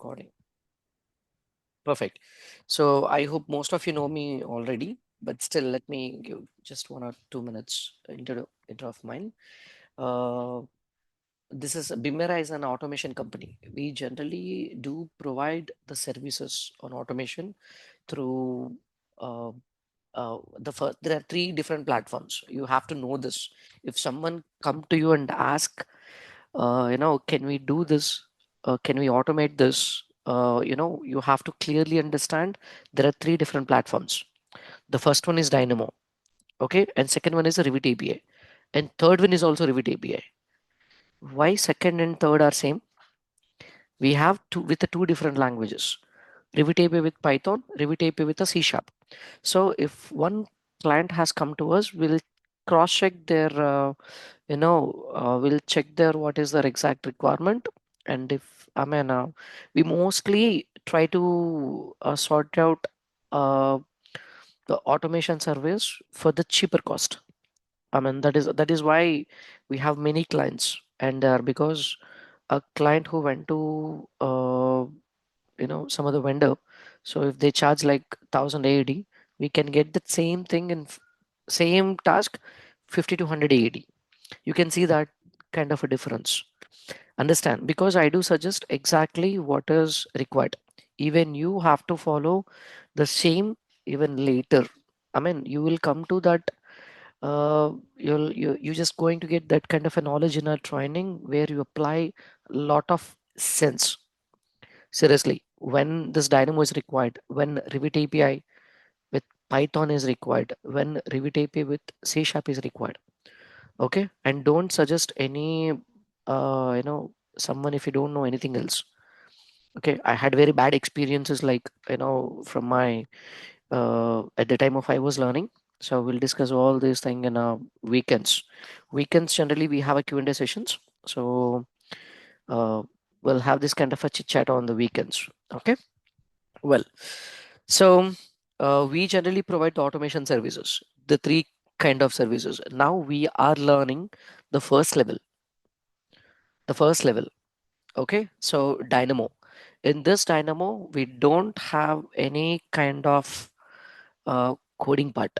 recording. Perfect. So I hope most of you know me already, but still let me give just 1 or 2 minutes intro of mine. Uh, this is Bimera is an automation company. We generally do provide the services on automation through uh, there are three different platforms. You have to know this. If someone come to you and ask, can we do this? Can we automate this? You have to clearly understand there are three different platforms. The first one is Dynamo, okay, and second one is the Revit API, and third one is also Revit API. Why second and third are same? We have two with the two different languages. Revit API with Python, Revit API with a C sharp. So if one client has come to us, we'll cross check their we'll check there what is their exact requirement. And if we mostly try to sort out uh, the automation service for the cheaper cost. That is why we have many clients, and because a client who went to some other vendor, so if they charge like 1000 AED, we can get the same thing in same task 50 to 100 AED. You can see that kind of a difference. Understand? Because I do suggest exactly what is required. Even you have to follow the same even later. You will come to that. You just going to get that kind of a knowledge in a training where you apply a lot of sense. Seriously, when this Dynamo is required, when Revit API with Python is required, when Revit API with C Sharp is required. Okay, and don't suggest any someone if you don't know anything else. Okay, I had very bad experiences like from my at the time of I was learning. So we'll discuss all these things in weekends. Weekends generally we have a Q&A sessions. So uh, we'll have this kind of a chit chat on the weekends. Okay, well, so we generally provide the automation services, the three kind of services. Now we are learning the first level. The first level. Okay, so Dynamo. In this Dynamo, we don't have any kind of coding part.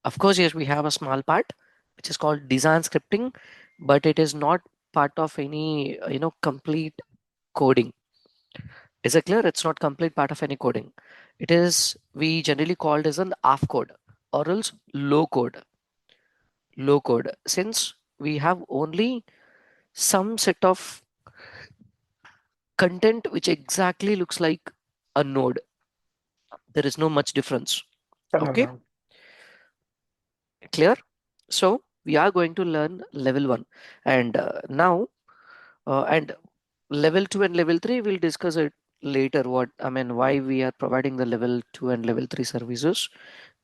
Of course, yes, we have a small part which is called design scripting, but it is not part of any complete coding. Is it clear? It's not complete part of any coding. It is we generally called as an off code or else low code. Low code. Since we have only some set of content which exactly looks like a node. There is no much difference. Okay, Uh, clear? So we are going to learn level one, and now and level two and level three we'll discuss it later. Why we are providing the level two and level three services.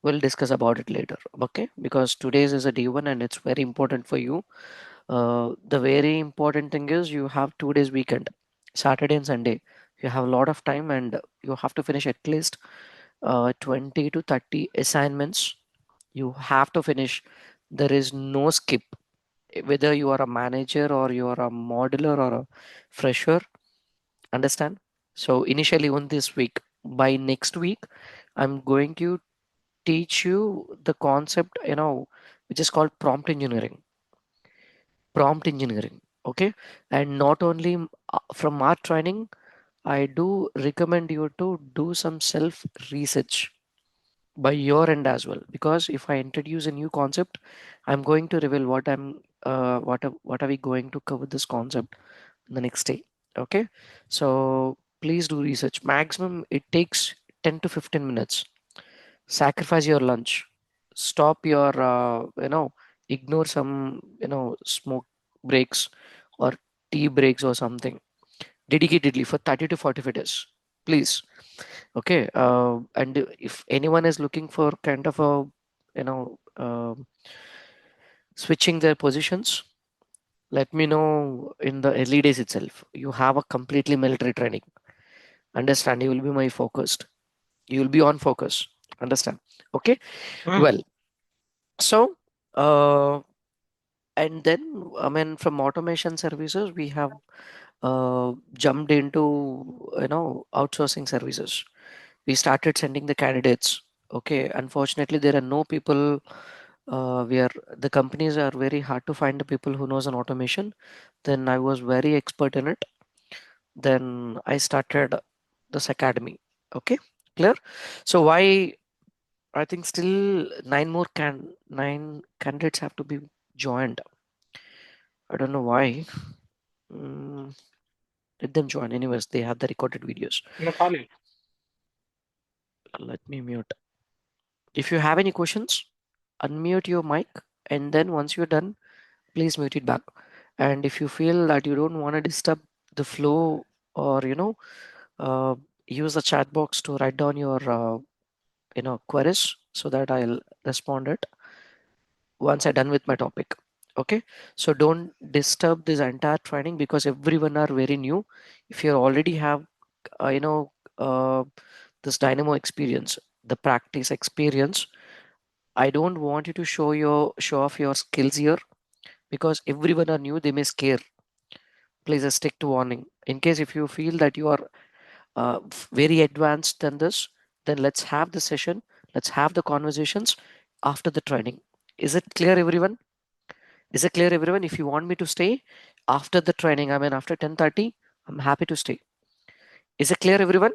We'll discuss about it later. Okay, because today's is a day one and it's very important for you. The very important thing is you have 2 days weekend, Saturday and Sunday. You have a lot of time and you have to finish at least 20 to 30 assignments. You have to finish. There is no skip. Whether you are a manager or you are a modeler or a fresher, understand? So initially on this week, by next week, I'm going to teach you the concept, which is called prompt engineering. Prompt engineering. Okay. And not only from our training, I do recommend you to do some self research by your end as well, because if I introduce a new concept, I'm going to reveal what are we going to cover this concept the next day. Okay, so please do research. Maximum it takes 10 to 15 minutes. Sacrifice your lunch, stop your ignore some smoke breaks or tea breaks or something, dedicatedly for 30 to 45 days, please. Okay, and if anyone is looking for kind of a switching their positions, let me know in the early days itself. You have a completely military training. Understand? You will be my focused. You will be on focus. Understand? Okay. mm, Well, so and then from automation services we have jumped into outsourcing services. We started sending the candidates. Okay, unfortunately, there are no people. Where the companies are very hard to find the people who knows an automation. Then I was very expert in it. Then I started this academy. Okay, clear. So why I think still nine candidates have to be joined. I don't know why. Mm, let them join. Anyways, they have the recorded videos. Nepali. Let me mute. If you have any questions, unmute your mic, and then once you're done, please mute it back. And if you feel that you don't want to disturb the flow, or uh, use the chat box to write down your queries so that I'll respond it once I'm done with my topic. Okay, so don't disturb this entire training because everyone are very new. If you already have uh, you know uh, this Dynamo experience, the practice experience, I don't want you to show off your skills here because everyone are new, they may scare. Please stick to warning. In case if you feel that you are very advanced than this, then let's have the session, let's have the conversations after the training. Is it clear, everyone? Is it clear, everyone? If you want me to stay after the training, I mean after 10:30, I'm happy to stay. Is it clear, everyone?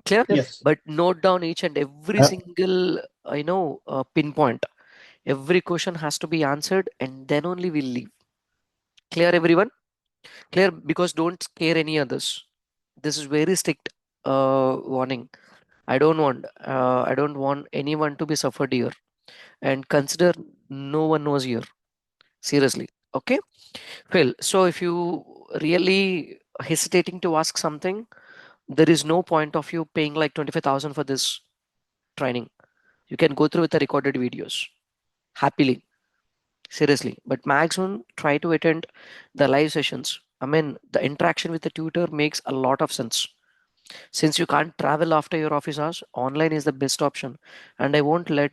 Clear? Yes. Yes. But note down each and every Uh, single, pinpoint. Every question has to be answered, and then only we'll leave. Clear, everyone? Clear? Because don't scare any others. This is very strict warning. I don't want anyone to be suffered here. And consider no one knows here. Seriously. Okay? Phil, so if you really hesitating to ask something, there is no point of you paying like 25,000 for this training. You can go through with the recorded videos happily, seriously. But maximum try to attend the live sessions. I mean, the interaction with the tutor makes a lot of sense. Since you can't travel after your office hours, online is the best option. And I won't let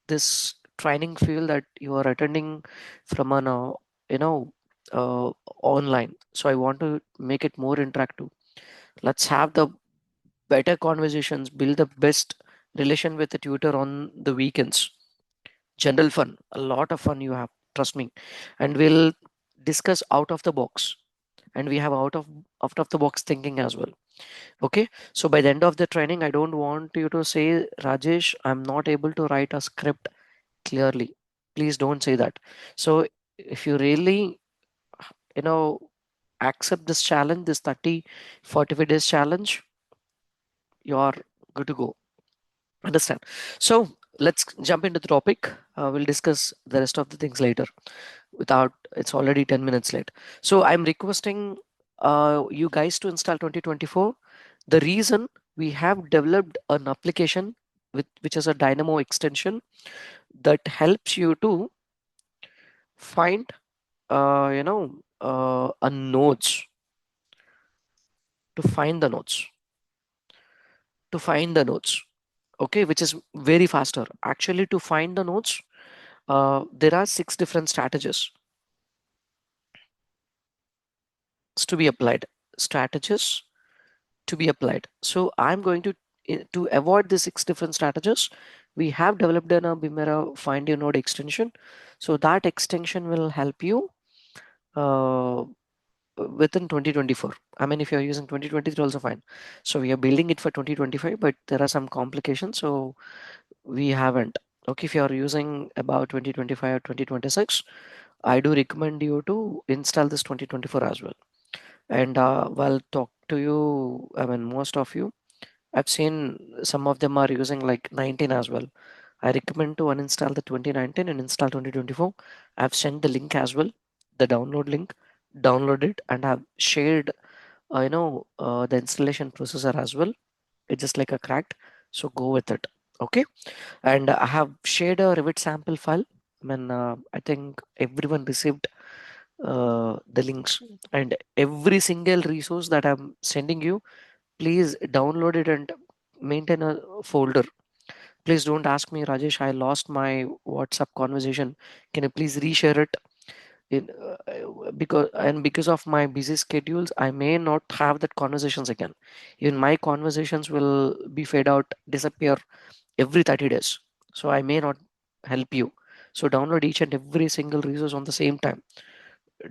this training feel that you are attending from an you know uh, online. So I want to make it more interactive. Let's have the better conversations, build the best relation with the tutor on the weekends. General fun, a lot of fun you have, trust me. And we'll discuss out of the box, and we have out of the box thinking as well. Okay, so by the end of the training, I don't want you to say, Rajesh, I'm not able to write a script clearly. Please don't say that. So if you really you know accept this challenge, this 30-45 days challenge, you are good to go. Understand? So let's jump into the topic. We'll discuss the rest of the things later. Without, it's already 10 minutes late. So I'm requesting you guys to install 2024. The reason, we have developed an application with which is a Dynamo extension that helps you to find a nodes, to find the nodes, to find the nodes. Okay, which is very faster. Actually, to find the nodes, there are 6 different strategies to be applied. Strategies to be applied. So I'm going to avoid the 6 different strategies. We have developed an a Bimera find your node extension. So that extension will help you uh, within 2024. I mean, if you're using 2023, also fine. So we are building it for 2025, but there are some complications, so we haven't. Okay, if you are using about 2025 or 2026, I do recommend you to install this 2024 as well. And while talk to you, I mean, most of you, I've seen some of them are using like 19 as well. I recommend to uninstall the 2019 and install 2024. I've sent the link as well, the download link. Download it, and I've shared, the installation processor as well. It's just like a cracked, so go with it. Okay, and I have shared a Revit sample file. I mean, I think everyone received the links, and every single resource that I'm sending you, please download it and maintain a folder. Please don't ask me, Rajesh, I lost my WhatsApp conversation. Can you please reshare it? Because of my busy schedules, I may not have that conversations again. Even my conversations will be fade out, disappear every 30 days. So I may not help you. So download each and every single resource on the same time.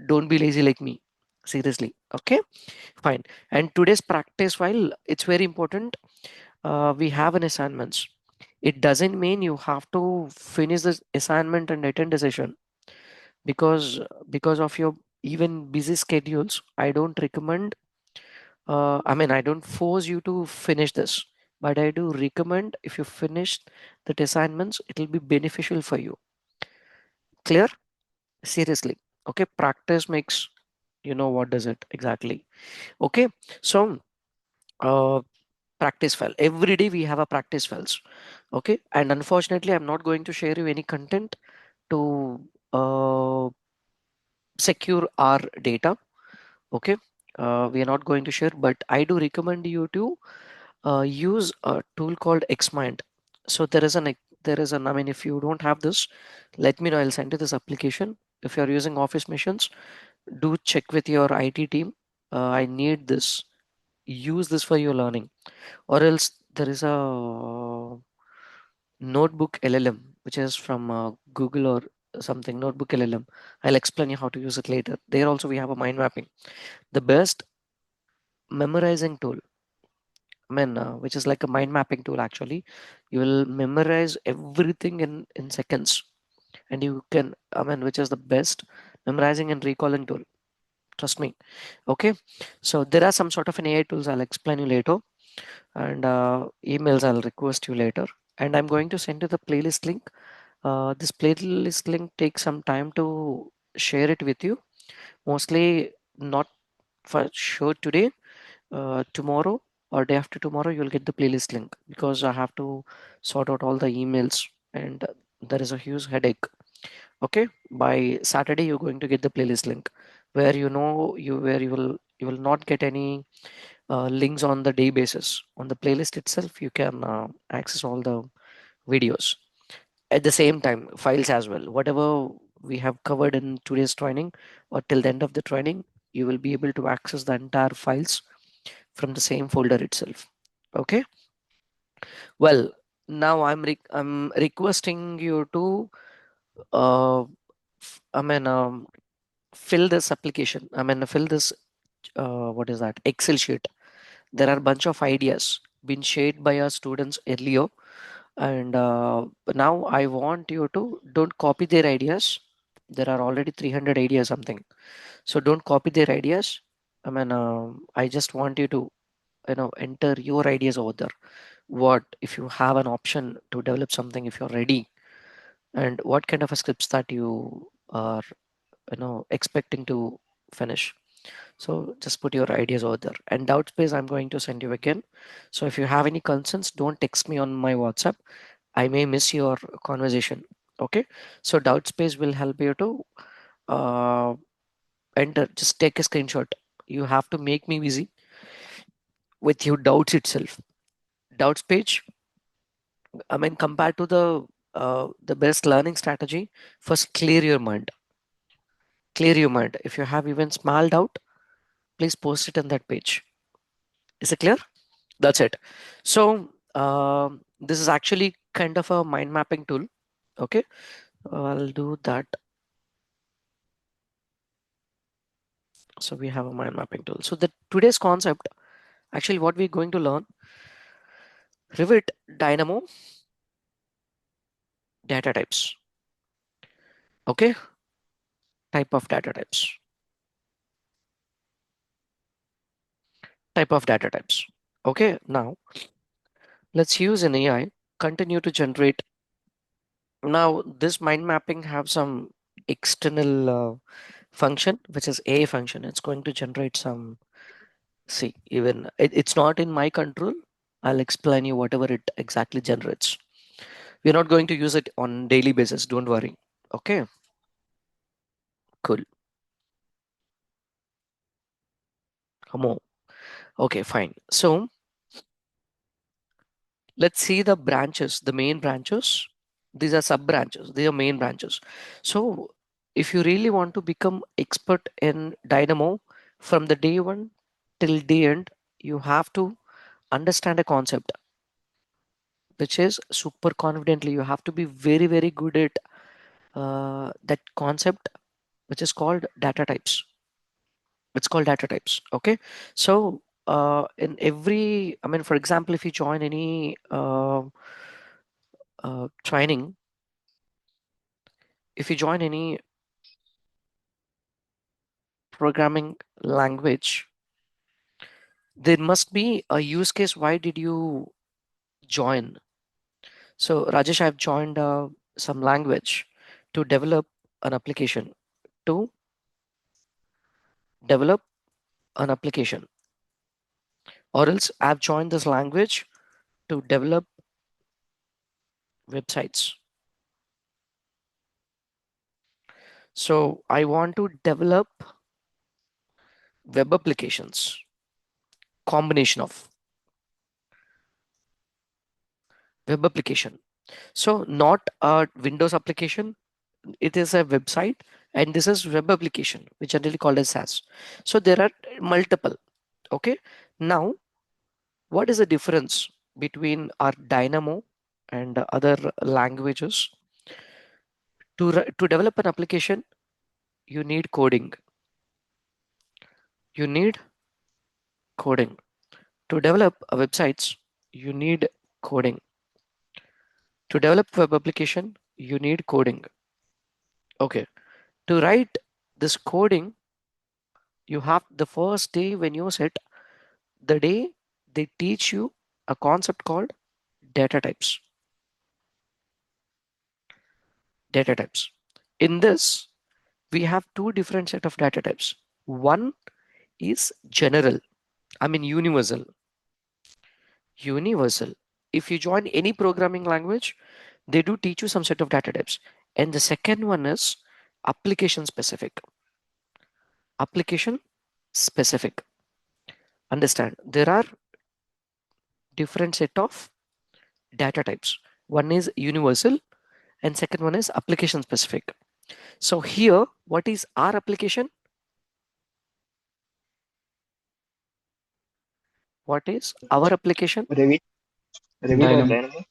Don't be lazy like me. Seriously. Okay, fine. And today's practice, while it's very important, we have an assignments. It doesn't mean you have to finish this assignment and attend the session because of your even busy schedules. I don't recommend. I mean, I don't force you to finish this, but I do recommend if you finish the assignments, it will be beneficial for you. Clear? Seriously. Okay, practice makes you know what does it exactly. Okay, so uh, practice file. Every day we have a practice files. Okay, and unfortunately, I'm not going to share you any content to secure our data. Okay, we are not going to share, but I do recommend you to use a tool called Xmind. So there is an, I mean, if you don't have this, let me know. I'll send you this application. If you're using Office missions, do check with your IT team. I need this. Use this for your learning, or else there is a notebook LLM which is from Google or something. Notebook LLM. I'll explain you how to use it later. There also we have a mind mapping. The best memorizing tool, I mean, which is like a mind mapping tool actually. You will memorize everything in seconds, and you can, I mean, which is the best memorizing and recalling tool. Trust me. Okay, so there are some sort of an AI tools I'll explain you later, and emails I'll request you later. And I'm going to send you the playlist link. This playlist link takes some time to share it with you. Mostly not for sure today, tomorrow or day after tomorrow you'll get the playlist link, because I have to sort out all the emails, and there is a huge headache. Okay, by Saturday you're going to get the playlist link, where you will not get any links on the day basis. On the playlist itself you can access all the videos. At the same time, files as well, whatever we have covered in today's training or till the end of the training, you will be able to access the entire files from the same folder itself. Okay, well, now I'm requesting you to uh, I mean, fill this application. I mean, fill this what is that, Excel sheet. There are a bunch of ideas been shared by our students earlier, and now I want you to don't copy their ideas. There are already 300 ideas something, so don't copy their ideas. I mean, I just want you to enter your ideas over there. What if you have an option to develop something if you're ready, and what kind of a scripts that you are expecting to finish. So just put your ideas over there. And doubt space I'm going to send you again. So if you have any concerns, don't text me on my WhatsApp. I may miss your conversation. Okay, so doubt space will help you to uh, enter. Just take a screenshot. You have to make me busy with your doubts itself. Doubts page, I mean, compared to the best learning strategy, first clear your mind. Clear your mind. If you have even small doubt, please post it on that page. Is it clear? That's it. So this is actually kind of a mind mapping tool. Okay, I'll do that. So we have a mind mapping tool. So the today's concept, actually, what we're going to learn: Revit, Dynamo, data types. Okay, type of data types. Type of data types. Okay, now let's use an AI. Continue to generate. Now this mind mapping have some external function, which is a function. It's going to generate some. See, even it's not in my control. I'll explain you whatever it exactly generates. We're not going to use it on daily basis. Don't worry. Okay, cool. Come on. Okay, fine. So let's see the branches, the main branches. These are sub branches. They are main branches. So if you really want to become expert in Dynamo from the day one till the end, you have to understand a concept, which is super confidently. You have to be very, very good at that concept, which is called data types. It's called data types. Okay. So, in every, I mean, for example, if you join any training, if you join any programming language, there must be a use case. Why did you join? So, Rajesh, I've joined some language to develop an application, to develop an application, or else I've joined this language to develop websites. So, I want to develop web applications, combination of web application. So, not a Windows application, it is a website, and this is web application, which generally called as SaaS. So, there are multiple. Okay. Now, what is the difference between our Dynamo and other languages? To develop an application, you need coding. You need coding. To develop a websites, you need coding. To develop web application, you need coding. Okay. To write this coding, you have the first day when you sit, the day they teach you a concept called data types. Data types. In this, we have two different set of data types. One is general, I mean universal. Universal. If you join any programming language, they do teach you some set of data types. And the second one is application specific. Application specific. Understand, there are different set of data types. One is universal and second one is application specific. So here, what is our application? What is our application? Revit, Revit or Dynamo. Dynamo.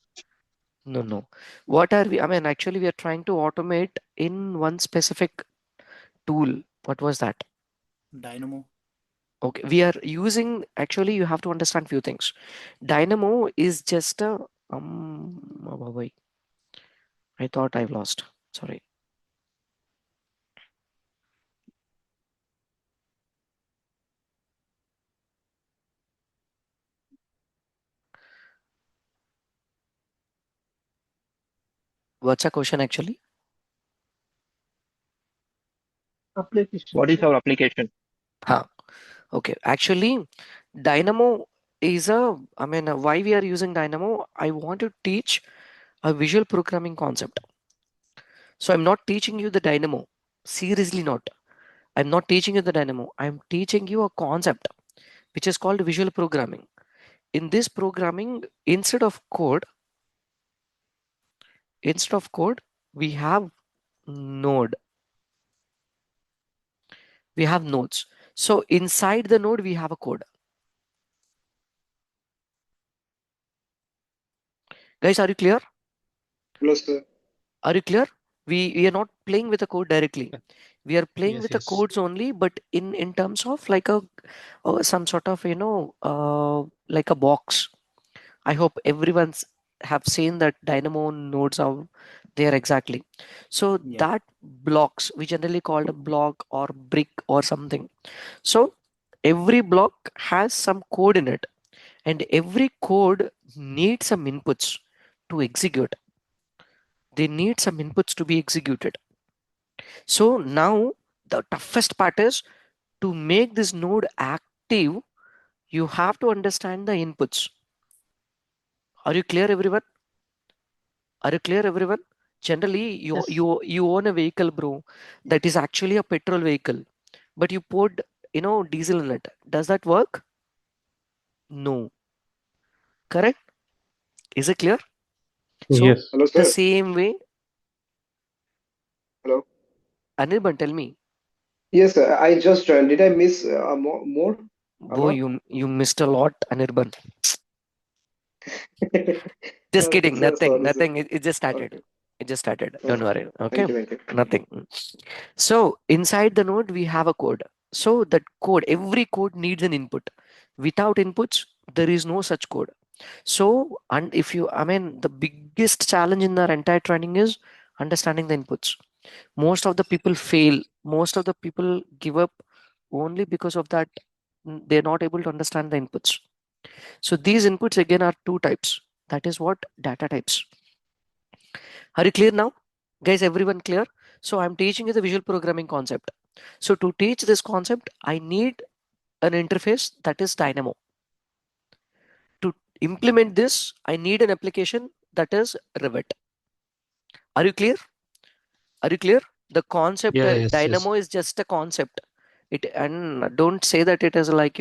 No, no. What are we? I mean, actually, we are trying to automate in one specific tool. What was that? Dynamo. Okay, we are using, actually, you have to understand few things. Dynamo is just a, wait, I thought I've lost. Sorry. What's a question actually? Application. What is our application? Huh. Okay. Actually, Dynamo is a, I mean, why we are using Dynamo? I want to teach a visual programming concept. So I'm not teaching you the Dynamo. Seriously not. I'm not teaching you the Dynamo. I'm teaching you a concept which is called visual programming. In this programming, instead of code, we have node. We have nodes. So inside the node, we have a code. Guys, are you clear? Hello, sir. Are you clear? We are not playing with the code directly. We are playing Yes, with the yes. codes only, but in terms of like a some sort of like a box. I hope everyone's have seen that Dynamo nodes are there exactly. So Yeah. that blocks we generally called a block or brick or something. So every block has some code in it, and every code needs some inputs to execute. They need some inputs to be executed. So now the toughest part is to make this node active, you have to understand the inputs. Are you clear, everyone? Are you clear, everyone? Generally, Yes. you own a vehicle, bro, that is actually a petrol vehicle, but you put diesel in it. Does that work? No. Correct? Is it clear? So Yes. Hello, the sir. same way, Hello. Anirban, tell me. Yes, sir. I just joined. Did I miss more? A Boy, lot? you missed a lot, Anirban. Just Okay, kidding. sir. Nothing. Sorry, sir. Nothing. It just started. Okay. It just started. Don't Okay. worry. Okay. Thank you. Thank you. Nothing. So inside the node, we have a code. So that code, every code needs an input. Without inputs, there is no such code. So, and if you, I mean, the biggest challenge in our entire training is understanding the inputs. Most of the people fail. Most of the people give up only because of that. They're not able to understand the inputs. So these inputs again are two types. That is what data types. Are you clear now? Guys, everyone clear? So I'm teaching you the visual programming concept. So to teach this concept, I need an interface that is Dynamo. To implement this, I need an application that is Rivet. Are you clear? Are you clear? The concept Yeah, yes, yes. Dynamo is just a concept. It and don't say that it is like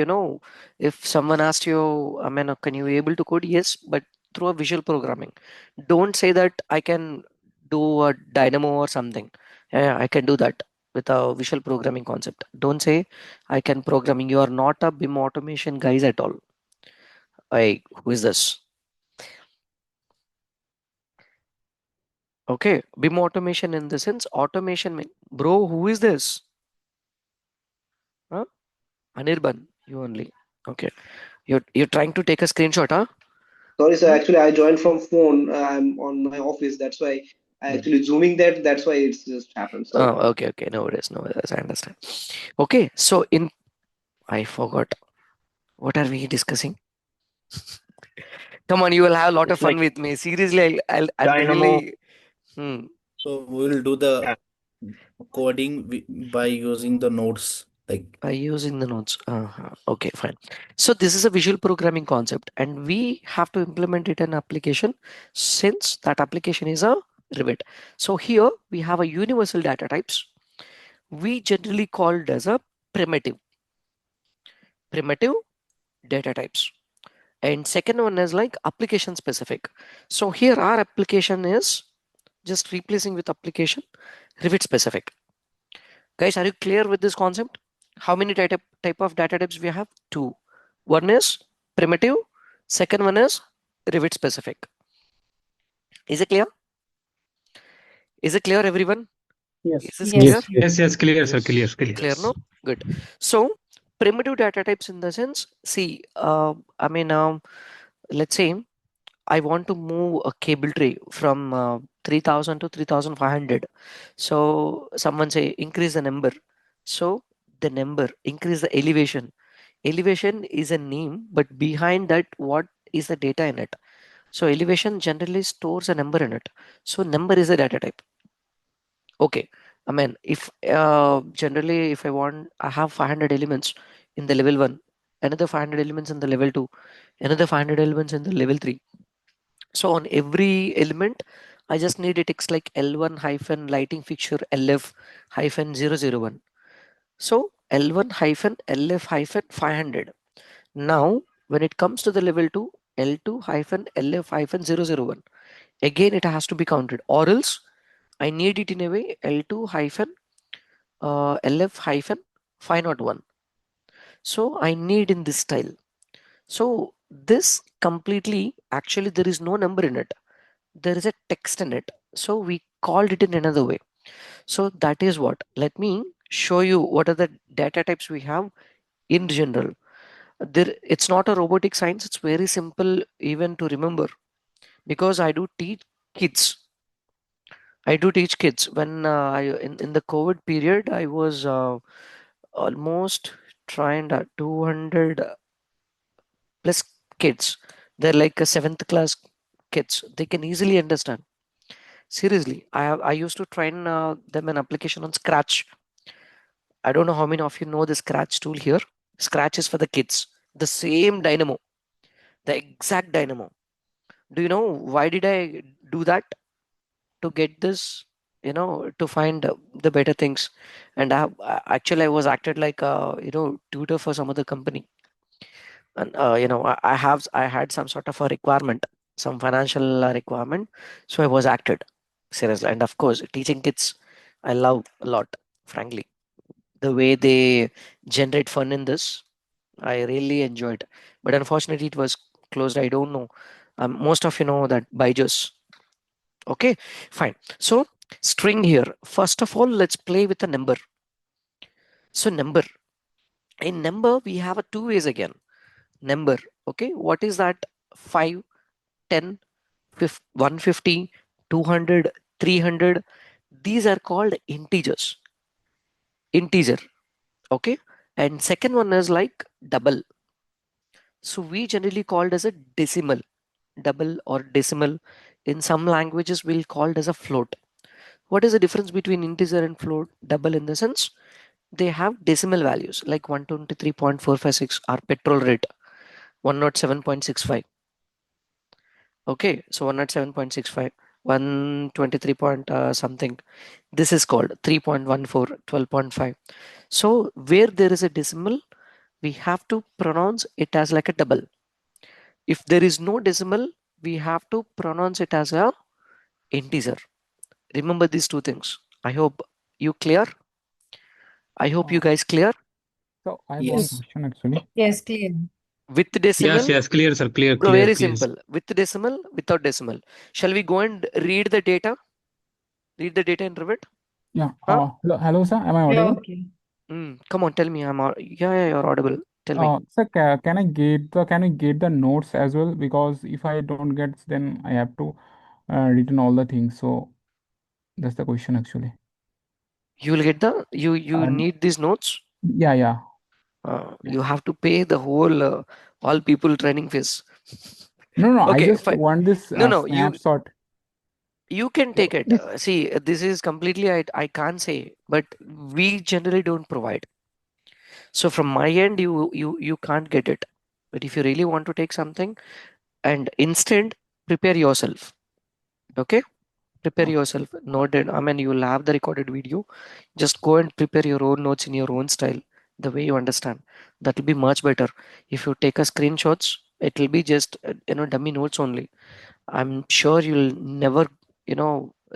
if someone asked you, I mean, can you able to code? Yes, but through a visual programming. Don't say that I can do a Dynamo or something. Yeah, I can do that with a visual programming concept. Don't say I can programming. You are not a BIM automation guys at all. I who is this? Okay, BIM automation in the sense automation. Bro, who is this? Huh? Anirban, you only. Okay. You're trying to take a screenshot, huh? Sorry, sir. Hmm? Actually, I joined from phone. I'm on my office. That's why I Hmm. actually zooming that. That's why it's just happened. Sorry. Oh, okay, okay. No worries, no worries. I understand. Okay, so in I forgot. What are we discussing? Come on, you will have a lot of It's fun like with me. Seriously, I'm Dynamo. really hmm, So we will do the Yeah, coding by using the nodes. Like by using the nodes. Okay, fine. So this is a visual programming concept, and we have to implement it in application since that application is a Rivet. So here we have a universal data types. We generally called as a primitive primitive data types, and second one is like application specific. So here our application is just replacing with application Rivet specific. Guys, are you clear with this concept? How many type of data types we have? Two. One is primitive, second one is Rivet specific. Is it clear? Is it clear, everyone? Is Yes. this yes, clear? Yes, yes, yes. Clear, sir. Clear, yes, clear. Clear, no? yes. Good. So primitive data types in the sense, see, I mean, let's say I want to move a cable tray from 3000 to 3500. So someone say increase the number. So the number, increase the elevation. Elevation is a name, but behind that, what is the data in it? So elevation generally stores a number in it. So number is a data type. Okay. I mean, if generally if I want, I have 500 elements in the level one, another 500 elements in the level two, another 500 elements in the level three. So on every element, I just need a text like L1 hyphen lighting fixture LF hyphen 001. So L1 hyphen LF hyphen 500. Now, when it comes to the level 2, L2 hyphen LF hyphen 001. Again, it has to be counted, or else I need it in a way L2 hyphen LF hyphen 501. So I need in this style. So this completely, actually, there is no number in it. There is a text in it. So we called it in another way. So that is what. Let me show you what are the data types we have in general. There, it's not a robotic science. It's very simple even to remember because I do teach kids. I do teach kids. When in the COVID period, I was almost trying 200 plus kids. They're like a seventh class kids. They can easily understand. Seriously, I used to train them an application on Scratch. I don't know how many of you know the Scratch tool here. Scratch is for the kids. The same Dynamo, the exact Dynamo. Do you know why did I do that? To get this, to find the better things. And actually I was acted like a tutor for some other company. And I had some sort of a requirement, some financial requirement, so I was acted seriously. And of course, teaching kids I love a lot. frankly. The way they generate fun in this, I really enjoyed. But unfortunately, it was closed. I don't know. Most of you know that Byju's. Okay, fine. So string here. First of all, let's play with a number. So number. In number, we have a two ways again. Number. Okay, what is that? 5, 10, 150, 200, 300. These are called integers. Integer. Okay, and second one is like double. So we generally called as a decimal, double or decimal. In some languages, we'll call it as a float. What is the difference between integer and float? Double in the sense they have decimal values like 123.456 our petrol rate, 107.65. Okay, so 107.65, 123 point something. This is called 3.14, 12.5. So where there is a decimal, we have to pronounce it as like a double. If there is no decimal, we have to pronounce it as a integer. Remember these two things. I hope you clear. I hope you Uh, guys clear. so I have one Yes. question actually. Yes, clear. With Yes, decimal, yes, clear, sir. Clear, bro, clear, very clear. simple. With decimal, without decimal. Shall we go and read the data? Read the data in Revit? Yeah. Huh? Hello, sir. Am I Yeah, audible? okay. Come on, tell me. Yeah, you're audible. Tell me. Sir, can I get the notes as well? Because if I don't get, then I have to written all the things. So that's the question actually. You will get you And need these notes. yeah, yeah. You have to pay the whole all people training fees. No, no. I Okay, just fine. want this No, no, snapshot. you can take it. See, this is completely I can't say, but we generally don't provide. So from my end, you can't get it. But if you really want to take something and instead prepare yourself. Okay, prepare Okay. yourself. Noted. I mean, you'll have the recorded video. Just go and prepare your own notes in your own style, the way you understand. That will be much better. If you take a screenshots, it will be just dummy notes only. I'm sure you'll never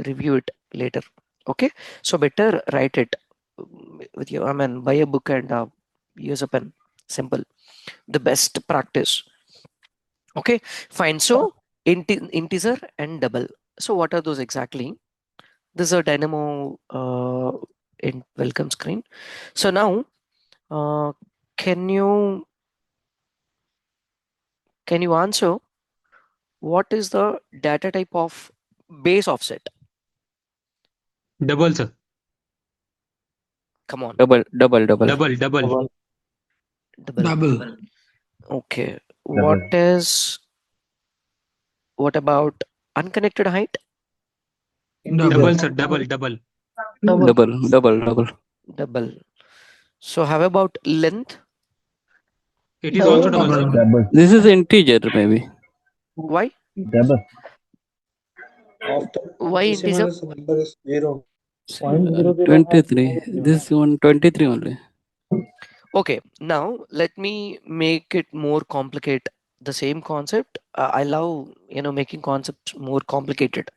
review it later. Okay, so better write it with your. I mean, buy a book and use a pen. Simple. The best practice. Okay, fine. So integer and double. So what are those exactly? This is a Dynamo in welcome screen. So now, uh, can you can you answer what is the data type of base offset? Double, sir. Come on, Double. Double, double. Double. double. Double. Okay. Double. What about unconnected height? Double. Double, sir. Double, double. Double. Double. Double. So how about length? It is also Double. double, sir. Double. Double. This is integer maybe. Why? Double. After Why integer? decimal number is zero. Point Uh, zero zero has 23. no value. This one 23 only. Okay. Now let me make it more complicated. The same concept. I love making concepts more complicated.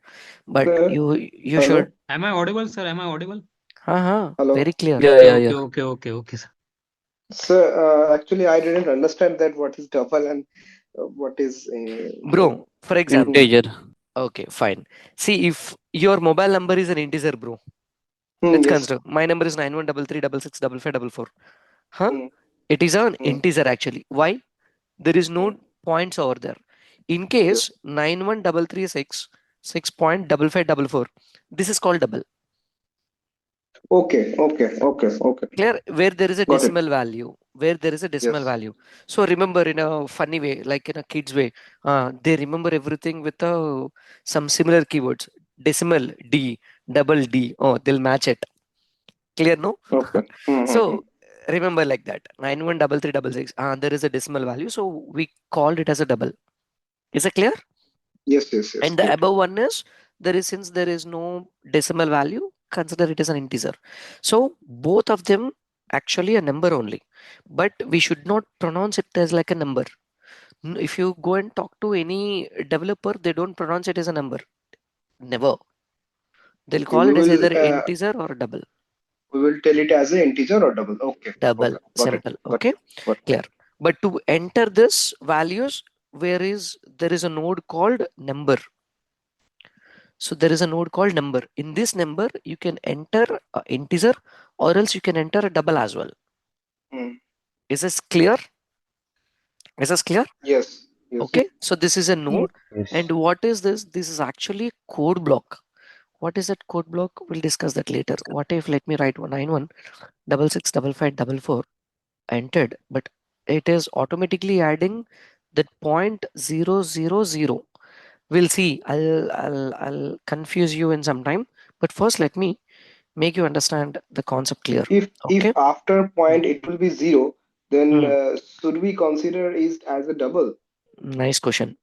But Sir, you hello, should. Am I audible, sir? Am I audible? Very hello. clear. Yeah, Okay, yeah, okay, yeah. okay, okay, okay, sir. Sir, actually, I didn't understand that what is double and what is Bro, for example. hmm, Integer. Okay, fine. See, if your mobile number is an integer, bro. Let's yes. consider my number is 9133665544. Huh? Hmm, It is an hmm. integer actually. Why? There is Hmm. no points over there. In Yes. case 91336 6.5544, this is called double. Okay, okay, okay, okay. Clear? Where there is a Got it. decimal value. Where there is a decimal Yes. value. So remember in a funny way, like in a kid's way, they remember everything with some similar keywords. Decimal D, double D. Oh, they'll match it. Clear, no? Okay. Hmm, hmm, hmm. So remember like that. 913366. There is a decimal value. So we called it as a double. Is it clear? Yes, yes, yes. And the Okay. above one is there is since there is no decimal value, consider it as an integer. So both of them actually a number only, but we should not pronounce it as like a number. If you go and talk to any developer, they don't pronounce it as a number. Never. They'll Okay. call We it as will. either integer or double. We will tell it as an integer or double. Okay. Double, Okay. Got it. simple. Got Okay, it. Got it. clear. But to enter this values, there is a node called number. So there is a node called number. In this number, you can enter a integer, or else you can enter a double as well. Hmm. Is this clear? Is this clear? Yes. Yes. Okay, so this is a node. Yes. And what is this? This is actually code block. What is that code block? We'll discuss that later. What if, let me write 191 66 55 44 entered, but it is automatically adding that 0.000. We'll see. I'll confuse you in some time. But first, let me make you understand the concept clear. If Okay. after point it will be 0, then Hmm. should we consider it as a double? Nice question.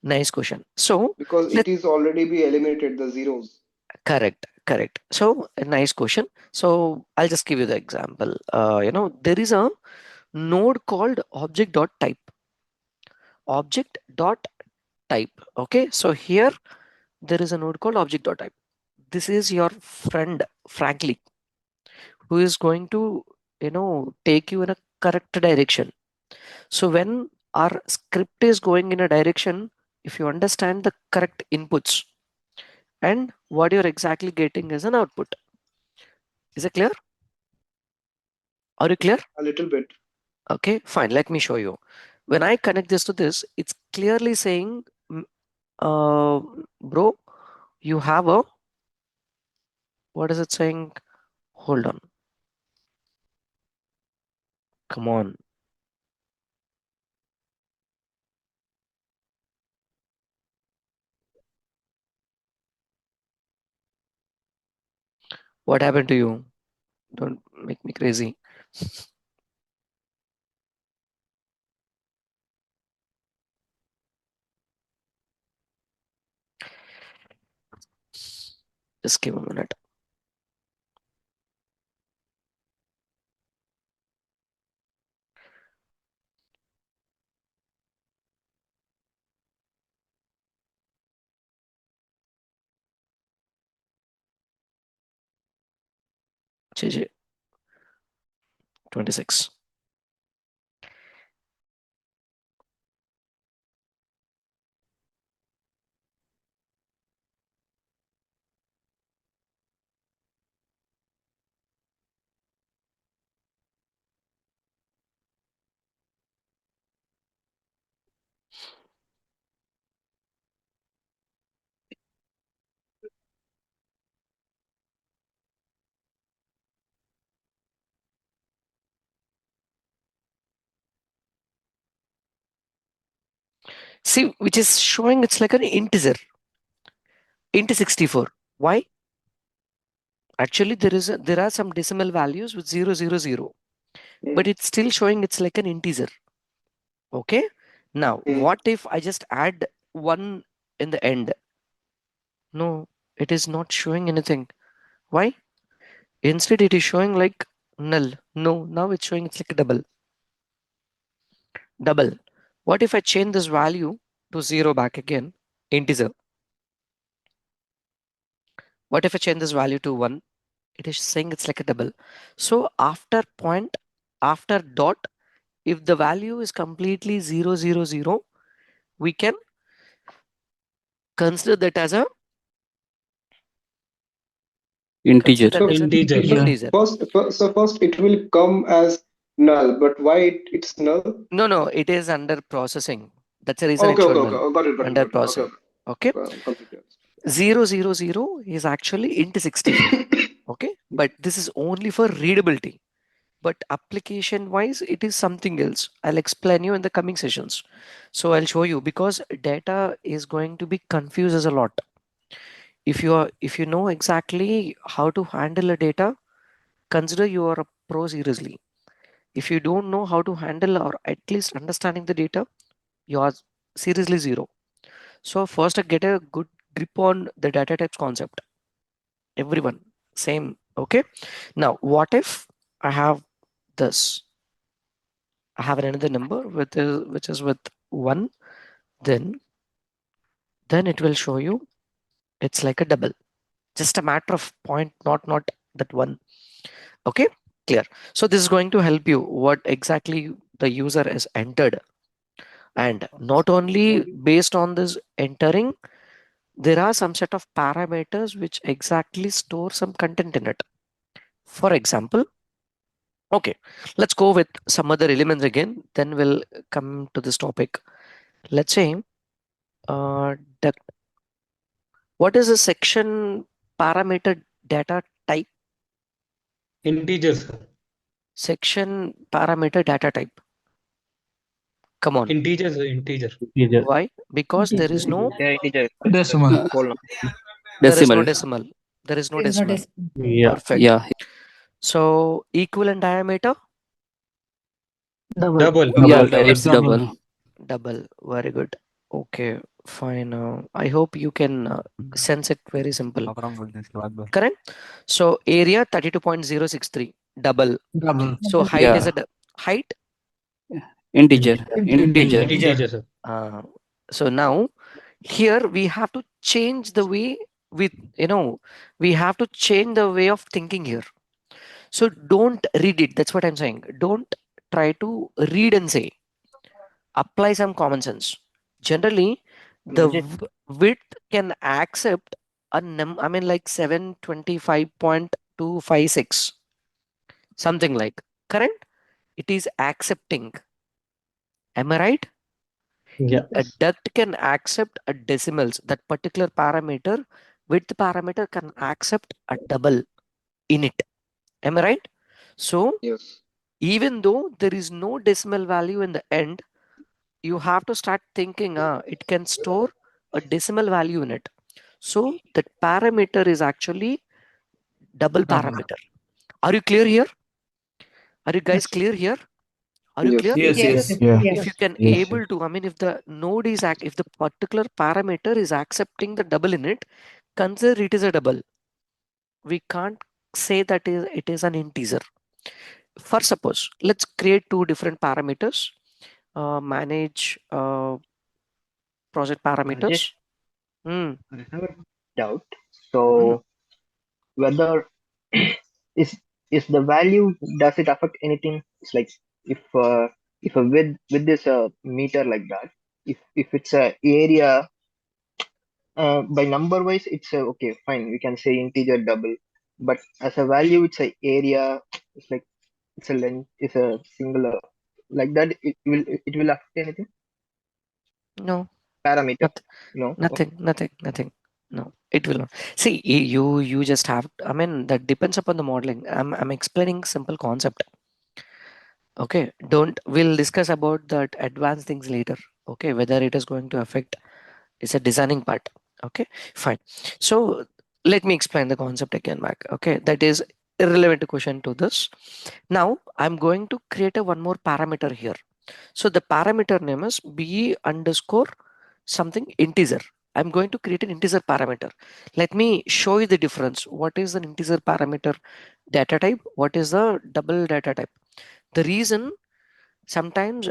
Nice question. So Because let it is already be eliminated the zeros. correct. So a nice question. So I'll just give you the example. There is a node called object.type. Object.type. Okay. So here there is a node called object.type. This is your friend, frankly, who is going to, take you in a correct direction. So when our script is going in a direction, if you understand the correct inputs and what you're exactly getting as an output. Is it clear? Are you clear? A little bit. Okay, fine. Let me show you. When I connect this to this, it's clearly saying, bro, you have a, what is it saying? Hold on. Come on. What happened to you? Don't make me crazy. Just give a minute. JJ 26. See, which is showing it's like an integer, int 64. Why? Actually, there are some decimal values with 000, but Hmm. it's still showing it's like an integer. Okay. Now, Hmm. what if I just add one in the end? No, it is not showing anything. Why? Instead, it is showing like null. No, now it's showing it's like a double. Double. What if I change this value to 0 back again? Integer. What if I change this value to 1? It is saying it's like a double. So after point, after dot, if the value is completely 000, we can consider that as a consider Integer. that So as an Integer. Integer. integer. first it will come as null, but why it's null? No, it is under processing. That's the reason Okay. it's Okay. showing Okay. null. Oh, got it. Got it. Under Got it. Okay. processing. Okay. Completely 000 is actually int 64. understand. Okay. But this is only for readability. But application wise, it is something else. I'll explain you in the coming sessions. So I'll show you because data is going to be confused a lot. If you know exactly how to handle a data, consider you are a pro seriously. If you don't know how to handle or at least understanding the data, you are seriously zero. So first get a good grip on the data types concept. Everyone, same. Okay. Now, what if I have this? I have another number which is with one, then it will show you it's like a double. Just a matter of point, not that one. Okay, clear. So this is going to help you what exactly the user has entered. And not only based on this entering, there are some set of parameters which exactly store some content in it. For example, okay, let's go with some other elements again, then we'll come to this topic. Let's say, uh, duct. What is a section parameter data type? Integer, sir. Section parameter data type. Come on. Integer, sir. Integer. Integer. Why? Because there is no Yeah, integer. Decimal. Uh, Whole number. there is no decimal. decimal. There is no There is no decimal. decimal. Yeah. Perfect. Yeah. So equivalent diameter, Double. Double. Yeah. Double. Double. It's double. double. Very good. Okay, fine. I hope you can sense it very simple. Correct? So area 32.063, double. Double. So height is Yeah. a height. Integer. Integer. Integer. Integer, sir. So now here we have to change the way we, we have to change the way of thinking here. So don't read it. That's what I'm saying. Don't try to read and say. Apply some common sense. Generally, the Legit. width can accept a I mean like 725.256, something like. Correct? It is accepting. Am I right? Yeah. A duct can accept a decimals. That particular parameter, width parameter can accept a double in it. Am I right? So Yes. even though there is no decimal value in the end, you have to start thinking, it can store a decimal value in it. So that parameter is actually double Double. parameter. Are you clear here? Are you guys Yes. clear here? Are you Yes. clear? Yes, Yes. yes. Yes. Yeah. If you Yes. can Yes. able to, I mean, if the node is if the particular parameter is accepting the double in it, consider it is a double. We can't say that it is an integer. For suppose, let's create two different parameters. Manage project Rajesh, parameters. Hmm. I have a doubt. Hmm. So whether is is the value, does it affect anything? It's like if a width is a meter like that. If it's a area, by number wise it's a, okay, fine, we can say integer double. But as a value it's a area. It's like it's a length, it's a singular, like that. It will affect anything? No. Parameter? Nothing. No. Okay. Nothing. Nothing. Nothing. No, it will not. See, you just have. I mean, that depends upon the modeling. I'm explaining simple concept. Okay. Don't. We'll discuss about that advanced things later. Okay. Whether it is going to affect. It's a designing part. Okay. Fine. So let me explain the concept again back. Okay. That is irrelevant question to this. Now I'm going to create a one more parameter here. So the parameter name is b underscore something integer. I'm going to create an integer parameter. Let me show you the difference. What is an integer parameter data type? What is the double data type? The reason sometimes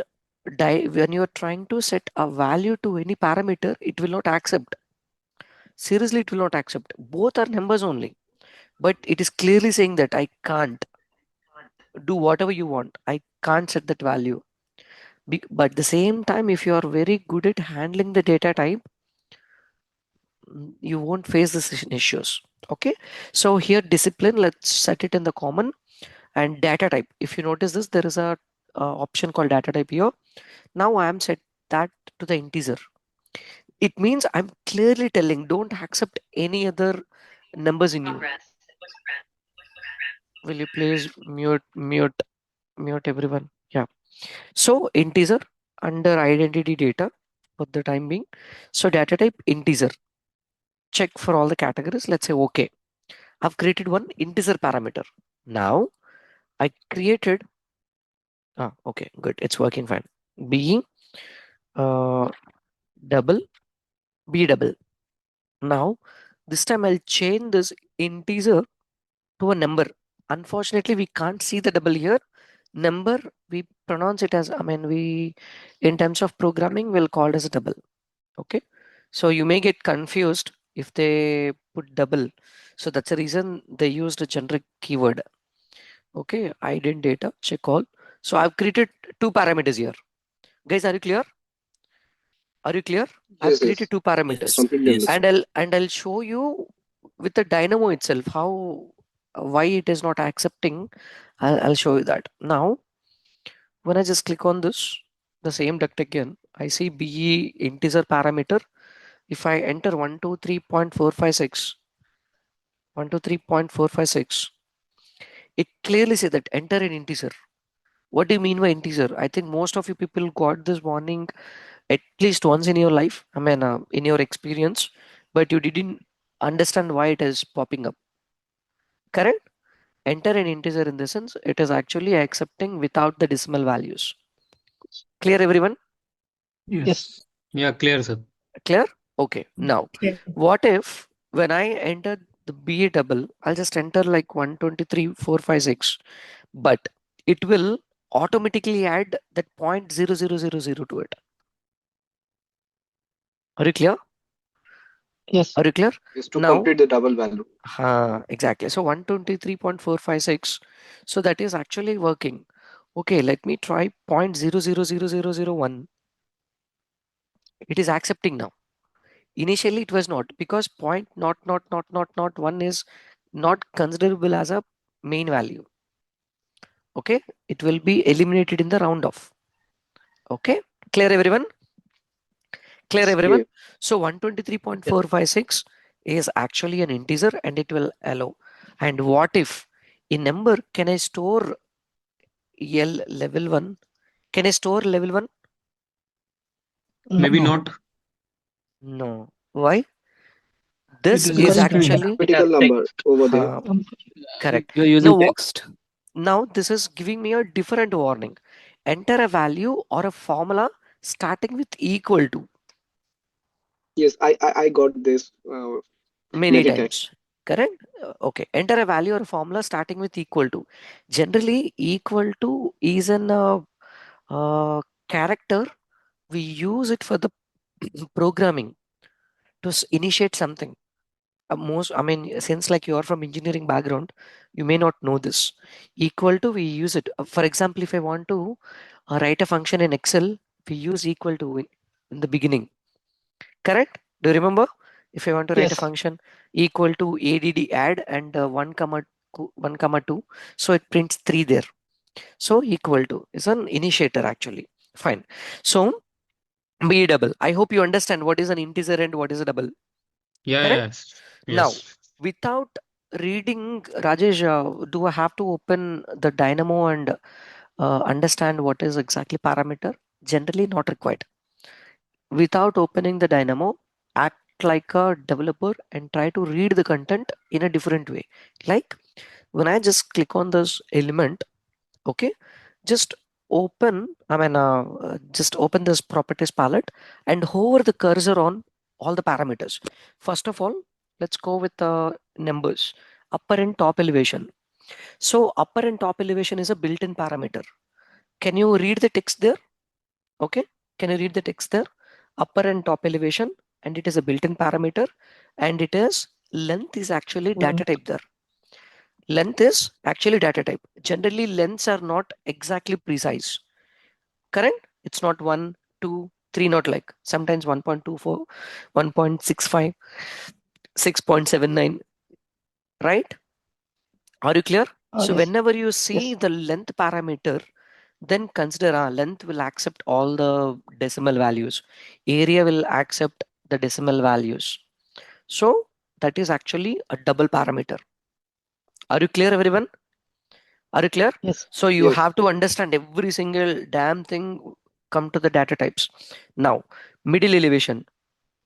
when you are trying to set a value to any parameter, it will not accept. Seriously, it will not accept. Both are numbers only, but it is clearly saying that I can't do whatever you want. I can't set that value. But at the same time, if you are very good at handling the data type, you won't face this issues. Okay, so here discipline, let's set it in the common. And data type, if you notice this, there is a option called data type here. Now I am set that to the integer. It means I'm clearly telling don't accept any other numbers in you. Will you please mute everyone? Yeah. So integer under identity data for the time being. So data type integer, check for all the categories. Let's say okay, I've created one integer parameter. Now I created, okay, good. It's working fine. B uh, double, B double. Now this time I'll change this integer to a number. Unfortunately, we can't see the double here. Number, we pronounce it as, I mean, we, in terms of programming, we'll call it as a double. Okay. So you may get confused if they put double. So that's the reason they used a generic keyword. Okay, ident data, check all. So I've created two parameters here. Guys, are you clear? Are you clear? I've Yes, created yes, two parameters, Yes, completely yes. understood. and I'll show you with the Dynamo itself how why it is not accepting. I'll show you that. Now, when I just click on this, the same duct again, I see BE integer parameter. If I enter 123.456, 123.456, it clearly says that enter an integer. What do you mean by integer? I think most of you people got this warning at least once in your life, I mean, in your experience, but you didn't understand why it is popping up. Correct? Enter an integer in the sense it is actually accepting without the decimal values. Clear, everyone? Yes. Yes. Yeah, clear, sir. Clear? Okay. Now, Yeah. what if when I enter the BA double, I'll just enter like 123.456, but it will automatically add that 0.0000 to it. Are you clear? Yes. Are you clear? Is to Now, complete the double value. exactly. So 123.456. So that is actually working. Okay, let me try 0.000001. It is accepting now. Initially, it was not because point not one is not considerable as a main value. Okay, it will be eliminated in the round off. Okay, clear everyone? Clear Yes, everyone? clear. So Yes. 123.456 is actually an integer and it will allow. And what if in number can I store L level 1? Can I store level 1? Maybe No. not. No. Why? It This is is a Because string. actually It has critical number text. over there. uh, correct. You're Now, using text. now this is giving me a different warning. Enter a value or a formula starting with equal to Yes, I got this many many times. times. Correct? Okay. Enter a value or a formula starting with equal to. Generally, equal to is an character. We use it for the programming to initiate something. Most, I mean, since like you are from engineering background, you may not know this. Equal to, we use it. For example, if I want to write a function in Excel, we use equal to in the beginning. Correct? Do you remember? If I want to write a Yes. function equal to add and 1 comma 2, so it prints 3 there. So equal to is an initiator actually. Fine. So be double. I hope you understand what is an integer and what is a double. Yeah, Correct? yes. Now, Yes. without reading, Rajesh, do I have to open the Dynamo and understand what is exactly parameter? Generally, not required. Without opening the Dynamo, act like a developer and try to read the content in a different way. Like when I just click on this element, okay, just just open this properties palette and hover the cursor on all the parameters. First of all, let's go with the numbers, upper and top elevation. So upper and top elevation is a built-in parameter. Can you read the text there? Okay, can you read the text there? Upper and top elevation, and it is a built-in parameter, and it is length is actually data Length. type there. Length is actually data type. Generally, lengths are not exactly precise. Correct? It's not 1, 2, 3, not like sometimes 1.24, 1.65, 6.79, right? Are you clear? So Yes. whenever you see Yes. the length parameter, then consider length will accept all the decimal values. Area will accept the decimal values. So that is actually a double parameter. Are you clear, everyone? Are you clear? Yes. So you Yes. have to understand every single damn thing come to the data types. Now, middle elevation,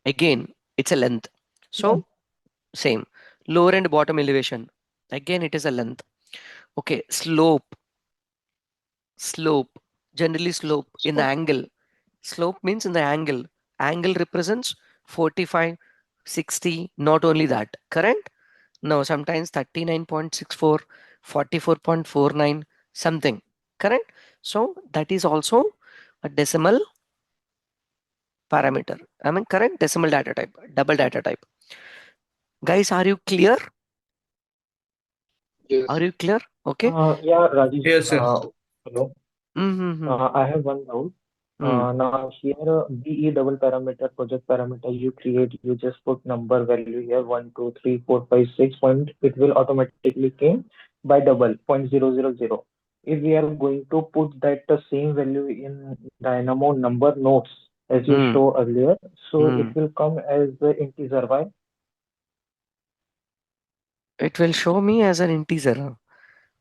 again, it's a length. So Length. same. Lower and bottom elevation, again, it is a length. Okay, slope, generally slope in the So angle. Slope means in the angle. Angle represents 45, 60, not only that, correct? No, sometimes 39.64, 44.49, something, correct? So that is also a decimal parameter. I mean, correct decimal data type, double data type. Guys, are you clear? Are Yes. you clear? Okay. Yeah, Rajesh. Yes, sir. Hello. Mm-hmm. I have one doubt. Mm. Now here, BE double parameter, project parameter you create, you just put number value here, 1, 2, 3, 4, 5, 6 point, it will automatically came by double, 0.000. If we are going to put that the same value in Dynamo number nodes, as you Mm. show earlier, so it Mm. will come as the integer. Why? It will show me as an integer. Huh?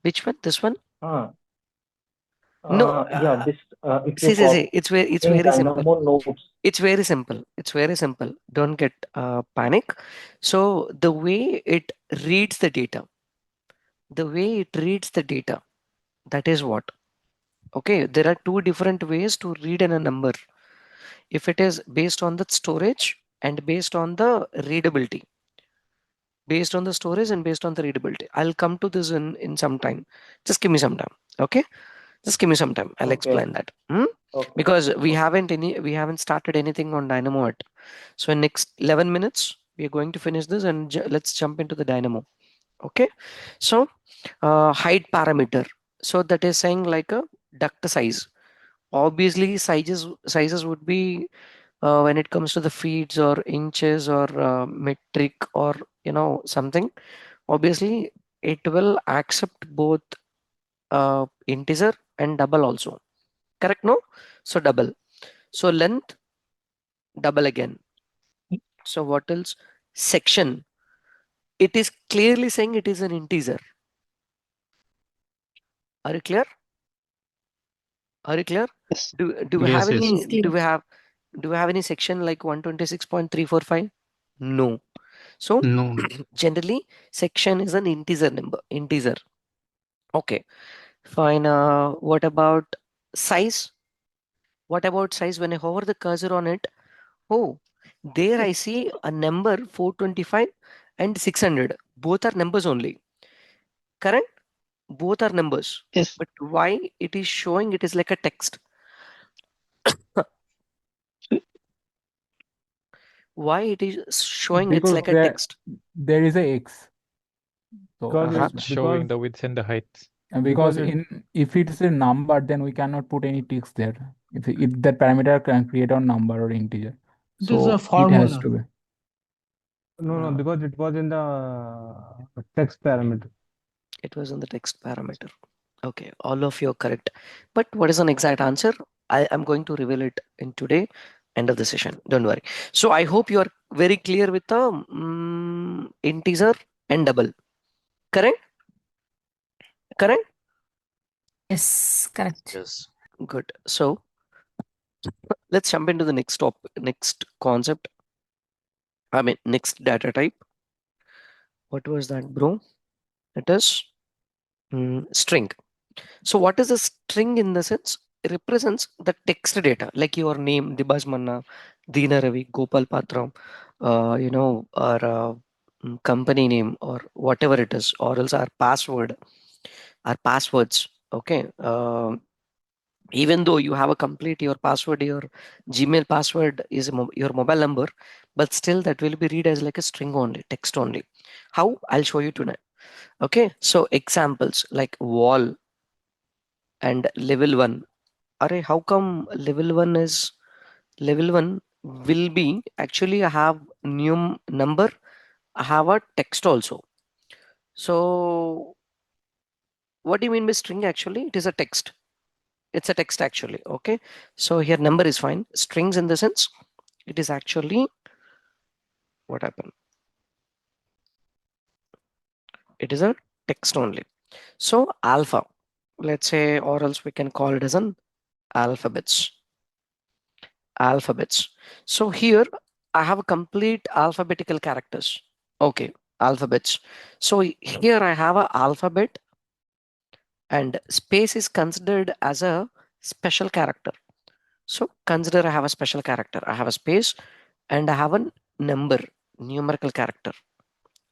Which one? This one? Uh, No. yeah, this if you See. copy It's in very simple. Dynamo nodes. It's very simple. It's very simple. Don't get panic. So the way it reads the data, that is what. Okay, there are two different ways to read in a number. If it is based on the storage and based on the readability, based on the storage and based on the readability. I'll come to this in some time. Just give me some time. Okay, just give me some time. I'll Okay, explain that. okay, Because okay. we haven't started anything on Dynamo yet. So in next 11 minutes, we are going to finish this and let's jump into the Dynamo. Okay, so height parameter. So that is saying like a duct size. Obviously, sizes would be when it comes to the feeds or inches or metric or something. Obviously, it will accept both integer and double also. Correct? No? So double. So length, double again. So what else? Section. It is clearly saying it is an integer. Are you clear? Are you clear? Yes. Do we have Yes, yes. any do we have any section like 126.345? No. So No. generally section is an integer number. Integer. Okay. Fine. What about size? What about size? When I hover the cursor on it, oh, there I see a number 425 and 600. Both are numbers only. Correct? Both are numbers. Yes. But why it is showing it is like a text? Why it is showing it's Because like a text? there is a X, so Because Uh-huh. that's it why. because Showing the width and the height. And because because it in if it's a number, then we cannot put any text there. If that parameter can create a number or integer, it is a so it has formula. to be. No, Uh, because it was in the text parameter. it was in the text parameter. Okay, all of you are correct. But what is an exact answer? I am going to reveal it in today, end of the session. Don't worry. So I hope you are very clear with the integer and double. Correct? Correct? Yes, correct. Yes. Good. So let's jump into the next topic, next concept. I mean, next data type. What was that, bro? It is string. So what is a string in the sense? It represents the text data, like your name, Dibaj Manna, Deena Ravi, Gopal Patram, or company name or whatever it is, or else our passwords. Okay. Even though you have a complete your password, your Gmail password is your mobile number, but still that will be read as like a string only, text only. How? I'll show you tonight. Okay. So examples like wall and level 1. Array, how come level 1 will be actually I have new number, I have a text also. So what do you mean by string actually? It is a text. It's a text actually. Okay. So here number is fine. Strings in the sense it is actually what happened? It is a text only. So alpha, let's say, or else we can call it as an alphabets. Alphabets. So here I have a complete alphabetical characters. Okay, alphabets. So here I have a alphabet and space is considered as a special character. So consider I have a special character. I have a space and I have a number, numerical character.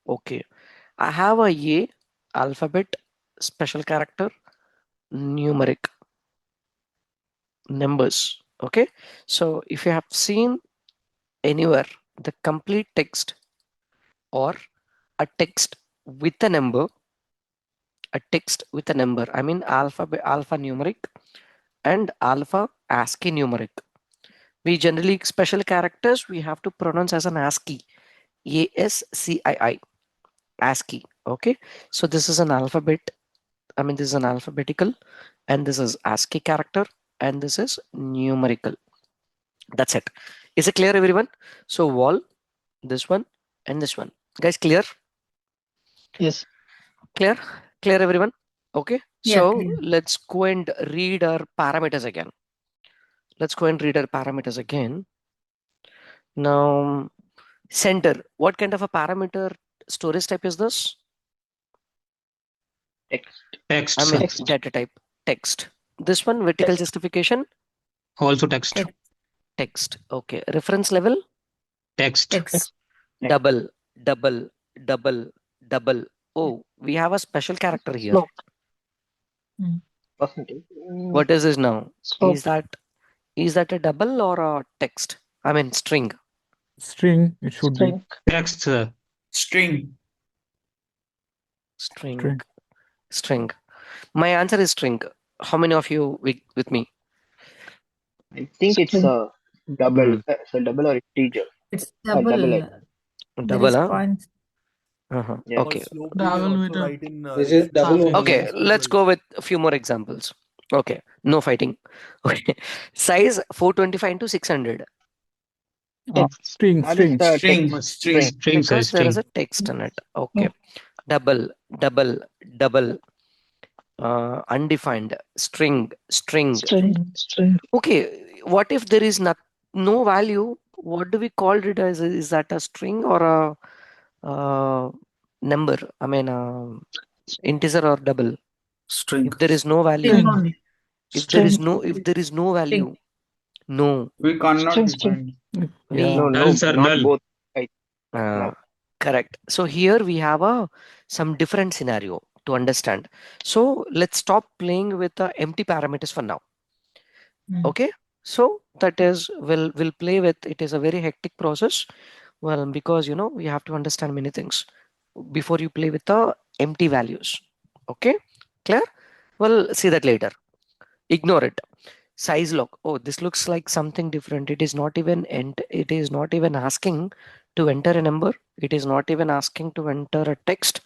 Okay. I have a alphabet, special character, numeric numbers. Okay. So if you have seen anywhere the complete text or a text with a number a text with a number. I mean alphanumeric and alpha ASCII numeric. We generally special characters we have to pronounce as an ASCII, ASCII, ASCII. Okay, so this is an alphabet. I mean this is an alphabetical, and this is ASCII character, and this is numerical. That's it. Is it clear, everyone? So wall, this one, and this one. Guys, clear? Yes. Clear? Clear, everyone? Okay. Yeah, So clear. let's go and read our parameters again. Let's go and read our parameters again. Now, center. What kind of a parameter storage type is this? Text. Text, I sir. mean Text. data type text. This one vertical Text. justification Also text. Text. text. Okay. Reference level Text. Text. double, double, double, double. Oh, we have a special character here. Slope. Mm. Percentage. What is this now? Slope. Is that a double or a text? I mean string. String, it should be. String. Text, sir. String. String. String. My answer is string. How many of you with me? I think it's a double. It's a double or integer. It's Double. double. There Double, is huh? points. Yeah. Okay. Slope we can Double also with a write in This is double half only. Okay, let's go with a few more examples. Okay, no fighting. Okay, size 425 into 600 String, That is string. the String. text. String. String, sir. because there is String. a text in it. Okay, double, double, double, undefined, string, string. String. Okay, what if there is no value? What do we call it as? Is that a string or a number? I mean, integer or double? string. If there is no value, String only. if there is no value, no. We cannot String. define. Yeah. No, Null, sir. not Null. both. Uh, correct. So here we have some different scenario to understand. So let's stop playing with the empty parameters for now. Mm. Okay. So that is we'll play with it is a very hectic process. Well, because we have to understand many things before you play with the empty values. Okay. Clear? We'll see that later. Ignore it. Size lock. Oh, this looks like something different. It is not even it is not even asking to enter a number. It is not even asking to enter a text.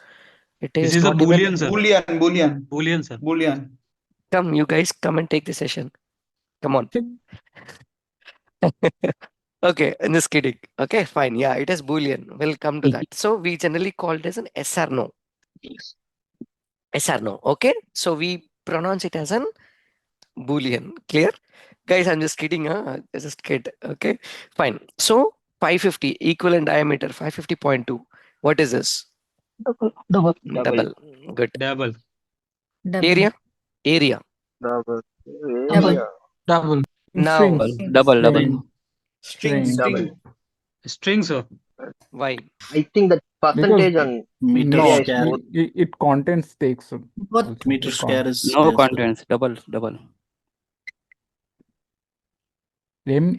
It This is is a not even Boolean, sir. Boolean. Boolean, sir. Boolean. come, you guys come and take the session. Come on. Okay, I'm just kidding. Okay, fine. Yeah, it is Boolean. We'll come to that. So we generally call it as an yes or no. Yes or no. Okay. So we pronounce it as an Boolean. Clear? Guys, I'm just kidding. Huh? I just kid. Okay, fine. So 550 equivalent diameter 550.2. What is this? Double. Double. Good. Double. Double. Area. Area. Double. Double. double. Now String. String. String. String. String. String. String, sir. why? I think that percentage and Meter area No, is square. both. it contains text. Both. Also. Meter It square is contains. there, sir. sir. contents. Double. M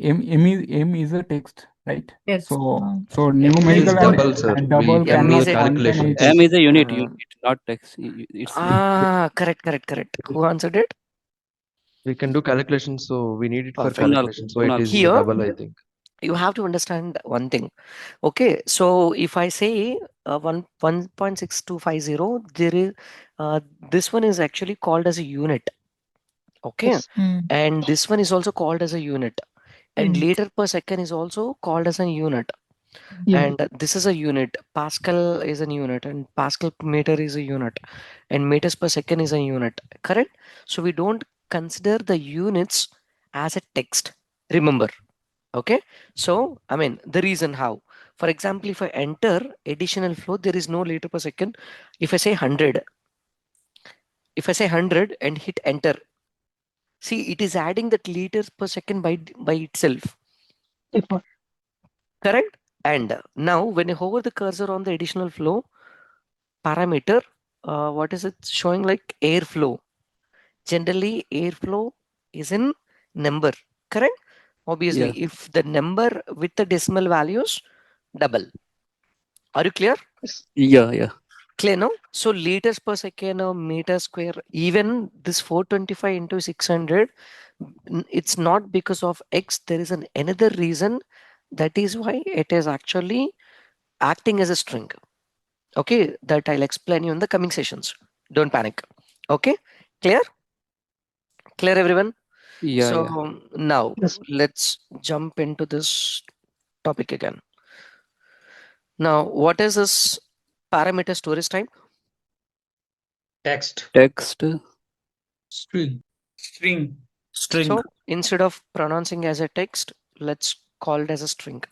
is a text, right? Yes. So M is numerical double. and double M cannot is a contain any M text. is a unit, uh, not text. It's correct. Who answered it? We can do calculations, so we need it for Perfect. calculation. So it is Here double, I think. you have to understand one thing. Okay, so if I say 1.6250, there is this one is actually called as a unit. Okay, Mm. and this one is also called as a unit, and Unit. liter per second is also called as a unit. Yeah. And this is a unit. Pascal is a unit, and Pascal meter is a unit, and meters per second is a unit. Correct? So we don't consider the units as a text. Remember. Okay. So I mean the reason how. For example, if I enter additional flow, there is no liter per second. If I say 100, and hit enter, see it is adding that liters per second by itself. Correct? And now when you hover the cursor on the additional flow parameter, what is it showing like airflow? Generally, airflow is in number, correct? Obviously, yeah. if the number with the decimal values, double. Are you clear? Yeah. Clear now? So liters per second or meter square, even this 425 into 600, it's not because of X. There is another reason. That is why it is actually acting as a string. Okay, that I'll explain you in the coming sessions. Don't panic. Okay, clear? Clear, everyone? Yeah, So yeah. now Yes. let's jump into this topic again. Now, what is this parameter storage type? Text. Text. String. String. String. So instead of pronouncing as a text, let's call it as a string.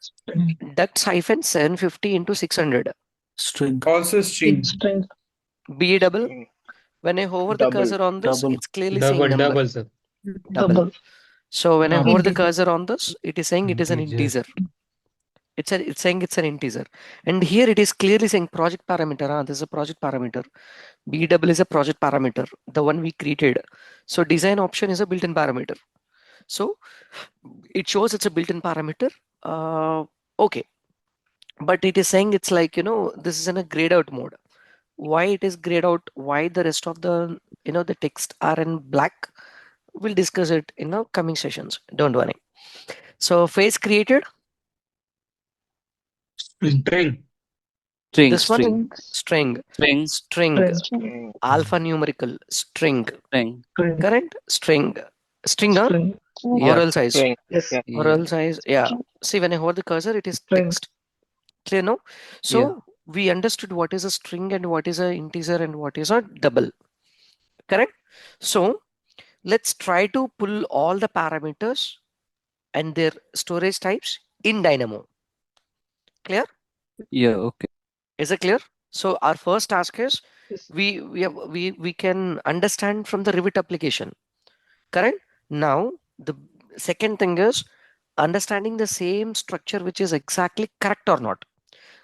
String. Ducts hyphen 750 into 600. String. Also string. String. B double. String. When I hover the Double. cursor on this, Double. it's clearly saying Double, number. double, sir. Double. Double. So when I hover the Integer. cursor on this, it is saying it is an Integer. integer. It's saying it's an integer. And here it is clearly saying project parameter. This is a project parameter. B double is a project parameter, the one we created. So design option is a built-in parameter. So it shows it's a built-in parameter. Okay. But it is saying it's like, this is in a grayed out mode. Why it is grayed out? Why the rest of the, the text are in black? We'll discuss it in the coming sessions. Don't worry. So phase created. String. String. String, This one, string, string, string, string, String. alphanumerical, string, string. correct? String, string, huh? Yeah, Oral size, String. Yes. Yeah. yeah, oral size. Yeah. See, when I hold the cursor, it is String. text. Clear now? yeah. So we understood what is a string and what is a integer and what is a double. Correct? So let's try to pull all the parameters and their storage types in Dynamo. Clear? Yeah, okay. Is it clear? So our first task is Yes. we can understand from the Revit application. Correct? Now the second thing is understanding the same structure which is exactly correct or not.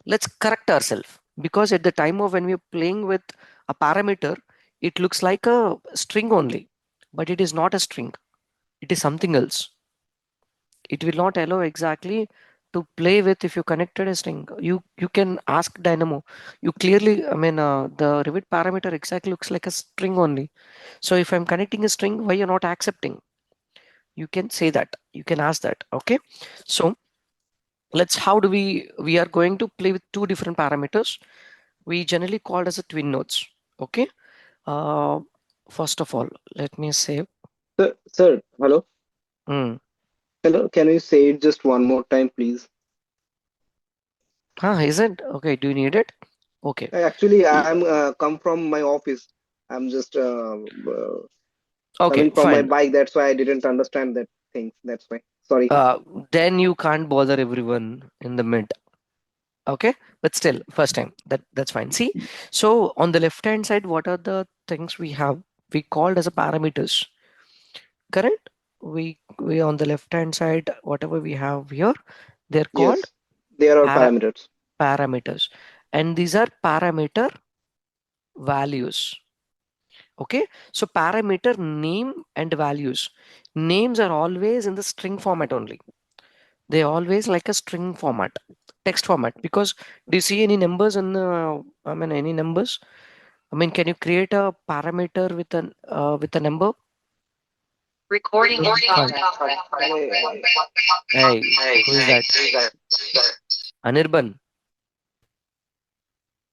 Let's correct ourselves, because at the time of when we're playing with a parameter, it looks like a string only, but it is not a string. It is something else. It will not allow exactly to play with if you connected a string. You can ask Dynamo. You clearly, I mean, the Revit parameter exactly looks like a string only. So if I'm connecting a string, why you're not accepting? You can say that. You can ask that. Okay. So how do we are going to play with two different parameters. We generally called as a twin nodes. Okay. Uh, First of all, let me say. Sir, hello. Mm. Hello. Can you say it just one more time, please? Isn't okay? Do you need it? Okay. Actually, I'm come from my office. I'm just Okay. coming from my Fine. bike. That's why I didn't understand that thing. That's why. Sorry. Then you can't bother everyone in the mid. Okay, but still, first time that's fine. See, so on the left hand side, what are the things we have? We called as a parameters. Correct? We on the left hand side, whatever we have here, they're called Yes, there are para parameters. parameters, and these are parameter values. Okay, so parameter name and values. Names are always in the string format only. They always like a string format, text format. Because do you see any numbers in the? I mean, any numbers? I mean, can you create a parameter with a number? Recording in Can't. progress. Hey, who is that? Anirban.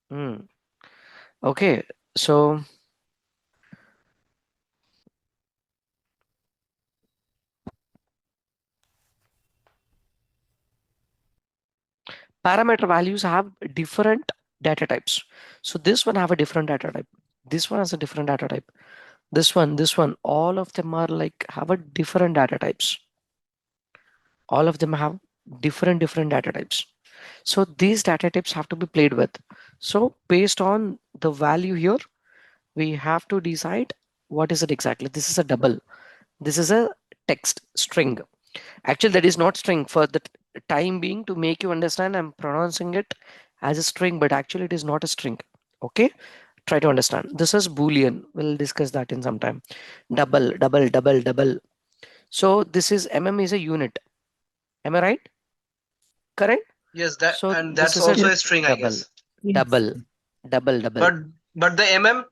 Hmm. Okay, so parameter values have different data types. So this one have a different data type. This one has a different data type. This one, all of them are like have a different data types. All of them have different data types. So these data types have to be played with. So based on the value here, we have to decide what is it exactly. This is a double. This is a text string. Actually, that is not string. For the time being, to make you understand, I'm pronouncing it as a string, but actually it is not a string. Okay, try to understand. This is Boolean. We'll discuss that in some time. Double, double, double, double. So this is is a unit. Am I right? Correct. Yes, So and this that's is a also a string, I double, guess. double. Double. But the mm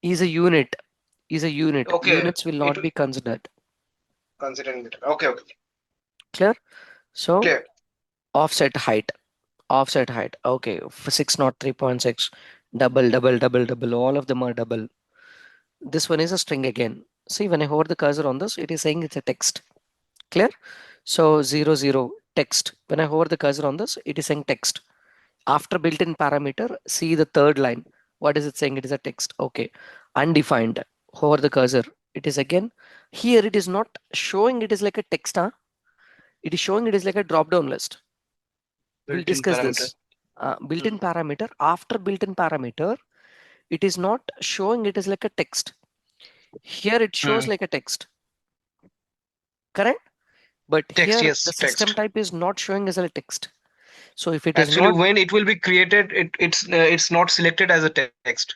Is a unit. Is a unit. okay Units will it not be considered. considering it. Okay. Clear? So Clear. offset height. Offset height. Okay. For 603.6. Double. All of them are double. This one is a string again. See, when I hover the cursor on this, it is saying it's a text. Clear? So 00 text. When I hover the cursor on this, it is saying text. After built-in parameter, see the third line. What is it saying? It is a text. Okay. Undefined. Hover the cursor. It is again. Here it is not showing it is like a text. Huh? It is showing it is like a drop-down list. We'll Built-in discuss parameter. this. Built-in parameter. After built-in parameter, it is not showing it is like a text. Here it shows like a text. Correct? But Text, here yes, the system text. type is not showing as a text. So if it is Actually, not, when it will be created, it's not selected as a text.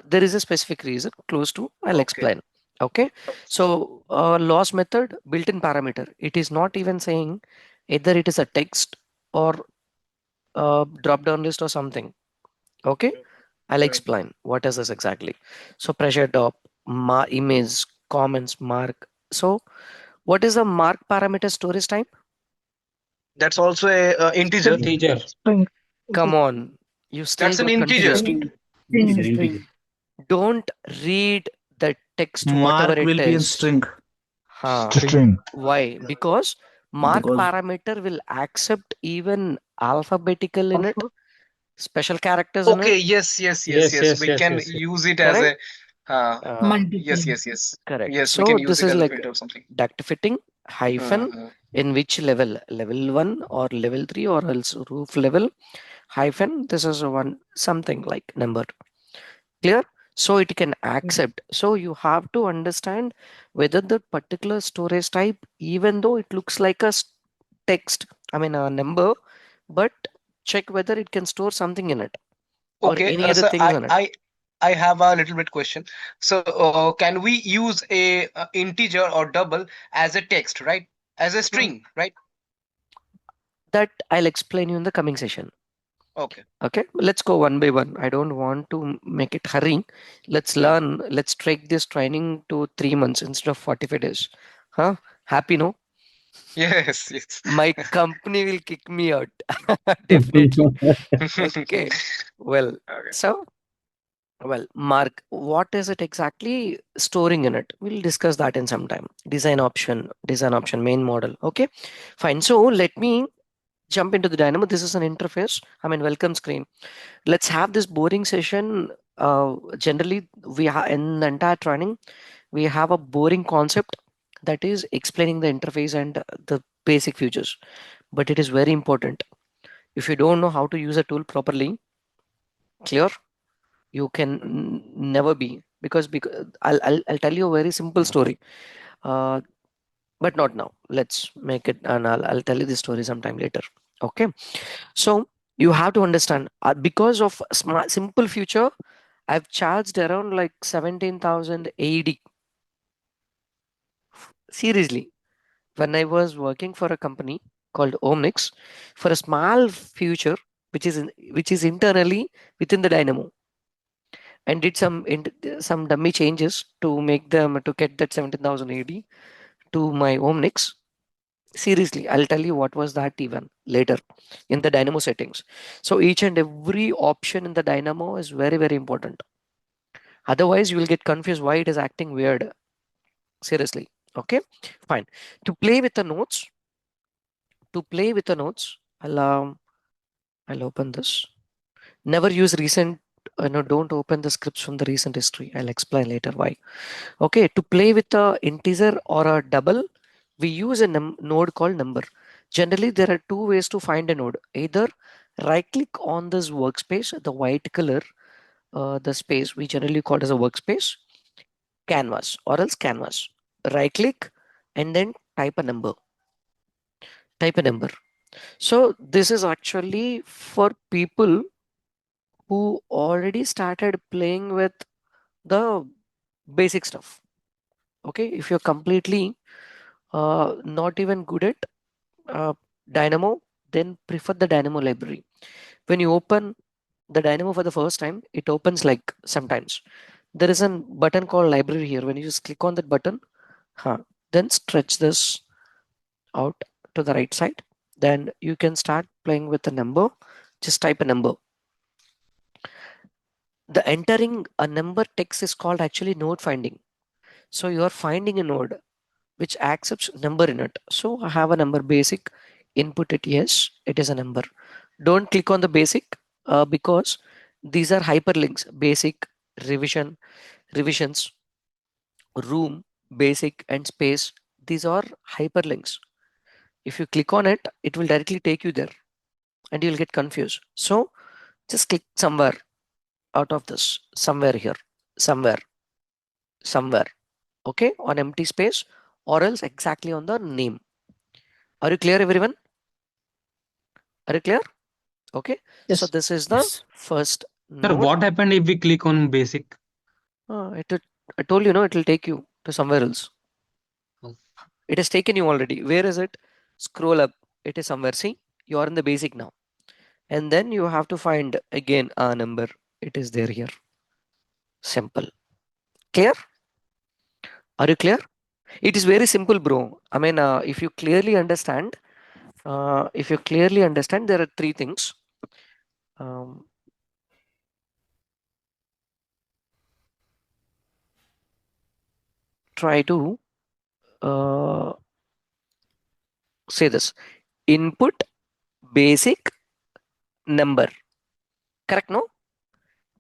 there is a specific reason close to, I'll Okay. explain. Okay. So loss method built-in parameter, it is not even saying either it is a text or drop-down list or something. Okay. I'll explain what is this exactly. So pressure drop, image, comments, mark. So what is the mark parameter storage type? That's also a integer. Integer. String. Come on, you still That's an got integer. confused. String. Integer. Don't read the text whatever Mark it will be in is. string. Huh. String. Why? Because mark Because parameter will accept even alphabetical in it, Also, special characters in it. Okay, yes. Yes, yes, We yes, can yes, yes. use it as Correct? a Multiple. yes. Correct. Yes, we So can use this it is as a like filter or something. duct fitting hyphen Uh-huh. in which level? Level 1 or level 3 or else roof level hyphen. This is one something like number. Clear? So it can accept. So you have to understand whether the particular storage type, even though it looks like a text, I mean a number, but check whether it can store something in it or Okay, any other so things in it. I have a little bit question. So can we use a integer or double as a text, right? As a string, right? That I'll explain you in the coming session. Okay. Okay, let's go one by one. I don't want to make it hurry. Let's learn. Let's take this training to 3 months instead of 45 days. Huh? Happy, no? Yes. My company will kick me out. Definitely. Okay. Well, Okay. so, well, Mark, what is it exactly storing in it? We'll discuss that in some time. Design option, main model. Okay, fine. So let me jump into the Dynamo. This is an interface. I mean, welcome screen. Let's have this boring session. Generally, we have in the entire training, we have a boring concept that is explaining the interface and the basic features. But it is very important. If you don't know how to use a tool properly, clear, you can never be because I'll tell you a very simple story. Uh, but not now. Let's make it, and I'll tell you the story sometime later. Okay. So you have to understand because of smart, simple future, I've charged around like 17,000 AED. Seriously, when I was working for a company called Omnix for a small future, which is internally within the Dynamo, and did some dummy changes to make them to get that 17,000 AD to my Omnix. Seriously, I'll tell you what was that even later in the Dynamo settings. So each and every option in the Dynamo is very important. Otherwise, you will get confused why it is acting weird. Seriously. Okay, fine. To play with the notes, I'll open this. Never use recent. No, don't open the scripts from the recent history. I'll explain later why. Okay, to play with a integer or a double, we use a node called number. Generally, there are two ways to find a node. Either right click on this workspace, the white color, the space we generally call as a workspace, canvas or else canvas. Right click and then type a number. Type a number. So this is actually for people who already started playing with the basic stuff. Okay, if you're completely not even good at uh, Dynamo, then prefer the Dynamo library. When you open the Dynamo for the first time, it opens like sometimes. There is a button called library here. When you just click on that button, then stretch this out to the right side. Then you can start playing with the number. Just type a number. The entering a number text is called actually node finding. So you are finding a node which accepts number in it. So I have a number basic, input it, yes, it is a number. Don't click on the basic because these are hyperlinks, basic, revision, revisions, room, basic and space. These are hyperlinks. If you click on it, it will directly take you there and you'll get confused. So just click somewhere out of this, somewhere here, somewhere, somewhere, okay, on empty space or else exactly on the name. Are you clear, everyone? Are you clear? Okay. So Yes. this is the Yes. first Sir, node. what happened if we click on basic? I told you, no, it will take you to somewhere else. Oh. It has taken you already. Where is it? Scroll up. It is somewhere. See, you are in the basic now. And then you have to find again a number. It is there here. Simple. Clear? Are you clear? It is very simple, bro. I mean, if you clearly understand, there are three things. Um, try to say this: input, basic, number. Correct? No?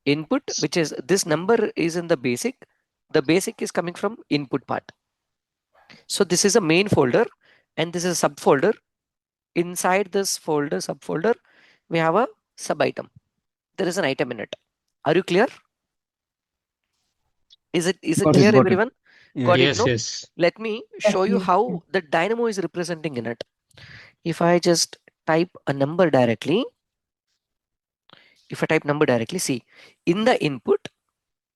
Input, which is this number is in the basic. The basic is coming from input part. So this is a main folder and this is a subfolder. Inside this folder, subfolder, we have a sub item. There is an item in it. Are you clear? Is it Got clear, it. Got it. everyone? Yeah. Got it, Yes, no? yes. Let me show you Yes. how the Dynamo is representing in it. If I just type a number directly, see, in the input,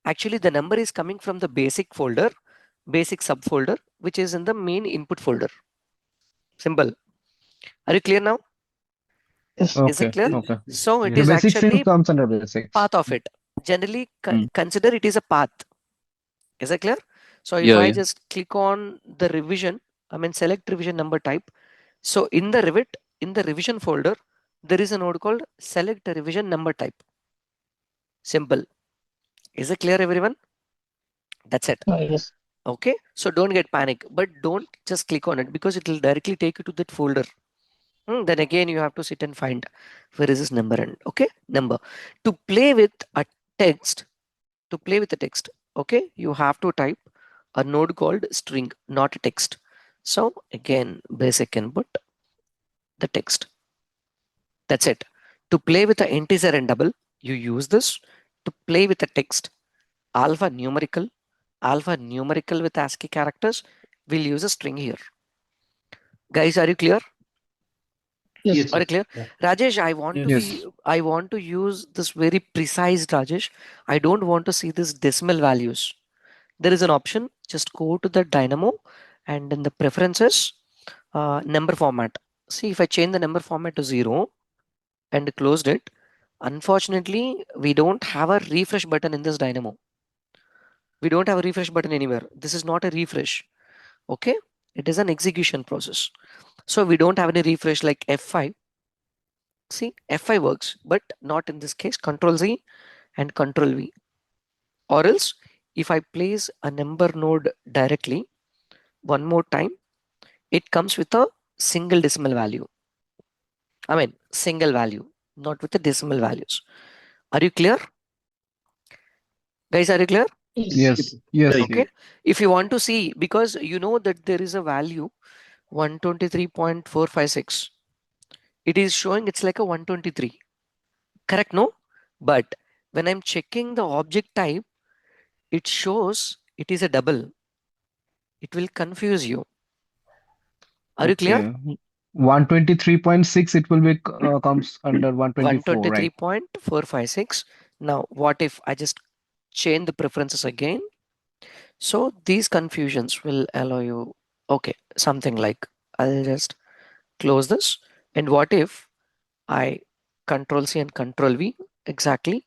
actually the number is coming from the basic folder, basic subfolder, which is in the main input folder. Simple. Are you clear now? Yes. Is it Okay. clear? Okay. So it The is basic Yes. string actually comes under basics. path of it. Generally Hmm. consider it is a path. Is it clear? So if Yeah, I yeah. just click on the revision, I mean select revision number type. So in the revision folder, there is a node called select revision number type. Simple. Is it clear, everyone? That's it. Yes. Okay. So don't get panic, but don't just click on it because it will directly take you to that folder. Then again, you have to sit and find where is this number and okay, number. To play with a text, okay, you have to type a node called string, not text. So again, basic input, the text. That's it. To play with the integer and double, you use this. To play with the text, alphanumerical with ASCII characters, we'll use a string here. Guys, are you clear? Yes. Are you clear? Yeah. Rajesh, Yes. I want to use this very precise, Rajesh. I don't want to see this decimal values. There is an option. Just go to the Dynamo and in the preferences, number format. See, if I change the number format to 0 and closed it, unfortunately, we don't have a refresh button in this Dynamo. We don't have a refresh button anywhere. This is not a refresh. Okay. It is an execution process. So we don't have any refresh like F5. See, F5 works, but not in this case. Control Z and Control V. Or else, if I place a number node directly, one more time, it comes with a single decimal value. I mean, single value, not with the decimal values. Are you clear? Guys, are you clear? Yes. Yeah, Yes. Okay. If you want to see, because you know that there is a value 123.456, it is showing it's like a 123. Correct? No? But when I'm checking the object type, it shows it is a double. It will confuse you. Are you clear? Okay. 123.6, it will be comes under 124, right? 123.456. Now, what if I just change the preferences again? So these confusions will allow you, okay, something like I'll just close this. And what if I Control C and Control V exactly,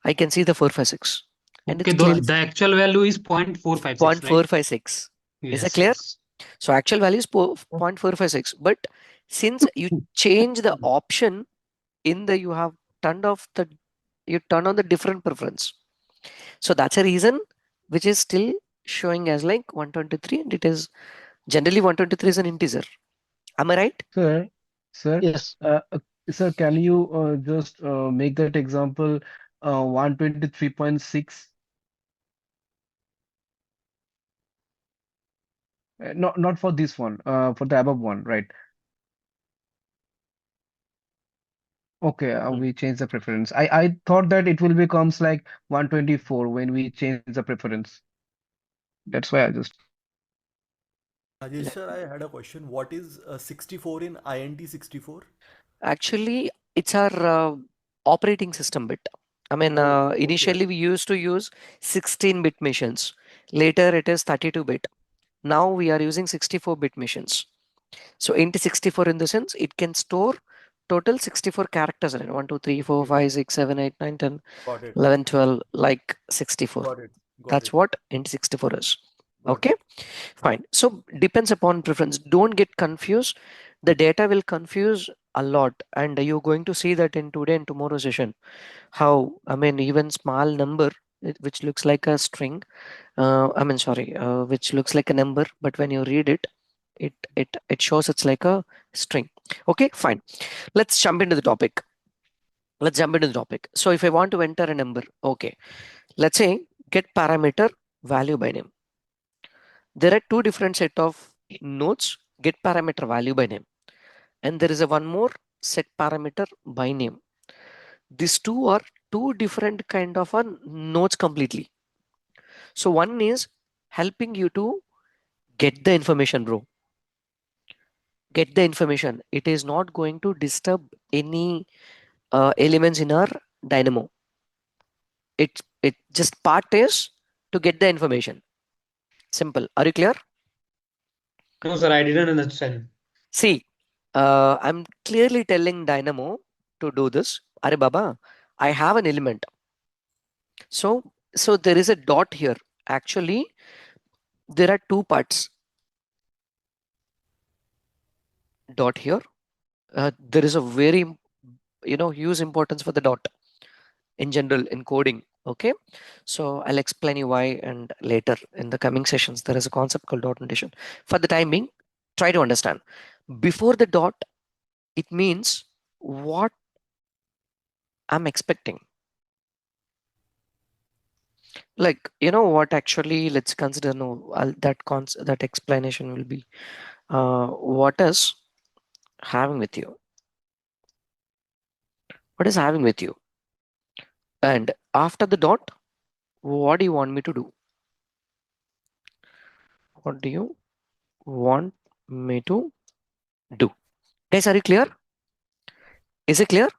I can see the 456, and it's Okay, clearly the actual value is 0.456, right? 0.456. Is that Yes, clear? yes. So actual value is 0.456, but since you change the option in the, you have turned off the, you turn on the different preference. So that's a reason which is still showing as like 123, and it is generally 123 is an integer. Am I right? Sir, sir, Yes. sir, can you just make that example 123.6? Not for this one, for the above one, right? Okay, Hmm. we change the preference. I thought that it will becomes like 124 when we change the preference. That's why I just Rajesh Le- sir, I had a question. What is 64 in INT 64? Actually, it's our operating system bit. I mean, Oh, okay. initially we used to use 16-bit machines. Later it is 32-bit. Now we are using 64-bit machines. So int 64 in the sense it can store total 64 characters in it. 1, 2, 3, 4, Okay. 5, 6, 7, 8, 9, 10, Got it. 11, 12, like 64. Got it. Got That's it. what int 64 is. Got Okay, it. fine. So depends upon preference. Don't get confused. The data will confuse a lot, and you're going to see that in today and tomorrow session. How, I mean, even small number which looks like a string, I mean, sorry, which looks like a number, but when you read it, it shows it's like a string. Okay, fine. Let's jump into the topic. Let's jump into the topic. So if I want to enter a number, okay, let's say get parameter value by name. There are two different set of nodes, get parameter value by name, and there is a one more set parameter by name. These two are two different kind of a nodes completely. So one is helping you to get the information, bro. Get the information. It is not going to disturb any elements in our dynamo. It just part is to get the information. Simple. Are you clear? No, sir, I didn't understand. See, I'm clearly telling Dynamo to do this. Are Baba, I have an element. So there is a dot here. Actually, there are two parts. Dot here. There is a very huge importance for the dot in general in coding. Okay, so I'll explain you why, and later in the coming sessions there is a concept called dot notation. For the time being, try to understand. Before the dot, it means what I'm expecting. Like, what actually, let's consider, no, that explanation will be what is having with you. What is having with you? And after the dot, what do you want me to do? What do you want me to do? Guys, are you clear? Is it clear?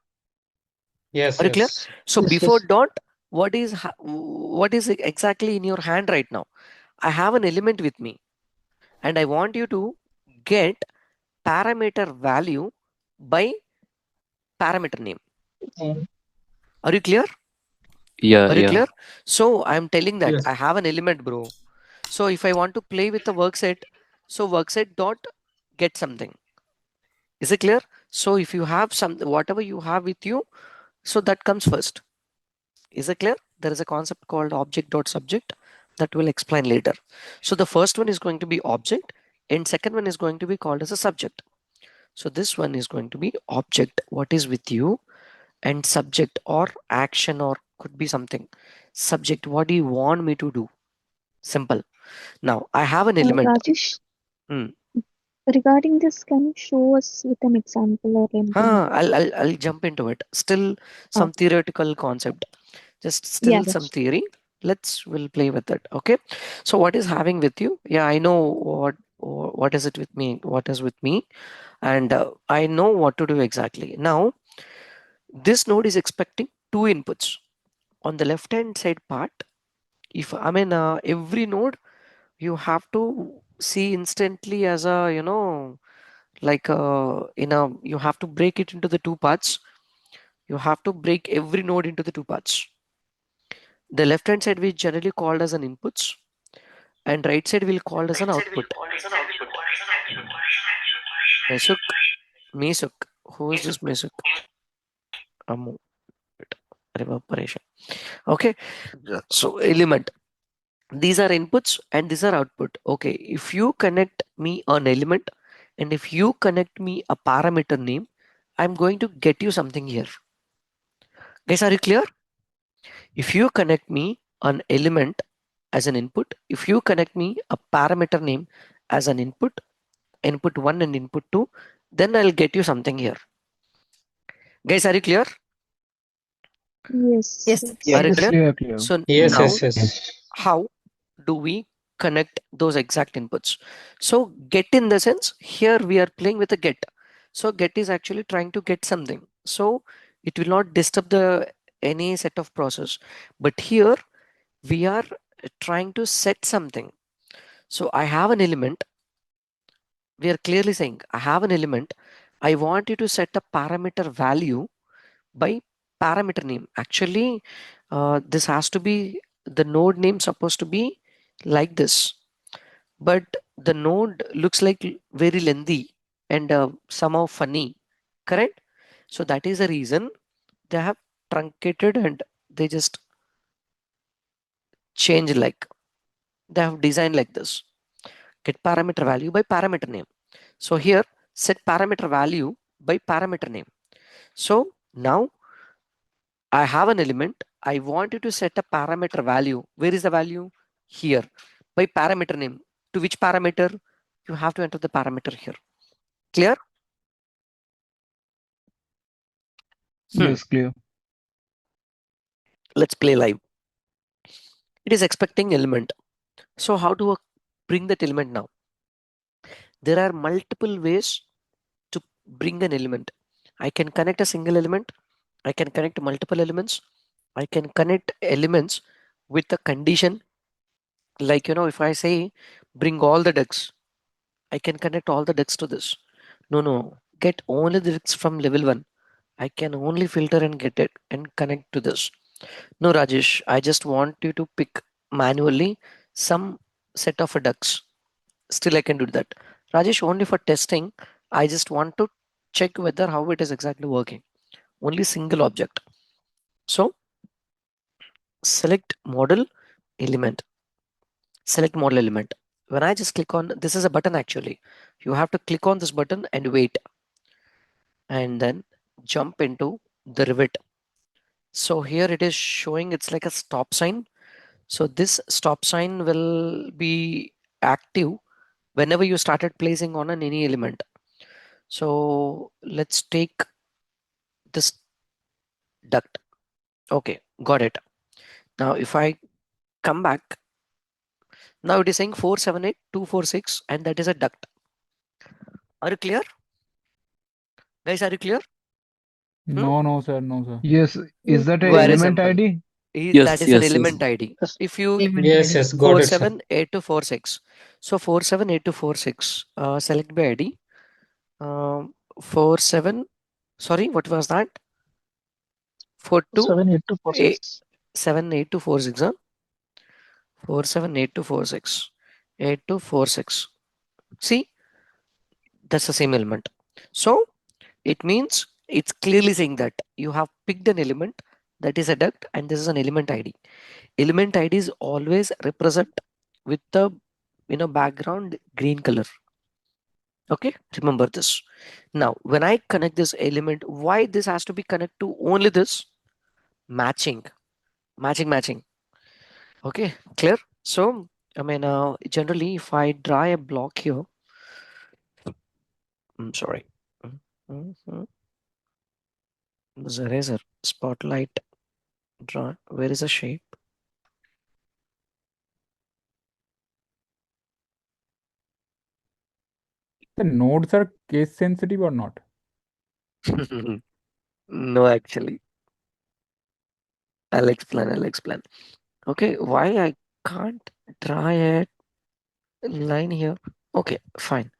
Yes, Are you clear? yes. So Yes. before Yes. dot, what is exactly in your hand right now? I have an element with me, and I want you to get parameter value by parameter name. Mm. Are you clear? Yeah, Are you yeah. clear? So I'm telling that Yes. I have an element, bro. So if I want to play with the work set, so work set dot get something. Is it clear? So if you have some, whatever you have with you, so that comes first. Is it clear? There is a concept called object dot subject that will explain later. So the first one is going to be object, and second one is going to be called as a subject. So this one is going to be object, what is with you, and subject or action or could be something. Subject, what do you want me to do? Simple. Now I have an element. Rajesh, Hmm. regarding this, can you show us with an example or anything? I'll jump into it. Still Oh, some theoretical concept. Just still yes. some theory. We'll play with it. Okay. So what is having with you? Yeah, I know what is it with me. What is with me, and I know what to do exactly. Now this node is expecting two inputs on the left hand side part. If I mean every node you have to see instantly as a like you have to break it into the two parts. you have to break every node into the two parts. The left hand side we generally called as an inputs, and right side we'll call as an output. Mesuk, Mesuk. Who is this Mesuk? Amu. Evaporation. Okay. So element. These are inputs and these are output. Okay. If you connect me an element and if you connect me a parameter name, I'm going to get you something here. Guys, are you clear? If you connect me an element as an input, if you connect me a parameter name as an input, input 1 and input 2, then I'll get you something here. Guys, are you clear? Yes. Yes. Are you Yes, clear? clear. So Yes, now, yes, yes. how do we connect those exact inputs? So get in the sense, here we are playing with a get. So get is actually trying to get something. So it will not disturb the any set of process. But here we are trying to set something. So I have an element. We are clearly saying I have an element. I want you to set a parameter value by parameter name. Actually, this has to be the node name supposed to be like this, but the node looks like very lengthy and somehow funny, correct? So that is the reason they have truncated and they just change like they have designed like this. Get parameter value by parameter name. So here set parameter value by parameter name. So now I have an element. I want you to set a parameter value. Where is the value? Here. By parameter name. To which parameter? You have to enter the parameter here. Clear? Yes, clear. Let's play live. It is expecting element. So how do I bring that element now? There are multiple ways to bring an element. I can connect a single element. I can connect multiple elements. I can connect elements with a condition. Like, if I say bring all the ducks, I can connect all the ducks to this. No. Get only the ducks from level 1. I can only filter and get it and connect to this. No, Rajesh, I just want you to pick manually some set of ducks. Still, I can do that. Rajesh, only for testing, I just want to check whether how it is exactly working. Only single object. So select model element. Select model element. When I just click on, this is a button actually. You have to click on this button and wait and then jump into the rivet. So here it is showing it's like a stop sign. So this stop sign will be active whenever you started placing on an any element. So let's take this duct. Okay, got it. Now if I come back, now it is saying 478246 and that is a duct. Are you clear? Guys, are you clear? No, sir. No, sir. Yes, is that a Very element simple. ID? That Yes, is an yes, yes. element ID. If you Yes, yes, got it, sir. 478246. So 478246, select by ID. 47, sorry, what was that? 42 78246, huh? 478246. 8246. See, that's the same element. So it means it's clearly saying that you have picked an element that is a duct and this is an element ID. Element IDs always represent with the background green color. Okay, remember this. Now, when I connect this element, why this has to be connected to only this? Matching, matching. Okay, clear? So, generally, if I draw a block here, I'm sorry. Mhm. This eraser, spotlight, draw. Where is the shape? The nodes are case sensitive or not? No, actually, I'll explain. Okay, why I can't draw a line here? Okay, fine.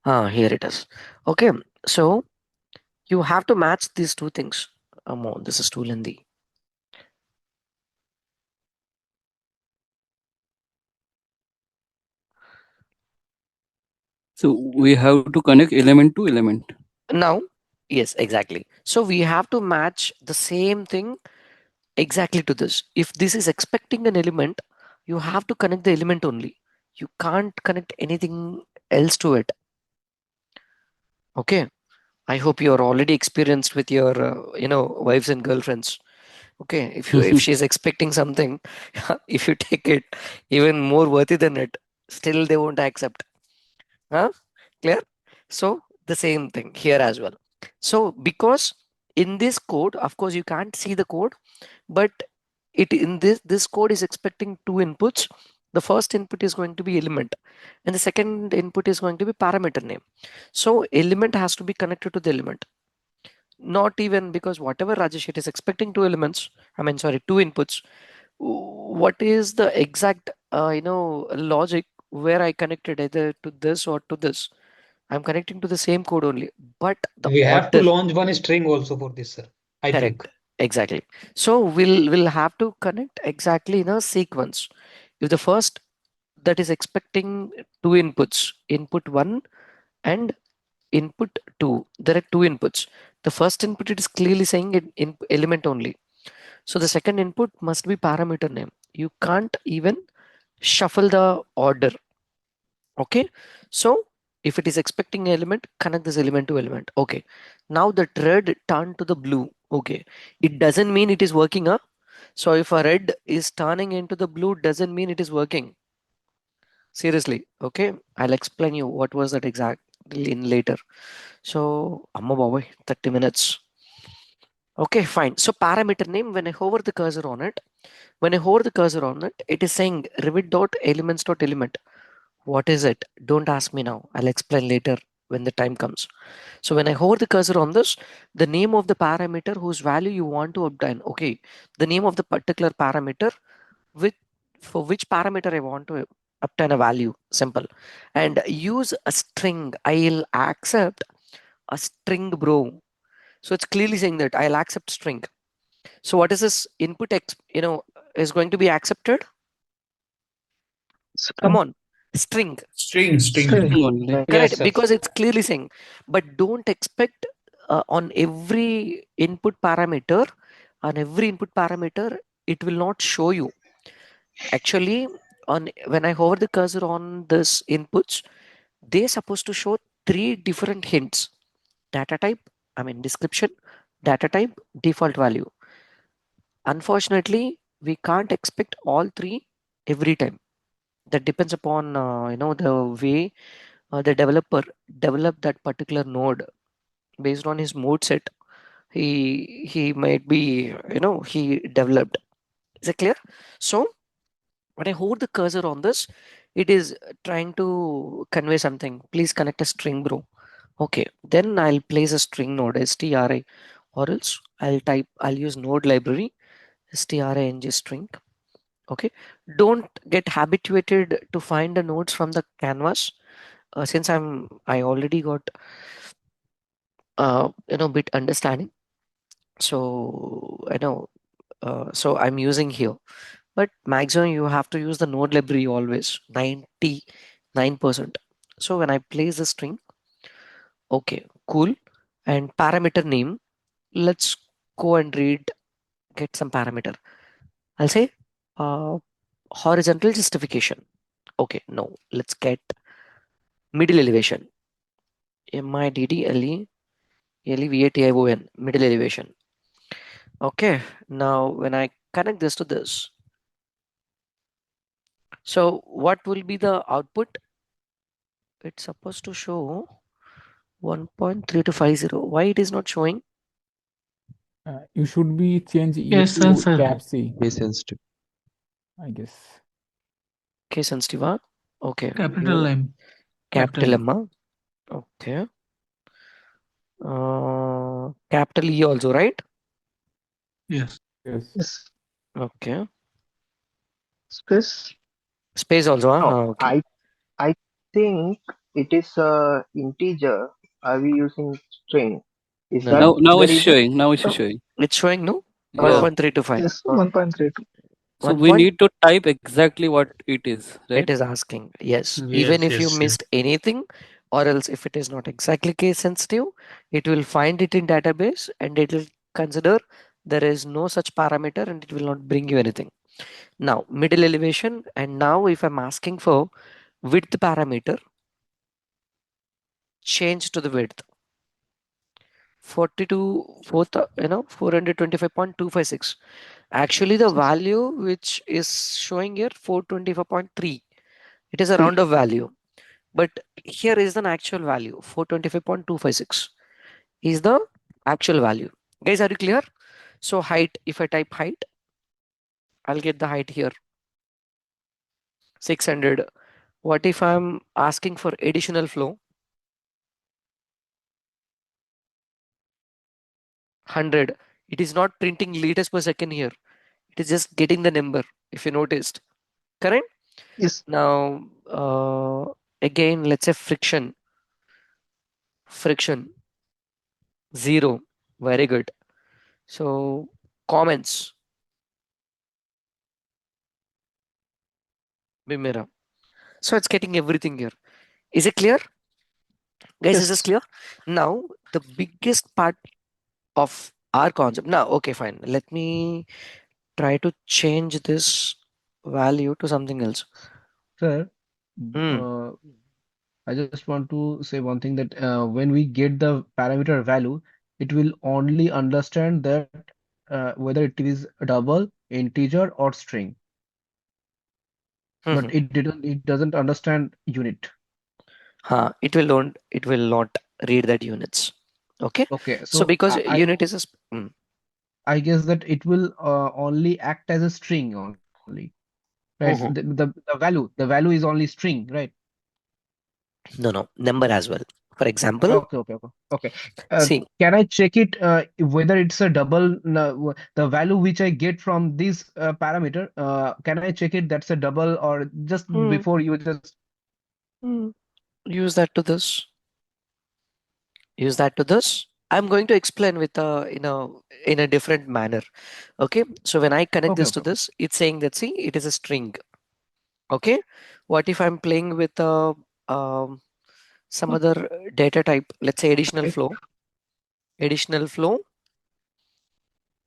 Here it is. Okay, so you have to match these two things. Come on, this is too lengthy. So we have to connect element to element. Now, yes, exactly. So we have to match the same thing exactly to this. If this is expecting an element, you have to connect the element only. You can't connect anything else to it. Okay. I hope you're already experienced with your, wives and girlfriends. Okay. If she's expecting something, if you take it even more worthy than it, still they won't accept. Huh? Clear? So the same thing here as well. So because in this code, of course, you can't see the code, but it in this code is expecting two inputs. The first input is going to be element, and the second input is going to be parameter name. So element has to be connected to the element. Not even because whatever Rajesh it is expecting two elements. I mean, sorry, two inputs. What is the exact logic where I connected either to this or to this? I'm connecting to the same code only, but the We have to order. launch one string also for this, sir. I think. Correct. Exactly. So we'll have to connect exactly in a sequence. If the first that is expecting two inputs, input one and input two, there are two inputs. The first input it is clearly saying in element only. So the second input must be parameter name. You can't even shuffle the order. Okay. So if it is expecting an element, connect this element to element. Okay. Now the red turned to the blue. Okay. It doesn't mean it is working. Huh? So if a red is turning into the blue, doesn't mean it is working. Seriously. Okay. I'll explain you what was that exactly in later. So Amma Babai, 30 minutes. Okay, fine. So parameter name, when I hover the cursor on it, it is saying Revit dot elements dot element. What is it? Don't ask me now. I'll explain later when the time comes. So when I hover the cursor on this, the name of the parameter whose value you want to obtain. Okay, the name of the particular parameter with for which parameter I want to obtain a value. Simple. And use a string. I'll accept a string, bro. So it's clearly saying that I'll accept string. So what is this input is going to be accepted? Come on, string. String. String. Only. Correct, Yes, sir. because it's clearly saying, but don't expect on every input parameter, it will not show you. Actually, on when I hover the cursor on this inputs, they're supposed to show three different hints: data type, I mean description, data type, default value. Unfortunately, we can't expect all three every time. That depends upon the way the developer developed that particular node based on his mode set. He might be he developed. Is it clear? So when I hold the cursor on this, it is trying to convey something. Please connect a string, bro. Okay, then I'll place a string node stri, or else I'll use node library string string. Okay, don't get habituated to find the nodes from the canvas. Since I already got bit understanding, so I know, so I'm using here, but maximum you have to use the node library always 99%. So when I place the string, okay, cool. And parameter name, let's go and get some parameter. I'll say uh, horizontal justification. Okay, no, let's get middle elevation. MIDDLELEVATION, middle elevation. Okay, now when I connect this to this, so what will be the output? It's supposed to show 1.3250. Why it is not showing? You should be change E Yes, to sir. cap C, Case sensitive. I guess. Case sensitive. Huh? Okay, Capital here M. capital Capital. M. Huh? Okay. Capital E also, right? Yes. Yes. Yes. Okay. Space. Space also. Huh? No, Okay. I think it is integer. Are we using string? Is No, that no. Now the it's reason? showing. Now it's No, showing. It's showing no Yeah. 1.325. Yes, 1.32. So 1 we point. need to type exactly what it is, It right? is asking, yes. Even Yes, if you yes, yes. missed anything, or else if it is not exactly case sensitive, it will find it in database and it will consider there is no such parameter and it will not bring you anything. Now, middle elevation, and now if I'm asking for width parameter, change to the width 42 425.256. Actually, the value which is showing here 425.3. It is a Three. round of value, but here is an actual value 425.256 is the actual value. Guys, are you clear? So height, if I type height, I'll get the height here 600. What if I'm asking for additional flow 100? It is not printing liters per second here. It is just getting the number, if you noticed. Correct? Yes. Now, again, let's say friction 0. Very good. So comments, Bimera. So it's getting everything here. Is it clear? Guys, is this Yes. clear? Now, the biggest part of our concept. Now, okay, fine. Let me try to change this value to something else. Sir, Hmm. uh, I just want to say one thing that when we get the parameter value, it will only understand that whether it is double, integer, or string, but Hmm. it doesn't understand unit. It will not read that units. Okay. Okay, So so because unit is a I guess that it will only act as a string only, right? Mhm. The value is only string, right? No, number as well. For example, Okay. see, Can I check it whether it's a double the value which I get from this parameter? Can I check it that's a double or just hmm, before you just hmm, use that to this. Use that to this. I'm going to explain with in a different manner. Okay. So when I connect okay, this okay, to okay. this, it's saying that see, it is a string. Okay. What if I'm playing with um, some Oh, other data type? Let's say okay. additional flow,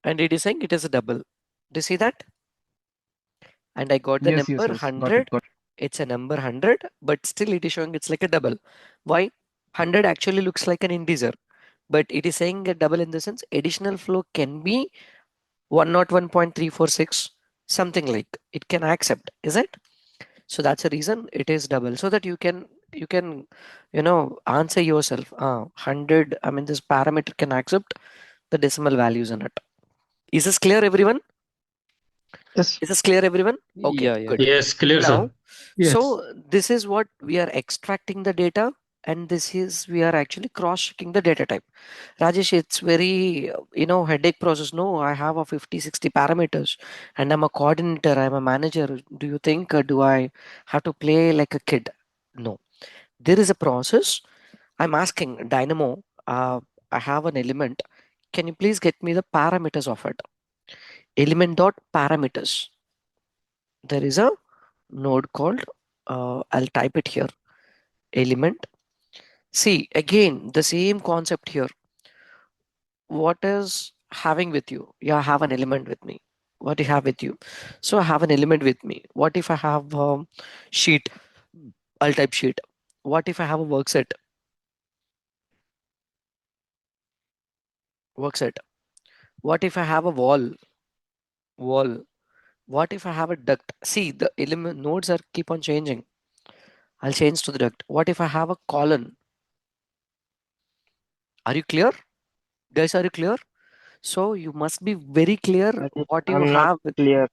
and it is saying it is a double. Do you see that? And I got the Yes, number yes, yes. Got it, 100. got it. It's a number 100, but still it is showing it's like a double. Why? 100 actually looks like an integer, but it is saying a double in the sense additional flow can be 101.346, something like it can accept, is it? So that's the reason it is double, so that you can answer yourself. 100, I mean, this parameter can accept the decimal values in it. Is this clear, everyone? Yes. Is this clear, everyone? Okay, Yeah, yeah. good. Yes, clear, sir. Now, Yes. so this is what we are extracting the data, and this is we are actually cross-checking the data type. Rajesh, it's very headache process. No, I have a 50, 60 parameters, and I'm a coordinator. I'm a manager. Do you think do I have to play like a kid? No, there is a process. I'm asking Dynamo. I have an element. Can you please get me the parameters of it? Element dot parameters. There is a node called. I'll type it here. Element. See again the same concept here. What is having with you? Yeah, I have an element with me. What do you have with you? So I have an element with me. What if I have sheet? I'll type sheet. What if I have a work set? Work set. What if I have a wall? What if I have a duct? See, the element nodes are keep on changing. I'll change to the duct. What if I have a column? Are you clear? Guys, are you clear? So you must be very clear I think what you I'm not have with. clear.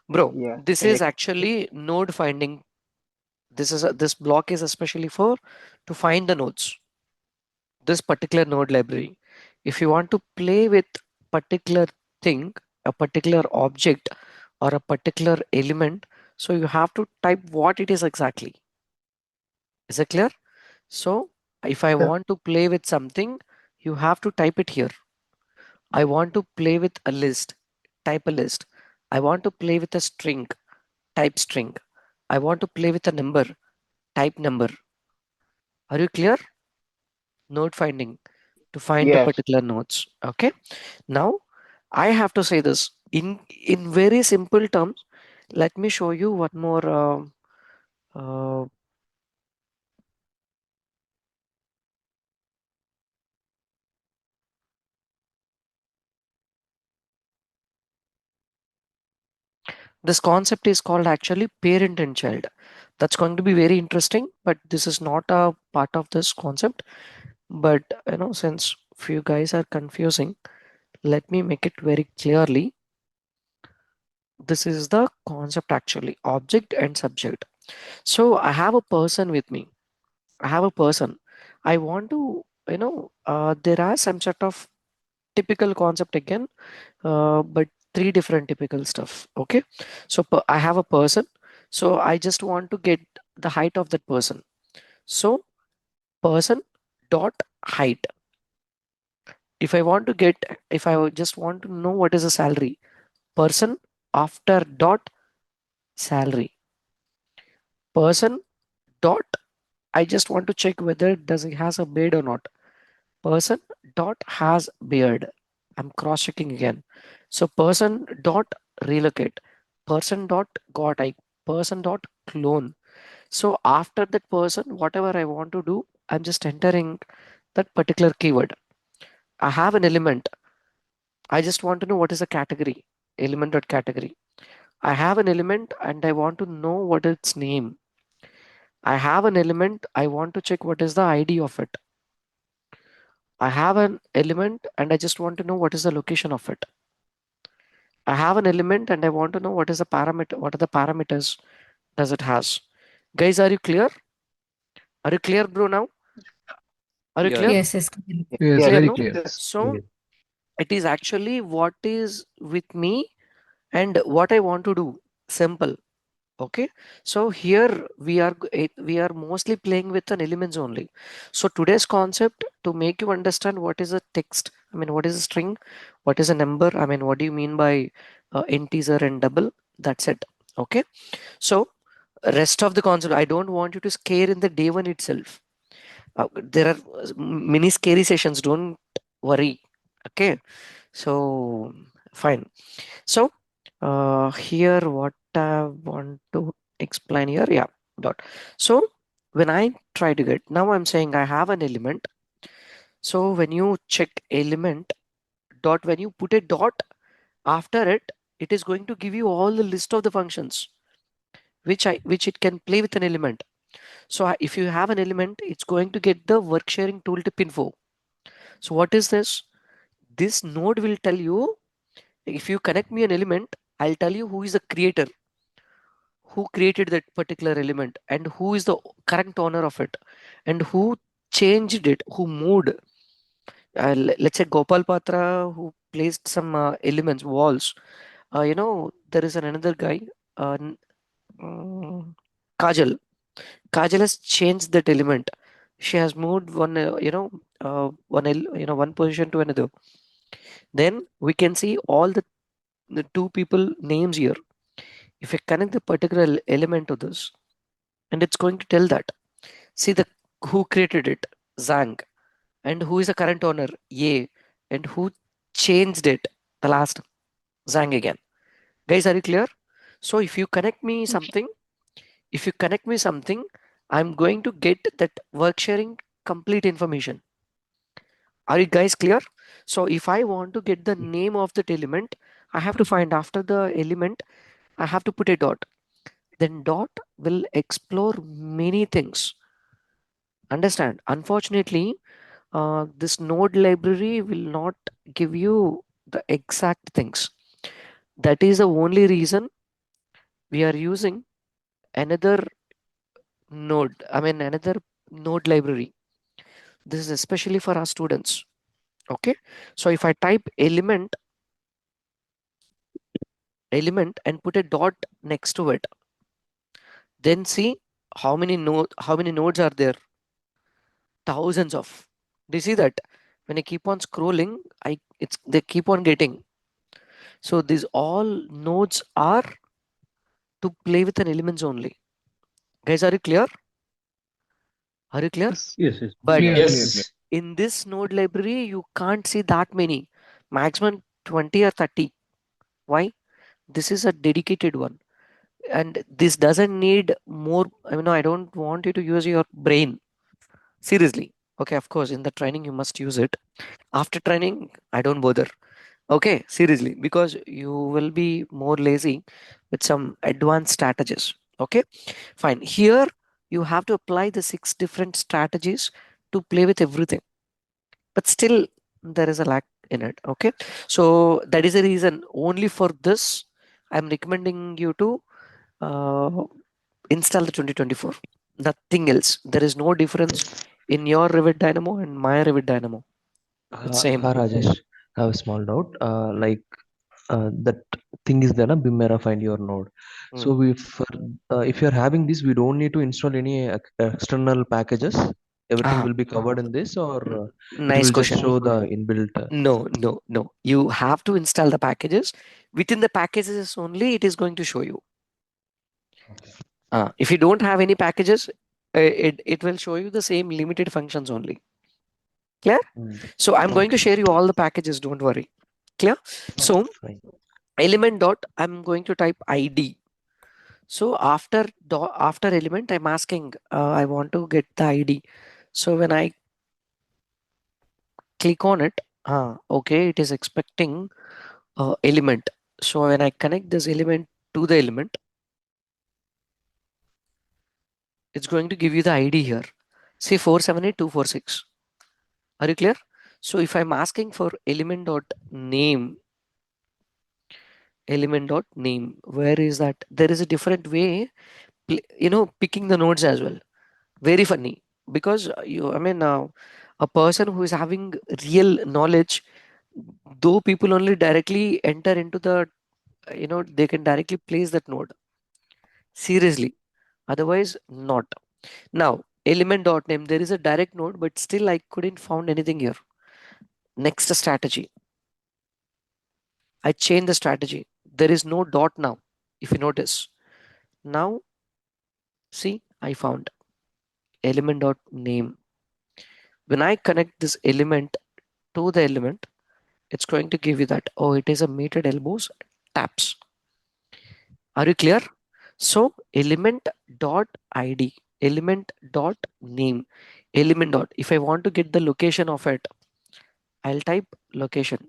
Bro, Yeah, this can you is explain? actually node finding. This block is especially for to find the nodes. This particular node library. If you want to play with particular thing, a particular object, or a particular element, so you have to type what it is exactly. Is it clear? So if I Yeah. want to play with something, you have to type it here. I want to play with a list, type a list. I want to play with a string, type string. I want to play with a number, type number. Are you clear? Node finding to find the Yes. particular nodes. Okay. Now I have to say this in very simple terms. Let me show you one more. Uh, this concept is called actually parent and child. That's going to be very interesting, but this is not a part of this concept. But since few guys are confusing, let me make it very clearly. This is the concept actually, object and subject. So I have a person with me. I have a person. I want to, there are some sort of typical concept again, but three different typical stuff. Okay. So I have a person. So I just want to get the height of that person. So person dot height. If I want to get, if I just want to know what is the salary, person after dot salary, person dot, I just want to check whether does he has a beard or not. Person dot has beard. I'm cross checking again. So person dot relocate, person dot got I, person dot clone. So after that person, whatever I want to do, I'm just entering that particular keyword. I have an element. I just want to know what is the category, element dot category. I have an element and I want to know what its name. I have an element. I want to check what is the ID of it. I have an element and I just want to know what is the location of it. I have an element and I want to know what is the parameter, what are the parameters does it has. Guys, are you clear? Are you clear, bro, now? Are you clear? Yes. Yes, yes. Yes, Yes. Clear, very no? clear. Yes. So it is actually what is with me and what I want to do. Simple. Okay, so here we are mostly playing with an elements only. So today's concept to make you understand what is a text, I mean what is a string, what is a number, I mean what do you mean by integer and double, that's it. Okay, so rest of the concept I don't want you to scare in the day one itself. There are many scary sessions, don't worry. Okay, so fine. So here what I want to explain here, yeah, dot. So when I try to get, now I'm saying I have an element. So when you check element dot, when you put a dot after it, it is going to give you all the list of the functions which it can play with an element. So if you have an element, it's going to get the work sharing tooltip info. So what is this? This node will tell you if you connect me an element, I'll tell you who is the creator, who created that particular element and who is the current owner of it and who changed it, who moved. Let's say Gopal Patra who placed some elements, walls. There is another guy, mm, Kajal. Kajal has changed that element. She has moved one, one position to another. Then we can see all the two people names here. If I connect the particular element to this, and it's going to tell that. See the who created it, Zhang, and who is the current owner, Ye, and who changed it, the last Zhang again. Guys, are you clear? So if you connect me something, I'm going to get that work sharing complete information. Are you guys clear? So if I want to get the name of that element, I have to find after the element, I have to put a dot. Then dot will explore many things. Understand? Unfortunately, this node library will not give you the exact things. That is the only reason we are using another node, I mean another node library. This is especially for our students. Okay, so if I type element and put a dot next to it, then see how many nodes are there. Thousands of. Do you see that? When I keep on scrolling, they keep on getting. So these all nodes are to play with an elements only. Guys, are you clear? Are you clear? Yes. Yes, yes. But Clear, clear, clear. Yes. in this node library, you can't see that many, maximum 20 or 30. Why? This is a dedicated one. And this doesn't need more. I mean, no, I don't want you to use your brain. Seriously. Okay, of course, in the training, you must use it. After training, I don't bother. Okay, seriously, because you will be more lazy with some advanced strategies. Okay, fine. Here, you have to apply the 6 different strategies to play with everything, but still there is a lack in it. Okay, so that is the reason only for this I'm recommending you to uh, install the 2024. Nothing else. There is no difference in your Revit Dynamo and my Revit Dynamo. It's same. Rajesh, I have a small doubt. That thing is there, na, Bimera find your node. Mm. So if you're having this, we don't need to install any external packages. Everything Ah, will be covered in this, or it nice will just question. show the inbuilt. No, no, no. You have to install the packages. Within the packages only, it is going to show you. If you don't have any packages, it will show you the same limited functions only. Clear? So I'm going to Okay, share you all the packages. Don't worry. Clear? So fine. element dot, I'm going to type ID. So after element, I'm asking, I want to get the ID. So when I click on it, okay, it is expecting element. So when I connect this element to the element, it's going to give you the ID here. Say 478246. Are you clear? So if I'm asking for element dot name, where is that? There is a different way, picking the nodes as well. Very funny, because a person who is having real knowledge, though people only directly enter into the, they can directly place that node. Seriously, otherwise not. Now, element dot name, there is a direct node, but still I couldn't found anything here. Next strategy, I changed the strategy. There is no dot now. If you notice, now see, I found element dot name. When I connect this element to the element, it's going to give you that. Oh, it is a mated elbows taps. Are you clear? So element dot ID, element dot name, element dot. If I want to get the location of it, I'll type location,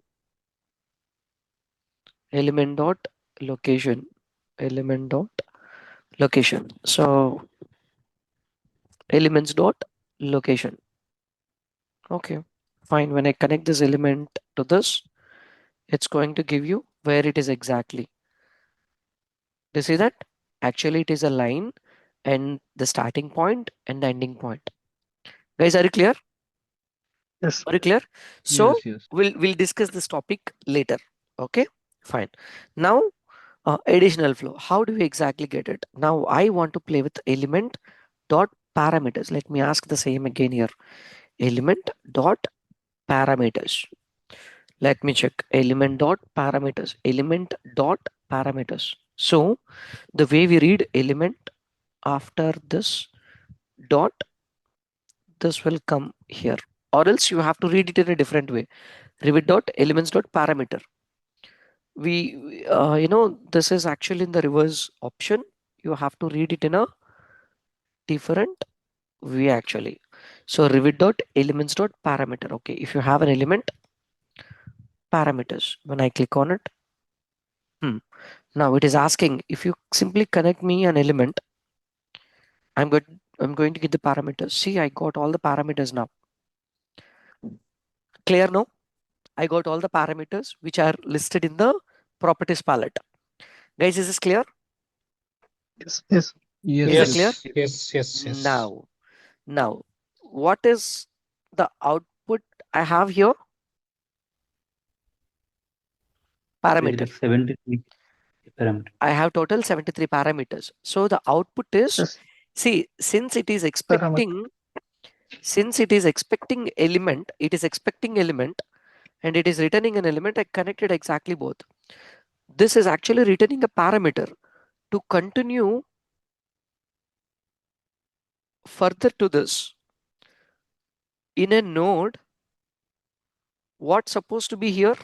element dot location, element dot location. So elements dot location. Okay, fine. When I connect this element to this, it's going to give you where it is exactly. Do you see that? Actually, it is a line and the starting point and the ending point. Guys, are you clear? Yes. Are you clear? So Yes, yes. we'll discuss this topic later. Okay, fine. Now additional flow. How do we exactly get it? Now I want to play with element dot parameters. Let me ask the same again here. Element dot parameters. Let me check element dot parameters. Element dot parameters. So the way we read element after this dot, this will come here, or else you have to read it in a different way. Revit dot elements dot parameter. This is actually in the reverse option. You have to read it in a different way actually. So Revit dot elements dot parameter. Okay, if you have an element parameters, when I click on it, now it is asking if you simply connect me an element. I'm good. I'm going to get the parameters. See, I got all the parameters now. Clear now? I got all the parameters which are listed in the properties palette. Guys, is this clear? Yes. Yes. Is Yes, it clear? Yes, yes. yes, yes, yes. Now, what is the output I have here? There Parameter. is 73 parameter. I have total 73 parameters. So the output is, Yes. see, since it is Parameter. expecting Since it is expecting element, and it is returning an element, I connected exactly both. This is actually returning a parameter. To continue further to this, in a node, what's supposed to be here?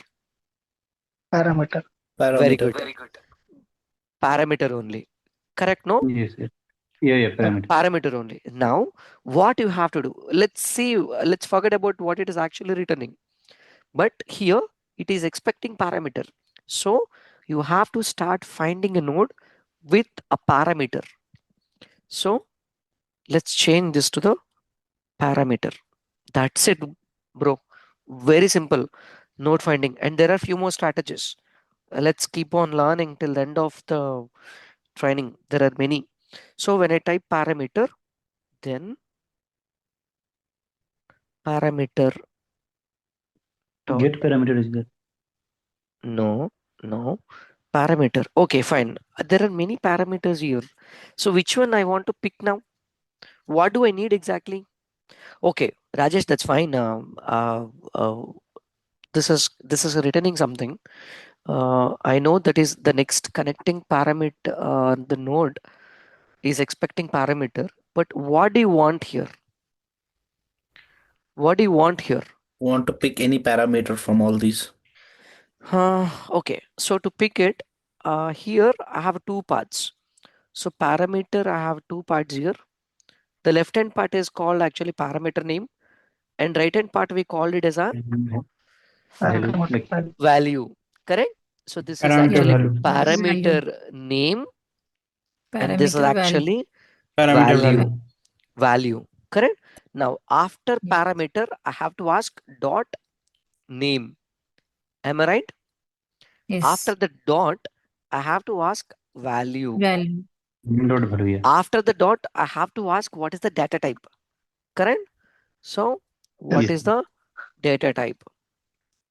Parameter. Very Parameter. good. Parameter only. Correct, no? Yes, yes. Yeah, parameter. Parameter only. Now, what you have to do, let's see, let's forget about what it is actually returning. But here, it is expecting parameter. So, you have to start finding a node with a parameter. So, let's change this to the parameter. That's it, bro. Very simple node finding. And there are few more strategies. Let's keep on learning till the end of the training. There are many. So when I type parameter, then parameter dot, Get parameter is there. no, parameter. Okay, fine. There are many parameters here. So which one I want to pick now? What do I need exactly? Okay, Rajesh, that's fine. This is returning something. I know that is the next connecting parameter. The node is expecting parameter, but what do you want here? What do you want here? Want to pick any parameter from all these. Okay, so to pick it, here I have two parts. So parameter, I have two parts here. The left hand part is called actually parameter name, and right hand part we called it as a Value, like value. Correct? So this is parameter actually value. parameter name, and this is Parameter value. actually Parameter value. value. Value. Correct? Now after parameter, I have to ask dot name. Am I right? After Yes. the dot, I have to ask value. Value. Dot value, yeah. After the dot, I have to ask what is the data type. Correct? So what Yes. is the data type?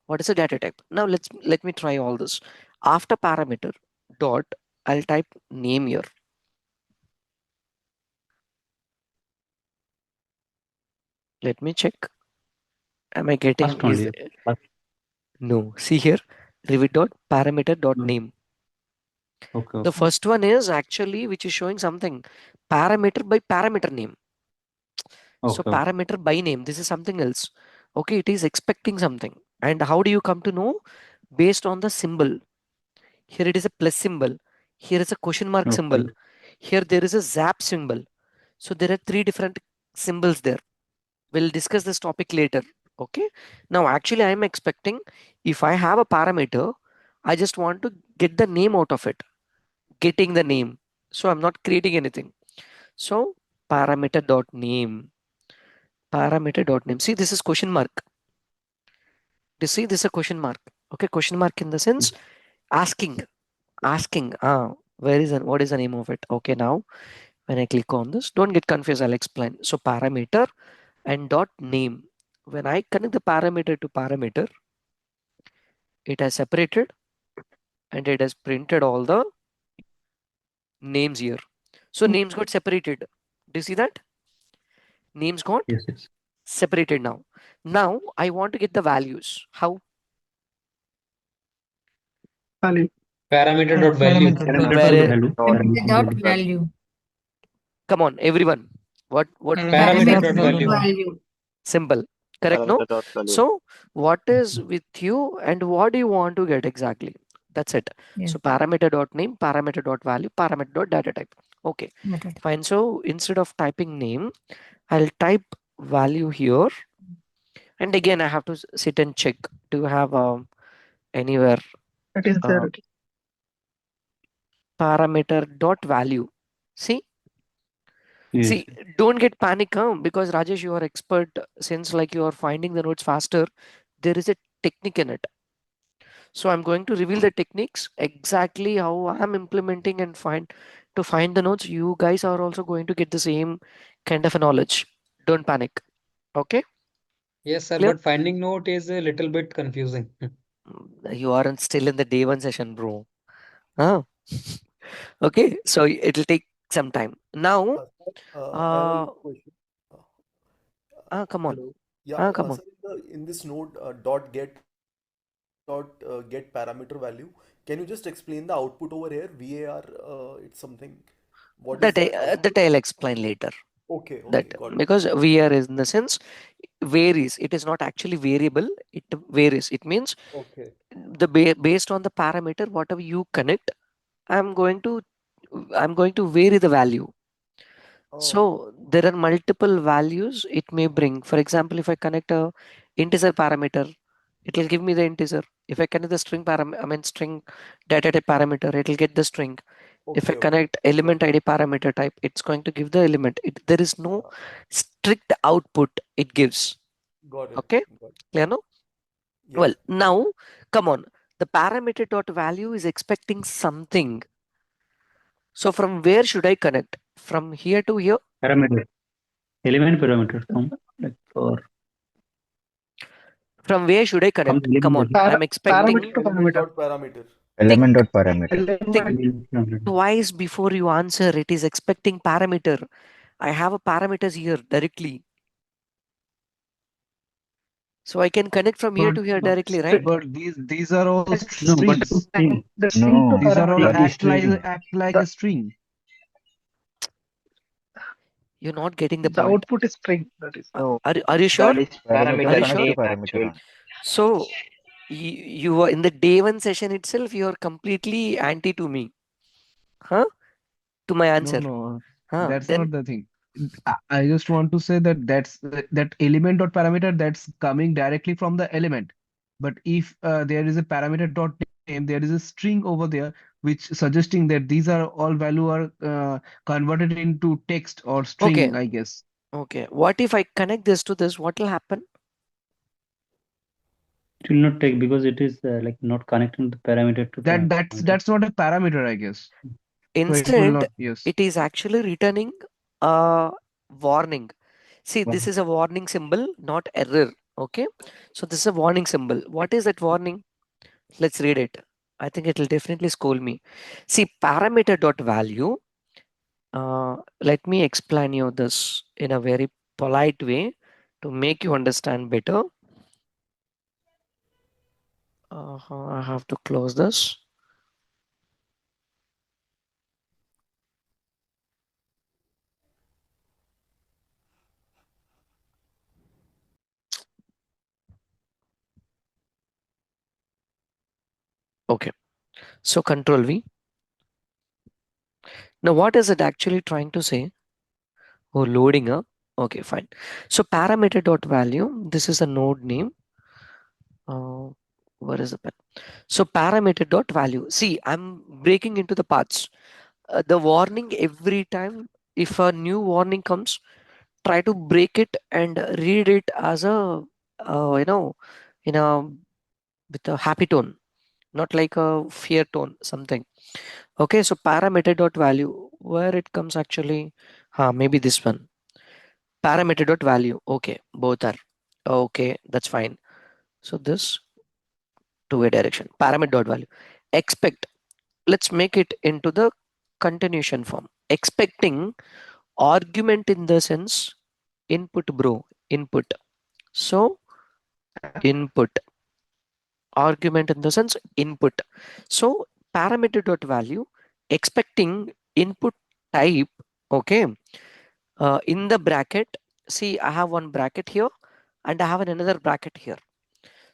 What is the data type? Now let me try all this. After parameter dot, I'll type name here. Let me check. Am I getting First only. First. no? See here, revit dot parameter dot No. name. Okay, The okay. first one is actually which is showing something parameter by parameter name. So Okay, okay. parameter by name, this is something else. Okay, it is expecting something. And how do you come to know? Based on the symbol. Here it is a plus symbol. Here is a question mark symbol. Okay. Here there is a zap symbol. So there are three different symbols there. We'll discuss this topic later. Okay. Now actually I'm expecting if I have a parameter, I just want to get the name out of it. Getting the name. So I'm not creating anything. So parameter dot name. Parameter dot name. See, this is question mark. You see, this is a question mark. Okay, question mark in the sense asking, where is what is the name of it? Okay, now when I click on this, don't get confused. I'll explain. So parameter and dot name. When I connect the parameter to parameter, it has separated and it has printed all the names here. So names got separated. Do you see that? Names got Yes. separated now. Now I want to get the values. How? Value. Parameter dot value. Where? Value. Parameter dot Value. value. Come on, everyone. What? Parameter dot Parameter dot value. value. Simple. Correct, no? So what is with you and what do you want to get exactly? That's it. Yes. So parameter dot name, parameter dot value, parameter dot data type. Okay, Method. fine. So instead of typing name, I'll type value here. And again, I have to sit and check. Do you have anywhere That is there. parameter dot value? See, Yes. see, don't get panic, huh? Because Rajesh, you are expert since like you are finding the nodes faster. There is a technique in it. So I'm going to reveal the techniques exactly how I'm implementing and find the nodes. You guys are also going to get the same kind of a knowledge. Don't panic. Okay, Yes, sir, clear? but finding note is a little bit confusing. You aren't still in the day one session, bro. Huh? Okay, so it'll take some time. Now, I have a question. Come on. Hello. Yeah, Come on. sir, in this node dot get get parameter value, can you just explain the output over here? VAR, it's something. What is that output? That I'll explain later. Okay, okay, That got it. because VR is in the sense varies. It is not actually variable. It varies. It means Okay. based on the parameter, whatever you connect, I'm going to I'm going to vary the value. Oh, So there are multiple values it may bring. For example, if I connect a integer parameter, it will give me the integer. If I connect the string data type parameter, it will get the string. If I okay, okay. connect element ID parameter type, it's going to give the element. There is no Yeah, strict output it gives. got it. Okay, Got it. clear now? Yeah. Well, now come on. The parameter dot value is expecting something. So from where should I connect? From here to here? Parameter. Element parameter from like or From where should I from connect? the Come element. on. I'm Parameter expecting. to Element parameter. dot parameter. Think, Element dot parameter. think Parameter. twice before you answer. It is expecting parameter. I have a parameters here directly. So I can connect from here But to here But directly, right? these are all no, but the strings. thing, The string to No, These are all parameter. that is act string. like The a string. You're not getting the the point. output is string. That is. No, Are you sure? that is Parameter Are parameter you connect sure? to name parameter actually. only. So you are in the day one session itself, you are completely anti to me. Huh? To my No, answer. no, Huh? that's Then not the thing. I just want to say that that element dot parameter that's coming directly from the element. But if there is a parameter dot name, there is a string over there which suggesting that these are all value are converted into text or okay. string, I guess. Okay. What if I connect this to this? What will happen? it will not take because it is like not connecting the parameter to That parameter. that's not a parameter, I guess. So it will Instead, not. Yes. it is actually returning a warning. See, Wow. this is a warning symbol, not error. Okay. So this is a warning symbol. What is that warning? Let's read it. I think it will definitely scold me. See, parameter dot value. Let me explain you this in a very polite way to make you understand better. I have to close this. Okay. So control V. Now, what is it actually trying to say? Oh, loading up. Okay, fine. So parameter dot value. This is a node name. Uh, where is the pen? So parameter dot value. See, I'm breaking into the parts. The warning every time, if a new warning comes, try to break it and read it as a, you know, in a with a happy tone, not like a fear tone, something. Okay, so parameter dot value, where it comes actually, maybe this one. Parameter dot value. Okay, both are okay. That's fine. So this two-way direction. Parameter dot value. Expect. Let's make it into the continuation form. Expecting argument in the sense input, bro. Input. So input argument in the sense input. So parameter dot value expecting input type. Okay. In the bracket, see, I have one bracket here and I have another bracket here.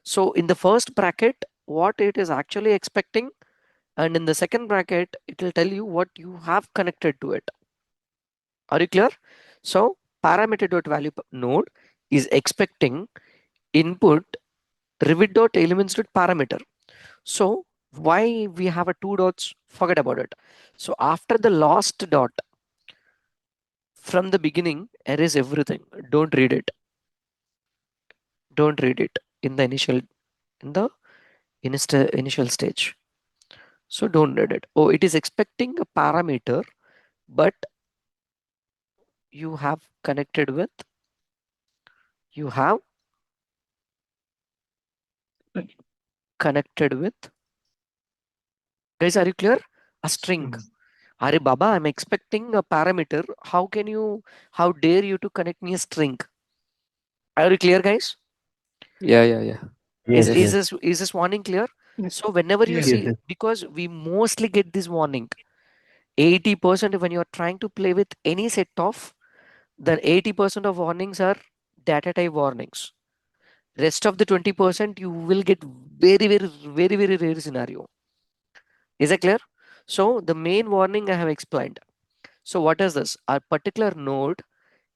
So in the first bracket, what it is actually expecting, and in the second bracket, it will tell you what you have connected to it. Are you clear? So parameter dot value node is expecting input rivet dot elements dot parameter. So why we have a two dots? Forget about it. So after the last dot from the beginning, erase everything. Don't read it. Don't read it in the initial stage. So don't read it. Oh, it is expecting a parameter, but you have connected with you have connected with guys. Are you clear? A string. Are Baba, I'm expecting a parameter. How dare you to connect me a string? Are you clear, guys? Yeah, yeah, yeah. Yes, Is Yes. is yes, this is this warning clear? Yes. So whenever you Yes. yes, see, yes. because we mostly get this warning, 80% when you are trying to play with any set of, then 80% of warnings are data type warnings. Rest of the 20% you will get very rare scenario. Is that clear? So the main warning I have explained. So what is this? A particular node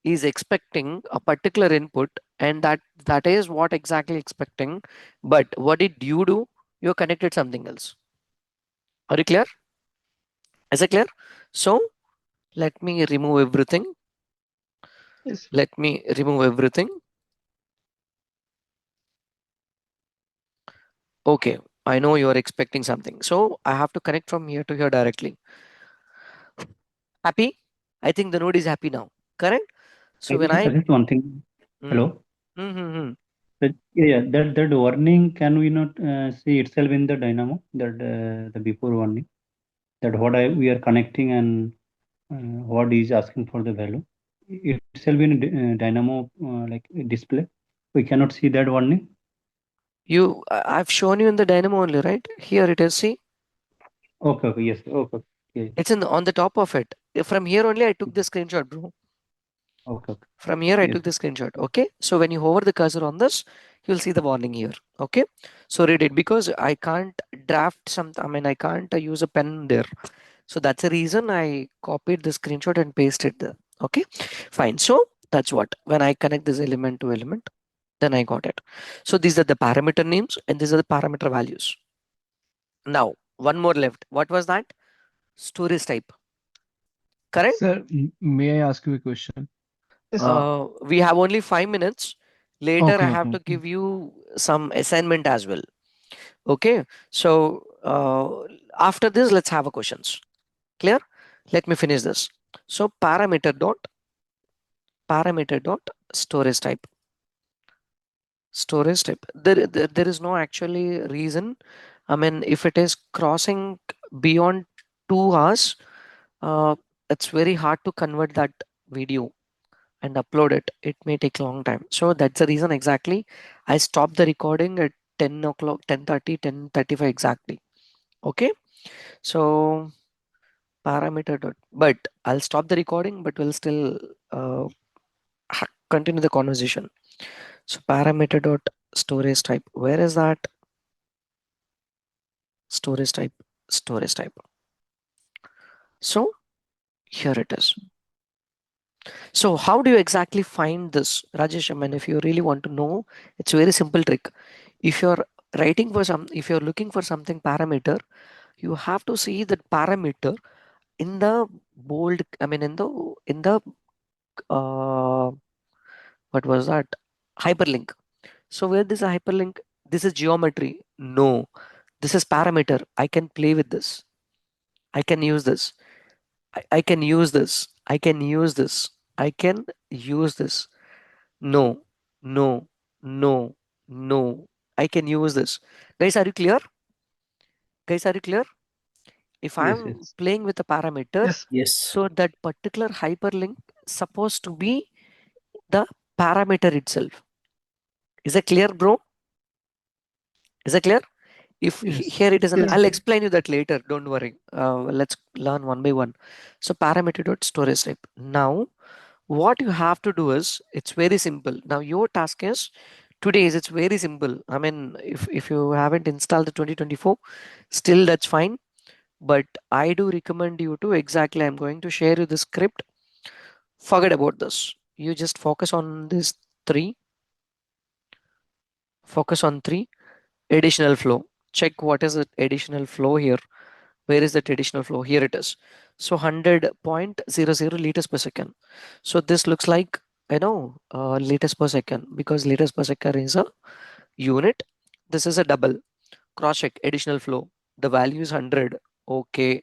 is expecting a particular input, and that is what exactly expecting. But what did you do? You connected something else. Are you clear? Is it clear? So let me remove everything. Yes. Let me remove everything. Okay, I know you are expecting something. So I have to connect from here to here directly. Happy? I think the node is happy now. Correct? So when I I suggest one thing. hmm, Hello. hmm. Yeah, yeah, that warning, can we not see itself in the dynamo, that the before warning, that what we are connecting and what is asking for the value itself in dynamo, like display. We cannot see that warning. I've shown you in the Dynamo only, right? Here it is. See, Okay, okay, yes, okay, yeah, it's in on the top of it. From here only I took the screenshot, bro. okay, okay, From here I yes, took the screenshot. Okay. So when you hover the cursor on this, you'll see the warning here. Okay. So read it because I can't draft some. I mean, I can't use a pen there. So that's the reason I copied the screenshot and pasted there. Okay. Fine. So that's what when I connect this element to element, then I got it. So these are the parameter names and these are the parameter values. Now one more left. What was that? Storage type. Correct? Sir, may I ask you a question? Yes. Uh, We have only 5 minutes. Later, I okay, have okay, to okay. give you some assignment as well. Okay. So after this, let's have a questions. Clear? Let me finish this. So parameter dot storage type. Storage type. There is no actually reason. I mean, if it is crossing beyond 2 hours, uh, it's very hard to convert that video and upload it. It may take a long time. So that's the reason exactly I stopped the recording at 10 o'clock, 10:30, 10:35 exactly. Okay. So parameter dot, but I'll stop the recording, but we'll still uh, continue the conversation. So parameter dot storage type. Where is that storage type? Storage type. So here it is. So how do you exactly find this, Rajesh? I mean, if you really want to know, it's a very simple trick. If you're if you're looking for something parameter, you have to see that parameter in the bold. I mean, in the uh, what was that hyperlink? So where this is a hyperlink, this is geometry. No, this is parameter. I can play with this. I can use this. I can use this. I can use this. I can use this. No, no, no, no. I can use this. Guys, are you clear? Guys, are you clear? If yes, yes, I'm playing with a parameter, Yes. Yes. so that particular hyperlink supposed to be the parameter itself. Is that clear, bro? Is that clear? If Yes. here it is, Yes. I'll explain you that later. Don't worry. Let's learn one by one. So parameter dot storage type. Now, what you have to do is it's very simple. Now your task is today's. It's very simple. I mean, if you haven't installed the 2024, still that's fine. But I do recommend you to exactly. I'm going to share you the script. Forget about this. You just focus on this three. Focus on three additional flow. Check what is the additional flow here. Where is that additional flow? Here it is. So 100.00 liters per second. So this looks like liters per second because liters per second is a unit. This is a double. Cross check additional flow. The value is 100. Okay.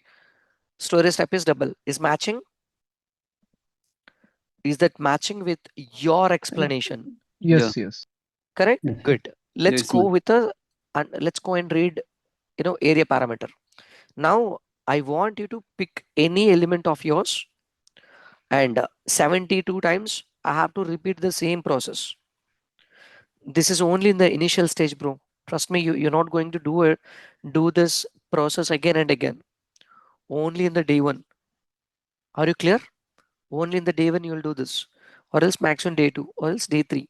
Storage type is double. Is matching? Is that matching with your explanation? Yeah. Yes, yes. Correct? yes, yes. Good. Let's Yes. go with let's go and read area parameter. Now I want you to pick any element of yours and 72 times I have to repeat the same process. This is only in the initial stage, bro. Trust me, you're not going to do this process again and again. Only in the day one. Are you clear? Only in the day one you will do this, or else max on day two, or else day three.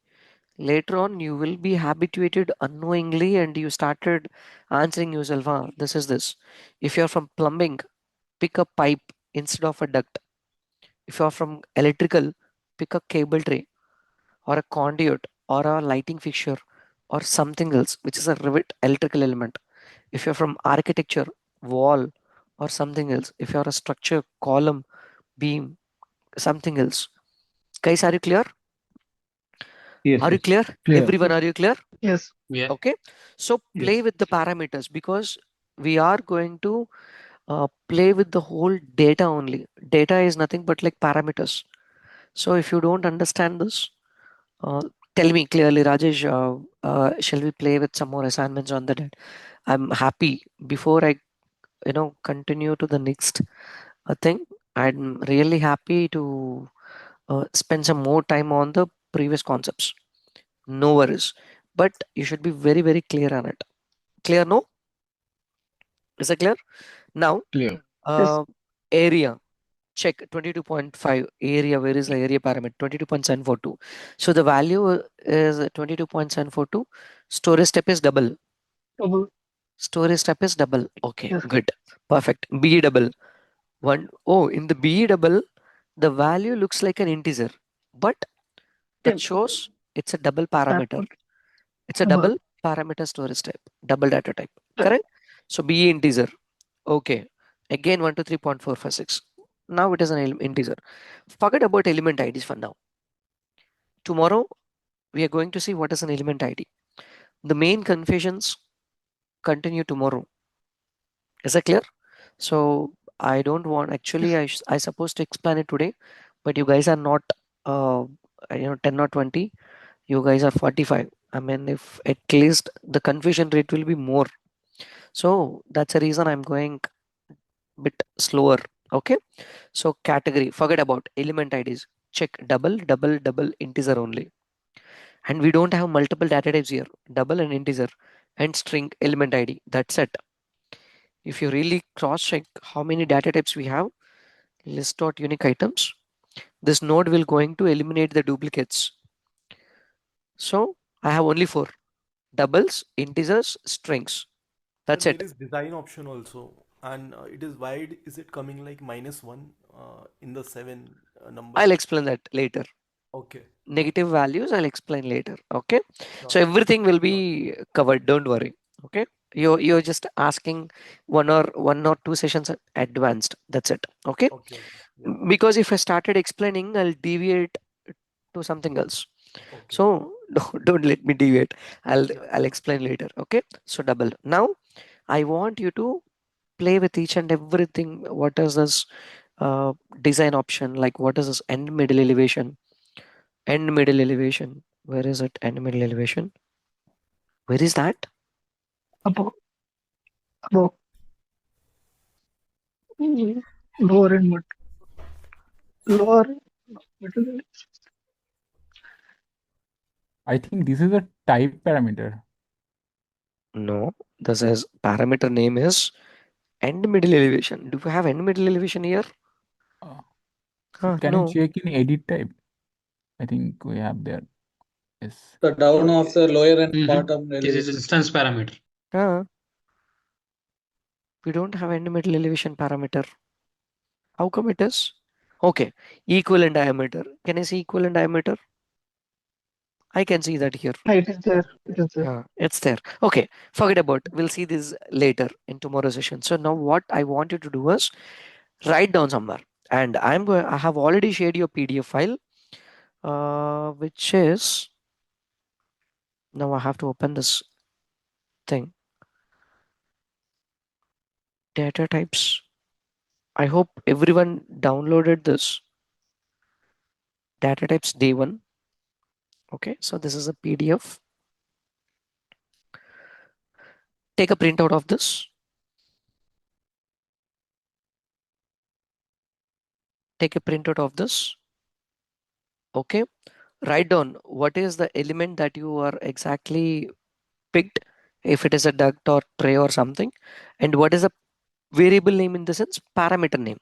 Later on, you will be habituated unknowingly, and you started answering yourself, ah, this is this. If you're from plumbing, pick a pipe instead of a duct. If you're from electrical, pick a cable tray or a conduit or a lighting fixture or something else, which is a rivet electrical element. If you're from architecture, wall or something else. If you're a structure, column, beam, something else. Guys, are you clear? Yes, Are you yes. clear? Clear. Everyone, are you clear? Yes. Yeah. Okay. So play Yes. with the parameters because we are going to play with the whole data only. Data is nothing but like parameters. So if you don't understand this, tell me clearly, Rajesh. Shall we play with some more assignments on the data? I'm happy. Before I, continue to the next thing, I'm really happy to spend some more time on the previous concepts. No worries, but you should be very very clear on it. Clear? No? Is it clear? Now, Clear. Yes. uh, area. Check 22.5 area. Where is the area parameter? 22.742. So the value is 22.742. Storage step is double. Double. Storage step is double. Okay, Yes. good. Perfect. B double. One. Oh, in the B double, the value looks like an integer, but that Same. shows it's a double parameter. Okay. It's a double parameter storage type, double data type. Right. Correct? So B integer. Okay. Again 123.456. Now it is an integer. Forget about element IDs for now. Tomorrow we are going to see what is an element ID. The main confusions continue tomorrow. Is that clear? So I don't want actually Yes. I supposed to explain it today, but you guys are not 10 or 20. You guys are 45. I mean, if at least the confusion rate will be more. So that's the reason I'm going bit slower. Okay. So category, forget about element IDs. Check double, double, double, integer only. And we don't have multiple data types here. Double and integer and string element ID. That's it. If you really cross check how many data types we have, list dot unique items, this node will going to eliminate the duplicates. So I have only four doubles, integers, strings. Sir, That's there it. is design option also, and it is why is it coming like -1 in the seven number? I'll explain that later. Okay, Negative values I'll explain later. Okay. sure, So everything will sure. be covered. Don't worry. Okay. You're just asking one or two sessions advanced. That's it. Okay. Okay, okay, yeah, Because if I started explaining, I'll deviate to something else. okay, So don't let me deviate. I'll yeah, I'll sure. explain later. Okay. So double. Now I want you to play with each and everything. What is this design option? Like what is this end middle elevation? End middle elevation. Where is it? End middle elevation. Where is that? Above. Above. Lower and mid. Lower. Middle. I think this is a type parameter. No. This is parameter name is end middle elevation. Do you have end middle elevation here? Uh, can you No. check in edit type? I think we have there. Yes. The down of Okay, the lower and Mm-hmm. bottom This is elevation. instance parameter. We don't have end middle elevation parameter. How come it is? Okay. Equivalent diameter. Can I see equivalent diameter? I can see that here. It is there. It is there. It's there. Okay. Forget about. We'll see this later in tomorrow's session. So now what I want you to do is write down somewhere. And I have already shared your PDF file, which is now I have to open this thing. Data types. I hope everyone downloaded this data types day one. Okay, so this is a PDF. Take a printout of this. Take a printout of this. Okay, write down what is the element that you are exactly picked, if it is a duct or tray or something, and what is a variable name in the sense parameter name.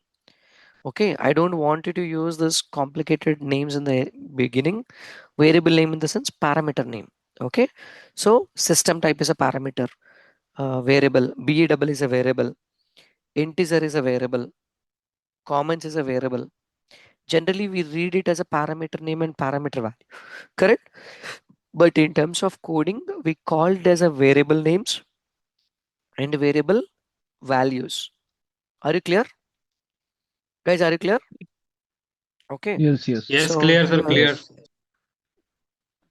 Okay, I don't want you to use this complicated names in the beginning. Variable name in the sense parameter name. Okay, so system type is a parameter, variable, be double is a variable, integer is a variable, comments is a variable. Generally we read it as a parameter name and parameter value, correct? But in terms of coding, we call it as a variable names and variable values. Are you clear, guys? Are you clear? Okay, Yes, yes. Yes, so clear, sir, here clear. Yes.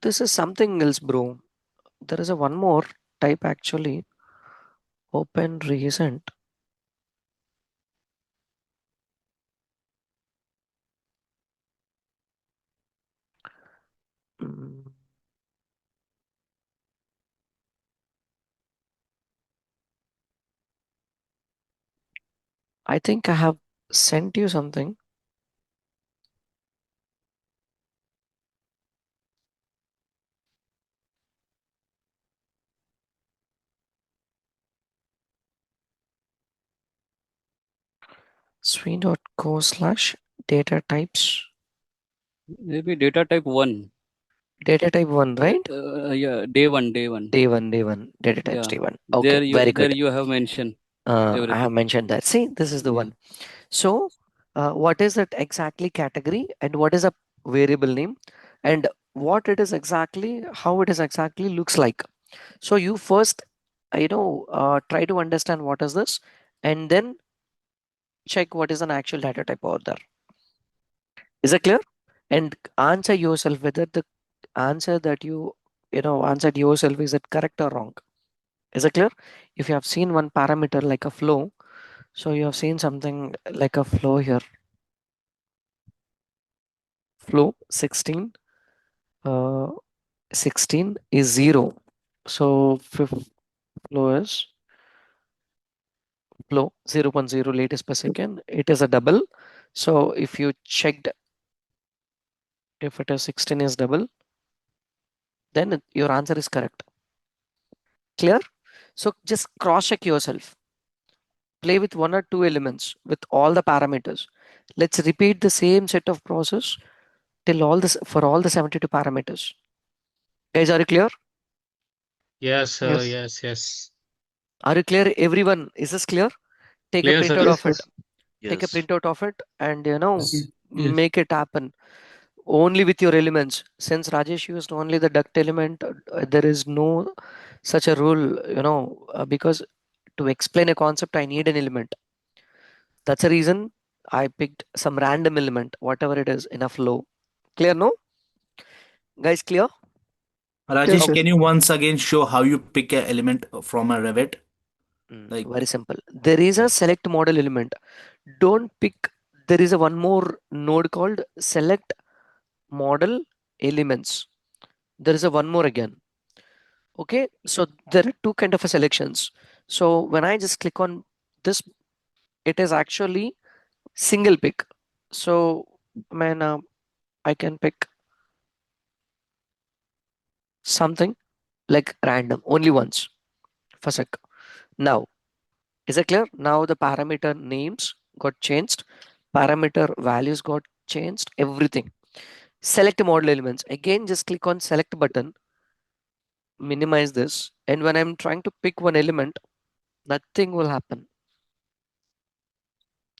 this is something else, bro. There is a one more type actually. Open recent. Mm, I think I have sent you something. Swing.co/data types. Maybe data type one. Data type one, right? Yeah, day one, day one. Day one. Data types Yeah, day one. Okay, very there good. you have mentioned I have everything. mentioned that. See, this is the Yeah. one. So, what is that exactly category and what is a variable name and what it is exactly, how it is exactly looks like. So you first, try to understand what is this and then check what is an actual data type over there. Is it clear? And answer yourself whether the answer that you answered yourself is it correct or wrong. Is it clear? If you have seen one parameter like a flow, so you have seen something like a flow here. Flow 16, 16 is 0. So fifth flow is flow 0.0 liters per second. It is a double. So if you checked if it is 16 is double, then your answer is correct. Clear? So just cross check yourself. Play with one or two elements with all the parameters. Let's repeat the same set of process till all this for all the 72 parameters. Guys, are you clear? Yes, sir, Yes. yes, yes. Are you clear? Everyone, is this clear? Take a Clear, sir. printout Yes, of it. yes. Take a Yes. printout of it and Okay. Yes. make it happen only with your elements. Since Rajesh used only the duct element, there is no such a rule, because to explain a concept, I need an element. That's the reason I picked some random element, whatever it is, in a flow. Clear, no? Guys, clear? Yes, Rajesh, yes. can you once again show how you pick an element from a Revit? Like, Very simple. There is a yeah. select model element. Don't pick. There is a one more node called select model elements. There is a one more again. Okay, so there are two kind of a selections. So when I just click on this, it is actually single pick. So man, I can pick something like random only once for sec. Now, is it clear? Now the parameter names got changed, parameter values got changed, everything. Select model elements. Again, just click on select button, minimize this, and when I'm trying to pick one element, nothing will happen.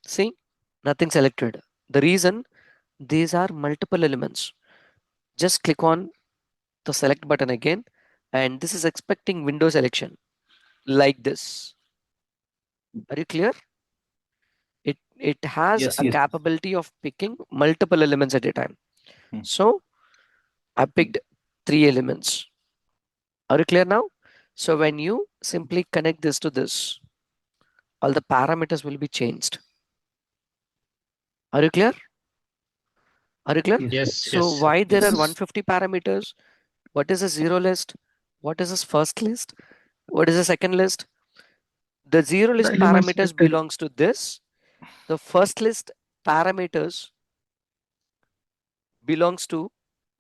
See, nothing selected. The reason these are multiple elements. Just click on the select button again, and this is expecting window selection like this. Are you clear? It has Yes, a yes. capability of picking multiple elements at a time. Hmm. So I picked three elements. Are you clear now? So when you simply connect this to this, all the parameters will be changed. Are you clear? Are you clear? Yes. Yes, So yes, why there are yes. 150 parameters? What is a zero list? What is this first list? What is the second list? The zero The list elements parameters selected. belongs to this. The first list parameters belongs to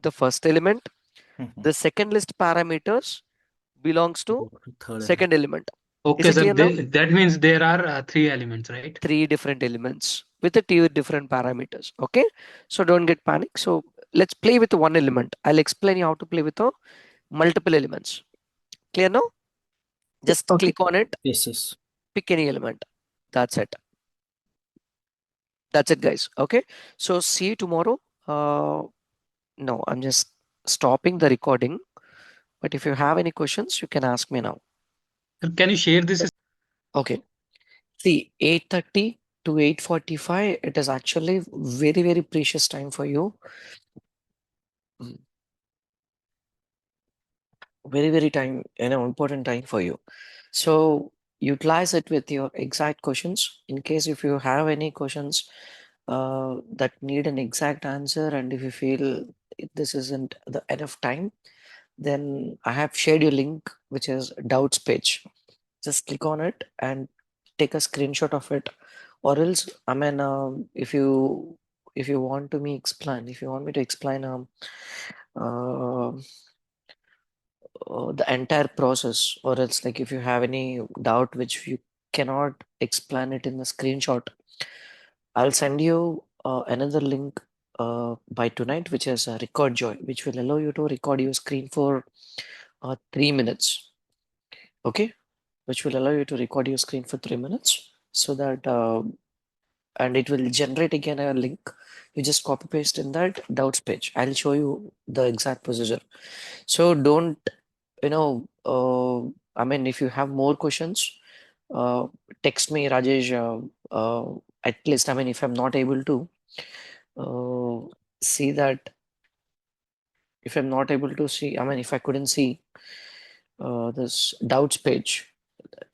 the first element. Mhm. The second list parameters belongs to Go to third second element. element. Okay, Is it sir. clear now? That means there are three elements, right? Three different elements with the two different parameters. Okay, so don't get panic. So let's play with one element. I'll explain you how to play with multiple elements. Clear now? Just Okay. click on it, Yes, yes. pick any element. That's it. That's it, guys. Okay, so see you tomorrow. No, I'm just stopping the recording. But if you have any questions, you can ask me now. Sir, can you share this? Okay. See, 8:30 to 8:45, it is actually very, very precious time for you. Mm, very, very time, important time for you. So utilize it with your exact questions. In case if you have any questions that need an exact answer, and if you feel this isn't the enough time, then I have shared your link, which is doubts page. Just click on it and take a screenshot of it, or else I mean, if you want to me explain, if you want me to explain uh, the entire process, or else like if you have any doubt which you cannot explain it in the screenshot, I'll send you another link by tonight, which is record joy, which will allow you to record your screen for 3 minutes. Okay, which will allow you to record your screen for 3 minutes, so that and it will generate again a link. You just copy paste in that doubts page. I'll show you the exact procedure. So don't, I mean, if you have more questions, uh, text me, Rajesh. At least, I mean, if I'm not able to see that, if I'm not able to see, I mean, if I couldn't see this doubts page,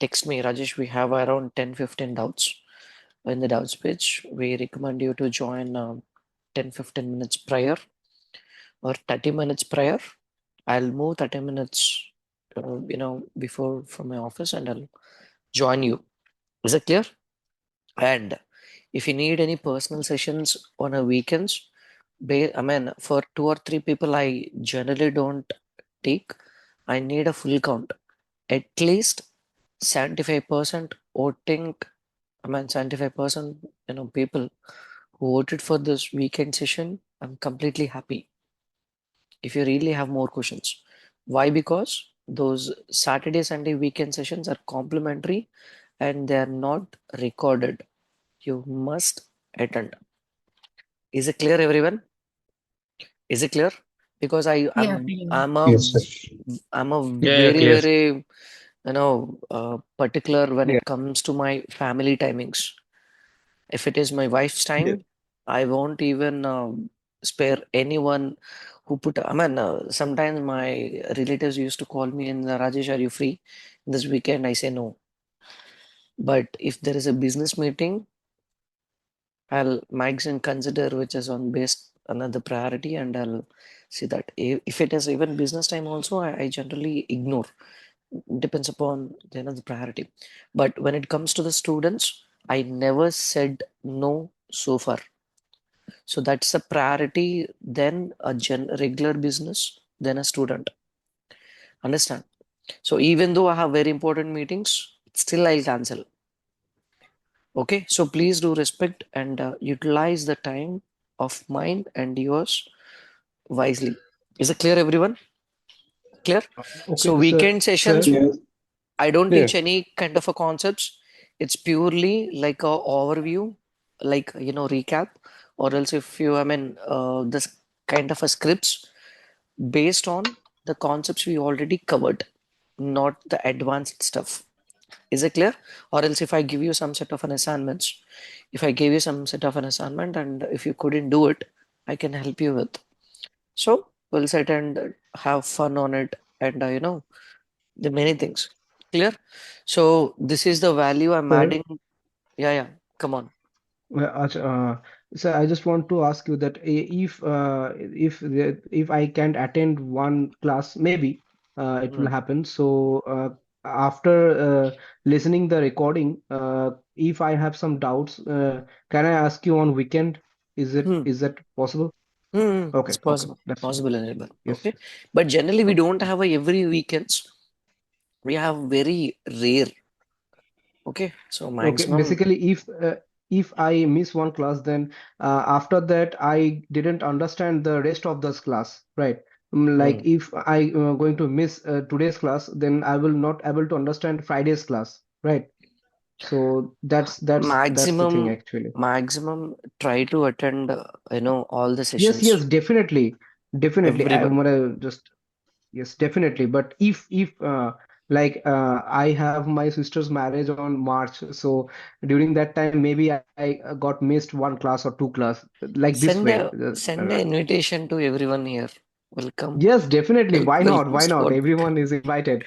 text me, Rajesh. We have around 10-15 doubts in the doubts page. We recommend you to join 10-15 minutes prior or 30 minutes prior. I'll move 30 minutes, before from my office, and I'll join you. Is it clear? And if you need any personal sessions on a weekends, I mean, for 2 or 3 people, I generally don't take. I need a full count. At least 75% voting. I mean, 75%, people who voted for this weekend session. I'm completely happy. If you really have more questions, why? Because those Saturday, Sunday weekend sessions are complimentary and they are not recorded. You must attend. Is it clear, everyone? Is it clear? Because Yeah, yeah. Yes, sir. I'm a Yeah, yeah, very, clear. very, particular when Yeah. it comes to my family timings. If it is my wife's Yeah. time, I won't even spare anyone who put. I mean, sometimes my relatives used to call me and, Rajesh, are you free this weekend? I say no. But if there is a business meeting, I'll maximum consider which is on based another priority, and I'll see that. If it is even business time also, I generally ignore. Depends upon the priority. But when it comes to the students, I never said no so far. So that's a priority, then a regular business, then a student. Understand? So even though I have very important meetings, still I'll cancel. Okay, so please do respect and utilize the time of mine and yours wisely. Is it clear, everyone? Clear? So Okay, weekend sir, sessions, Yes. I don't Clear. teach any kind of a concepts. It's purely like a overview, like recap, or else if you, I mean, this kind of a scripts based on the concepts we already covered, not the advanced stuff. Is it clear? Or else if I give you some set of an assignments, if I gave you some set of an assignment and if you couldn't do it, I can help you with. So we'll sit and have fun on it, and the many things. Clear? So this is the value I'm sir, adding. Yeah, yeah. Come on. sir, I just want to ask you that if I can't attend one class, maybe it will Hmm. happen. So after listening the recording, if I have some doubts, can I ask you on weekend? Hmm. Is that possible? It's Okay, okay, possible, that's fine. possible enable. Yes. Okay, but generally we Okay. don't have a every weekends. We have very rare. Okay, so Okay, maximum. basically, if I miss one class, then after that I didn't understand the rest of this class, right? Like mm, if I going to miss today's class, then I will not able to understand Friday's class, right? So that's the thing maximum actually. maximum try to attend. All the Yes, sessions. yes, definitely, definitely. I'm Everyone. gonna just yes, definitely. But if like I have my sister's marriage on March, so during that time maybe I got missed one class or two class like this Send way. a send a invitation to everyone here. Welcome, Yes, definitely. Why not? welcome Why not? squad. Everyone is invited.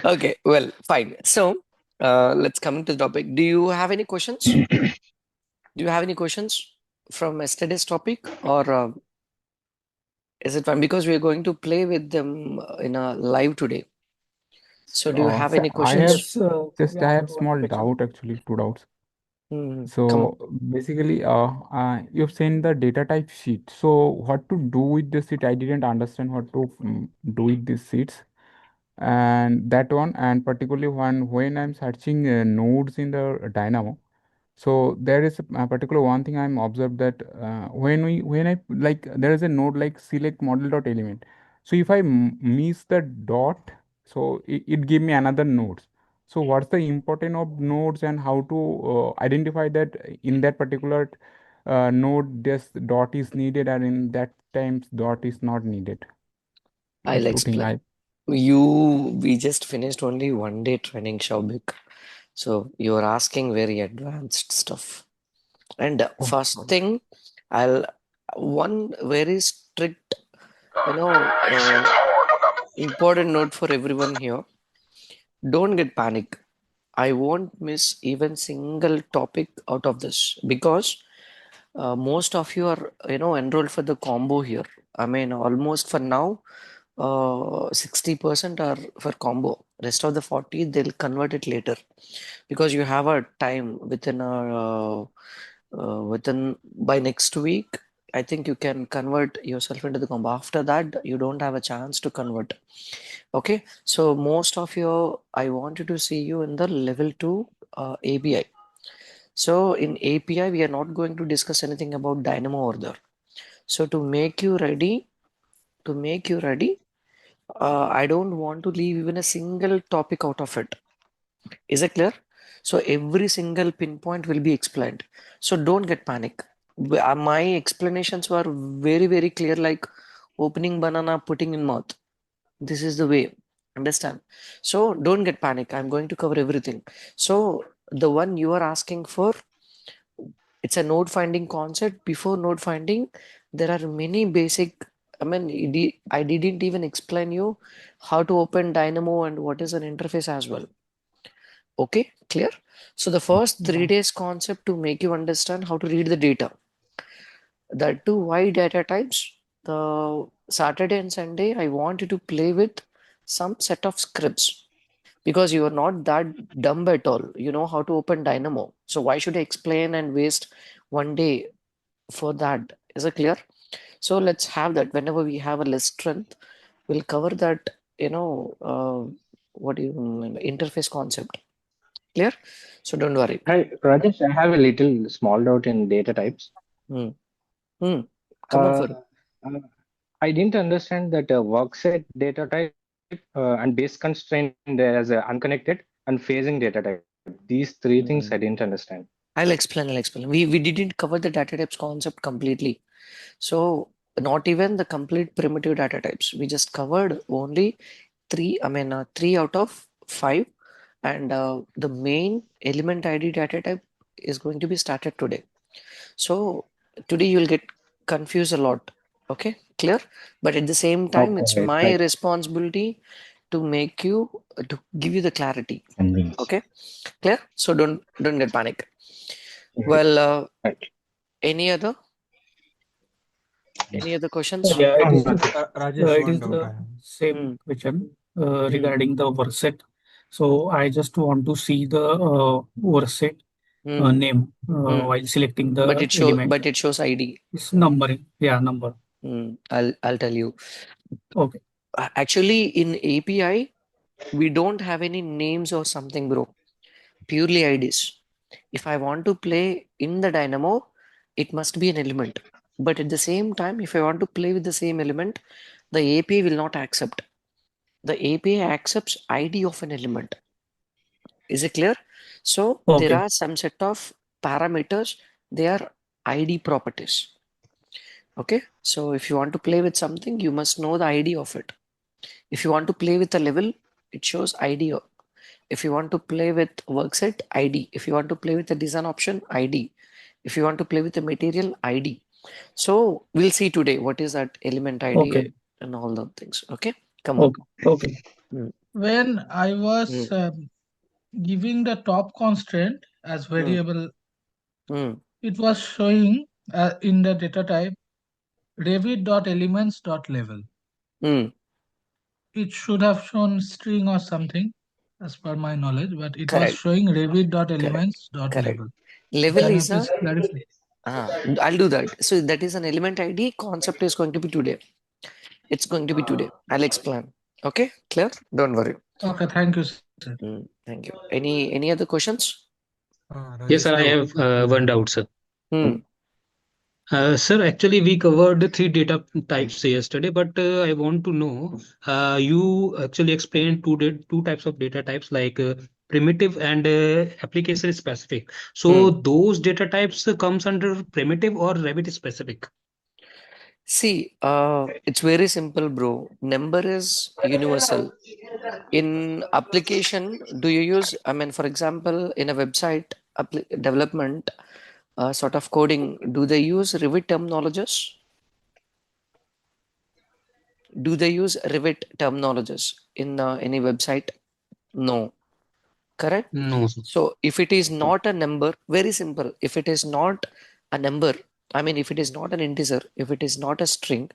Okay, well, fine. So, let's come to the topic. Do you have any questions? Do you have any questions from yesterday's topic, or is it fine? Because we are going to play with them in a live today. So, do you have So any I have questions? I have small doubt actually, two doubts. Come on. So basically, you've seen the data type sheet. So what to do with the sheet? I didn't understand what to do with these sheets. And that one, and particularly when I'm searching nodes in the Dynamo. So there is a particular one thing I'm observed that when I like there is a node like select model dot element. So if I miss the dot, so it give me another nodes. So what's the importance of nodes and how to identify that in that particular node this dot is needed and in that times dot is not needed. I'll These two things explain. I We just finished only 1 day training, Shaubik. So, you're asking very advanced stuff. And oh, first thing, I'll one very strict, you know, important note for everyone here. Don't get panic. I won't miss even single topic out of this because most of you are, enrolled for the combo here. I mean, almost for now, 60% are for combo. Rest of the 40, they'll convert it later because you have a time within by next week. I think you can convert yourself into the combo. After that, you don't have a chance to convert. Okay, so most of you, I wanted to see you in the level 2 ABI. So in API, we are not going to discuss anything about Dynamo over there. So to make you ready, I don't want to leave even a single topic out of it. Is it clear? So every single pinpoint will be explained. So don't get panic. My explanations were very, very clear, like opening banana, putting in mouth. This is the way. Understand? So don't get panic. I'm going to cover everything. So the one you are asking for, it's a node finding concept. Before node finding, there are many basic. I mean, I didn't even explain you how to open Dynamo and what is an interface as well. Okay, clear? So the first 3 days concept to make you understand how to read the data. That too, why data types? The Saturday and Sunday, I want you to play with some set of scripts because you are not that dumb at all. You know how to open Dynamo. So why should I explain and waste 1 day for that? Is it clear? So let's have that. Whenever we have a less strength, we'll cover that, what do you interface concept. Clear? So don't worry. Hi, Rajesh, I have a little small doubt in data types. Hmm. Hmm. Come on Uh, for it. uh, I didn't understand that workset data type and base constraint there as a unconnected and phasing data type. These three things I didn't Hmm. understand. I'll explain. We didn't cover the data types concept completely. So not even the complete primitive data types. We just covered only three out of five, and the main element ID data type is going to be started today. So today you'll get confused a lot. Okay, clear? But at the same time, it's Okay, my right. responsibility to make you to give you the clarity. Convince. Okay, clear? So don't get panic. Right. Well, Right. any other questions? Yeah, it is Nothing. Rajesh, it one is doubt the I have. same Hmm. question Hmm. regarding the workset. So I just want to see the workset Hmm. name Hmm. while selecting But the element. it shows ID. It's numbering. Yeah, number. I'll tell you. Okay. Actually, in API, we don't have any names or something, bro. Purely IDs. If I want to play in the Dynamo, it must be an element. But at the same time, if I want to play with the same element, the API will not accept. The API accepts ID of an element. Is it clear? So there Okay. are some set of parameters. They are ID properties. Okay. So if you want to play with something, you must know the ID of it. If you want to play with a level, it shows ID. If you want to play with workset, ID. If you want to play with a design option, ID. If you want to play with the material, ID. So we'll see today what is that element ID Okay. and all the things. Okay, come on. Okay. Okay. Hmm. When I Hmm. was giving the top constraint as Hmm. variable, Hmm. it was showing in the data type revit.elements.level. Hmm. It should have shown string or something as per my knowledge, but it was Correct. showing Correct. Correct. revit.elements.level. Level Can you is a please clarify? I'll do that. So that is an element ID. Concept is going to be today. It's going to be today. I'll explain. Okay, clear? Don't worry. Okay, thank you, sir. Thank you. Any other questions? Yes, Rajesh sir. I bro. have one doubt, sir. Hmm. Sir, actually, we covered the three data types yesterday, but I want to know, you actually explained two types of data types like primitive and application specific. So those data types comes under primitive or Revit specific? See, it's very simple, bro. Number is universal. In application, do you use, I mean, for example, in a website development sort of coding, do they use Revit terminologies? Do they use Revit terminologies in any website? No. Correct? No, sir. So if it is not a number, very simple. If it is not a number, I mean, if it is not an integer, if it is not a string,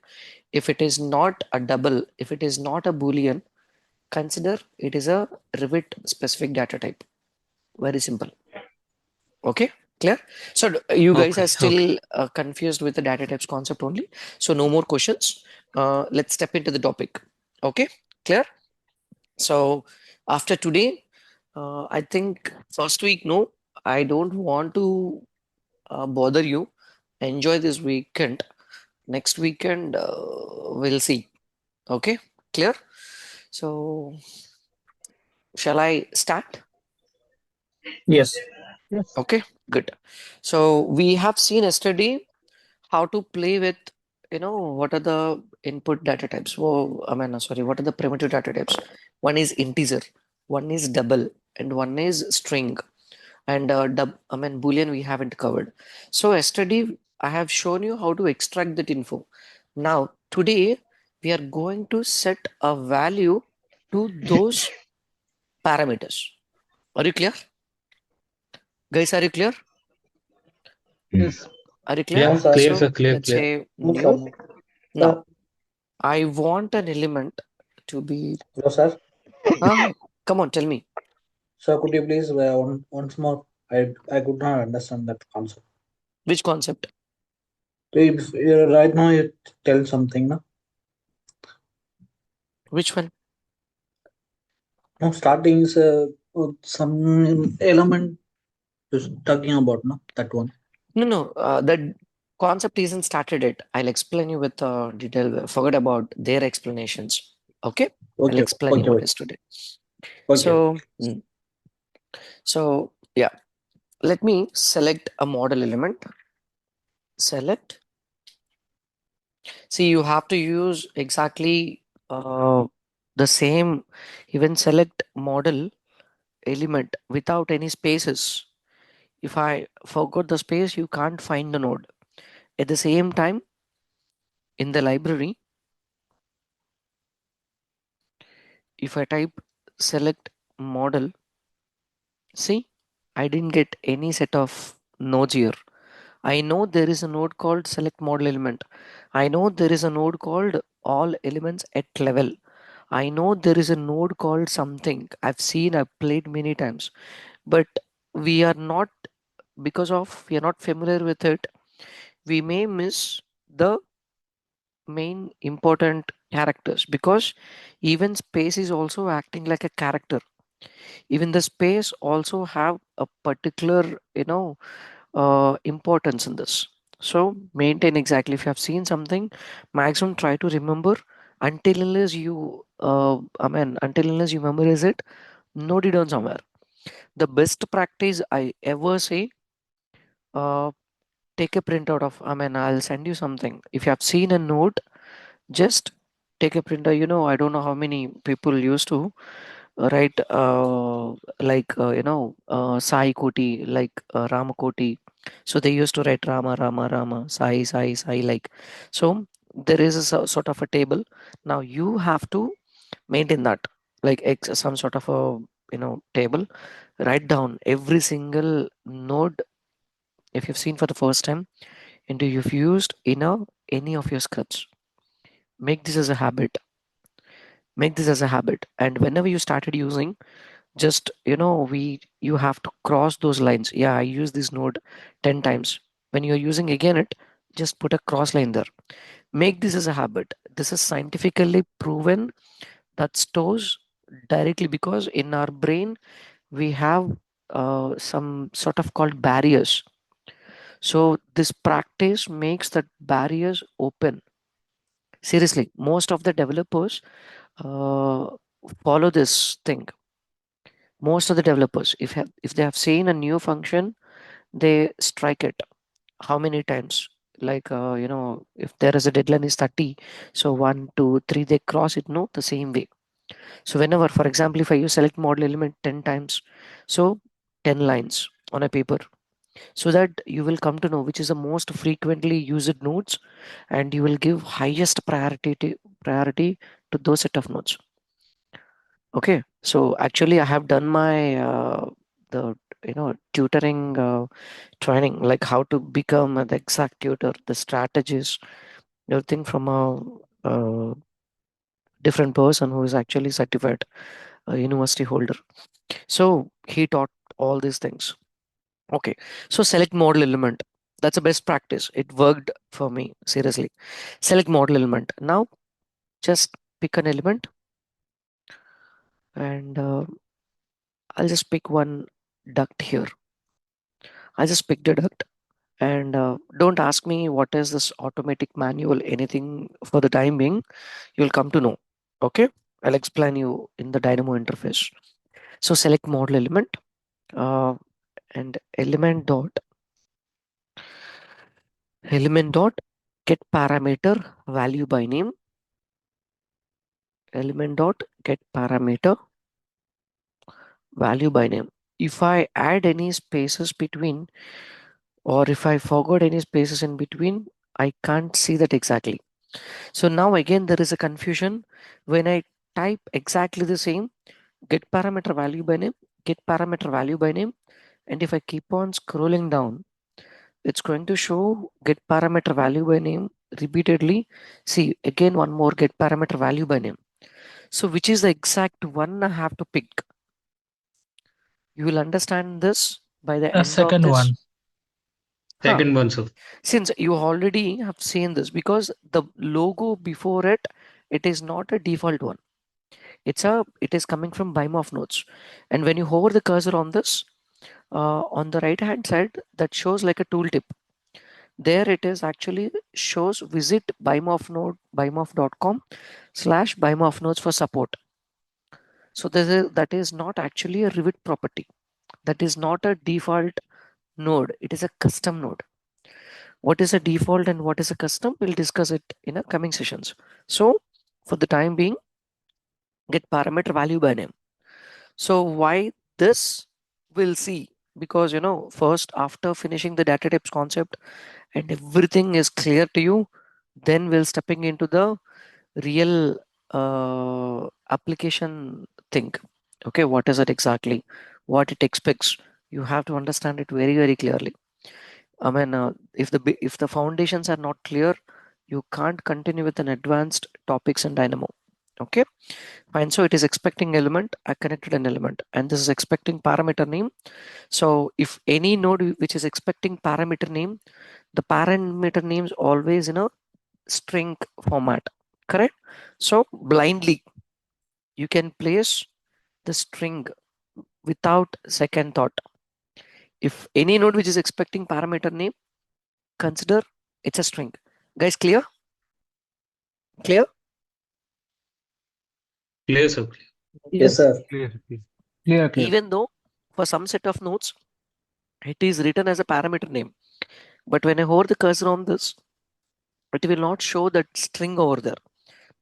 if it is not a double, if it is not a Boolean, consider it is a Revit specific data type. Very simple. Okay, clear? So you guys are Okay. still confused with the data types concept only. So no more questions. Let's step into the topic. Okay, clear? So after today, I think first week, no, I don't want to bother you. Enjoy this weekend. Next weekend, we'll see. Okay, clear? So shall I start? Yes. Yes. Okay, good. So we have seen yesterday how to play with, what are the input data types? Oh, I mean, sorry, what are the primitive data types? One is integer, one is double, and one is string. And I mean, Boolean we haven't covered. So yesterday I have shown you how to extract that info. Now today we are going to set a value to those parameters. Are you clear? Guys, are you clear? Yes. Are you clear? Yeah, No, sir. clear, So sir. Clear, let's clear. say No, sir. new. Sir. Now I want an element to be. Hello, sir. Come on, tell me. Sir, could you please once more? I could not understand that concept. Which concept? If, right now you tell something, no? Which one? No, starting is some element you're talking about, no? That one. No, no. The concept isn't started yet. I'll explain you with detail. Forget about their explanations. Okay? I'll Okay, explain you okay, what okay. is today. Okay. So yeah, let me select a model element. Select. See, you have to use exactly the same. Even select model element without any spaces. If I forgot the space, you can't find the node. At the same time, in the library, if I type select model, see, I didn't get any set of nodes here. I know there is a node called select model element. I know there is a node called all elements at level. I know there is a node called something. I've played many times, but we are not because of we are not familiar with it, we may miss the main important characters, because even space is also acting like a character. Even the space also have a particular importance in this. So maintain exactly, if you have seen something, maximum try to remember until unless you until unless you memorize it, note it down somewhere. The best practice I ever say, uh, take a printout of, I'll send you something. If you have seen a note, just take a printer. I don't know how many people used to write like Sai Koti, like Rama Koti. So they used to write Rama Rama Rama, Sai Sai Sai, like. So there is a sort of a table. Now you have to maintain that, like some sort of a table. Write down every single node if you've seen for the first time, and you've used in any of your scripts. Make this as a habit. Make this as a habit, and whenever you started using, just you have to cross those lines. Yeah, I use this node 10 times. When you're using again it, just put a cross line there. Make this as a habit. This is scientifically proven that stores directly, because in our brain we have some sort of called barriers. So this practice makes that barriers open. Seriously, most of the developers uh, follow this thing. Most of the developers, if they have seen a new function, they strike it. How many times? Like if there is a deadline is 30, so 1 2 3 they cross it, no, the same way. So whenever, for example, if I use select model element 10 times, so 10 lines on a paper, so that you will come to know which is the most frequently used nodes, and you will give highest priority to those set of nodes. Okay, so actually I have done my the tutoring training, like how to become an exact tutor, the strategies, everything from a different person who is actually certified university holder. So he taught all these things. Okay, so select model element. That's a best practice. It worked for me, seriously. Select model element. Now just pick an element, and I'll just pick one duct here. I just picked a duct, and don't ask me what is this automatic manual anything for the time being. You'll come to know. Okay, I'll explain you in the Dynamo interface. So select model element, uh, and element dot get parameter value by name. Element dot get parameter value by name. If I add any spaces between, or if I forgot any spaces in between, I can't see that exactly. So now again there is a confusion when I type exactly the same, get parameter value by name, get parameter value by name, and if I keep on scrolling down, it's going to show get parameter value by name repeatedly. See again one more get parameter value by name. So which is the exact one I have to pick? You will understand this by the The end of second this. one. Huh. Second one, sir. Since you already have seen this, because the logo before it, it is not a default one. It is coming from bimorph nodes. And when you hover the cursor on this, on the right hand side, that shows like a tooltip. There it is actually shows visit bimorph.com/bimorph nodes for support. So that is not actually a Revit property. That is not a default node. It is a custom node. What is a default and what is a custom? We'll discuss it in a coming sessions. So for the time being, get parameter value by name. So why this? We'll see, because first after finishing the data types concept and everything is clear to you, then we'll stepping into the real application thing. Okay, what is it exactly? What it expects? You have to understand it very very clearly. If the foundations are not clear, you can't continue with an advanced topics in Dynamo. Okay, fine. So it is expecting element, I connected an element, and this is expecting parameter name. So if any node which is expecting parameter name, the parameter names always in a string format, correct? So blindly you can place the string without second thought. If any node which is expecting parameter name, consider it's a string. Guys, clear? Clear? Clear, sir. Yes, sir. Clear, clear. Clear, clear. Even though for some set of nodes it is written as a parameter name, but when I hover the cursor on this, it will not show that string over there.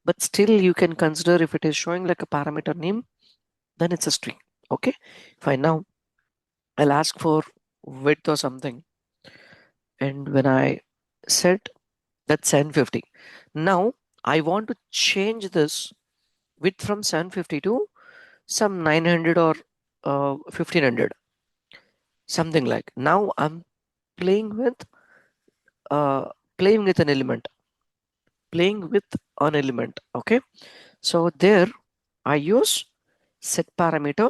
But still you can consider if it is showing like a parameter name, then it's a string. Okay, fine. Now I'll ask for width or something, and when I set that 750, now I want to change this width from 750 to some 900 or 1500, something like. Now I'm playing with uh, playing with an element, okay. So there I use set parameter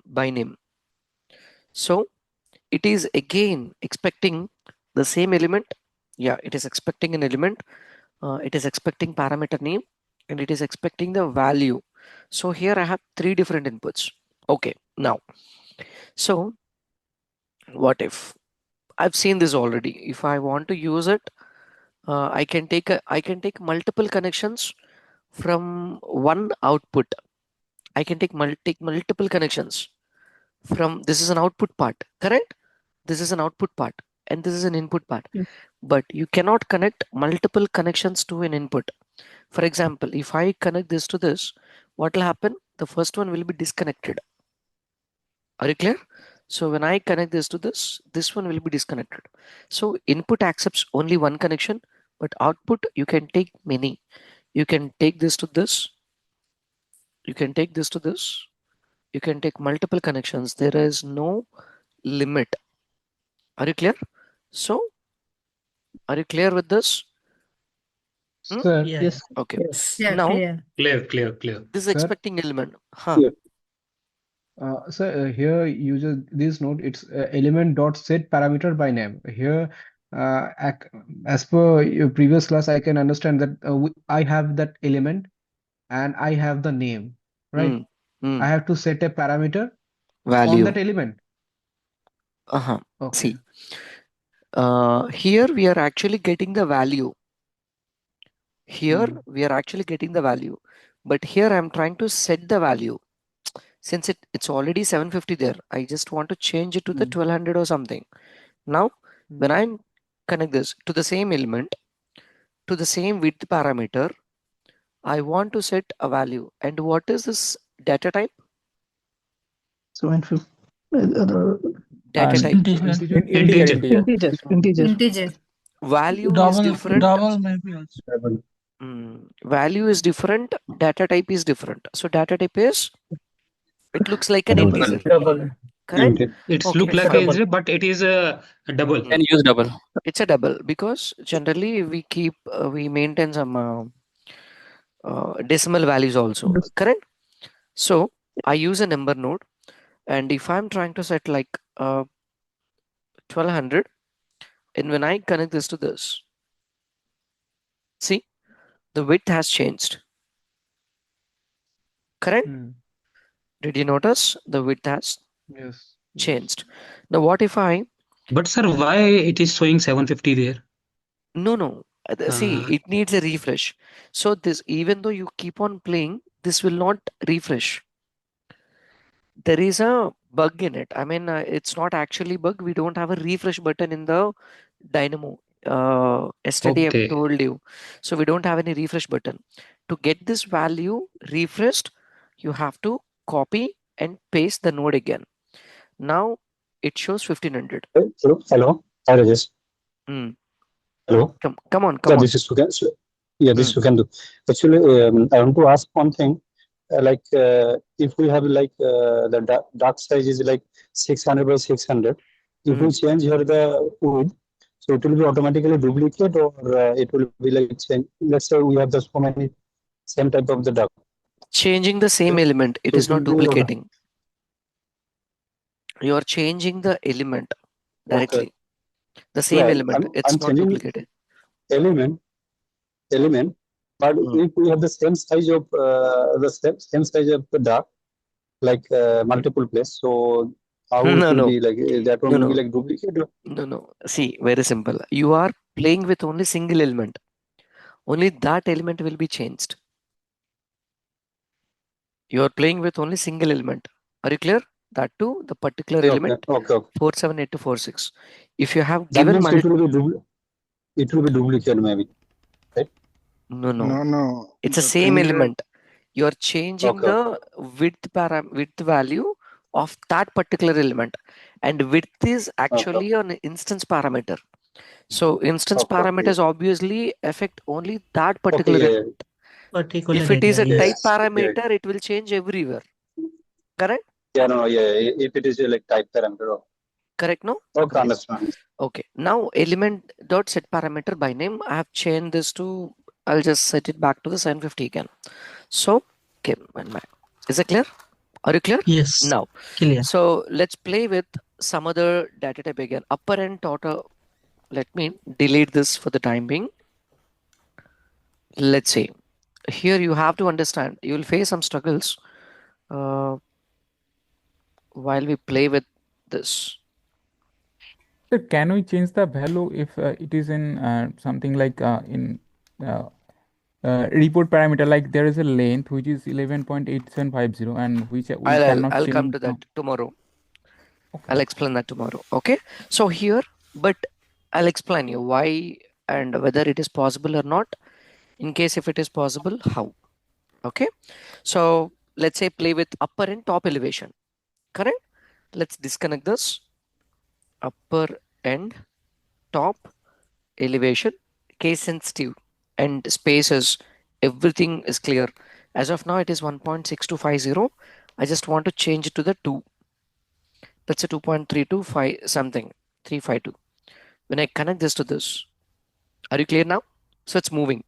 by name. So it is again expecting the same element. Yeah, it is expecting an element. It is expecting parameter name, and it is expecting the value. So here I have three different inputs. Okay, now, so what if I've seen this already? If I want to use it, I can take multiple connections from one output. I can take multiple connections from, this is an output part, correct? This is an output part, and this is an input part. But you cannot connect multiple connections to an input. For example, if I connect this to this, what will happen? The first one will be disconnected. Are you clear? So when I connect this to this one will be disconnected. So input accepts only one connection, but output you can take many. You can take this to this. You can take this to this. You can take multiple connections. There is no limit. Are you clear? So are you clear with this? Sir, Yeah. Yes. Okay. Yes. Yeah, Now clear. Clear. this is sir, expecting element. here uses this node, it's element dot set parameter by name. Here, as per your previous class, I can understand that I have that element and I have the name, right? Hmm. Hmm. I have to set a parameter on Value. that element. Okay. See, here we are actually getting the value. Here Hmm. we are actually getting the value, but here I'm trying to set the value. Since it's already 750 there, I just want to change it to the Hmm. 1200 or something. Now, when Hmm. I connect this to the same element, to the same width parameter, I want to set a value. And what is this data type? So and other Data type. Integer. Integer. Integer. integer. Integer. Value is Double, different. double maybe also. Double. Value is different. Data type is different. So data type is, it looks like an Double. integer. Double. Correct? It's Okay, look It's a like a fine. double. integer, but it is a double. Can use double. It's a double because generally we maintain some decimal values also. Correct? So I use a number node, and if I'm trying to set like 1200, and when I connect this to this, see, the width has changed. Correct? Hmm. Did you notice the width has Yes. Yes. changed? Now what if I, But sir, why it is showing 750 there? no, see, Uh, it needs a refresh. So this, even though you keep on playing, this will not refresh. There is a bug in it. I mean, it's not actually bug. We don't have a refresh button in the Dynamo. Yesterday I okay. told you. So we don't have any refresh button. To get this value refreshed, you have to copy and paste the node again. Now it shows 1500. Hello. Hi, Rajesh. Mm. Hello. Come on, Yeah, come on. this is Sukhan. Yeah, this Mm. is Sukhandu. Actually, I want to ask one thing. If we have the dark size is like 600 by 600, if we Mm. change here the width, So it will be automatically duplicate, or it will be like change. Let's say we have the so many same type of the duck. Changing the same Okay. element, it So is it will not be duplicating. You are changing the element okay. directly. The same Yeah, element, I'm it's not changing duplicated. element element, but Mm. if we have the same size of same size of the duck, like multiple place, so how it No, will no, be like that one no, will be no, like duplicate. no, no. See, very simple. You are playing with only single element. Only that element will be changed. You are playing with only single element. Are you clear? That too, the particular Okay, element okay, okay. 478246. If you have That given means it will be duplicate maybe, right? no, no, No. it's the The same thing is, element. You are changing Okay, the width value of that particular element, and width is okay, actually an instance parameter. So instance okay, okay. parameters obviously affect only that Okay, particular yeah, element. yeah, Particular If it is area, a type yes. yes, yeah, parameter, it will change everywhere. Correct? yeah, no, yeah. If it is like type parameter, Correct, no? okay, Right. understand. Okay. Now element dot set parameter by name. I have changed this to, I'll just set it back to the 750 again. So, okay, is it clear? Are you clear? Yes, Now, clear. so let's play with some other data type again. Upper and total. Let me delete this for the time being. Let's see. Here you have to understand. You will face some struggles while we play with this. So can we change the value if it is in something like in uh, report parameter, like there is a length which is 11.8750 and which we cannot I'll come change to that now. tomorrow. Okay. I'll explain that tomorrow. Okay. So here, but I'll explain you why and whether it is possible or not. In case if it is possible, how. Okay. So let's say play with upper and top elevation. Correct? Let's disconnect this. Upper and top elevation, case sensitive and spaces. Everything is clear. As of now, it is 1.6250. I just want to change it to the 2. That's a 2.325 something, 352. When I connect this to this, are you clear now? So it's moving.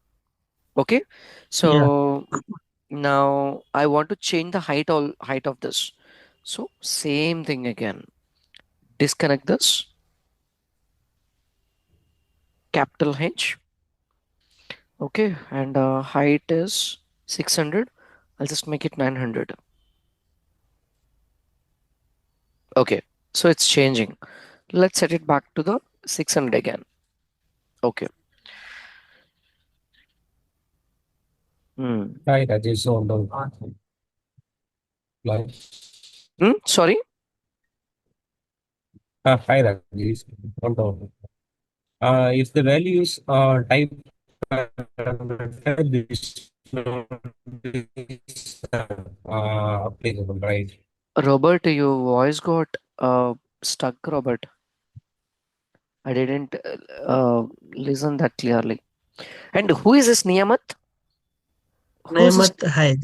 Okay. Yeah. So now I want to change the height of this. So same thing again. Disconnect this. Capital H. Okay. And height is 600. I'll just make it 900. Okay. So it's changing. Let's set it back to the 600 again. Okay. Hmm. Hi, Rajesh. Hold on. Like, Sorry. hi, Rajesh. Hold on. If the values are type parameter, this is applicable, right? Robert, your voice got stuck, Robert. I didn't listen that clearly. And who is this Niyamat? Who's this? Nayamat, hi,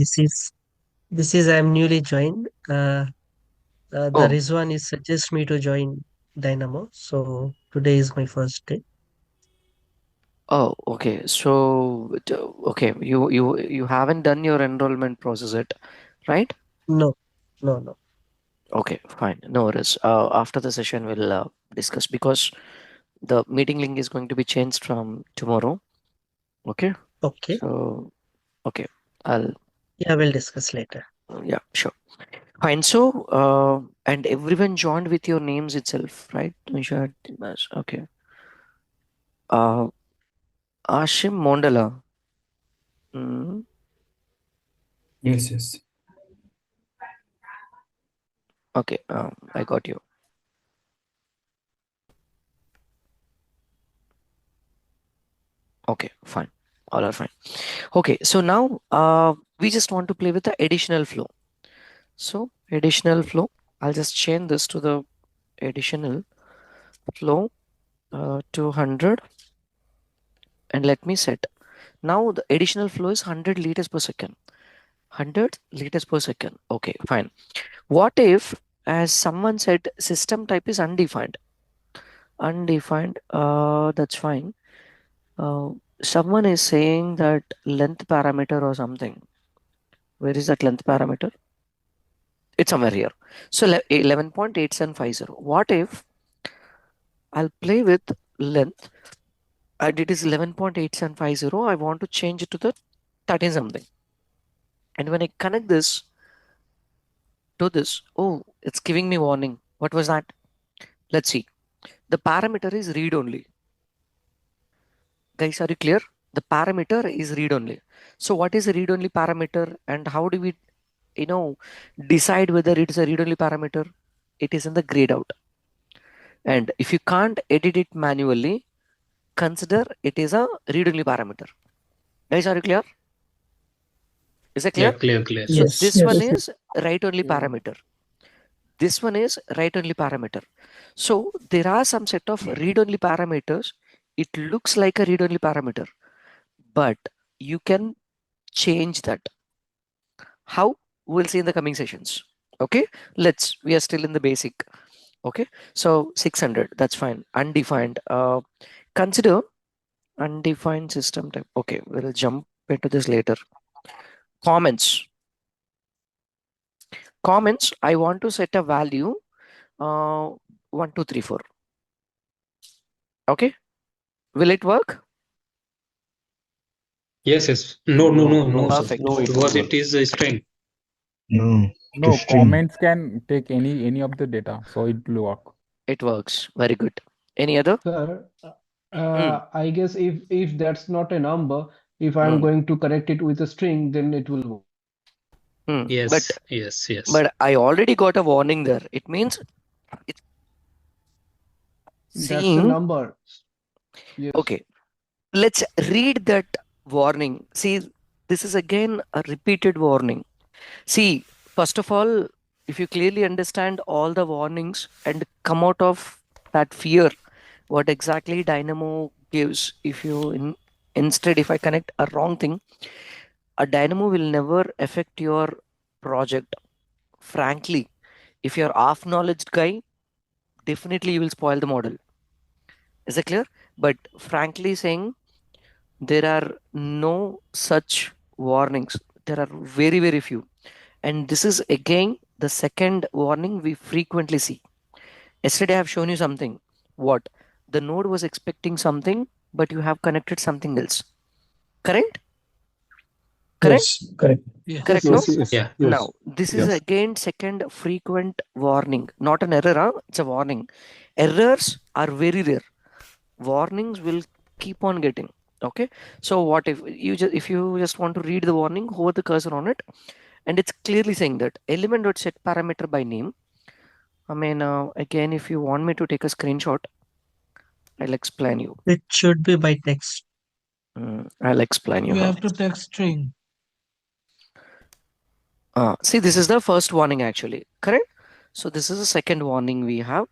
this is I'm newly joined. The Oh, Rizwan is suggest me to join Dynamo, so today is my first day. oh, okay. So, okay, you haven't done your enrollment process yet, right? No, no, no. Okay, fine. No worries. After the session, we'll discuss because the meeting link is going to be changed from tomorrow. Okay. Okay. So, okay, I'll. Yeah, we'll discuss later. Yeah, sure. Fine. So, and everyone joined with your names itself, right? Tushar, Dimash. Okay. Uh, Ashim Mondala. Mm, Yes, yes. okay. I got you. Okay, fine. All are fine. Okay. So now, we just want to play with the additional flow. So additional flow. I'll just change this to the additional flow 200 and let me set. Now the additional flow is 100 liters per second. 100 liters per second. Okay, fine. What if, as someone said, system type is undefined? Undefined. That's fine. Uh, Someone is saying that length parameter or something. Where is that length parameter? It's somewhere here. So 11.8750. What if I'll play with length and it is 11.8750. I want to change it to the 13 something. And when I connect this to this, oh, it's giving me warning. What was that? Let's see. The parameter is read only. Guys, are you clear? The parameter is read only. So what is a read only parameter and how do we, you know, decide whether it is a read only parameter? It is in the grayed out. And if you can't edit it manually, consider it is a read only parameter. Guys, are you clear? Is it Yeah, clear? clear, clear. So Yes. this one Yes. is write only parameter. This one is write only parameter. So there are some set of read only parameters. It looks like a read only parameter, but you can change that. How? We'll see in the coming sessions. Okay, we are still in the basic. Okay, so 600, that's fine. Undefined. Consider undefined system type. Okay, we'll jump into this later. Comments. Comments, I want to set a value 1, 2, 3, 4. Okay, will it work? Yes, yes. No, no, no, no, sir. Perfect. No, it won't Because work. it is a string. No, it is No, string. comments can take any of the data, so it will work. It works. Very good. Any other? Sir, Hmm. I guess if that's not a number, if I'm Hmm. going to connect it with a string, then it will work. Hmm. But Yes, yes, yes. I already got a warning there. It means it's That's a saying number. Yes. okay. Let's read that warning. See, this is again a repeated warning. See, first of all, if you clearly understand all the warnings and come out of that fear, what exactly Dynamo gives, if you instead, if I connect a wrong thing, a Dynamo will never affect your project. Frankly, if you're half knowledge guy, definitely you will spoil the model. Is it clear? But frankly saying, there are no such warnings. There are very, very few. And this is again the second warning we frequently see. Yesterday I have shown you something. What? The node was expecting something, but you have connected something else. Correct? Correct? Yes, correct. Yes. Correct, no? Yes, Yes. yes, Yeah. yes, Now, this is yes. again second frequent warning. Not an error, huh? It's a warning. Errors are very rare. Warnings will keep on getting. Okay. So what if you just want to read the warning, hover the cursor on it, and it's clearly saying that element dot set parameter by name. I mean, again, if you want me to take a screenshot, I'll explain you. It should be by text. I'll explain you You how. have to text string. See, this is the first warning actually, correct? So this is the second warning we have.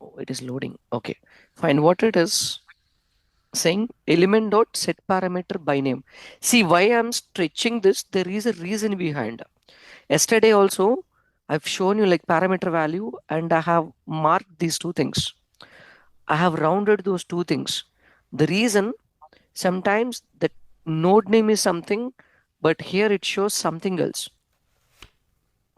Oh, it is loading. Okay, fine. What it is saying element dot set parameter by name. See why I'm stretching this. There is a reason behind. Yesterday also, I've shown you like parameter value and I have marked these two things. I have rounded those two things. The reason sometimes the node name is something, but here it shows something else.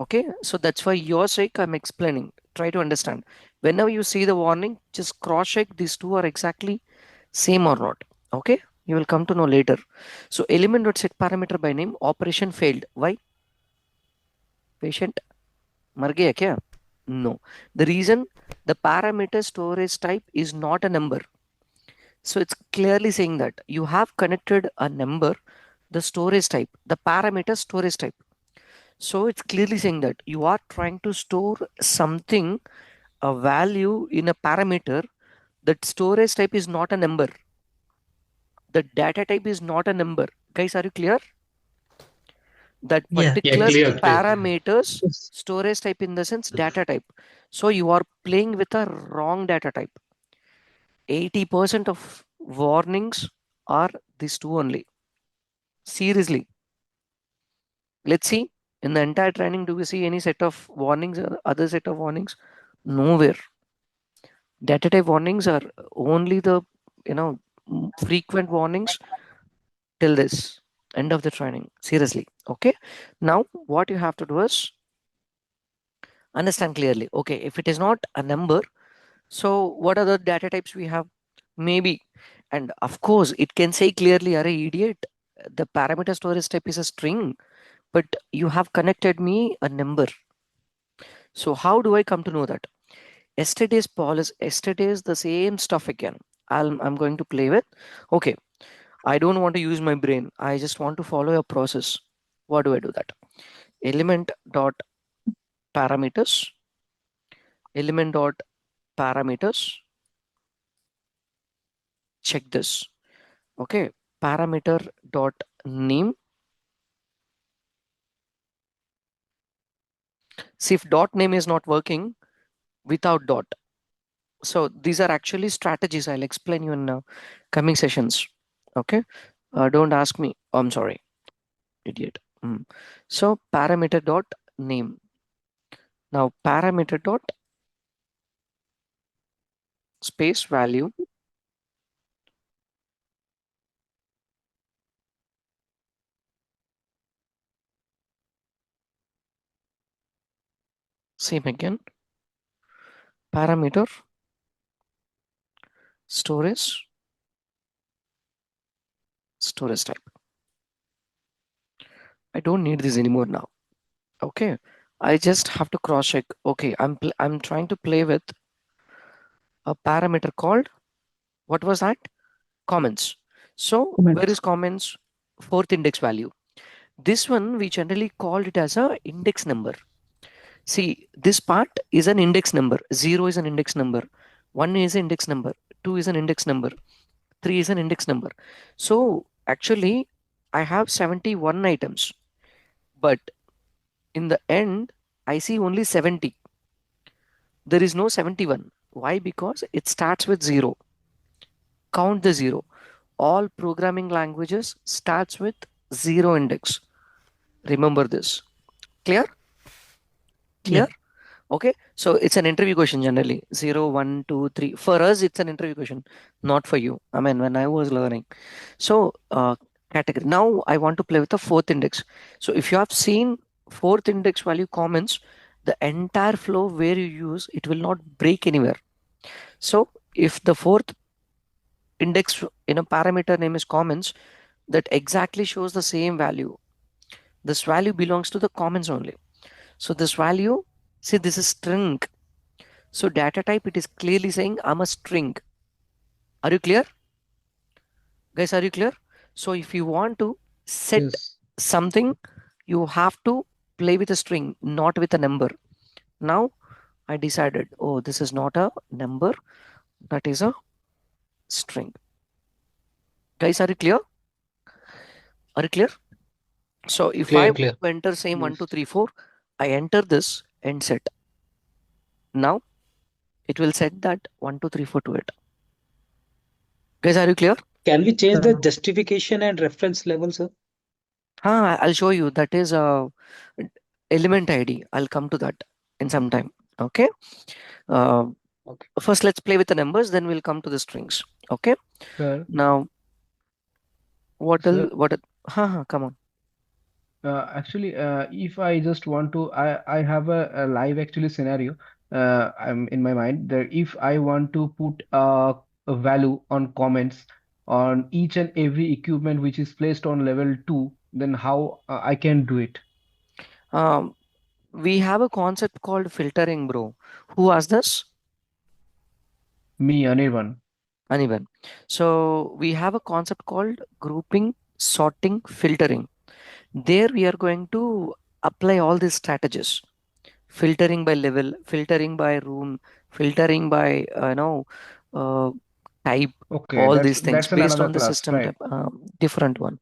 Okay, so that's why your sake I'm explaining. Try to understand. Whenever you see the warning, just cross check these two are exactly same or not. Okay, you will come to know later. So element dot set parameter by name operation failed. Why? Patient मर गया क्या? No. The reason the parameter storage type is not a number. So it's clearly saying that you have connected a number, the storage type, the parameter storage type. So it's clearly saying that you are trying to store something, a value in a parameter. That storage type is not a number. The data type is not a number. Guys, are you clear? That Yeah. Yeah, particular clear, clear. parameters Yes. storage type in the sense data type. So you are playing with a wrong data type. 80% of warnings are these two only. Seriously. Let's see. In the entire training, do we see any set of warnings or other set of warnings? Nowhere. Data type warnings are only the frequent warnings till this end of the training. Seriously. Okay. Now what you have to do is understand clearly. Okay, if it is not a number, so what are the data types we have? Maybe, and of course it can say clearly, "Arey idiot, the parameter storage type is a string, but you have connected me a number." So how do I come to know that? Yesterday's policy, yesterday's the same stuff again. I'm going to play with. Okay, I don't want to use my brain. I just want to follow a process. What do I do that? Element dot parameters, element dot parameters. Check this. Okay, parameter dot name. See, if dot name is not working without dot. So these are actually strategies. I'll explain you in coming sessions. Okay, don't ask me. Oh, I'm sorry, idiot. So parameter dot name. Now parameter dot space value. Same again. Parameter storage type. I don't need this anymore now. Okay, I just have to cross check. Okay, I'm trying to play with a parameter called, what was that? Comments. So where is comments? Fourth index value. This one we generally call it as a index number. See, this part is an index number. 0 is an index number. 1 is an index number. 2 is an index number. 3 is an index number. So actually I have 71 items, but in the end I see only 70. There is no 71. Why? Because it starts with 0. Count the 0. All programming languages starts with 0 index. Remember this. Clear? Clear? Yeah. Okay, so it's an interview question generally. 0, 1, 2, 3. For us, it's an interview question, not for you. I mean, when I was learning. So, category. Now I want to play with the fourth index. So if you have seen fourth index value comments, the entire flow where you use, it will not break anywhere. So if the fourth index in a parameter name is comments, that exactly shows the same value. This value belongs to the comments only. So this value, see, this is string. So data type, it is clearly saying I'm a string. Are you clear? Guys, are you clear? So if you want to set Yes. something, you have to play with a string, not with a number. Now I decided, oh, this is not a number, that is a string. Guys, are you clear? Are you clear? So if I Clear. enter same 1, Yes. 2, 3, 4, I enter this and set. Now it will set that 1, 2, 3, 4 to it. Guys, are you clear? Can we change the justification and reference level, sir? I'll show you. That is a element ID. I'll come to that in some time. Okay. Okay. First, let's play with the numbers. Then we'll come to the strings. Okay. Sir, Now, what will sir, what? Come on. actually, if I just want to, I have a live actually scenario. I'm in my mind that if I want to put a value on comments on each and every equipment which is placed on level 2, then how I can do it? We have a concept called filtering, bro. Who asked this? Me, anyone. Anyone. So we have a concept called grouping, sorting, filtering. There we are going to apply all these strategies. Filtering by level, filtering by room, filtering by uh, type, Okay, all that's these things that's in based another on the class, system right? type, different one.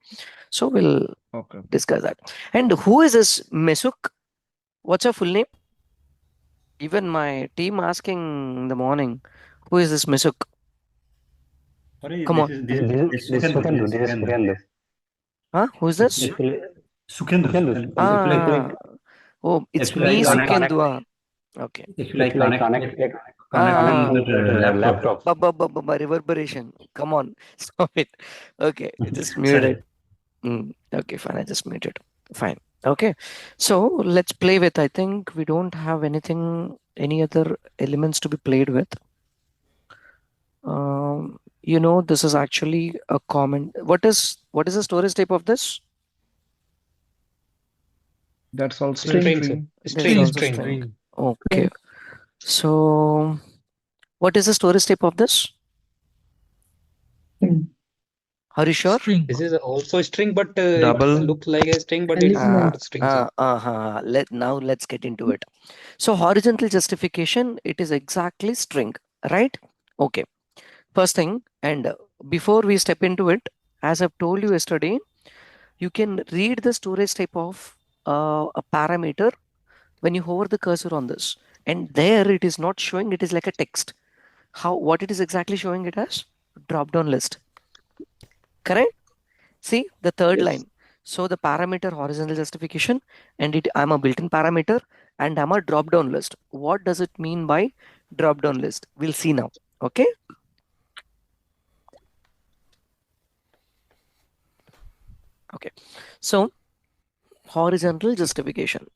So we'll Okay. discuss that. And who is this Mesuk? What's your full name? Even my team asking in the morning, who is this Mesuk? Sorry, Come on. this is Sukhendu. This is Sukhendu. Huh? Who is this? Sukhendu. Sukhendu. Ah, oh, it's Actually, me, I connect. Sukendua. Okay. If like connecting that laptop. Reverberation. Come on, stop it. Okay, just mute it. Sorry. Okay, fine. I just muted. Fine. Okay. So let's play with. I think we don't have any other elements to be played with. This is actually a common. What is the storage type of this? That's also a String. string. That's also string. Okay. So what is the storage type of this? Are you sure? String. This is also a string, but it Double. looks like a string, but it is not a string, sir. Let's get into it. So horizontal justification, it is exactly string, right? Okay. First thing, and before we step into it, as I've told you yesterday, you can read the storage type of a parameter when you hover the cursor on this, and there it is not showing. It is like a text. What it is exactly showing it as? Drop down list. Correct? See the third line. So the parameter horizontal justification, and I'm a built-in parameter, and I'm a drop-down list. What does it mean by drop-down list? We'll see now. Okay. Okay. So horizontal justification.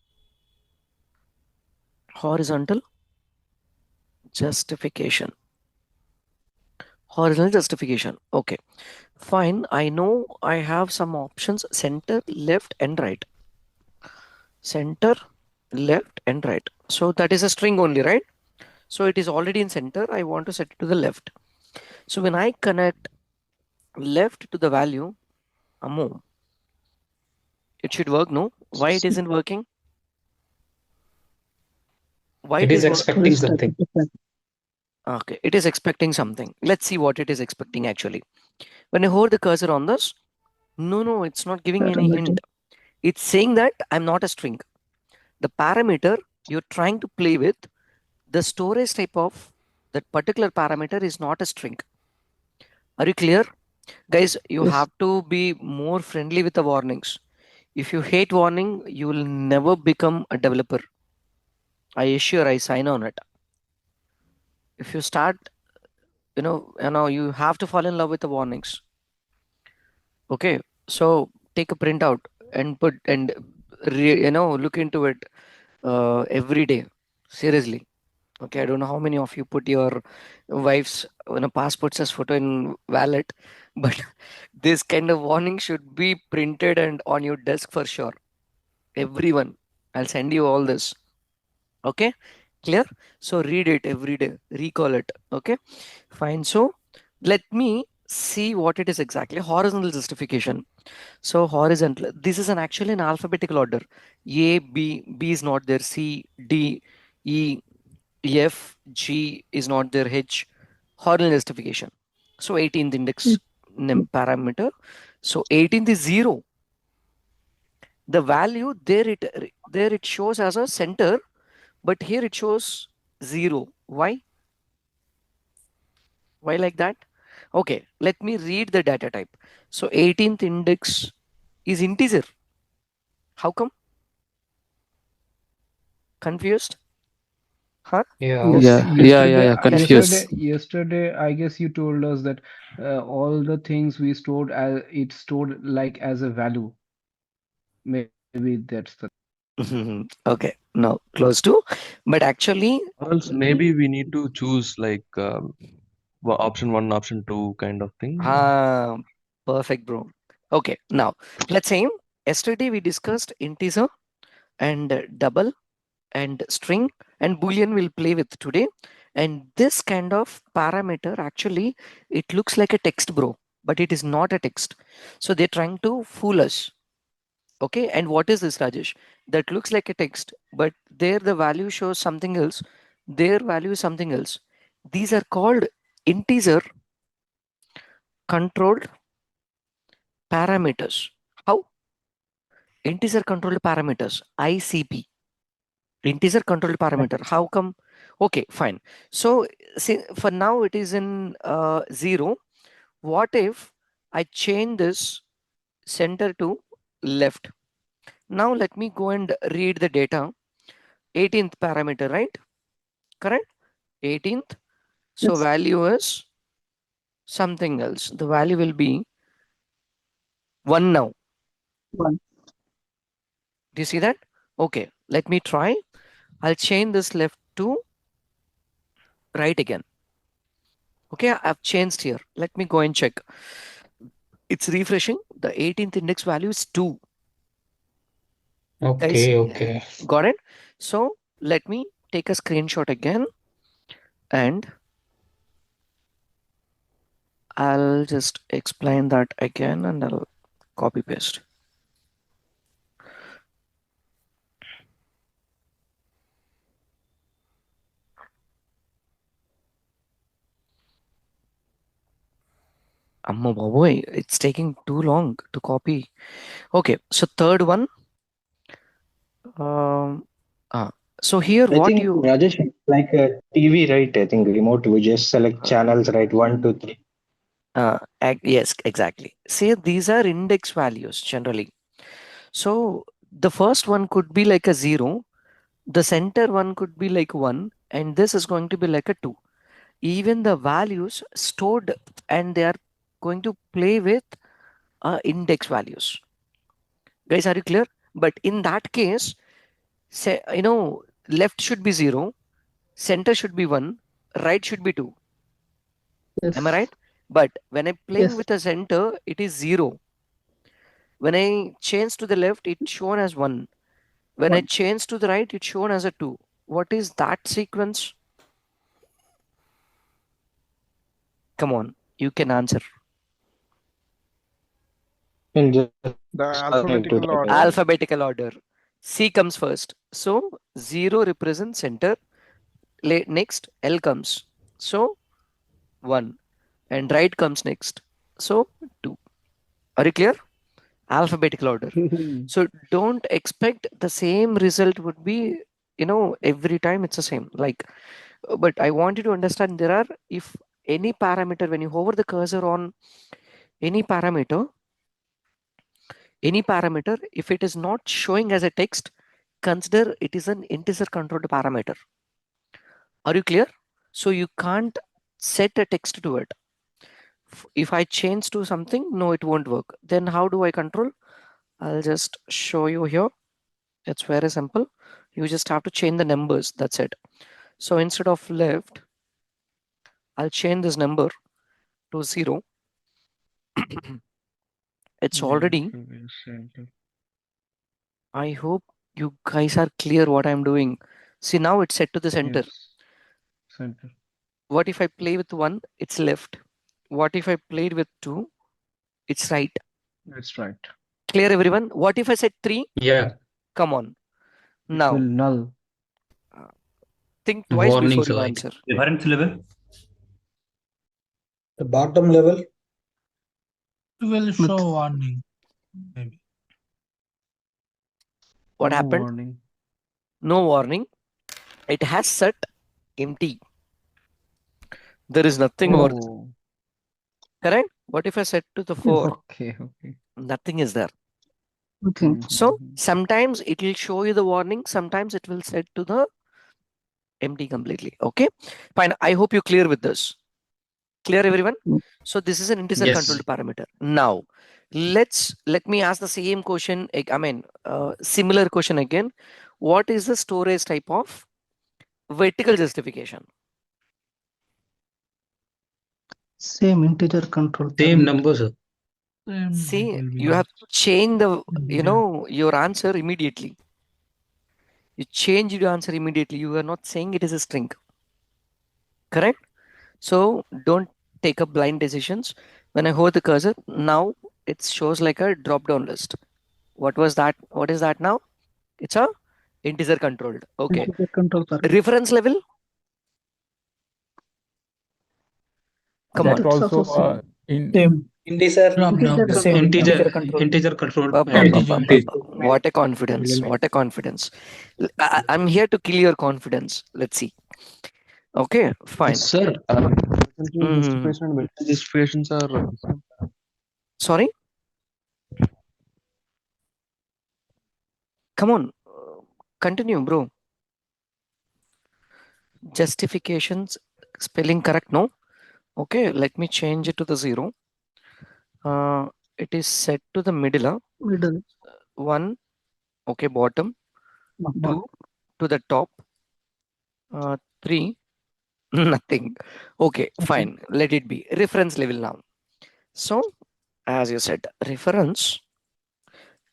Horizontal justification. Horizontal justification. Okay. Fine. I know I have some options: center, left, and right. Center, left, and right. So that is a string only, right? So it is already in center. I want to set it to the left. So when I connect left to the value, move, it should work, no? Why it isn't working? Why It it is is expecting something. Okay, it is expecting something. Let's see what it is expecting actually. When I hold the cursor on this, no, it's not giving any hint. It's saying that I'm not a string. The parameter you're trying to play with, the storage type of that particular parameter is not a string. Are you clear? Guys, you have to be more friendly with the warnings. If you hate warning, you will never become a developer. I assure, I sign on it. If you start, you have to fall in love with the warnings. Okay, so take a printout and look into it every day. Seriously. Okay, I don't know how many of you put your wife's passport size photo in wallet, but this kind of warning should be printed and on your desk for sure. Everyone, I'll send you all this. Okay, clear? So read it every day, recall it. Okay, fine. So let me see what it is exactly. Horizontal justification. So horizontal, this is actually in alphabetical order. A, B is not there. C, D, E, F, G is not there. H, horizontal justification. So 18th index parameter. So 18th is 0. The value there it shows as a center, but here it shows 0. Why? Why like that? Okay, let me read the data type. So 18th index is integer. How come? Confused? Huh? Yeah. Yes, Confused. yesterday, I guess you told us that all the things we stored as it stored like as a value. Maybe that's the. Okay, no, close to. But actually, Or else maybe we need to choose like option one, option two kind of thing. ah, perfect, bro. Okay, now let's say yesterday we discussed integer and double and string and boolean we'll play with today. And this kind of parameter actually it looks like a text, bro, but it is not a text. So they're trying to fool us. Okay, and what is this, Rajesh? That looks like a text, but there the value shows something else. Their value is something else. These are called integer controlled parameters. How? Integer controlled parameters, ICP. Integer controlled parameter. How come? Okay, fine. So for now it is in 0. What if I change this center to left? Now let me go and read the data. 18th parameter, right? correct? 18th. So Yes. value is something else. The value will be 1 now. 1. Do you see that? Okay, let me try. I'll change this left to right again. Okay, I've changed here. Let me go and check. It's refreshing. The 18th index value is 2. Guys, Okay. got it? So let me take a screenshot again and I'll just explain that again and I'll copy paste. Amma boy, it's taking too long to copy. Okay, so third one. Um, so here I what think you Rajesh, it's like a TV, right? I think remote. We just select channels, right? 1, 2, 3. yes, exactly. See, these are index values generally. So the first one could be like a 0, the center one could be like 1, and this is going to be like a 2. Even the values stored and they are going to play with index values. Guys, are you clear? But in that case, say, left should be 0, center should be 1, right should be 2. Am I Yes. right? But when I'm playing Yes. with a center, it is 0. When I change to the left, it's shown as 1. When I 1. change to the right, it's shown as a 2. What is that sequence? Come on, you can answer. And just The need to alphabetical type order. Alphabetical order. C comes first. So 0 represents center. Next, L comes. So 1. And right comes next. So 2. Are you clear? Alphabetical order. So don't expect the same result would be, every time it's the same. Like, but I want you to understand there are, if any parameter, when you hover the cursor on any parameter, if it is not showing as a text, consider it is an integer controlled parameter. Are you clear? So you can't set a text to it. If I change to something, no, it won't work. Then how do I control? I'll just show you here. It's very simple. You just have to change the numbers. That's it. So instead of left, I'll change this number to 0. It's already. I hope you guys are clear what I'm doing. See, now it's set to the center. Yes, center. What if I play with 1? It's left. What if I played with 2? It's right. That's right. Clear, everyone? What if I said 3? Yeah. Come on. It will Now, null. think twice Warning, before so you I answer. Reference level. The bottom level. It will show warning, maybe. What No happened? warning. No warning. It has set empty. There is nothing over there. Oh, Correct? What if I set to the Yes. 4? okay, okay. Nothing is there. Okay. So Mm-hmm. sometimes it will show you the warning. Sometimes it will set to the empty completely. Okay. Fine. I hope you're clear with this. Clear, everyone? So this is an integer Yes. controlled parameter. Now, let me ask the same question. I mean, similar question again. What is the storage type of vertical justification? Same integer control Same parameter. numbers. Same, it See, will be you have changed the, integer. your answer immediately. You change your answer immediately. You are not saying it is a string. Correct? So don't take up blind decisions. When I hold the cursor, now it shows like a drop down list. What was that? What is that now? It's a integer controlled. Okay. Integer control parameter. Reference level? Come That on. It's also also same. in Same. Integer. Drop down Integer list. control. Integer Integer control. integer control Integer. What a confidence. What a confidence. I'm here to kill your confidence. Let's see. Okay, fine. Sir, percentage Mhm. justification and method justifications are different. Sorry? Come on. Continue, bro. justifications, spelling correct, no? Okay, let me change it to the 0. It is set to the middle. Middle. 1, okay, bottom. 2 to the top. 3, nothing. Okay, fine. Let it be. Reference level now. So, as you said, reference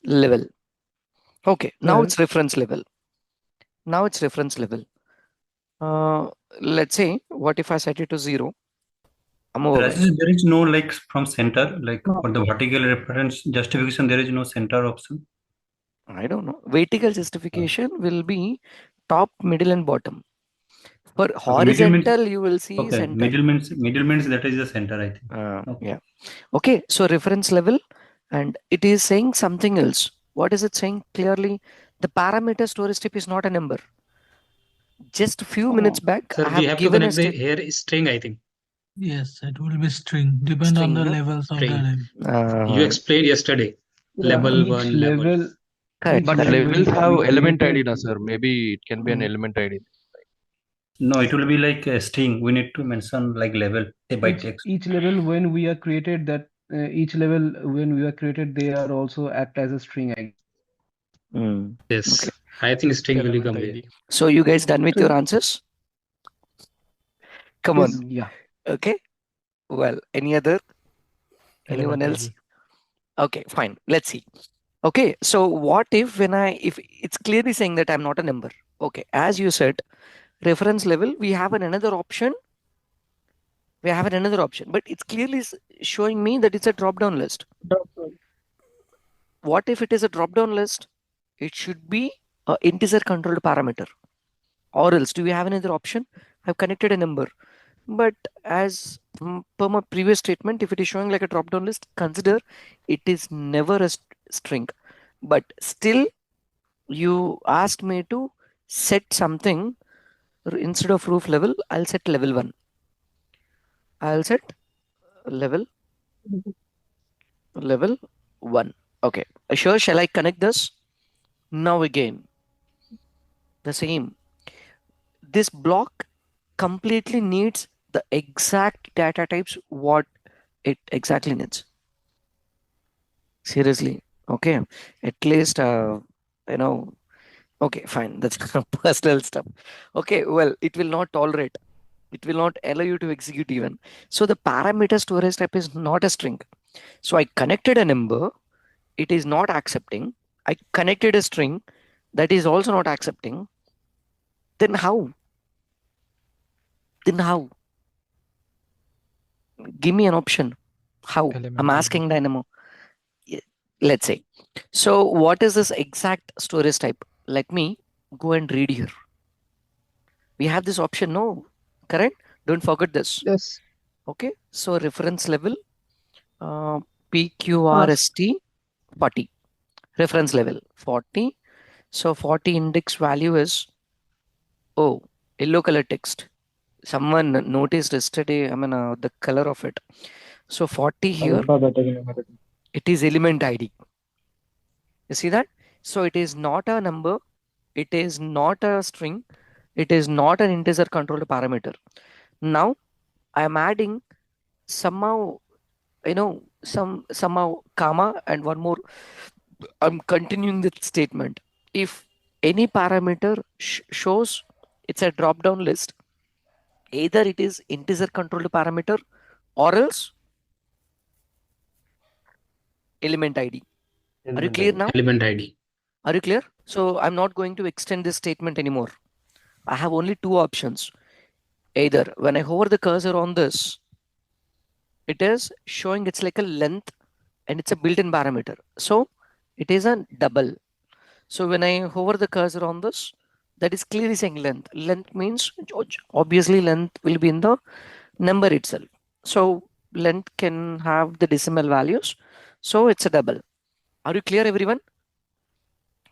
level. Okay, now it's reference level. Now it's reference level. Let's say, what if I set it to 0? I'm over. There is no like from center, like for the vertical reference justification, there is no center option. I don't know. Vertical justification will be top, middle, and bottom. For Okay, middle means horizontal, you will see okay. center. Middle means that is the center, I think. Okay. Yeah. Okay. So reference level, and it is saying something else. What is it saying clearly? The parameter storage type is not a number. Just a few minutes back, Sir, I we have have to given a connect the state. here string, I think. Yes, it will be string. Depend on String, the no? levels of the String. level. You explained yesterday. Level Each 1, level. level, Correct. But level levels have we element ID, created. na sir. Maybe it can be an element ID. No, it will be like a string. We need to mention like level by Each text. each level when we are created that each level when we are created they are also act as a string, I guess. Yes. Okay. I think string will Element come here. ID. So you guys done with your answers? Come on. Yes. Yeah. Okay. Well, any other? Anyone Element else? ID. Okay, fine. Let's see. Okay, so what if if it's clearly saying that I'm not a number? Okay, as you said, reference level, we have another option. We have another option, but it's clearly showing me that it's a drop down list. What if it is a drop down list? It should be a integer controlled parameter. Or else, do we have another option? I've connected a number. But as per my previous statement, if it is showing like a drop down list, consider it is never a string. But still, you asked me to set something instead of roof level. I'll set level 1. I'll set level 1. Okay, sure. Shall I connect this? Now again, the same. This block completely needs the exact data types what it exactly needs. Seriously. Okay. At least, you know, okay, fine. That's personal stuff. Okay. Well, it will not tolerate. It will not allow you to execute even. So the parameter storage type is not a string. So I connected a number. It is not accepting. I connected a string that is also not accepting. Then how? Then how? Give me an option. How? I'm Element ID. asking Dynamo. Let's say. So what is this exact storage type? Let me go and read here. We have this option, no? Correct? Don't forget this. Yes. Okay. So reference level, PQRST 40. Reference level 40. So 40 index value is, oh, yellow color text. Someone noticed yesterday, the color of it. So 40 here, Alphabetic numeric. it is element ID. You see that? So it is not a number. It is not a string. It is not an integer controlled parameter. Now I am adding somehow, somehow comma and one more. I'm continuing the statement. If any parameter shows it's a drop down list, either it is integer controlled parameter or else element ID. Are you Element clear ID. now? Element ID. Are you clear? So I'm not going to extend this statement anymore. I have only two options. Either when I hover the cursor on this, it is showing it's like a length and it's a built-in parameter. So it is a double. So when I hover the cursor on this, that is clearly saying length. Length means obviously length will be in the number itself. So length can have the decimal values. So it's a double. Are you clear, everyone?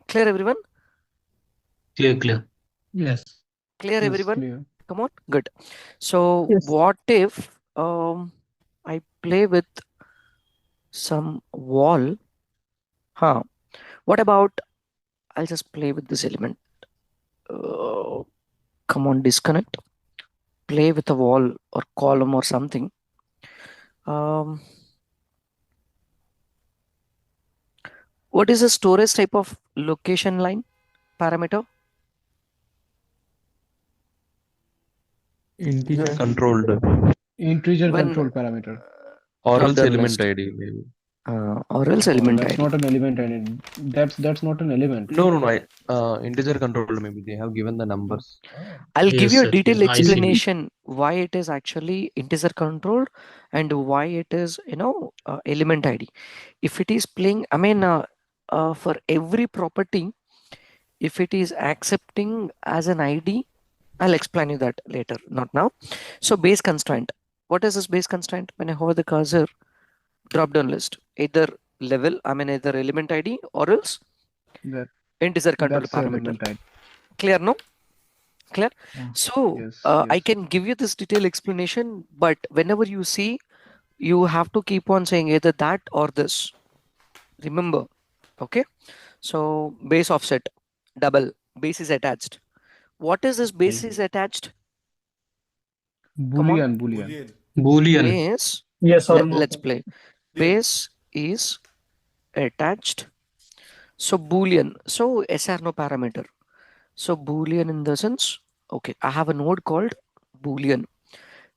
Clear, everyone? Clear. Yes. Clear, Yes, everyone? clear. Come on. Good. So Yes. what if I play with some wall? Huh. What about I'll just play with this element. Uh, Come on, disconnect. play with a wall or column or something. What is the storage type of location line parameter? Integer. Controlled. Integer When control parameter. Or drop else down element list, ID maybe. or else No, element that's ID. not an element. And that's not an element. No. Integer controlled maybe they have given the numbers. I'll give Yes, you a sir. Yes, detailed I see. explanation why it is actually integer controlled and why it is, element ID. If it is playing, for every property, if it is accepting as an ID, I'll explain you that later, not now. So base constraint. What is this base constraint? When I hover the cursor, drop down list, either either element ID or else That integer control that's the parameter. element type. Clear, no? Clear? Yeah. So Yes, I yes. can give you this detailed explanation, but whenever you see, you have to keep on saying either that or this. Remember, okay? So base offset, double, base is attached. What is this base is attached? Come on. Boolean. Boolean. Base, Yes or no? let's play. Base is attached. So Boolean, so yes or no parameter. So Boolean in the sense, okay, I have a node called Boolean.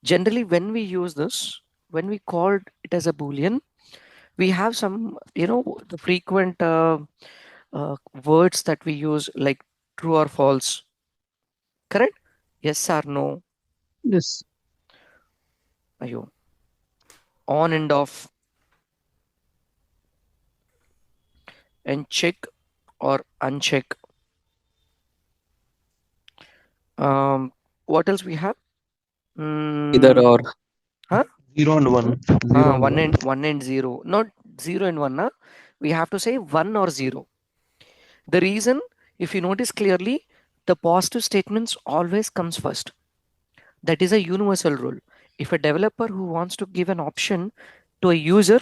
Generally, when we use this, when we call it as a Boolean, we have some, the frequent words that we use like true or false, correct? Yes or no, Yes. ayo, on and off, and check or uncheck. What else we have? Either or. Huh? 0 and 1. 0 and 1. One and zero, not zero and one. We have to say one or zero. The reason, if you notice clearly, the positive statements always comes first. That is a universal rule. If a developer who wants to give an option to a user,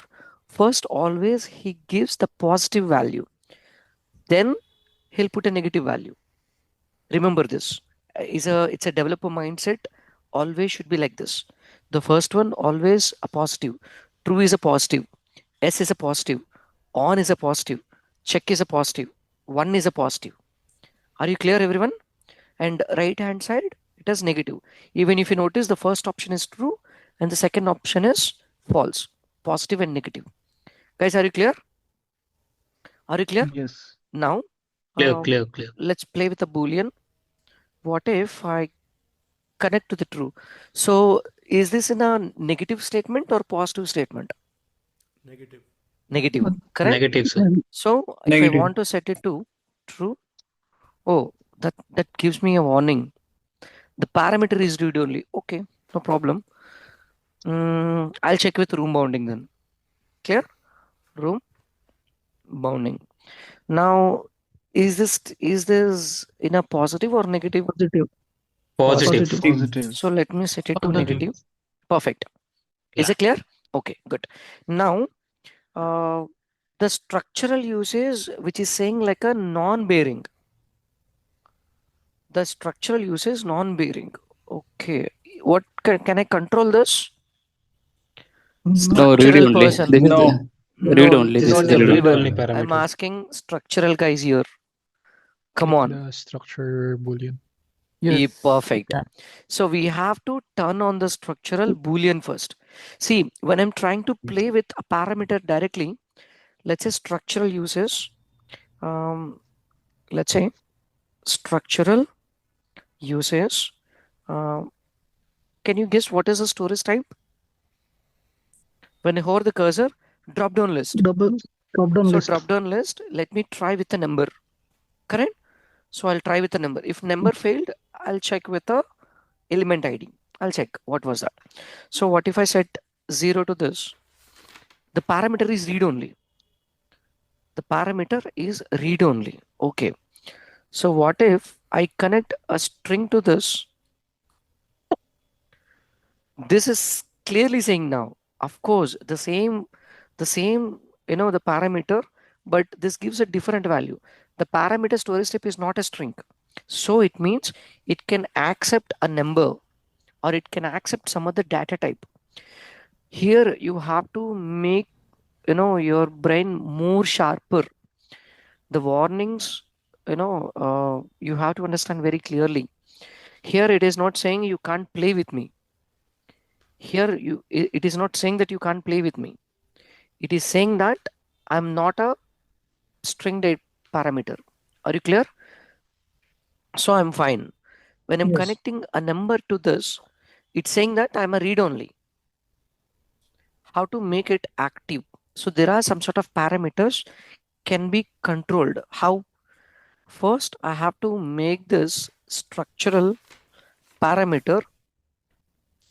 first always he gives the positive value. Then he'll put a negative value. Remember this. It's a developer mindset. Always should be like this. The first one always a positive. True is a positive. S is a positive. On is a positive. Check is a positive. One is a positive. Are you clear, everyone? And right hand side, it is negative. Even if you notice, the first option is true and the second option is false. Positive and negative. Guys, are you clear? Are you clear? Yes. Now, Clear. let's play with a Boolean. What if I connect to the true? So, is this in a negative statement or positive statement? Negative. Negative, correct? Negative, sir. So, if I want to set it to true, oh, that gives me a warning. The parameter is read only. Okay, no problem. I'll check with room bounding then. Clear? Room bounding. Now, is this in a positive or negative? Positive. Positive. So let me set it to Positive. negative. Perfect. Is Yeah. it clear? Okay, good. Now, the structural usage, which is saying like a non-bearing. The structural usage non-bearing. Okay. What can I control this? No, read Structural only. person. This is No. read No, only. This This is is a the read read only. only I'm parameter. asking structural guys here. Come on. The structure boolean. Yes. Perfect. Yeah. So we have to turn on the structural boolean first. See, when I'm trying to play with a parameter directly, let's say structural uses, let's say structural uses. Can you guess what is the storage type? When I hover the cursor, drop down list. Drop down So list. drop down list, let me try with a number. Correct? So I'll try with a number. If number failed, I'll check with a element ID. I'll check what was that. So what if I set 0 to this? The parameter is read only. The parameter is read only. Okay. So what if I connect a string to this? This is clearly saying now, of course, the same, the parameter, but this gives a different value. The parameter storage type is not a string. So it means it can accept a number or it can accept some other data type. Here you have to make your brain more sharper. The warnings, you have to understand very clearly. Here it is not saying you can't play with me. Here it is not saying that you can't play with me. It is saying that I'm not a string date parameter. Are you clear? So I'm fine. When I'm Yes. connecting a number to this, it's saying that I'm a read only. How to make it active? So there are some sort of parameters can be controlled. How? First, I have to make this structural parameter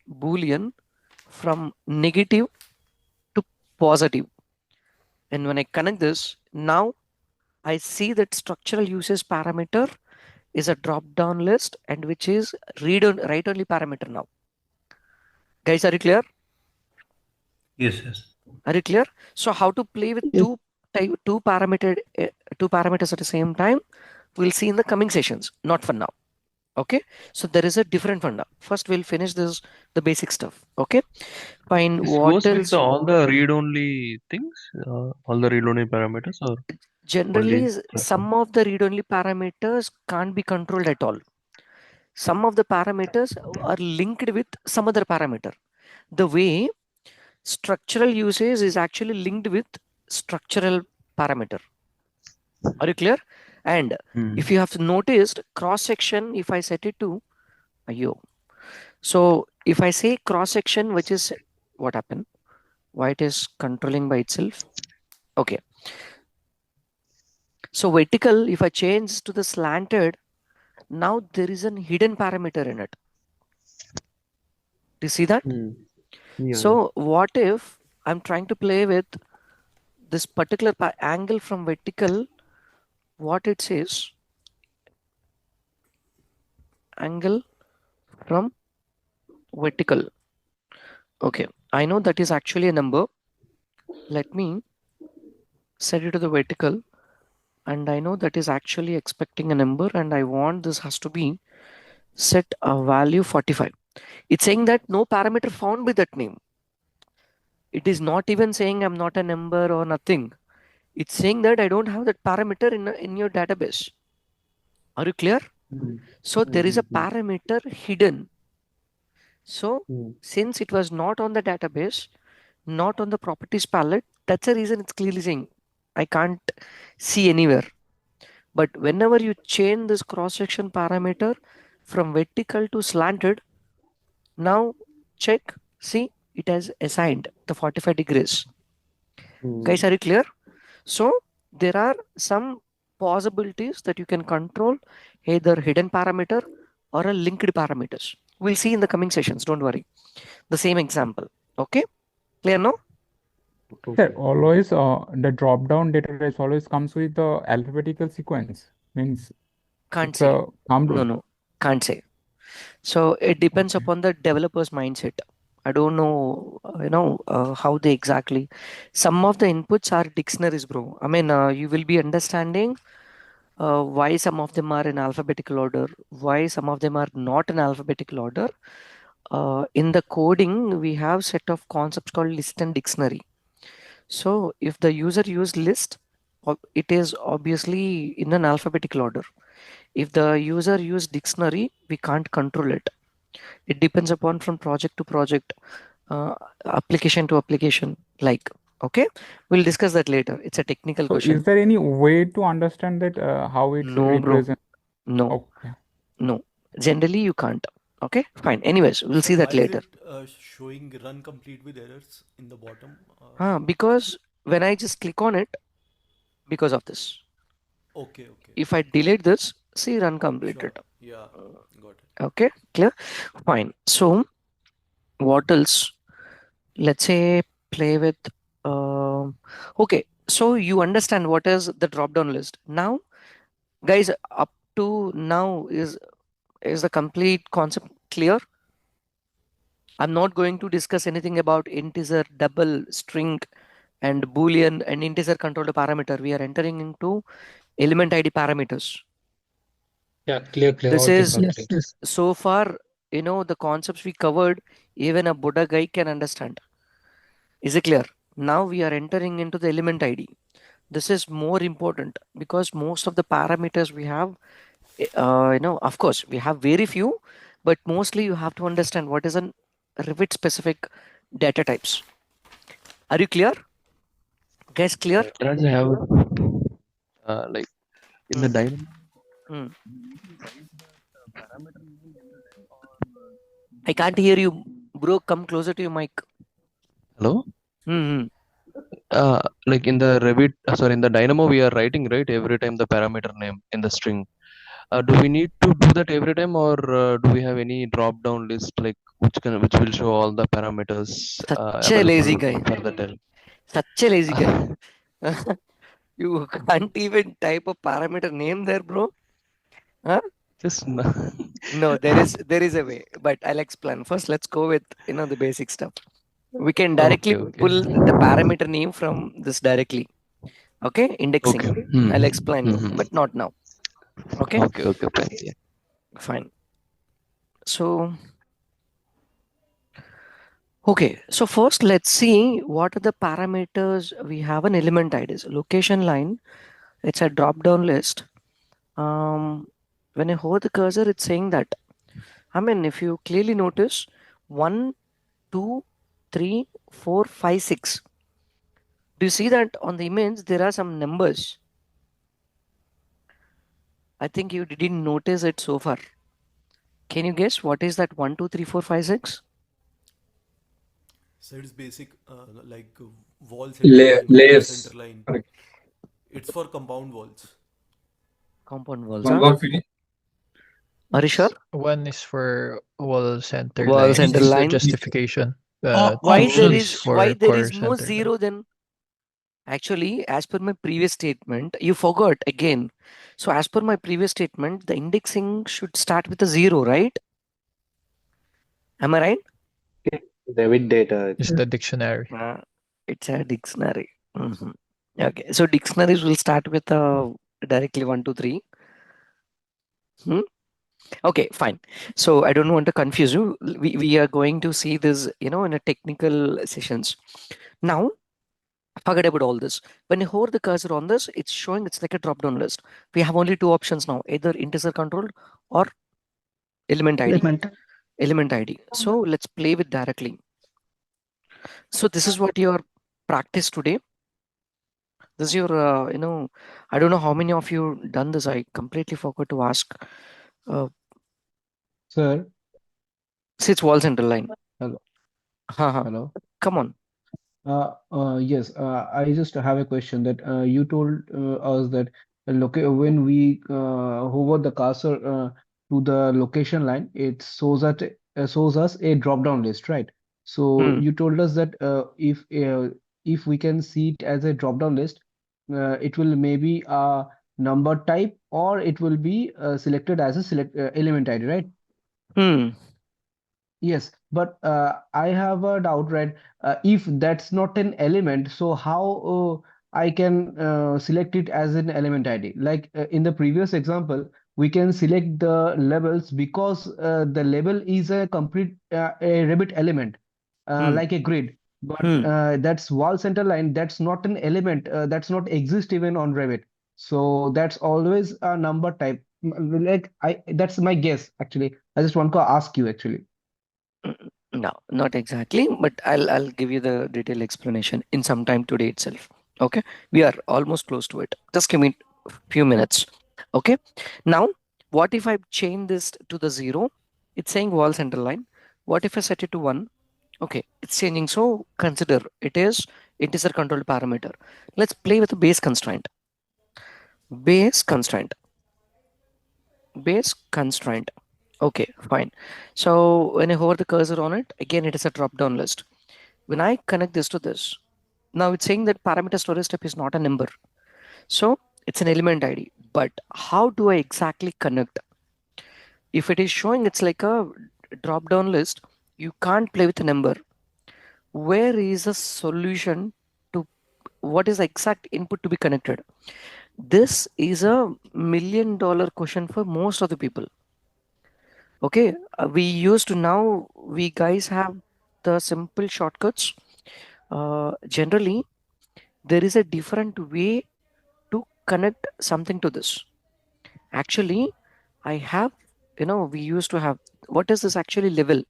boolean from negative to positive. And when I connect this, now I see that structural uses parameter is a drop down list and which is write only parameter now. Guys, are you clear? Yes, yes. Are you clear? So how to play with Yes. two parameters at the same time, we'll see in the coming sessions, not for now. Okay, so there is a different one now. First we'll finish the basic stuff. Okay, fine. This What goes with else? all the read-only things, all the read-only parameters, or Generally, only certain? some of the read-only parameters can't be controlled at all. Some of the parameters are linked with some other parameter. The way structural usage is actually linked with structural parameter. Are you clear? And if you have noticed cross section, if I set it to yo, so if I say cross section, which is what happened, why it is controlling by itself? Okay. So vertical, if I change to the slanted, now there is a hidden parameter in it. Do you see that? Yeah. So what if I'm trying to play with this particular angle from vertical? What it says, angle from vertical. Okay, I know that is actually a number. Let me set it to the vertical, and I know that is actually expecting a number, and I want this has to be set a value 45. It's saying that no parameter found with that name. It is not even saying I'm not a number or nothing. It's saying that I don't have that parameter in your database. Are you clear? So there is a parameter hidden. So since it was not on the database, not on the properties palette, that's the reason it's clearly saying I can't see anywhere. But whenever you change this cross-section parameter from vertical to slanted, now check, see, it has assigned the 45 degrees. Guys, are you clear? So there are some possibilities that you can control either hidden parameter or a linked parameters. We'll see in the coming sessions, don't worry. The same example. Okay, clear now? Sir, always the drop down data types always comes with the alphabetical sequence. Means Can't it's say. a thumb rule. No, can't say. So it depends upon the developer's mindset. I don't know, how they exactly. Some of the inputs are dictionaries, bro. I mean, you will be understanding why some of them are in alphabetical order, why some of them are not in alphabetical order. In the coding, we have set of concepts called list and dictionary. So if the user use list, it is obviously in an alphabetical order. If the user use dictionary, we can't control it. It depends upon from project to project, application to application. Like, okay, we'll discuss that later. It's a technical So is question. there any way to understand that how it's No, bro. represent? No, Okay. no. Generally, you can't. Okay, fine. Anyways, we'll see Sir, that why is later. it showing run complete with errors in the bottom? Because when I just click on it, because of this. Okay, okay. If I delete this, see run Sure. completed. Yeah, got it. Okay, clear? Fine. So what else? Let's say play with. Okay, so you understand what is the drop down list now, guys. Up to now is the complete concept clear? I'm not going to discuss anything about integer, double, string, and boolean and integer controlled parameter. We are entering into element ID parameters. Yeah, clear. This All things is are clear. so far the concepts we covered, even a Buddha guy can understand. Is it clear? Now we are entering into the element ID. This is more important because most of the parameters we have, of course, we have very few, but mostly you have to understand what is an Revit specific data types. Are you clear? Guys, clear? Can I just have like in the Hmm. Dynamo, Hmm. we need to write that parameter name every time, or I can't hear you, bro. Come closer to your mic. hello? Hmm. Like in the Revit, sorry, in the Dynamo, we are writing right every time the parameter name in the string. Do we need to do that every time, or do we have any drop-down list like which will show all the parameters Such a lazy available guy. for the tell? Such a lazy guy. You can't even type a parameter name there, bro. Huh? Just No, there is a way, but I'll explain. First, let's go with the basic stuff. We can okay, directly okay, pull the parameter name from this directly. Okay, indexing. okay. I'll explain you, Hmm. but not now. Okay, Okay, okay, fine. Yeah. fine. So, okay. So first, let's see what are the parameters we have an element IDs. Location line. It's a drop-down list. When I hold the cursor, it's saying that. I mean, if you clearly notice, 1, 2, 3, 4, 5, 6. Do you see that on the image there are some numbers? I think you didn't notice it so far. Can you guess what is that 1, 2, 3, 4, 5, 6? So it's basic, like wall center line, column Layers. center line. Correct. It's for compound walls. Compound walls, One huh? wall finish. Are you sure? Yes, one is for wall center Wall line. center It's East. the line. East. justification. Why there Two Option. is is why for there core is no center line. zero then? Actually, as per my previous statement, you forgot again. So as per my previous statement, the indexing should start with a zero, right? Am I right? Revit data. Is the dictionary. Uh, it's a dictionary. Mhm. Okay, so dictionaries will start with directly 1, 2, 3. Hmm? Okay, fine. So I don't want to confuse you. We are going to see this, in a technical sessions. Now, forget about all this. When you hold the cursor on this, it's showing it's like a drop-down list. We have only two options now, either integer controlled or element ID. Element. Element ID. So let's play with directly. So this is what your practice today. This is your, I don't know how many of you done this. I completely forgot to ask. Uh, Sir, see, it's wall center line. hello, Haha. hello. Come on. Yes, I just have a question that you told us that when we hover the cursor to the location line, it shows us a drop-down list, right? So Hmm. you told us that if we can see it as a drop-down list, it will maybe a number type or it will be selected as a select element ID, right? Hmm. Yes, but I have a doubt, right? If that's not an element, so how I can select it as an element ID? Like in the previous example, we can select the labels because the label is a complete a Revit element, Hmm. like a grid. But Hmm. that's wall center line. That's not an element. That's not exist even on Revit. So that's always a number type. Like that's my guess actually. I just want to ask you actually. No, not exactly, but I'll give you the detailed explanation in some time today itself. Okay, we are almost close to it. Just give me a few minutes. Okay, now what if I change this to the zero? It's saying wall center line. What if I set it to one? Okay, it's changing. So consider it is a controlled parameter. Let's play with the base constraint. Base constraint. Base constraint. Okay, fine. So when I hover the cursor on it, again it is a drop-down list. When I connect this to this, now it's saying that parameter storage step is not a number. So it's an element ID. But how do I exactly connect? If it is showing it's like a drop-down list, you can't play with a number. Where is the solution to what is the exact input to be connected? This is a $1 million question for most of the people. Okay, we used to now we guys have the simple shortcuts. Generally, there is a different way to connect something to this. Actually, I have, we used to have, what is this actually level?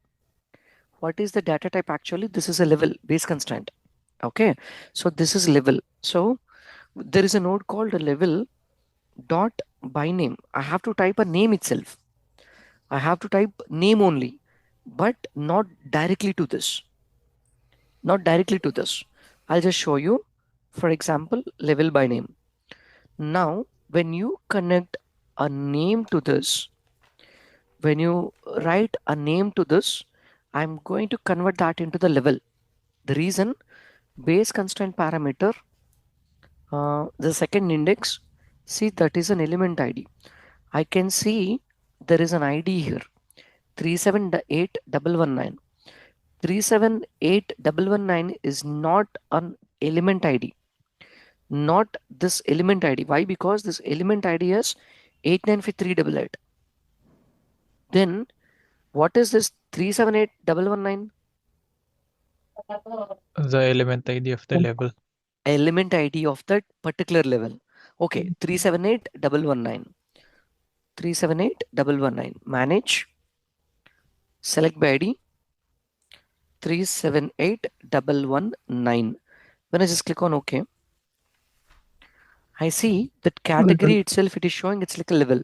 What is the data type actually? This is a level base constraint. Okay, so this is level. So there is a node called a level dot by name. I have to type a name itself. I have to type name only, but not directly to this. Not directly to this. I'll just show you. For example, level by name. Now, when you connect a name to this, when you write a name to this, I'm going to convert that into the level. The reason, base constraint parameter, the second index, see that is an element ID. I can see there is an ID here, 378119. 378119 is not an element ID, not this element ID. Why? Because this element ID is 895388. Then what is this 378119? The element ID of the level. Element ID of that particular level. Okay, 378119. 378119. Manage, select by ID, 378119. When I just click on OK, I see that category itself, it is showing it's like a level.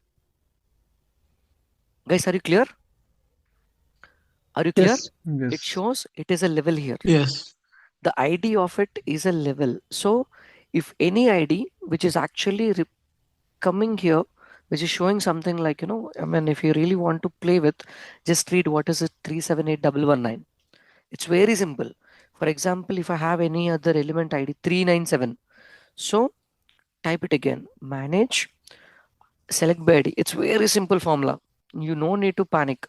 Guys, are you clear? Are you clear? Yes. It Yes. shows it is a level here. Yes. The ID of it is a level. So if any ID which is actually coming here, which is showing something like, I mean, if you really want to play with, just read what is it 378119. It's very simple. For example, if I have any other element ID 397, so type it again, manage, select by ID. It's very simple formula. You no need to panic.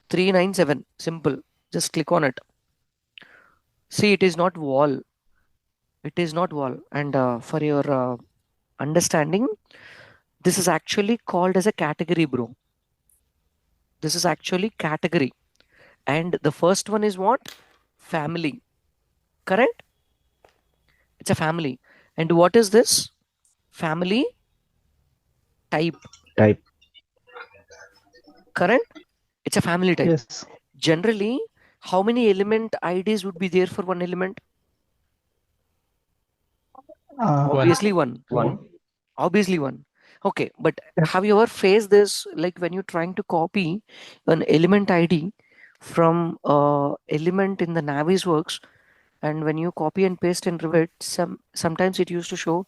397, simple. Just click on it. See, it is not wall. It is not wall. And for your understanding, this is actually called as a category, bro. This is actually category. And the first one is what? Family. Correct? It's a family. And what is this? Family type. Type. Correct? It's a family type. Yes. Generally, how many element IDs would be there for one element? Obviously one. Obviously one. Okay, but have you ever faced this, like when you're trying to copy an element ID from element in the Navisworks, and when you copy and paste in Revit, sometimes it used to show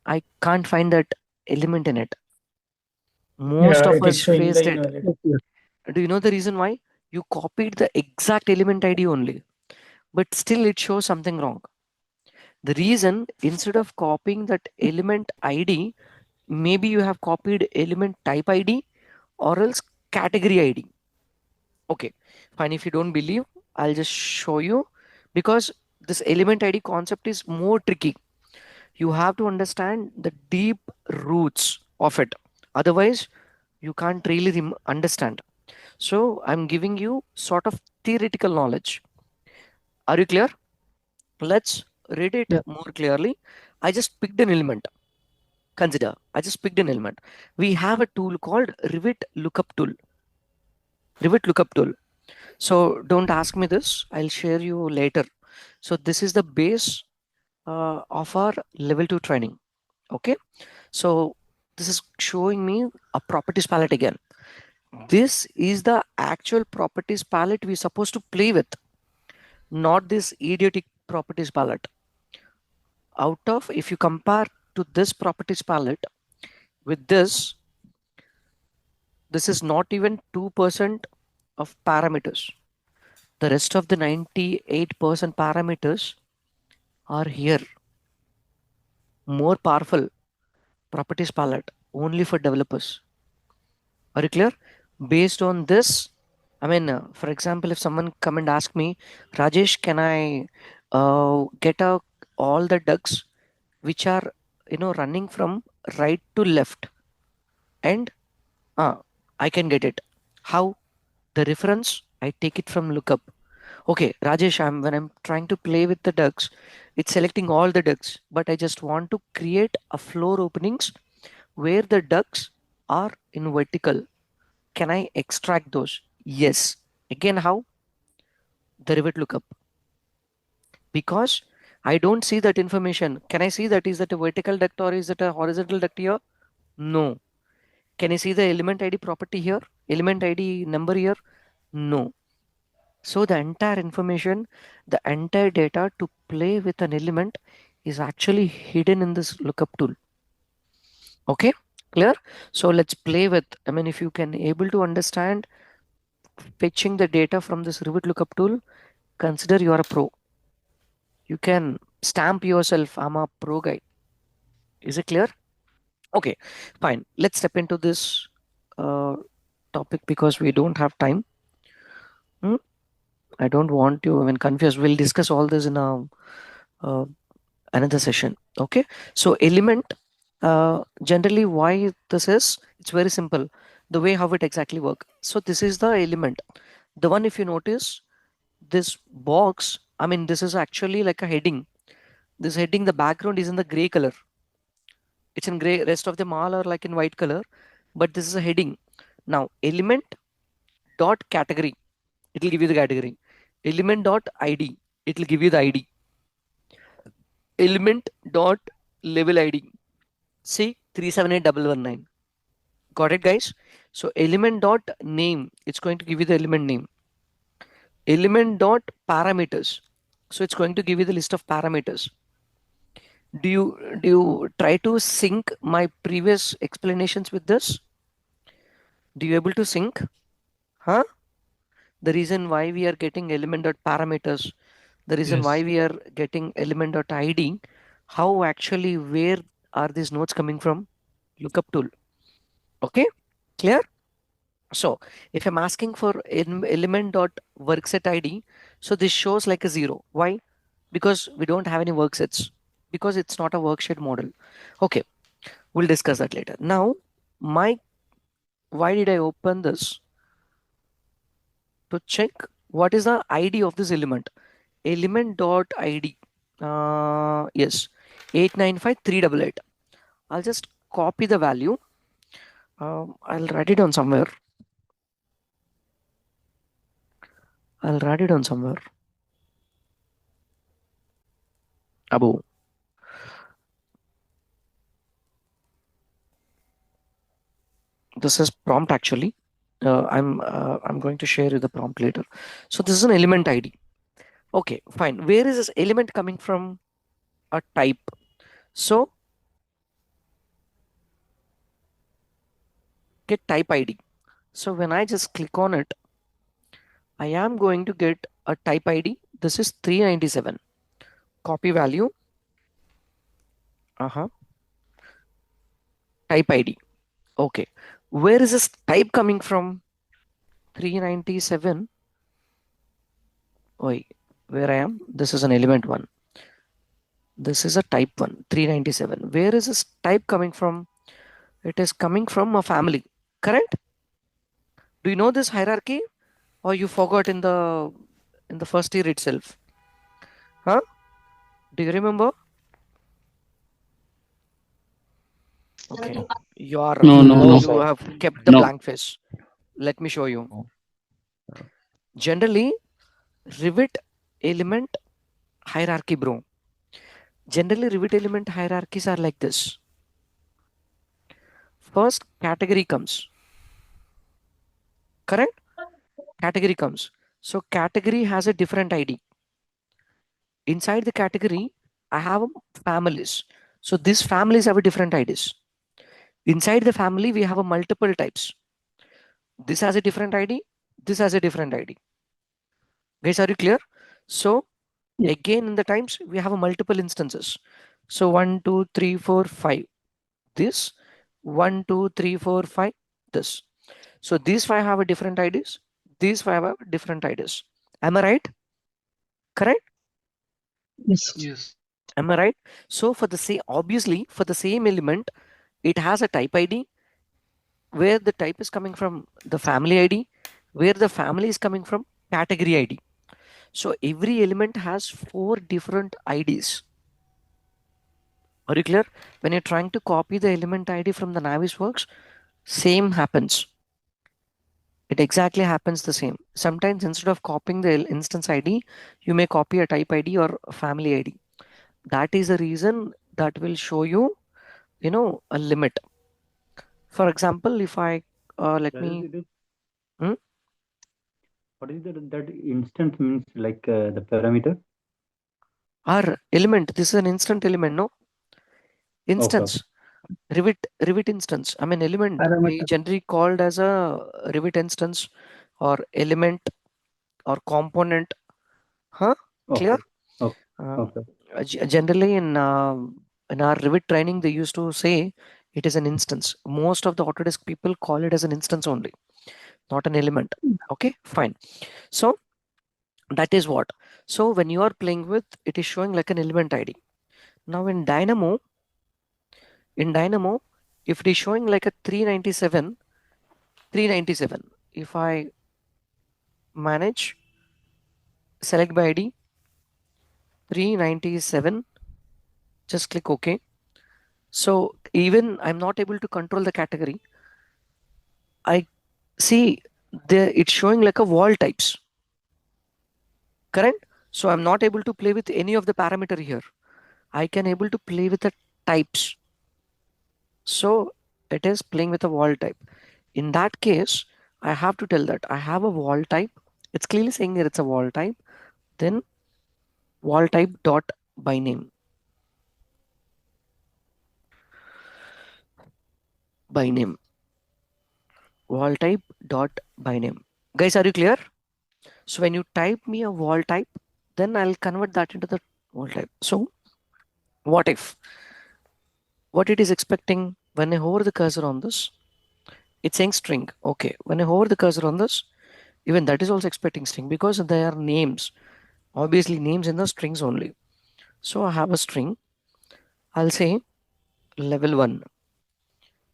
I can't find that element in it. Most Yeah, of it is us showing the faced it. invalid. Do you know the reason why? You copied the exact element ID only, but still it shows something wrong. The reason, instead of copying that element ID, maybe you have copied element type ID or else category ID. Okay, fine. If you don't believe, I'll just show you, because this element ID concept is more tricky. You have to understand the deep roots of it. Otherwise, you can't really understand. So I'm giving you sort of theoretical knowledge. Are you clear? Let's read it Yeah. more clearly. I just picked an element. Consider, I just picked an element. We have a tool called Revit Lookup Tool. Revit Lookup Tool. So don't ask me this. I'll share you later. So this is the base of our level 2 training. Okay. So this is showing me a properties palette again. This is the actual properties palette we're supposed to play with, not this idiotic properties palette. Out of, if you compare to this properties palette with this is not even 2% of parameters. The rest of the 98% parameters are here. More powerful properties palette only for developers. Are you clear? Based on this, I mean, for example, if someone come and ask me, Rajesh, can I get all the ducks which are running from right to left, and I can get it. How? The reference, I take it from lookup. Okay, Rajesh, when I'm trying to play with the ducks, it's selecting all the ducks, but I just want to create a floor openings where the ducks are in vertical. Can I extract those? Yes. Again, how? The Rivet lookup. Because I don't see that information. Can I see that is that a vertical duct or is it a horizontal duct here? No. Can I see the element ID property here? Element ID number here? No. So the entire information, the entire data to play with an element is actually hidden in this lookup tool. Okay, clear? So let's play with, I mean, if you can able to understand fetching the data from this Rivet lookup tool, consider you are a pro. You can stamp yourself, I'm a pro guy. Is it clear? Okay, fine. Let's step into this topic because we don't have time. I don't want you even confused. We'll discuss all this in a another session. Okay, so element, generally why this is, it's very simple. The way how it exactly work. So this is the element. The one, if you notice, this box, I mean, this is actually like a heading. This heading, the background is in the gray color. It's in gray. Rest of them all are like in white color, but this is a heading. Now element dot category, it will give you the category. Element dot ID, it will give you the ID. Element dot level ID, see 378119. Got it, guys? So element dot name, it's going to give you the element name. Element dot parameters, so it's going to give you the list of parameters. Do you try to sync my previous explanations with this? Do you able to sync? Huh? The reason why we are getting element dot parameters, the reason why Yes. we are getting element dot ID, how actually where are these nodes coming from? Lookup tool. Okay, clear? So if I'm asking for element dot workset ID, so this shows like a 0. Why? Because we don't have any worksets, because it's not a worksheet model. Okay, we'll discuss that later. Now, why did I open this? To check what is the ID of this element. Element dot ID. Yes, 895388. I'll just copy the value. I'll write it on somewhere. I'll write it on somewhere. Above. This is prompt actually. I'm going to share you the prompt later. So this is an element ID. Okay, fine. Where is this element coming from? A type. So get type ID. So when I just click on it, I am going to get a type ID. This is 397. Copy value. Type ID. Okay. Where is this type coming from? 397. Wait, where I am? This is an element 1. This is a type 1, 397. Where is this type coming from? It is coming from a family. Correct? Do you know this hierarchy? Or you forgot in the first year itself? Huh? Do you remember? Okay. No, You sir. have kept the blank face. Let me show you. Generally, Rivet element hierarchy, bro. Generally, Rivet element hierarchies are like this. First, category comes. Correct? Category comes. So category has a different ID. Inside the category, I have families. So these families have a different IDs. Inside the family, we have a multiple types. This has a different ID. This has a different ID. Guys, are you clear? So again, in the times, we have a multiple instances. So 1, 2, 3, 4, 5. This 1, 2, 3, 4, 5. This. So these 5 have a different IDs. These 5 have different IDs. Am I right? Correct? Yes. Am I right? So for the same, obviously for the same element, it has a type ID where the type is coming from the family ID, Where the family is coming from? Category ID. So every element has 4 different IDs. Are you clear? When you're trying to copy the element ID from the Navisworks, same happens. It exactly happens the same. Sometimes instead of copying the instance ID, you may copy a type ID or a family ID. That is the reason that will show you, a limit. For example, if I let me. Hmm? What is that instant means like the parameter? Our element. This is an instant element, no? Okay. Instance. Rivet instance. I mean element. We Parameter. generally called as a rivet instance or element or component. Huh? Clear? Okay. Okay. Okay. Generally in our Revit training, they used to say it is an instance. Most of the Autodesk people call it as an instance only, not an element. Okay, fine. So that is what. So when you are playing with, it is showing like an element ID. Now in Dynamo, if it is showing like a 397, if I manage select by ID 397, just click OK. So even I'm not able to control the category. I see it's showing like a wall types. Correct? So I'm not able to play with any of the parameter here. I can able to play with the types. So it is playing with a wall type. In that case, I have to tell that I have a wall type. It's clearly saying that it's a wall type. Then wall type dot by name. By name. Wall type dot by name. Guys, are you clear? So when you type me a wall type, then I'll convert that into the wall type. So what if what it is expecting when I hover the cursor on this, it's saying string. Okay, when I hover the cursor on this, even that is also expecting string because they are names. Obviously, names in the strings only. So I have a string. I'll say level 1.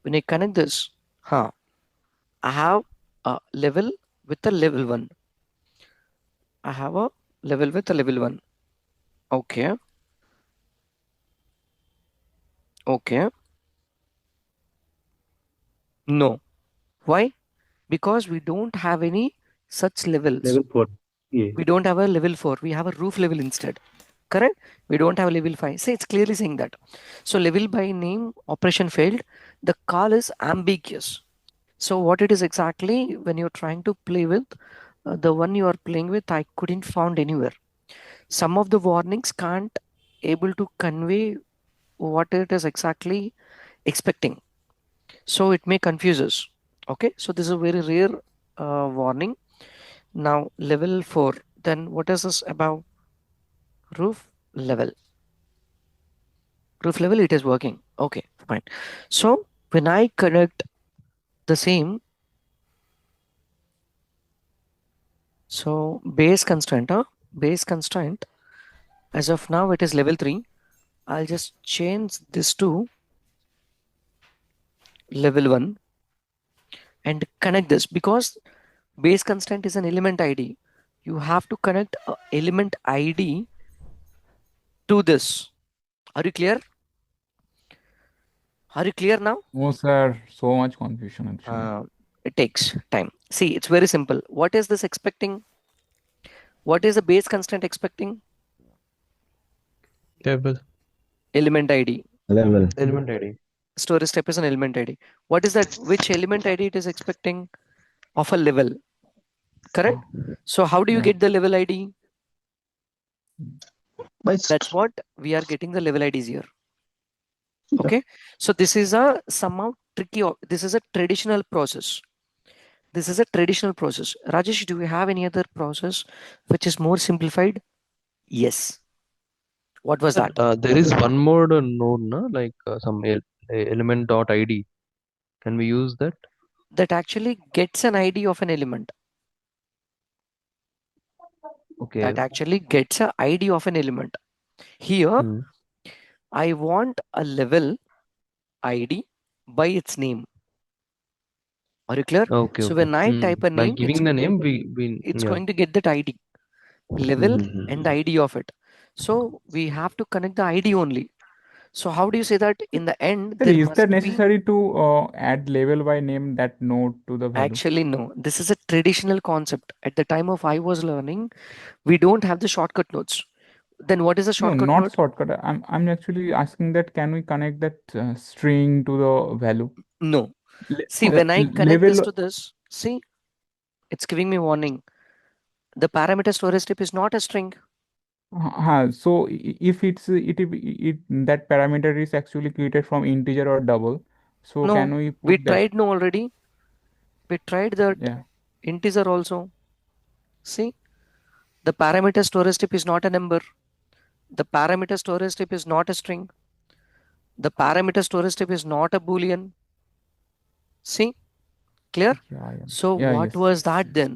When I connect this, I have a level with a level 1. I have a level with a level 1. Okay. Okay. No. Why? Because we don't have any such levels. Level 4. Yeah. We don't have a level 4. We have a roof level instead. Correct? We don't have a level 5. See, it's clearly saying that. So level by name operation failed. The call is ambiguous. So what it is exactly when you're trying to play with, the one you are playing with, I couldn't found anywhere. Some of the warnings can't able to convey what it is exactly expecting. So it may confuse us. Okay, so this is a very rare warning. Now level 4. Then what is this about? Roof level. Roof level, it is working. Okay, fine. So when I connect the same, so base constraint, base constraint, as of now it is level 3. I'll just change this to level 1 and connect this because base constraint is an element ID. You have to connect a element ID to this. Are you clear? Are you clear now? No, sir. So much confusion actually. It takes time. See, it's very simple. What is this expecting? What is the base constraint expecting? Level. Element ID. Level. Element ID. Storage type is an element ID. What is that? Which element ID it is expecting of a level? Correct? So how do you get the level ID? That's what we are getting the level IDs here. Okay. So this is a somehow tricky. This is a traditional process. This is a traditional process. Rajesh, do you have any other process which is more simplified? Yes. What was that? There is one more node, no? Like some element dot ID. Can we use that? That actually gets an ID of an element. Okay. That actually gets an ID of an element. Here, I want a level ID by its name. Are you clear? Okay, So okay. when I type a By name, giving the name, we it's yeah. going to get that ID, level and the Mm-hmm. ID of it. So we have to connect the ID only. So how do you say that in the end Sir, there is that must be? necessary to add label by name that node to the value? Actually, no. This is a traditional concept. At the time of I was learning, we don't have the shortcut nodes. Then what is a No, shortcut not node? shortcut. I'm actually asking that can we connect that string to the value? No. See, The when I connect this level. to this, see, it's giving me warning. The parameter storage type is not a string. So if it that parameter is actually created from integer or double, so No, can we we put that? tried no already. We tried that Yeah. integer also. See, the parameter storage type is not a number. The parameter storage type is not a string. The parameter storage type is not a boolean. See, clear? Yeah, yeah. So Yeah, what yes, was yes, that yes. then?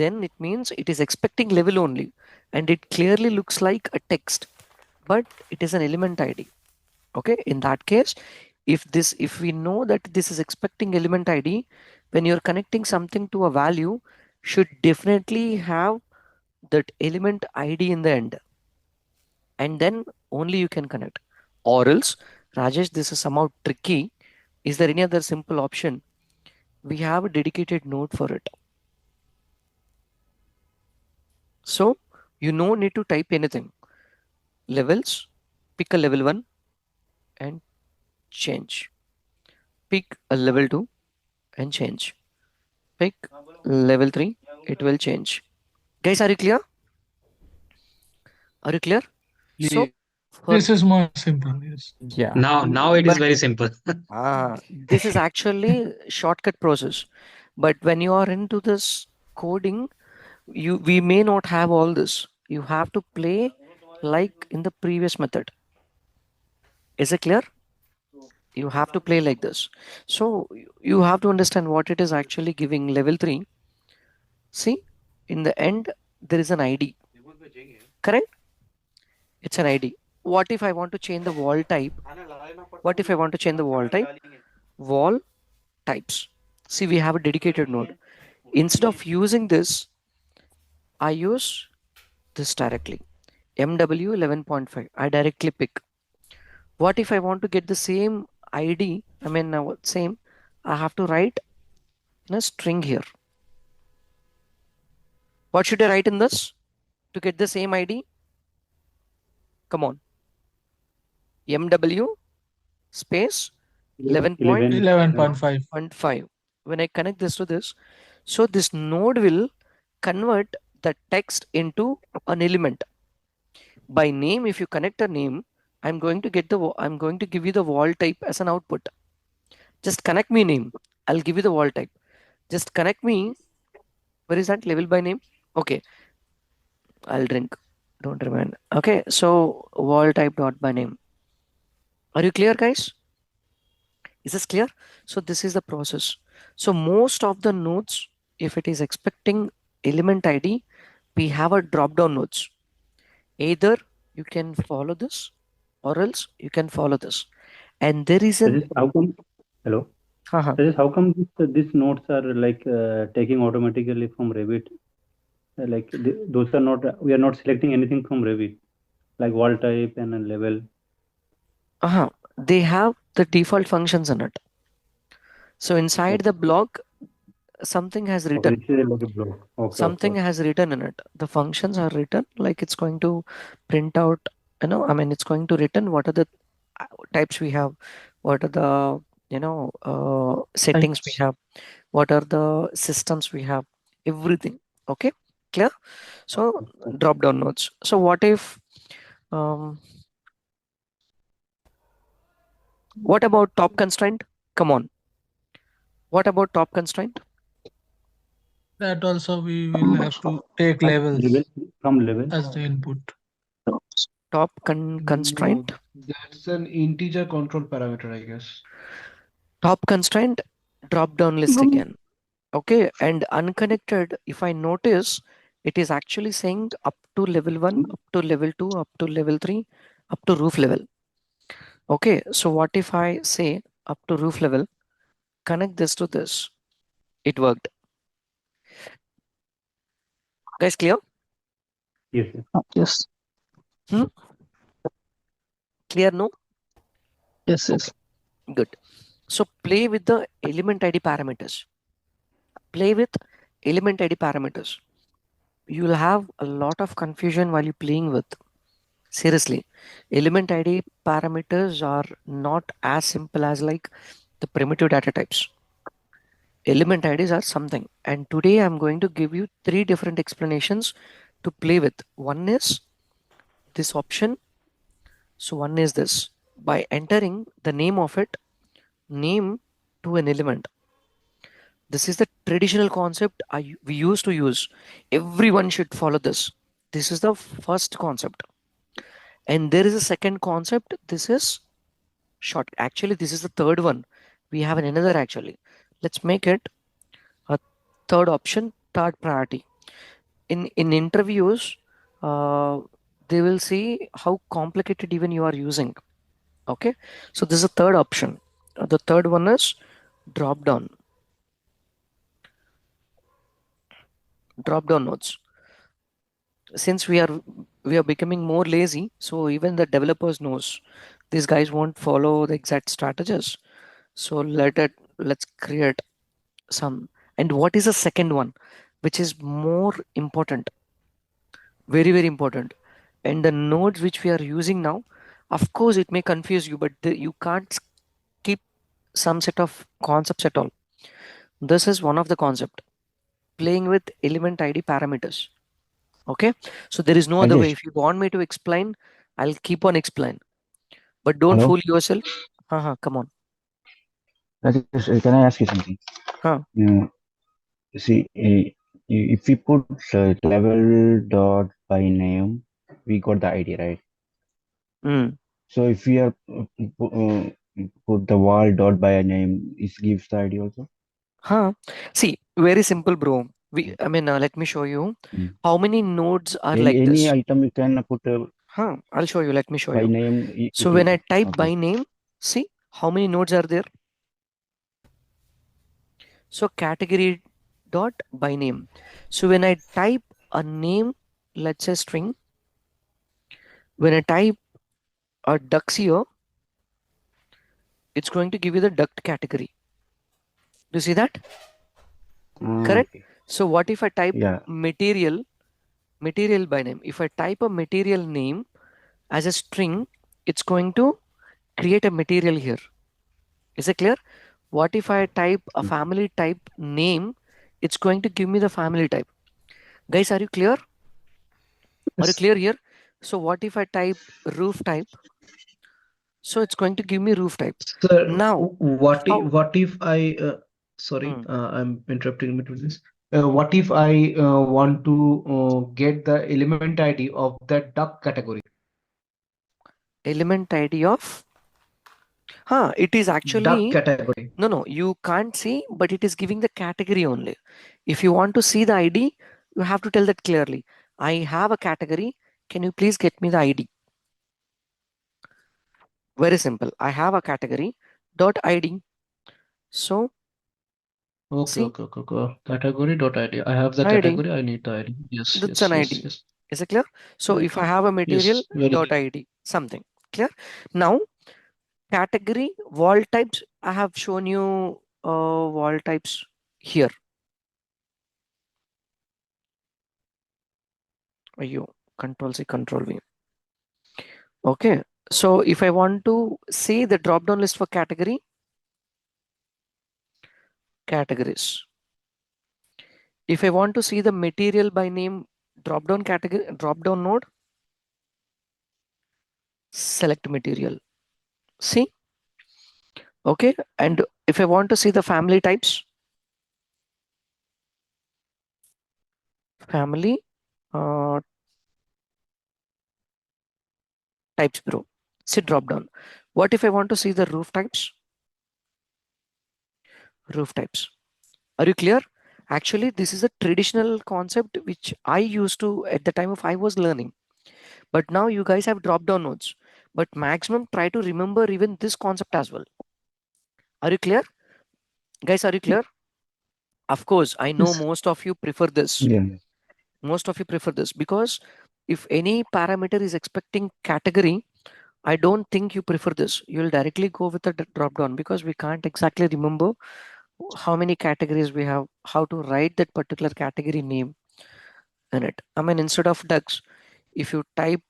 Then it means it is expecting level only, and it clearly looks like a text, but it is an element ID. Okay, in that case, if we know that this is expecting element ID, when you're connecting something to a value, should definitely have that element ID in the end, and then only you can connect. Or else, Rajesh, this is somehow tricky. Is there any other simple option? We have a dedicated node for it. So you no need to type anything. Levels, pick a level 1 and change. Pick a level 2 and change. Pick level 3, it will change. Guys, are you clear? Are you clear? So for This is more simple. Yes. Yeah. Now it is but very simple. this is actually shortcut process. But when you are into this coding, we may not have all this. You have to play like in the previous method. Is it clear? You have to play like this. So you have to understand what it is actually giving level 3. See, in the end, there is an ID. Correct? It's an ID. What if I want to change the wall type? What if I want to change the wall type? Wall types. See, we have a dedicated node. Instead of using this, I use this directly. MW 11.5. I directly pick. What if I want to get the same ID? I mean, same. I have to write in a string here. What should I write in this to get the same ID? Come on. MW space 11.5. When I connect this to this, so this node will convert the text into an element. By name, if you connect a name, I'm going to give you the wall type as an output. Just connect me name. I'll give you the wall type. Just connect me. Where is that level by name? Okay, I'll drink. Don't remind. Okay, so wall type dot by name. Are you clear, guys? Is this clear? So this is the process. So most of the nodes, if it is expecting element ID, we have a drop down nodes. Either you can follow this or else you can follow this. And there is an Suggest how come? Hello. haha. Suggest how come these nodes are like taking automatically from Revit? Like those are not. We are not selecting anything from Revit, like wall type and a level. They have the default functions in it. So inside the block, something has Okay, written. this is like a block. Something has written in it. The functions are written like it's going to print out, I mean, it's going to written what are the types we have, what are the, settings we have, what are the systems we have, everything. Okay, clear? So drop down nodes. So what if, what about top constraint? Come on. What about top constraint? That also we will have to take Level levels from level. as the input. Top No, constraint. that's an integer control parameter, I guess. Top constraint, drop down list again. Okay, and unconnected, if I notice, it is actually saying up to level 1, up to level 2, up to level 3, up to roof level. Okay, so what if I say up to roof level, connect this to this. It worked. Guys, clear? Yes. Yes. Hmm? Clear? No? Yes. Yes. Okay, good. So play with the element ID parameters. Play with element ID parameters. You will have a lot of confusion while you're playing with. Seriously, element ID parameters are not as simple as like the primitive data types. Element IDs are something, and today I'm going to give you three different explanations to play with. One is this option. So one is this. By entering the name of it, name to an element. This is the traditional concept we used to use. Everyone should follow this. This is the first concept. And there is a second concept. This is short. Actually, this is the third one. We have another actually. Let's make it a third option, third priority. In interviews, uh, they will see how complicated even you are using. Okay, so this is a third option. The third one is drop down. Drop down nodes. Since we are becoming more lazy, so even the developers knows these guys won't follow the exact strategies. So let's create some. And what is the second one, which is more important, very important, and the nodes which we are using now, of course it may confuse you, but you can't skip some set of concepts at all. This is one of the concept, playing with element ID parameters. Okay, so there is no other way. Rajesh, If you want me to explain, I'll keep on explain, but don't hello. fool yourself. Come on. Rajesh, can I ask you something? Huh. Uh, see, if we put level dot by name, we got the ID, right? Mm. So if we are put the wall dot by a name, it gives the ID also. See, very simple, bro. I mean, let me show you Mm. how many nodes are like Any this. item you can put I'll show you. Let me show by you. name. So when I type Okay. by name, see how many nodes are there. So category dot by name. So when I type a name, let's say string, when I type a ducks here, it's going to give you the duct category. Do you see that? Correct? Okay. So what if I type Yeah. material by name? If I type a material name as a string, it's going to create a material here. Is it clear? What if I type a family type name? It's going to give me the family type. Guys, are you clear? Are you Yes. clear here? So what if I type roof type? So it's going to give me roof type. Sir, Now, how? what if I sorry, Hmm. I'm interrupting between this. What if I want to get the element ID of that duck category? Element ID of? It is Duck actually, category. no, you can't see, but it is giving the category only. If you want to see the ID, you have to tell that clearly. I have a category. Can you please get me the ID? Very simple. I have a category dot ID. So Okay, see okay, okay, okay. Category dot ID. I have the ID. category. I need the ID. Yes, That's yes, an yes, ID. yes. Is it clear? So if Okay. I have a material Yes, very dot clear. ID, something clear. Now category wall types. I have shown you wall types here. You control C, control V. Okay. So if I want to see the drop down list for category, categories. If I want to see the material by name drop down category, drop down node, select material. See? Okay. And if I want to see the family types, family types bro. See drop down. What if I want to see the roof types? Roof types. Are you clear? Actually, this is a traditional concept which I used to at the time of I was learning. But now you guys have drop down nodes. But maximum try to remember even this concept as well. Are you clear? Guys, are you clear? Of course, I know Yes. most of you prefer this. Yeah. Most of you prefer this because if any parameter is expecting category, I don't think you prefer this. You'll directly go with the drop down because we can't exactly remember how many categories we have, how to write that particular category name in it. I mean, instead of ducks, if you type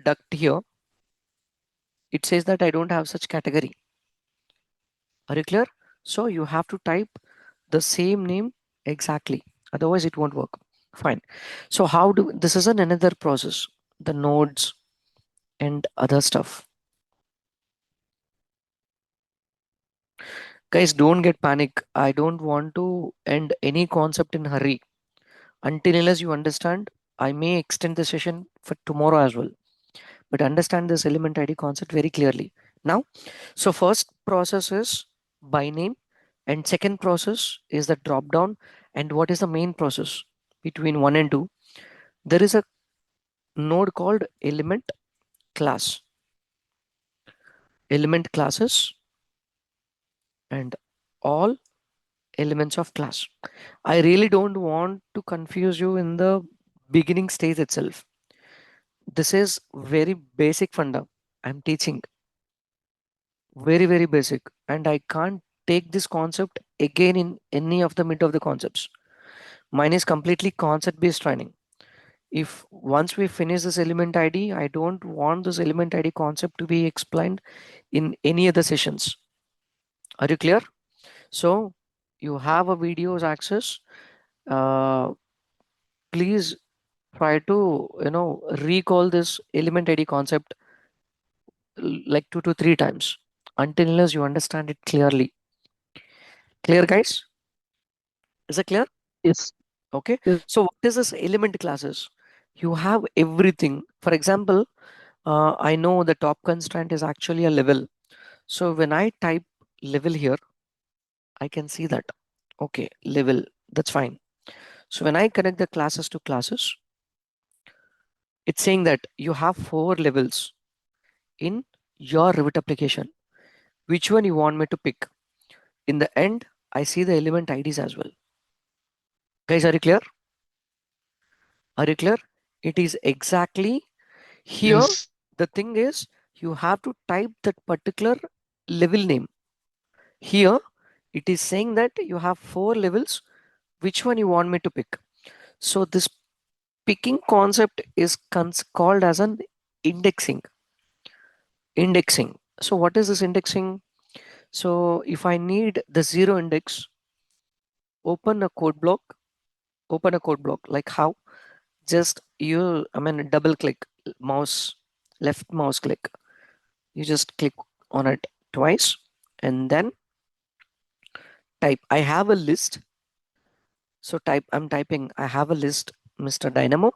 duct here, it says that I don't have such category. Are you clear? So you have to type the same name exactly. Otherwise, it won't work. Fine. So how do this is another process, the nodes and other stuff. Guys, don't get panic. I don't want to end any concept in hurry. Until unless you understand, I may extend the session for tomorrow as well. But understand this element ID concept very clearly. Now, so first process is by name, and second process is the drop down. And what is the main process between 1 and 2? There is a node called element class, element classes, and all elements of class. I really don't want to confuse you in the beginning stage itself. This is very basic funda I'm teaching, very basic, and I can't take this concept again in any of the mid of the concepts. Mine is completely concept based training. If once we finish this element ID, I don't want this element ID concept to be explained in any other sessions. Are you clear? So you have a videos access. Please try to recall this element ID concept like 2 to 3 times until unless you understand it clearly. Clear, guys? Is it clear? Yes. Okay. Yes. So what is this element classes? You have everything. For example, I know the top constraint is actually a level. So when I type level here, I can see that. Okay, level, that's fine. So when I connect the classes to classes, it's saying that you have 4 levels in your Revit application. Which one you want me to pick? In the end, I see the element IDs as well. Guys, are you clear? Are you clear? It is exactly here. Yes. The thing is, you have to type that particular level name. Here, it is saying that you have 4 levels. Which one you want me to pick? So this picking concept is called as an indexing. Indexing. So what is this indexing? So if I need the 0 index, open a code block. Open a code block. Like how? Just you, I mean, double click, mouse, left mouse click. You just click on it twice and then type. I have a list. So I'm typing, I have a list, Mr. Dynamo.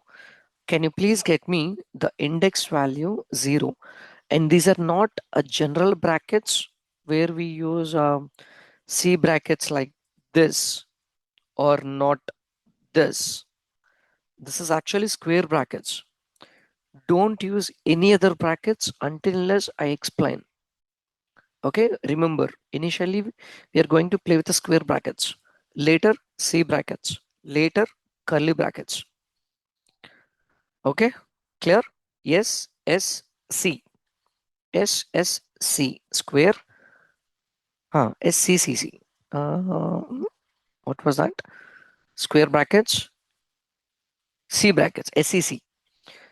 Can you please get me the index value 0? And these are not a general brackets where we use C brackets like this or not this. This is actually square brackets. Don't use any other brackets until unless I explain. Okay, remember, initially we are going to play with the square brackets. Later, C brackets. Later, curly brackets. Okay, clear? Yes, S, C. S, S, C. Square. S, C, C, C. What was that? Square brackets, C brackets, S, C, C.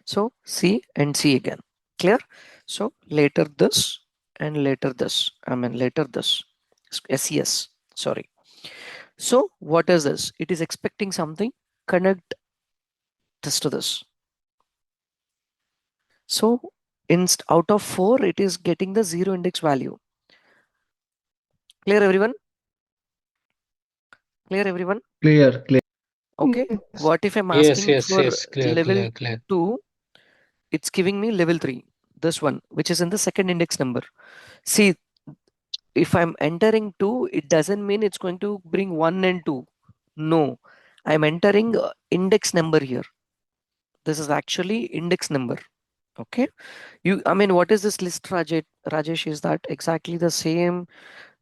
So, C and C again. Clear? So, later this and later this. I mean, later this. SES. Sorry. So what is this? It is expecting something. Connect this to this. So out of 4, it is getting the 0 index value. Clear, everyone? Clear, everyone? Clear, clear. Okay. Yes. What if I'm Yes, asking yes, for yes. Clear, level clear, clear. 2? It's giving me level 3. This one, which is in the second index number. See, if I'm entering 2, it doesn't mean it's going to bring 1 and 2. No, I'm entering index number here. This is actually index number. Okay. I mean, what is this list, Rajesh? Is that exactly the same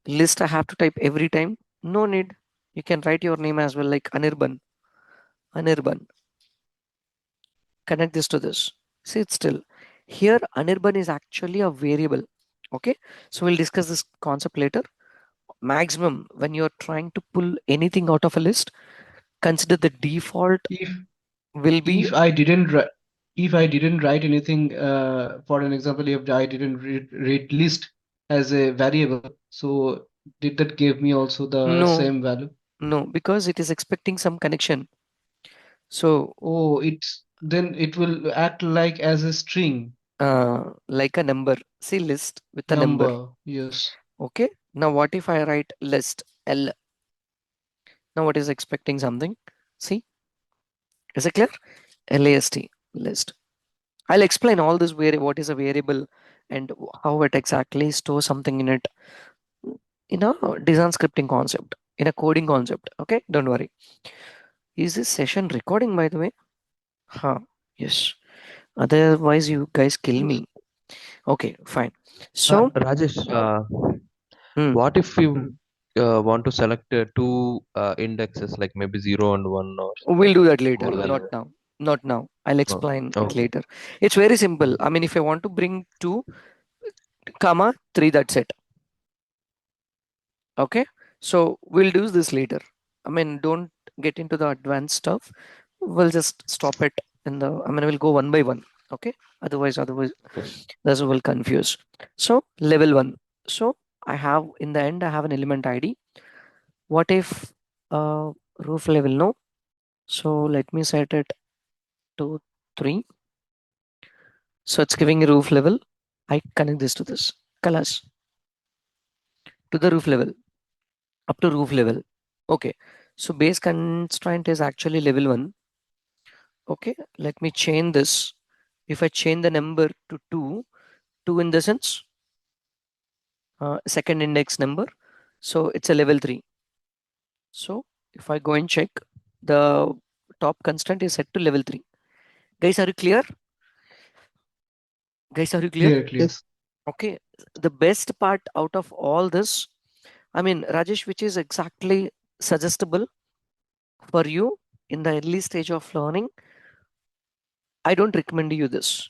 list I have to type every time? No need. You can write your name as well, like Anirban. Anirban. Connect this to this. See, it's still here. Anirban is actually a variable. Okay, so we'll discuss this concept later. Maximum when you're trying to pull anything out of a list, consider the default If will be if I didn't write if I didn't write anything, for an example, if I didn't read list as a variable, so did that give me also the no, same value? no, because it is expecting some connection. So Oh, it's then it will act like as a string like a number. See list with a number. number. Yes. Okay. Now what if I write list L? Now what is expecting something? See, is it clear? LAST list. I'll explain all this what is a variable and how it exactly stores something in it in a design scripting concept, in a coding concept. Okay, don't worry. Is this session recording by the way? Huh. Yes. Otherwise you guys kill me. Okay, fine. So Rajesh, hmm, what if we want to select two indexes, like maybe 0 and 1 or we'll do that later. more than Not one? now. Not now. I'll Oh, explain it okay. later. It's very simple. I mean, if I want to bring 2, comma 3, that's it. Okay, so we'll do this later. I mean, don't get into the advanced stuff. We'll just stop it in the, I mean, we'll go one by one. Okay, otherwise this will confuse. So level 1. So I have, in the end I have an element ID. What if roof level? No. So let me set it to 3. So it's giving a roof level. I connect this to this colors to the roof level, up to roof level. Okay, so base constraint is actually level 1. Okay, let me change this. If I change the number to 2, 2 in the sense second index number, so it's a level 3. So if I go and check, the top constraint is set to level 3. Guys, are you clear? Guys, are you clear? Clear, clear. Yes. Okay, the best part out of all this, I mean, Rajesh, which is exactly suggestible for you in the early stage of learning, I don't recommend you this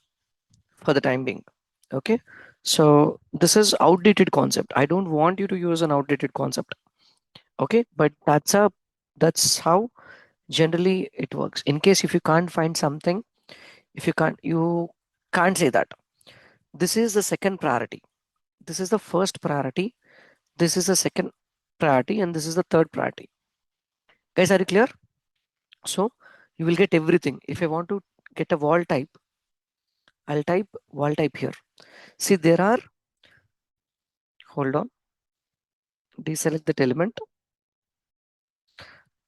for the time being. Okay, so this is outdated concept. I don't want you to use an outdated concept. Okay, but that's how generally it works. In case if you can't find something, if you can't say that. This is the second priority. This is the first priority. This is the second priority, and this is the third priority. Guys, are you clear? So you will get everything. If I want to get a wall type, I'll type wall type here. See, there are, hold on, deselect that element.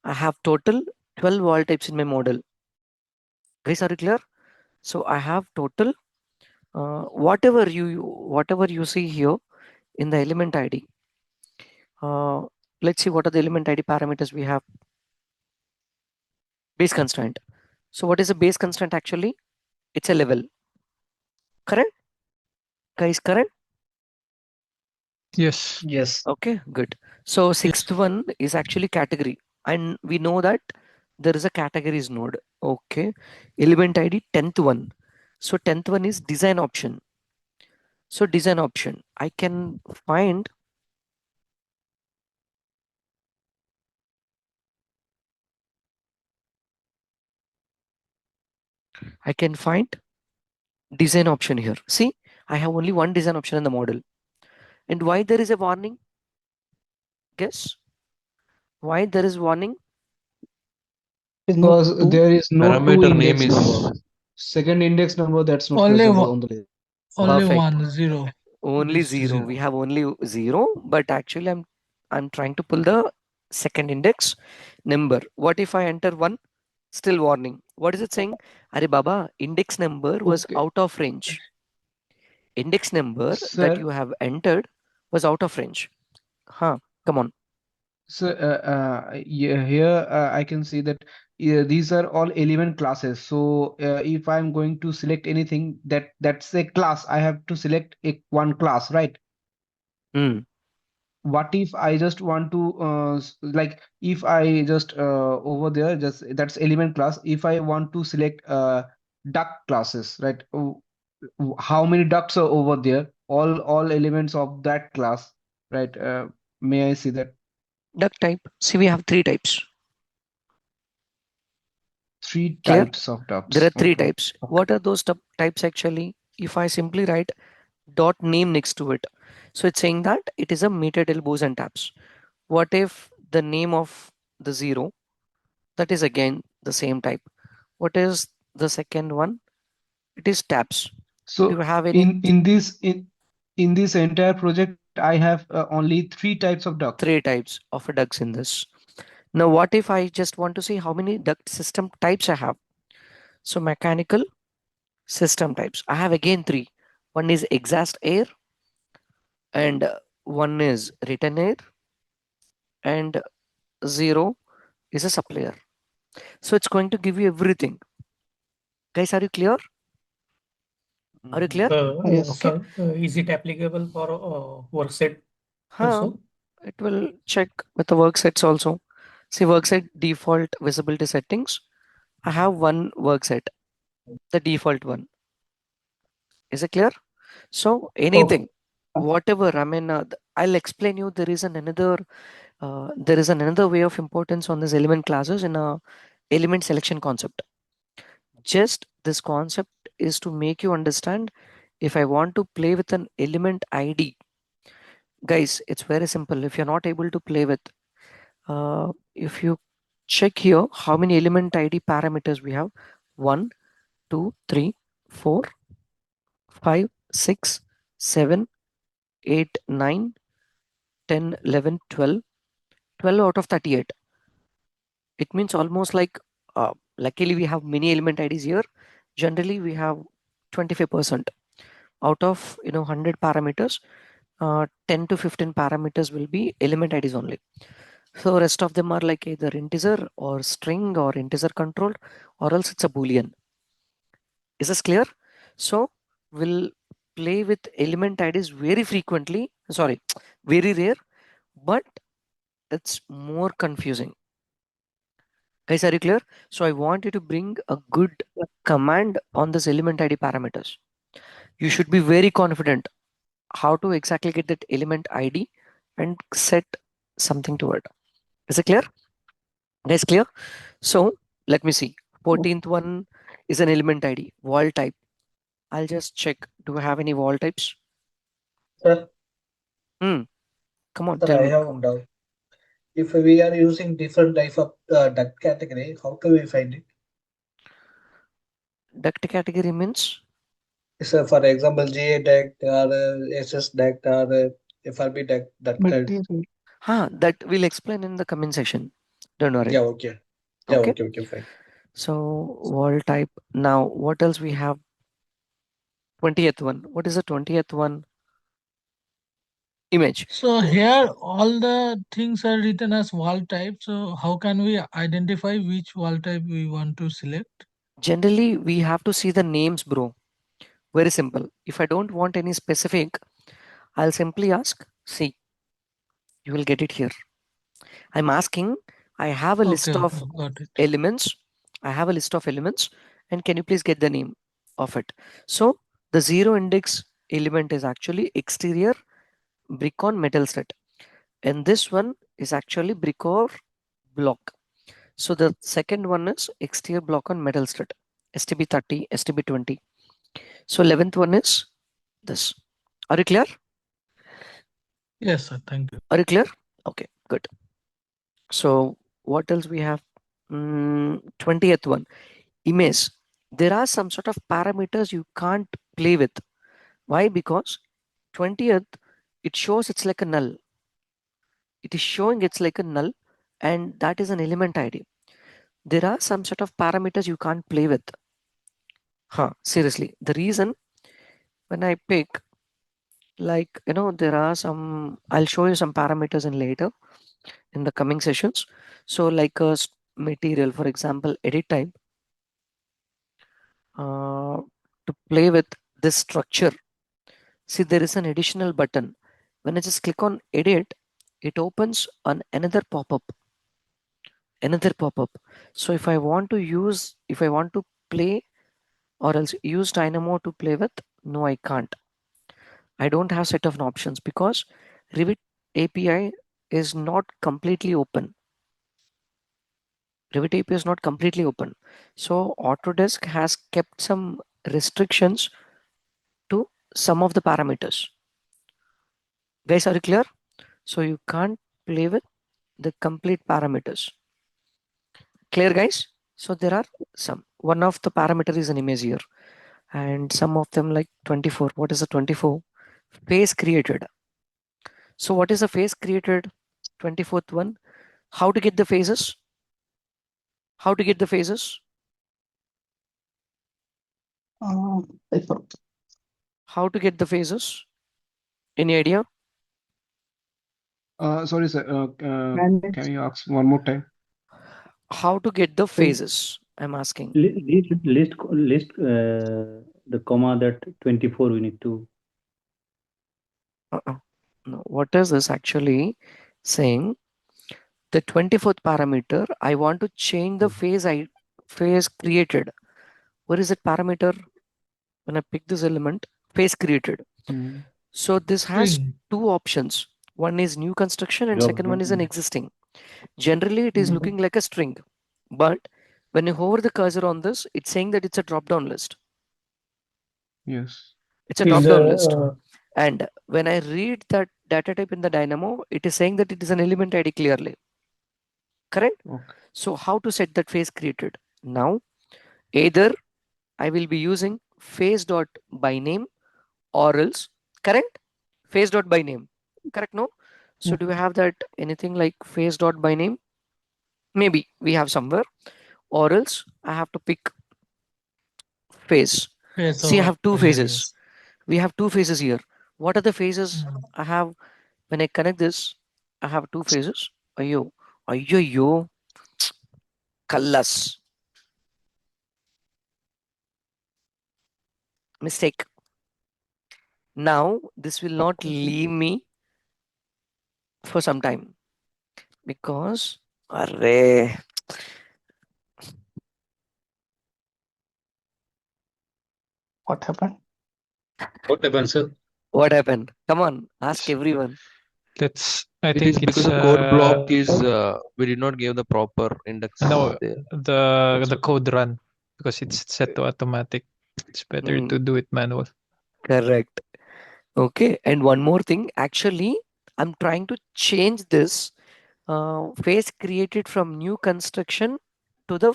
I have total 12 wall types in my model. Guys, are you clear? So I have total whatever you see here in the element ID. Uh, let's see what are the element ID parameters we have. Base constraint. So what is a base constraint actually? It's a level. Correct? Guys, correct? Yes. Yes. Okay, good. So Yes. sixth one is actually category. And we know that there is a categories node. Okay. Element ID 10th one. So 10th one is design option. So design option. Find I can find design option here. See, I have only one design option in the model. And why there is a warning? Guess why there is warning? So Because two there is no two parameter name index is number. Second index number that's not Only present one, on the list. only Perfect. one, zero. Only This zero. We zero. have only zero, but actually I'm trying to pull the second index number. What if I enter one? Still warning. What is it saying? Are Baba, index number was Okay, out of range. Index number that sir. you have entered was out of range. Huh? Come on. So yeah, here I can see that these are all element classes. So if I'm going to select anything that's a class, I have to select one class, right? Hmm. what if I just want to like if I just over there just that's element class. If I want to select duck classes, right? How many ducks are over there? All elements of that class, right? May I see that? Duck type. See, we have three types. Three Clear? types of There ducks. are three Okay. types. Okay. What are those types actually? If I simply write dot name next to it, so it's saying that it is a meter bows and taps. What if the name of the zero, that is again the same type? What is the second one? It is taps. Do you So have any in this entire project, I have only three types of ducks. three types of ducts in this? Now, what if I just want to see how many duct system types I have? So mechanical system types. I have again three. One is exhaust air, and one is return air, and zero is a supplier. So it's going to give you everything. Guys, are you clear? Are you clear? Yes. Okay. Sir, is it applicable for work set Huh. also? It will check with the work sets also. See, work set default visibility settings. I have one work set, the default one. Is it clear? So Okay. anything, whatever. I mean, I'll explain you. There is another way of importance on this element classes in a element selection concept. Just this concept is to make you understand if I want to play with an element ID. Guys, it's very simple. If you're not able to play with, if you check here how many element ID parameters we have: 1, 2, 3, 4, 5, 6, 7, 8, 9, 10, 11, 12, 12 out of 38. It means almost like, luckily we have many element IDs here. Generally we have 25% out of 100 parameters. 10 to 15 parameters will be element IDs only. So rest of them are like either integer or string or integer controlled, or else it's a boolean. Is this clear? So we'll play with element IDs very frequently. Sorry, very rare, but it's more confusing. Guys, are you clear? So I want you to bring a good command on this element ID parameters. You should be very confident how to exactly get that element ID and set something to it. Is it clear? Guys, clear? So let me see. 14th one is an element ID, wall type. I'll just check. Do I have any wall types? Sir, Hmm. Come on, sir, tell I me. have one doubt. If we are using different type of duct category, how do we find it? Duct category means? So, for example, GA duct or SS duct or FRB duct type. Material. That we'll explain in the comment section. Don't worry. Yeah, okay. Yeah, Okay. okay, fine. So wall type. Now, what else we have? 20th one. What is the 20th one? Image. So here all the things are written as wall type. So how can we identify which wall type we want to select? Generally, we have to see the names, bro. Very simple. If I don't want any specific, I'll simply ask, see, you will get it here. I'm asking, I have a list Okay, of got it. elements. I have a list of elements, and can you please get the name of it? So the zero index element is actually exterior brick on metal stud, and this one is actually brick or block. So the second one is exterior block on metal stud, STB 30, STB 20. So 11th one is this. Are you clear? Yes, sir. Thank you. Are you clear? Okay, good. So what else we have? 20th one, image. There are some sort of parameters you can't play with. Why? Because 20th, it shows it's like a null. It is showing it's like a null, and that is an element ID. There are some sort of parameters you can't play with. Seriously. The reason when I pick, like, there are some, I'll show you some parameters in later in the coming sessions. So like a material, for example, edit type, to play with this structure. See, there is an additional button. When I just click on edit, it opens on another pop-up. So if I want to play or else use Dynamo to play with, no, I can't. I don't have set of options because Revit API is not completely open. Revit API is not completely open. So Autodesk has kept some restrictions to some of the parameters. Guys, are you clear? So you can't play with the complete parameters. Clear, guys? So there are some. One of the parameter is an image here, and some of them like 24. What is the 24? Face created. So what is the face created? 24th one. How to get the faces? How to get the faces? I forgot. How to get the faces? Any idea? Sorry, sir. Manage Can you ask one more time? How to get the so phases? I'm asking. list the comma that 24 we need to. No, what is this actually saying? The 24th parameter, I want to change the phase created. Where is it parameter? When I pick this element, phase created. Mm. So this has String. two options. One is new construction and Drop second one down. is an existing. Generally, it is Mhm. looking like a string, but when you hover the cursor on this, it's saying that it's a drop-down list. Yes. It's a Is drop-down list. a And when I read that data type in the Dynamo, it is saying that it is an element ID clearly. Correct? Okay. So how to set that phase created? Now, either I will be using phase dot by name or else, correct? Phase dot by name. Correct? No? So do we have that anything like phase dot by name? Maybe we have somewhere, or else I have to pick phase. phase See, I over have two here. phases. Yes. We have two phases here. What are the phases I have when I connect this? I have two phases. Ayo, ayo, kallas. Mistake. Now this will not leave me for some time because array. What happened? What happened, sir? What happened? Come on, ask everyone. I It is think because it's the code block is we did not give the proper index no there. the code run because it's set to automatic. It's better to do it manual. Correct. Okay, and one more thing. Actually, I'm trying to change this phase created from new construction to the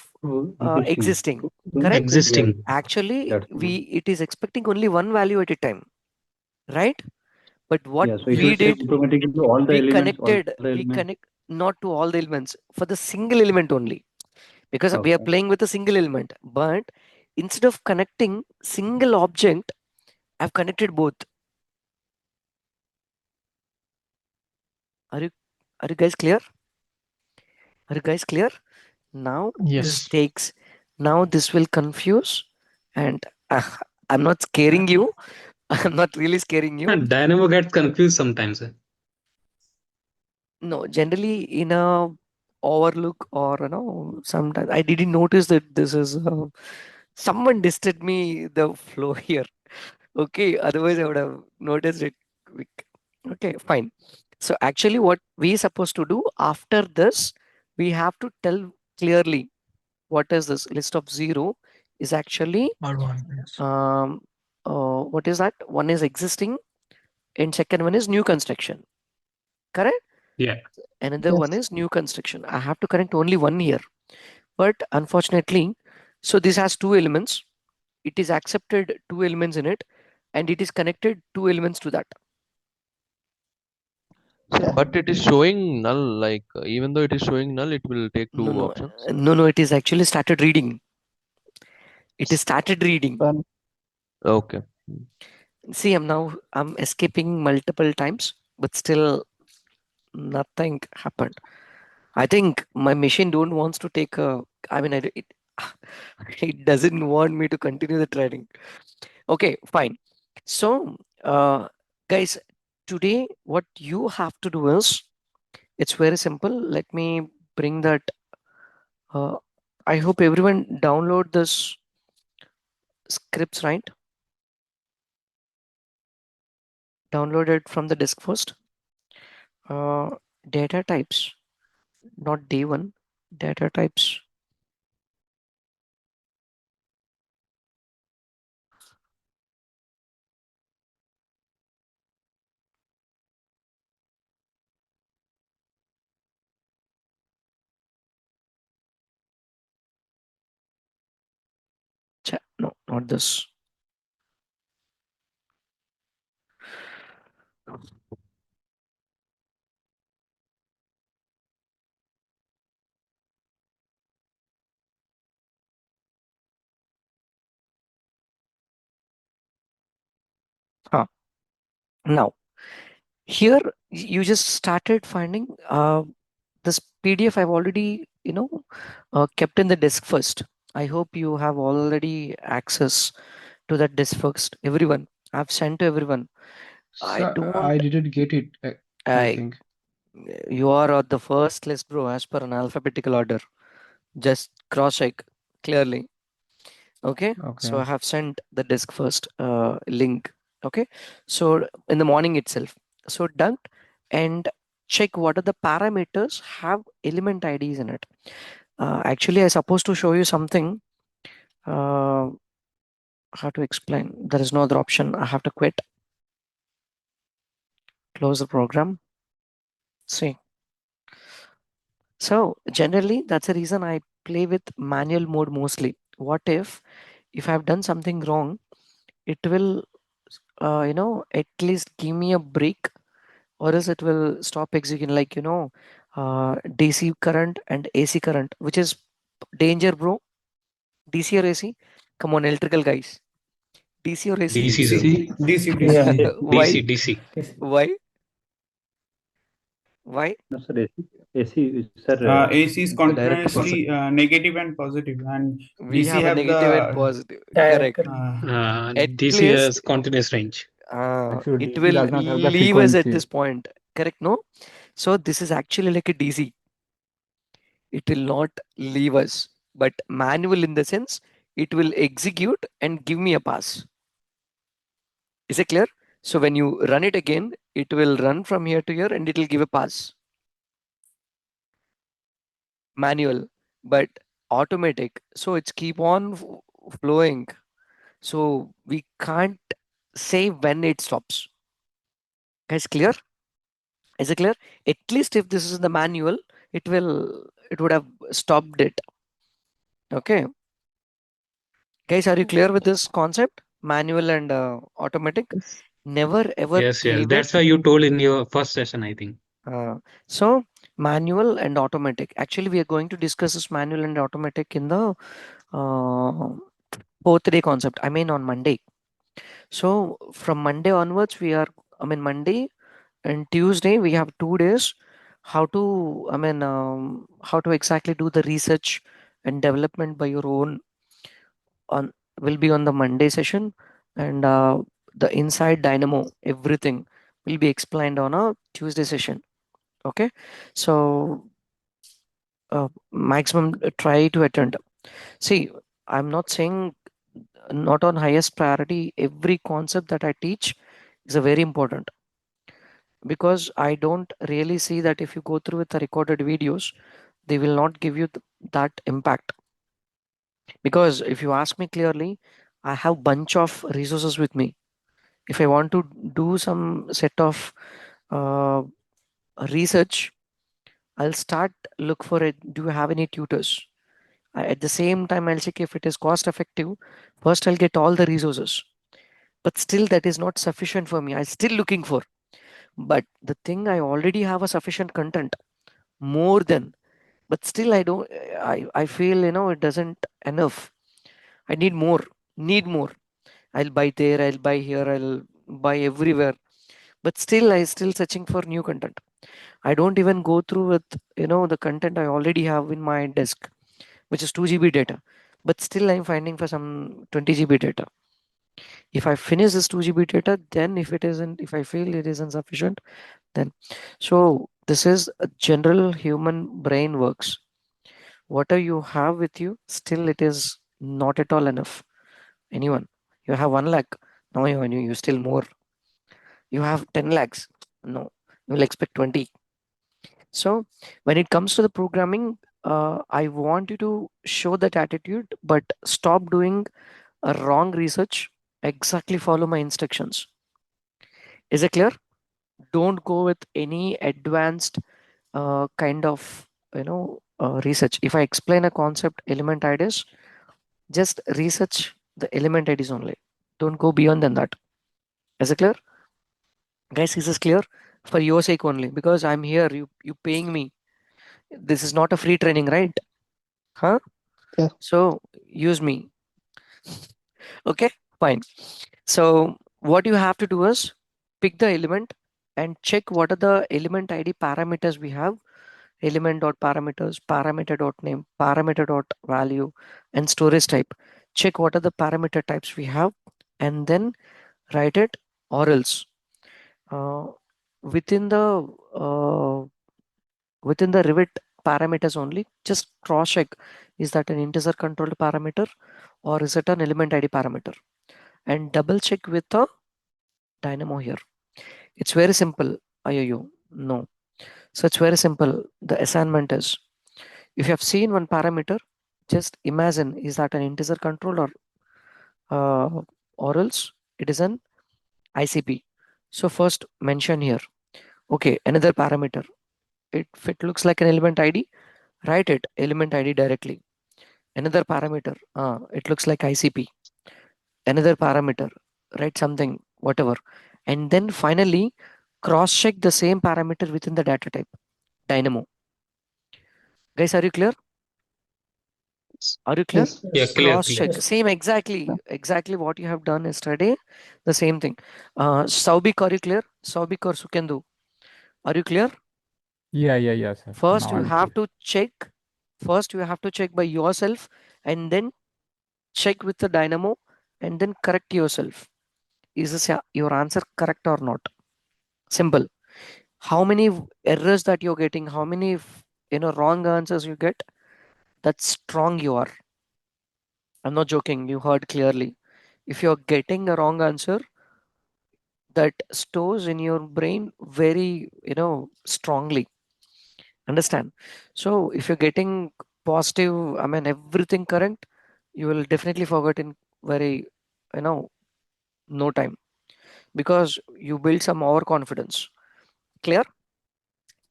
existing. Correct. Existing. Actually, That's it is expecting only one value at a time, right? But what yeah. So it we will save did, automatically all the elements. we connect not to all the elements for the single element only because we are Okay. playing with a single element. But instead of connecting single object, I've connected both. Are you are you guys clear? Are you guys clear? Now this Yes. takes. Now this will confuse, and I'm not scaring you. I'm not really scaring you. And Dynamo gets confused sometimes. No, generally in a overlook or sometimes I didn't notice that this is someone disturbed me the flow here. Okay, otherwise I would have noticed it quick. Okay, fine. So actually what we supposed to do after this, we have to tell clearly what is this list of zero is actually Advantage. what is that? One is existing and second one is new construction. Correct? Yeah. Another Yes. one is new construction. I have to connect only one here. But unfortunately, so this has two elements. It is accepted two elements in it and it is connected two elements to that. So, but it is showing null, like even though it is showing null, it will take No, two no, options. no, it is actually started reading. It is started reading. Okay. See, I'm escaping multiple times, but still nothing happened. I think my machine don't wants to take a. I mean, it doesn't want me to continue the trading. Okay, fine. So, guys, today what you have to do is It's very simple. Let me bring that. Uh, I hope everyone download this scripts, right? Download it from the disk first. Uh, Data types, not day one. Data types. No, not this. Now, here you just started finding this PDF I've already, kept in the disk first. I hope you have already access to that disk first. Everyone, I've sent to everyone. I So don't. I didn't get it, I I think. You are on the first list, bro, as per an alphabetical order. Just cross check clearly. Okay, so Okay. I have sent the disk first link. Okay, so in the morning itself, so done, and check what are the parameters have element IDs in it. Actually, I supposed to show you something. uh, how to explain? There is no other option. I have to quit, close the program. See, so generally that's the reason I play with manual mode mostly. What if I've done something wrong, it will at least give me a break, or else it will stop executing, like DC current and AC current, which is danger, bro. DC or AC? Come on, electrical guys. DC or AC? DC, sir. DC, DC, Yeah, DC. Why? DC, DC. Why? Why? No, sir, AC, sir, AC is it's a direct opposite. continuously negative and positive, and We DC have a have negative and the positive. direct. Correct. At DC least has continuous range. Actually, it DC will does not have the leave us at frequency. this point. Correct, no? So this is actually like a DC. It will not leave us, but manual in the sense it will execute and give me a pass. Is it clear? So when you run it again, it will run from here to here and it will give a pass. Manual, but automatic. So it's keep on flowing. So we can't say when it stops. Guys, clear? Is it clear? At least if this is the manual, it would have stopped it. Okay. Guys, are you clear with this concept? Manual and automatic. Yes. Never ever Yes, play yes. with. That's why you told in your first session, I think. So manual and automatic. Actually, we are going to discuss this manual and automatic in the uh, fourth day concept. I mean on Monday. So from Monday onwards, Monday and Tuesday we have 2 days. How to exactly do the research and development by your own on will be on the Monday session, and the inside Dynamo everything will be explained on a Tuesday session. Okay, so maximum try to attend. See, I'm not saying not on highest priority. Every concept that I teach is a very important, because I don't really see that if you go through with the recorded videos, they will not give you that impact. Because if you ask me clearly, I have bunch of resources with me. If I want to do some set of uh, research, I'll start look for it. Do you have any tutors? At the same time, I'll check if it is cost effective. First, I'll get all the resources. But still, that is not sufficient for me. I'm still looking for. But the thing, I already have a sufficient content, more than. But still, I don't. I feel it doesn't enough. I need more. Need more. I'll buy there. I'll buy here. I'll buy everywhere. But still, I still searching for new content. I don't even go through with the content I already have in my desk, which is 2 GB data. But still, I'm finding for some 20 GB data. If I finish this 2 GB data, then if I feel it isn't sufficient, then so This is a general human brain works. Whatever you have with you, still it is not at all enough. Anyone, you have 1 lakh, now you still more. You have 10 lakhs, no, you will expect 20. So when it comes to the programming, I want you to show that attitude, but stop doing a wrong research. Exactly follow my instructions. Is it clear? Don't go with any advanced kind of research. If I explain a concept, element ideas, just research the element IDs only. Don't go beyond than that. Is it clear, guys? Is this clear? For your sake only, because I'm here. You paying me. This is not a free training, right? Huh? Yeah. So use me. Okay, fine. So what you have to do is pick the element and check what are the element ID parameters we have. Element dot parameters, parameter dot name, parameter dot value, and storage type. Check what are the parameter types we have, and then write it, or else uh, within the uh, within the Revit parameters only, just cross check, is that an integer controlled parameter or is it an element ID parameter, and double check with the Dynamo here. It's very simple. IOU, no. So it's very simple. The assignment is, if you have seen one parameter, just imagine, is that an integer controlled uh, or else it is an ICP. So first mention here. Okay, another parameter. If it looks like an element ID, write it element ID directly. Another parameter, it looks like ICP. Another parameter, write something, whatever. And then finally, cross check the same parameter within the data type, Dynamo. Guys, are you clear? Are you clear? Yes. Yeah, Yes. clear, Cross clear. check. Same exactly what you have done yesterday. The same thing. Saubik, are you clear? Saubik or Sukendu, are you clear? Yeah, sir. First, Now you I'm have clear. to check. First, you have to check by yourself, and then check with the Dynamo, and then correct yourself. Is this your answer correct or not? Simple. How many errors that you're getting? How many wrong answers you get? That's strong you are. I'm not joking. You heard clearly. If you're getting a wrong answer, that stores in your brain very strongly. Understand? So if you're getting positive, I mean everything correct, you will definitely forget in very you know no time, because you build some overconfidence. Clear?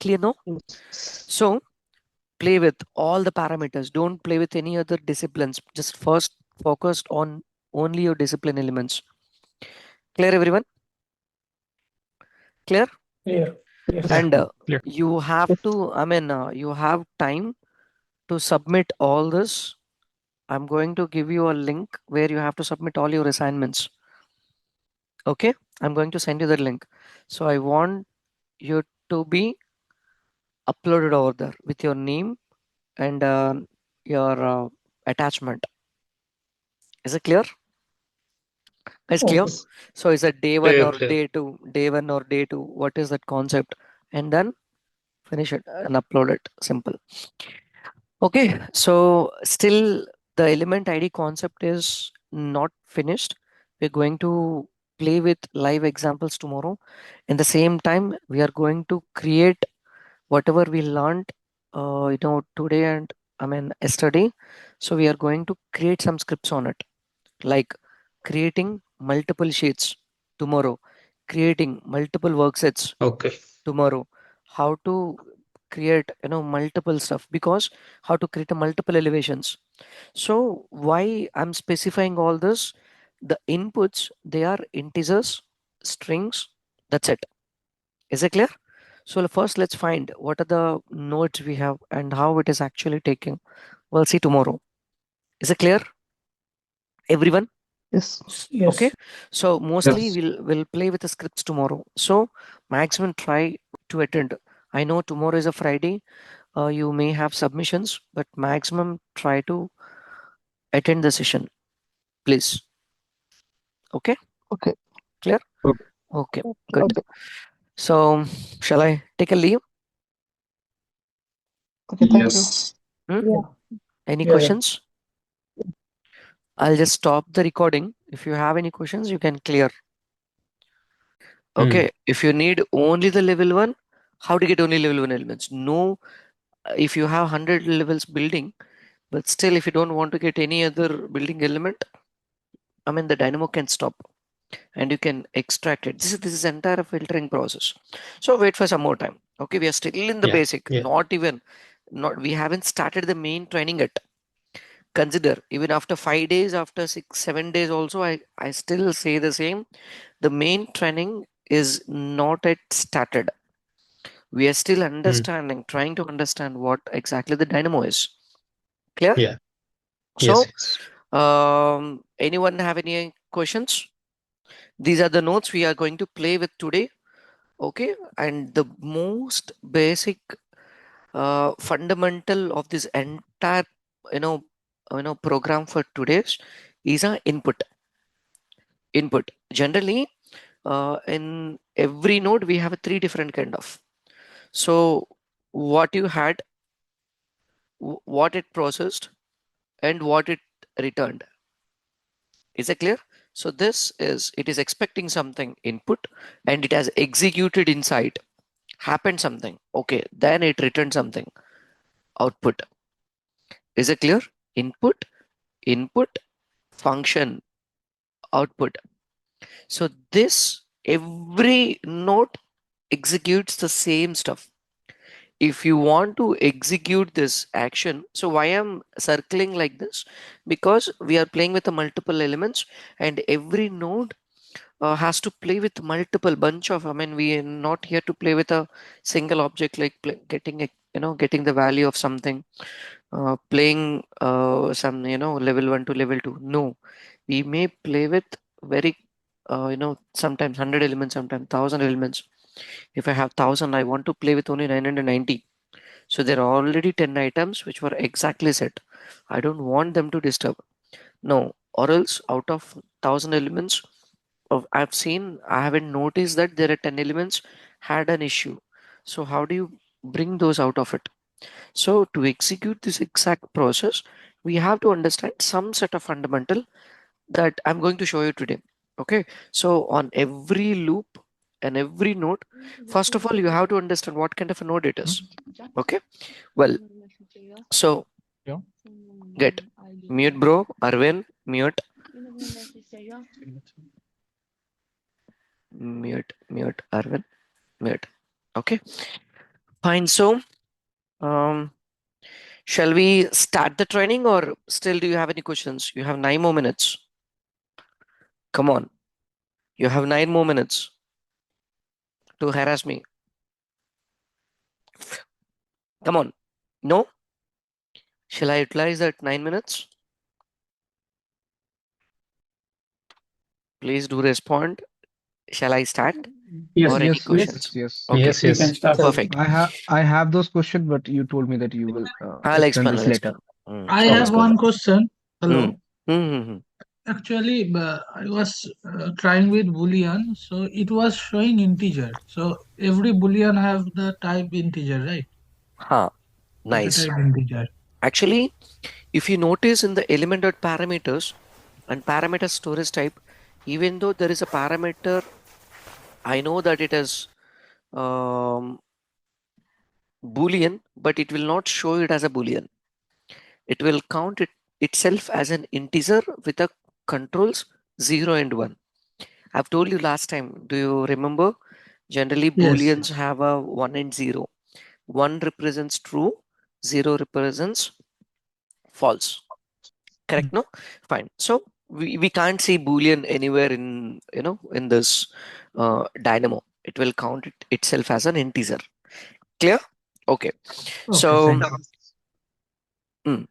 Clear, no? Yes. So play with all the parameters. Don't play with any other disciplines. Just first focused on only your discipline elements. Clear, everyone? Clear? Clear. Yeah, Yes. And clear. you have Yes. to, I mean, you have time to submit all this. I'm going to give you a link where you have to submit all your assignments. Okay? I'm going to send you the link. So I want you to be uploaded over there with your name and your attachment. Is it clear? Is clear? Okay. Yes. So is it day one Clear, or clear. day two? Day one or day two? What is that concept? And then finish it and upload it. Simple. Okay. So still the element ID concept is not finished. We're going to play with live examples tomorrow. In the same time, we are going to create whatever we learned, today and I mean yesterday. So we are going to create some scripts on it, like creating multiple sheets tomorrow, creating multiple worksets Okay. tomorrow, how to create multiple stuff, because how to create a multiple elevations. So why I'm specifying all this, the inputs, they are integers, strings, that's it. Is it clear? So first let's find what are the nodes we have and how it is actually taking. We'll see tomorrow. Is it clear, everyone? Yes. Okay, Yes. so mostly Yes. we'll play with the scripts tomorrow. So maximum try to attend. I know tomorrow is a Friday. You may have submissions, but maximum try to attend the session, please. Okay, Okay. clear? Okay. Okay, good. Okay. So shall I take a leave? Okay, thank you. Yes. Hmm? Yeah. Any Yeah, yeah. questions? I'll just stop the recording. If you have any questions, you can clear. Okay. If you need only the level 1, how to get only level 1 elements? No, if you have 100 levels building, but still if you don't want to get any other building element, I mean the Dynamo can stop and you can extract it. This is entire filtering process. So wait for some more time. Okay, we are still in the Yeah. basic, Yeah. not we haven't started the main training yet. Consider even after 5 days, after 6 7 days also, I still say the same. The main training is not yet started. We are still understanding, trying to understand what exactly the Dynamo is. Clear? Yeah. So, Yes. anyone have any questions? These are the notes we are going to play with today. Okay, and the most basic fundamental of this entire you know program for today's is a input. Generally, in every node we have a three different kind of. So what you had, what it processed, and what it returned. Is it clear? So this is, it is expecting something input and it has executed inside, happened something. Okay, then it returned something, output. Is it clear? Input, function, output. So this, every node executes the same stuff. If you want to execute this action, so why I'm circling like this? Because we are playing with the multiple elements and every node has to play with multiple bunch of, I mean, we are not here to play with a single object like getting a, getting the value of something, playing some, level 1 to level 2. No, we may play with very, sometimes 100 elements, sometimes 1000 elements. If I have 1000, I want to play with only 990. So there are already 10 items which were exactly set. I don't want them to disturb. No, or else out of 1000 elements, I've seen, I haven't noticed that there are 10 elements had an issue. So how do you bring those out of it? So to execute this exact process, we have to understand some set of fundamental that I'm going to show you today. Okay. So on every loop and every node, first of all, you have to understand what kind of a node it is. Okay. Well, so Yeah. get mute bro, Arvin, mute Arvin, mute. Okay. Fine. So, um, shall we start the training or still do you have any questions? You have 9 more minutes. Come on. You have 9 more minutes to harass me. Come on. No? Shall I utilize that 9 minutes? Please do respond. Shall I start Yes. or any Yes, Yes. yes, questions? yes. Okay. Yes. You can Yes. start. Perfect. I have those questions, but you told me that you will I'll explain explain. this I'll later. explain. Mm, I I'll have Okay. explain. one question. Mm. Hello. Mm-hmm. Actually, I was trying with Boolean, so it was showing integer. So every Boolean have the type integer, right? Ha. Data Nice. type integer. Actually, if you notice in the element dot parameters and parameter storage type, even though there is a parameter, I know that it is Boolean, but it will not show it as a Boolean. It will count it itself as an integer with a controls 0 and 1. I've told you last time. Do you remember? Generally, Yes. Booleans have a 1 and 0. 1 represents true, 0 represents false. Correct? No? Fine. So we can't see Boolean anywhere in in this Dynamo. It will count it itself as an integer. Clear? Okay. Okay, So thank you. mm,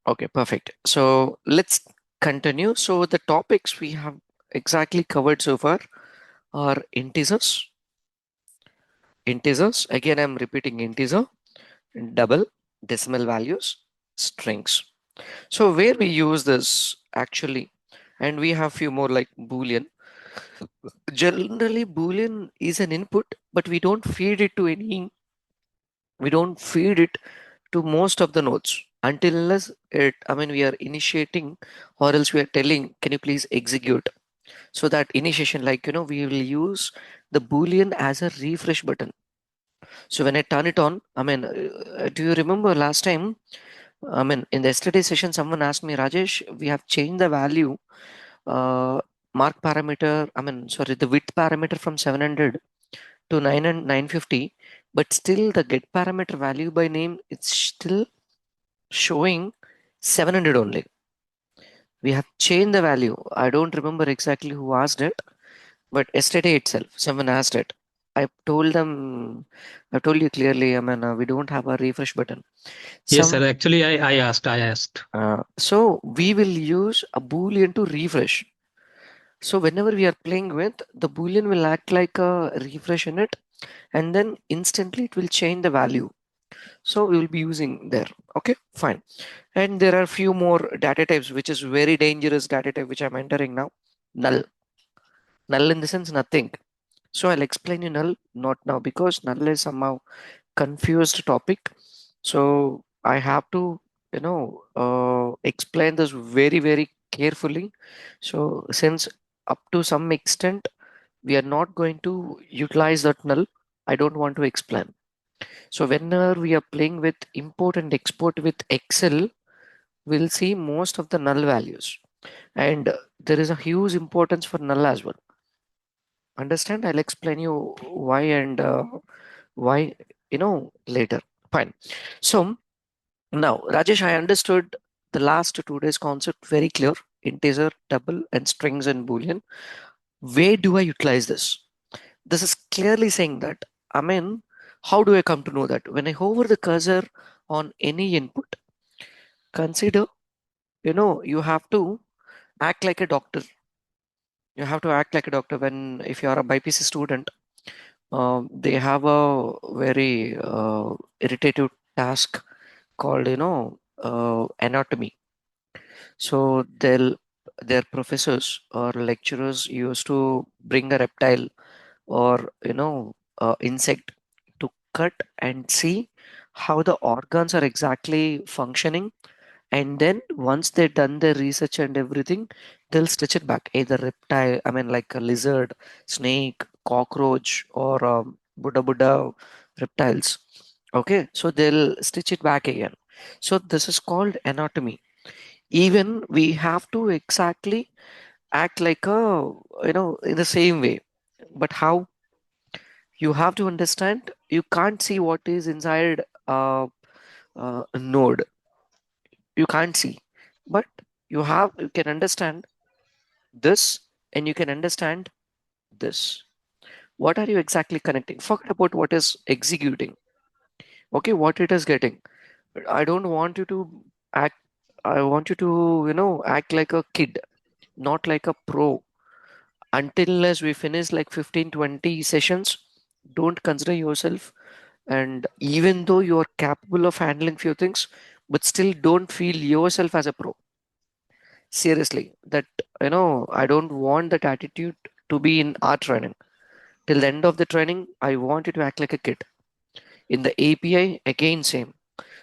okay, perfect. So let's continue. So the topics we have exactly covered so far are integers. Again, I'm repeating integer, double, decimal values, strings. So where we use this actually, and we have few more like Boolean. Generally, Boolean is an input, but we don't feed it to most of the nodes until unless we are initiating or else we are telling, can you please execute? So that initiation, we will use the boolean as a refresh button. So when I turn it on, do you remember last time? In the yesterday session, someone asked me, Rajesh, we have changed the value, uh, mark parameter, sorry, the width parameter from 700 to 9 and 950, but still the get parameter value by name, it's still showing 700 only. We have changed the value. I don't remember exactly who asked it, but yesterday itself, someone asked it. I told them, I told you clearly, we don't have a refresh button. Yes, sir. Some Actually, I asked. So we will use a boolean to refresh. So whenever we are playing with, the boolean will act like a refresh in it, and then instantly it will change the value. So we will be using there. Okay, fine. And there are few more data types, which is very dangerous data type, which I'm entering now. Null. Null in the sense nothing. So I'll explain you null, not now, because null is somehow confused topic. So I have to, explain this very, very carefully. So since up to some extent, we are not going to utilize that null, I don't want to explain. So whenever we are playing with import and export with Excel, we'll see most of the null values. And there is a huge importance for null as well. Understand? I'll explain you why and why, later. Fine. So now, Rajesh, I understood the last 2 days concept very clear. Integer, double, and strings and boolean. Where do I utilize this? This is clearly saying that, how do I come to know that? When I hover the cursor on any input, consider, you have to act like a doctor. You have to act like a doctor when, if you are a BPC student, they have a very irritative task called, anatomy. So their professors or lecturers used to bring a reptile or insect to cut and see how the organs are exactly functioning, and then once they've done their research and everything, they'll stitch it back, either reptile, like a lizard, snake, cockroach, or buddha buddha reptiles. Okay, so they'll stitch it back again. So this is called anatomy. Even we have to exactly act like a, in the same way. But how? You have to understand, you can't see what is inside a node. You can't see, but you can understand this, and you can understand this. What are you exactly connecting? Forget about what is executing. Okay, what it is getting. I don't want you to act. I want you to, act like a kid, not like a pro. Until as we finish like 15, 20 sessions, don't consider yourself. And even though you are capable of handling few things, but still don't feel yourself as a pro. Seriously, that, I don't want that attitude to be in our training. Till the end of the training, I want you to act like a kid. In the API, again, same.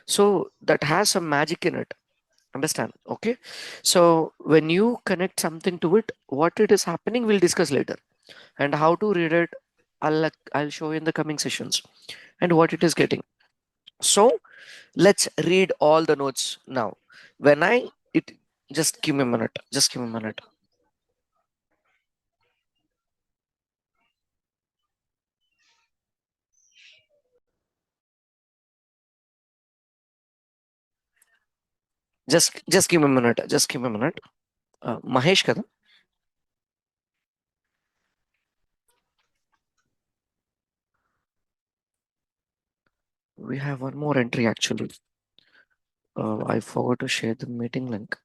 So that has some magic in it. Understand? Okay. So when you connect something to it, what it is happening, we'll discuss later. And how to read it, I'll show you in the coming sessions. And what it is getting. So let's read all the notes now. When I it just give me a minute. Just give me a minute. Just give me a minute. Just give me a minute. Mahesh kada? We have one more entry actually. I forgot to share the meeting link.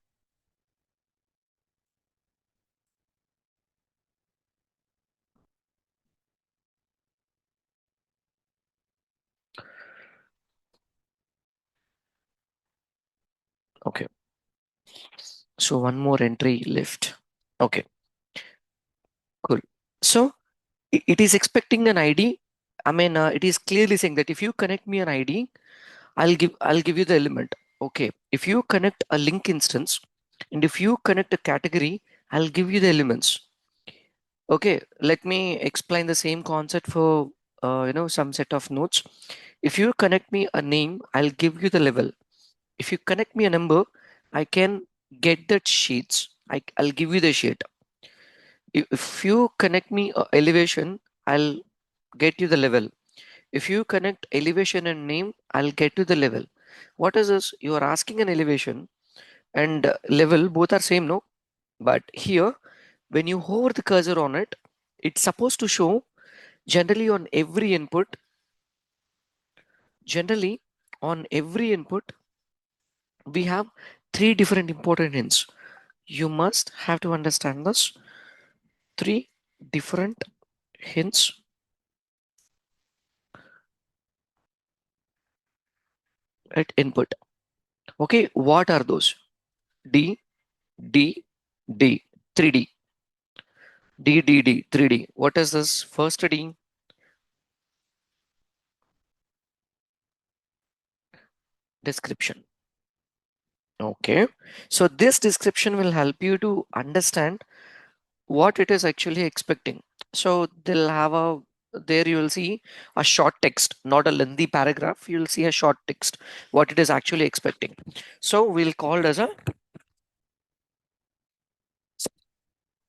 Okay. So one more entry left. Okay. Cool. So it is expecting an ID. It is clearly saying that if you connect me an ID, I'll give you the element. Okay, if you connect a link instance and if you connect a category, I'll give you the elements. Okay, let me explain the same concept for some set of nodes. If you connect me a name, I'll give you the level. If you connect me a number, I can get that sheets. I'll give you the sheet. If you connect me a elevation, I'll get you the level. If you connect elevation and name, I'll get you the level. What is this? You are asking an elevation and level, both are same, no? But here, when you hover the cursor on it, it's supposed to show generally on every input. Generally, on every input, we have three different important hints. You must have to understand this. Three different hints at input. Okay, what are those? D, D, D, 3D. D, D, D, 3D. What is this? First D, description. Okay, so this description will help you to understand what it is actually expecting. So they'll have there you will see a short text, not a lengthy paragraph. You'll see a short text, what it is actually expecting. So we'll call it as a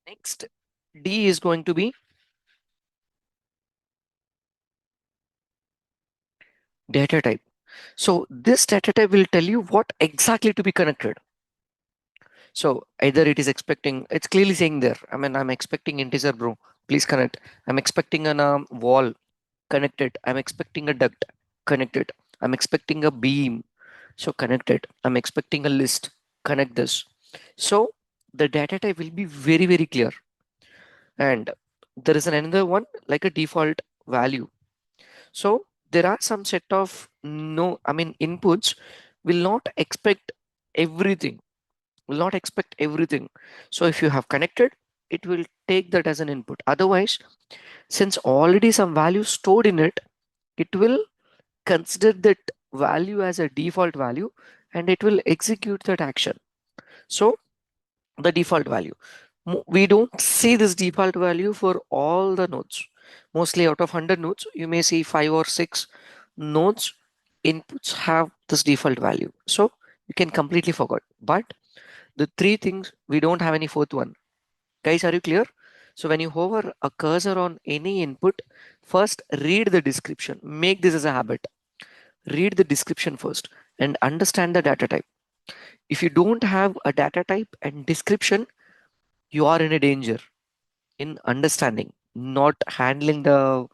next. D is going to be data type. So this data type will tell you what exactly to be connected. So either it is expecting, it's clearly saying there, I mean, I'm expecting integer, bro, please connect. I'm expecting an wall, connect it. I'm expecting a duct, connect it. I'm expecting a beam, so connect it. I'm expecting a list, connect this. So the data type will be very, very clear. And there is another one like a default value. So there are some set of inputs will not expect everything, will not expect everything. So if you have connected, it will take that as an input. Otherwise, since already some value stored in it, it will consider that value as a default value and it will execute that action. So the default value, we don't see this default value for all the nodes. Mostly out of 100 nodes, you may see 5 or 6 nodes inputs have this default value. So you can completely forget. But the three things, we don't have any fourth one. Guys, are you clear? So when you hover a cursor on any input, first read the description. Make this as a habit. Read the description first and understand the data type. If you don't have a data type and description, you are in a danger in understanding, not handling the,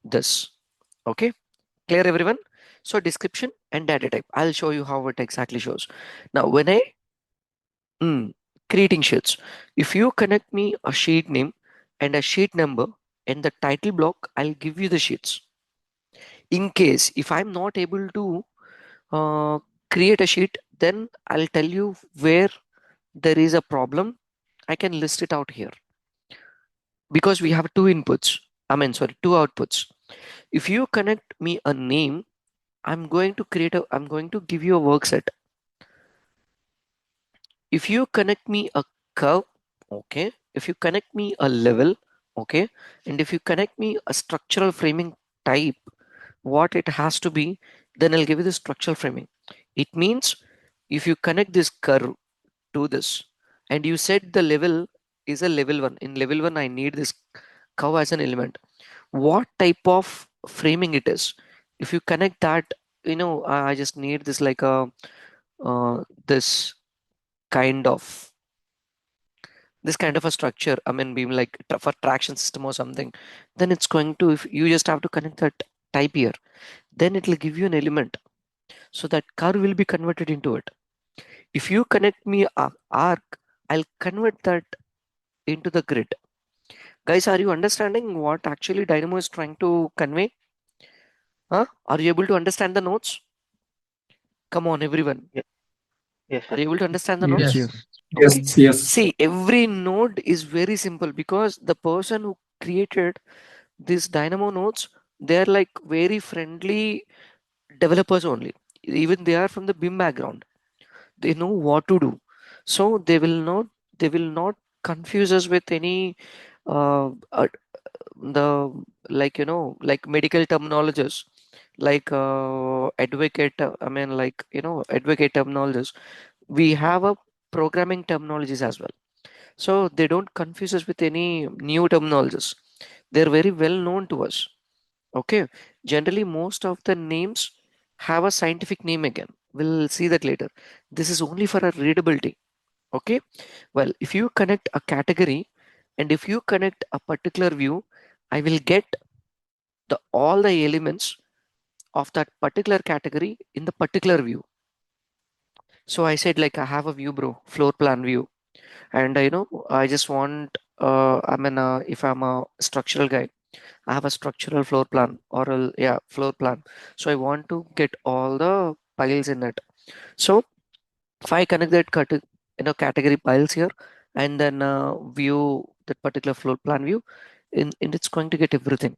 this. Okay, clear everyone? So description and data type. I'll show you how it exactly shows. Now, when I creating sheets, if you connect me a sheet name and a sheet number in the title block, I'll give you the sheets. In case if I'm not able to create a sheet, then I'll tell you where there is a problem. I can list it out here because we have two inputs. Two outputs. If you connect me a name, I'm going to give you a work set. If you connect me a curve, okay. If you connect me a level, okay. And if you connect me a structural framing type, what it has to be, then I'll give you the structural framing. It means if you connect this curve to this and you said the level is a level 1, in level 1 I need this curve as an element, what type of framing it is. If you connect that, I just need this like a this kind of a structure, beam like for traction system or something, then it's going to, if you just have to connect that type here, then it will give you an element. So that curve will be converted into it. If you connect me a arc, I'll convert that into the grid. Guys, are you understanding what actually Dynamo is trying to convey? Are you able to understand the notes? Come on, everyone. Yeah. Yes, Are yes. you able to understand the Yes, notes? Yes. yes. Okay. Yes, yes. See, every node is very simple because the person who created these Dynamo nodes, they're like very friendly developers only. Even they are from the BIM background. They know what to do. So they will not confuse us with any the like medical terminologies, like advocate. I mean, like advocate terminologies. We have a programming terminologies as well. So they don't confuse us with any new terminologies. They're very well known to us. Okay. Generally, most of the names have a scientific name again. We'll see that later. This is only for a readability. Okay. Well, if you connect a category and if you connect a particular view, I will get all the elements of that particular category in the particular view. So I said, like, I have a view, bro, floor plan view. And I just want, I mean, if I'm a structural guy, I have a structural floor plan or yeah, floor plan. So I want to get all the piles in it. So if I connect that category piles here and then view that particular floor plan view, in it's going to get everything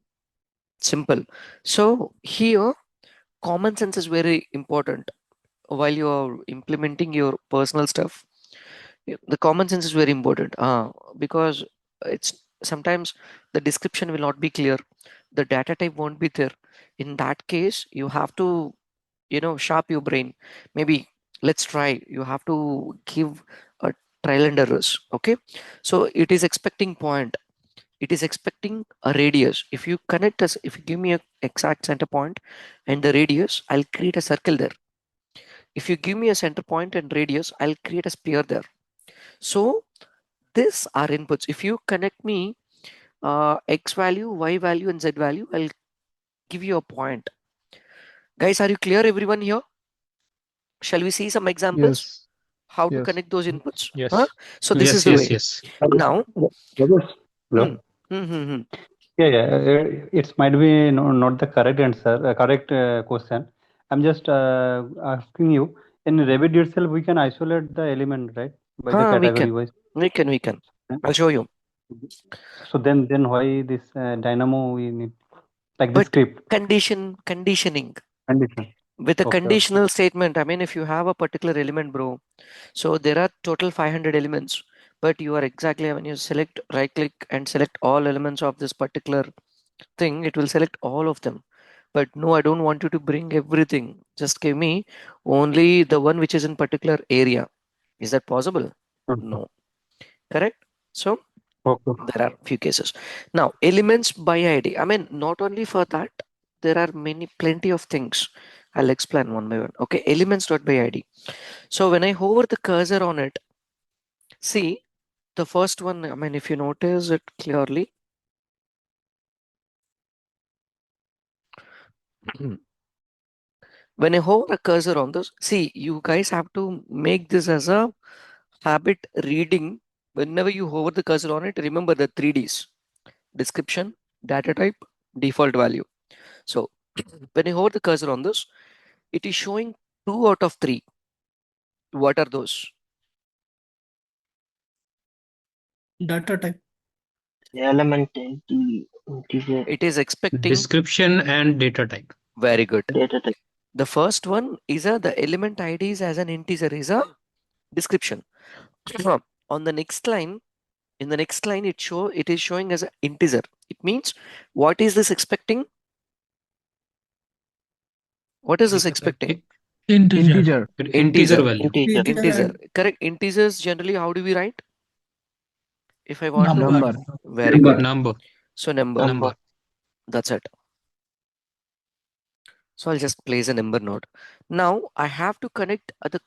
simple. So here, common sense is very important while you are implementing your personal stuff. Yeah, the common sense is very important because it's sometimes the description will not be clear, the data type won't be there. In that case, you have to sharp your brain. Maybe let's try. You have to give a trial and errors. Okay, so it is expecting point. It is expecting a radius. If you connect us, if you give me a exact center point and the radius, I'll create a circle there. If you give me a center point and radius, I'll create a sphere there. So these are inputs. If you connect me x value, y value, and z value, I'll give you a point. Guys, are you clear, everyone here? Shall we see some examples? Yes. How to Yes. connect those inputs? Huh? Yes. So this is Yes, the yes, way. yes. Now, hmm, Hello. hmm, hmm, hmm. Yeah, yeah. It might be not the correct answer, correct question. I'm just asking you. In Revit itself, we can isolate the element, right, by the We category can, wise. we can. Yeah. I'll show you. So then why this Dynamo we need like this But script conditioning condition? with a Okay, okay. conditional statement. I mean, if you have a particular element, bro, so there are total 500 elements, but you are exactly when you select right click and select all elements of this particular thing, it will select all of them. But no, I don't want you to bring everything. Just give me only the one which is in particular area. Is that possible? Okay. No. Correct? So Okay. there are few cases. Now, elements by ID. I mean, not only for that, there are plenty of things. I'll explain one by one. Okay, elements dot by ID. So when I hover the cursor on it, see the first one. I mean, if you notice it clearly, when I hover a cursor on this, see, you guys have to make this as a habit reading. Whenever you hover the cursor on it, remember the 3Ds: description, data type, default value. So when you hover the cursor on this, it is showing 2 out of 3. What are those? Data type. Element, integer, It is expecting. Description and data type. Very good. data type. The first one is the element IDs as an integer is a description. On the next line, in the next line, it is showing as an integer. It means, what is this expecting? What is this Data type. expecting? Integer. Integer. Integer value. Integer. Integer. Correct. Integers generally, how do we write? If I want to, Number. Number. very good. Number. So number. Number. That's it. So I'll just place a number node. Now I have to connect the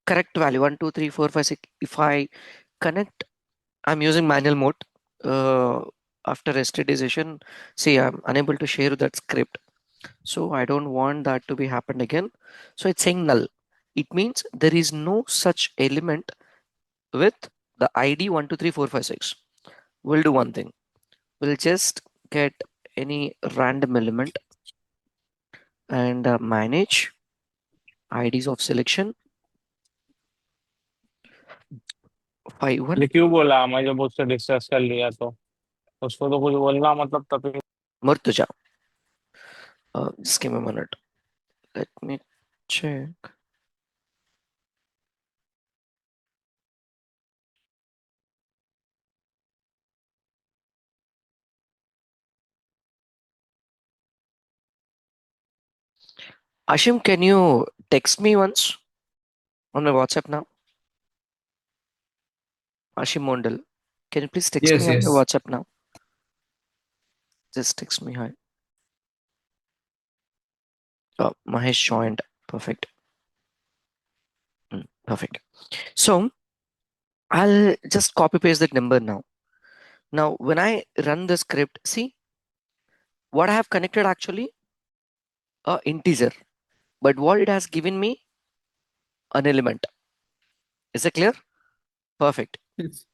correct value 1, 2, 3, 4, 5, 6. If I connect, I'm using manual mode. After yesterday session, see, I'm unable to share that script. So I don't want that to be happened again. So it's saying null. It means there is no such element with the ID 1, 2, 3, 4, 5, 6. We'll do one thing. We'll just get any random element and manage IDs of selection 5, 1. ये क्यों बोला? मैं जब उससे discuss कर लिया तो उसको तो कुछ बोलना मतलब तभी Murtuja. Just give me a minute. Let me check. Ashim, can you text me once on my WhatsApp now? Ashim Mondal, can you please text me Yes, on my yes. WhatsApp now? Just text me hi. Oh, Mahesh joined. Perfect. Perfect. So I'll just copy paste that number now. Now, when I run the script, see what I have connected actually a integer, but what it has given me an element. Is it clear? Perfect. Yes.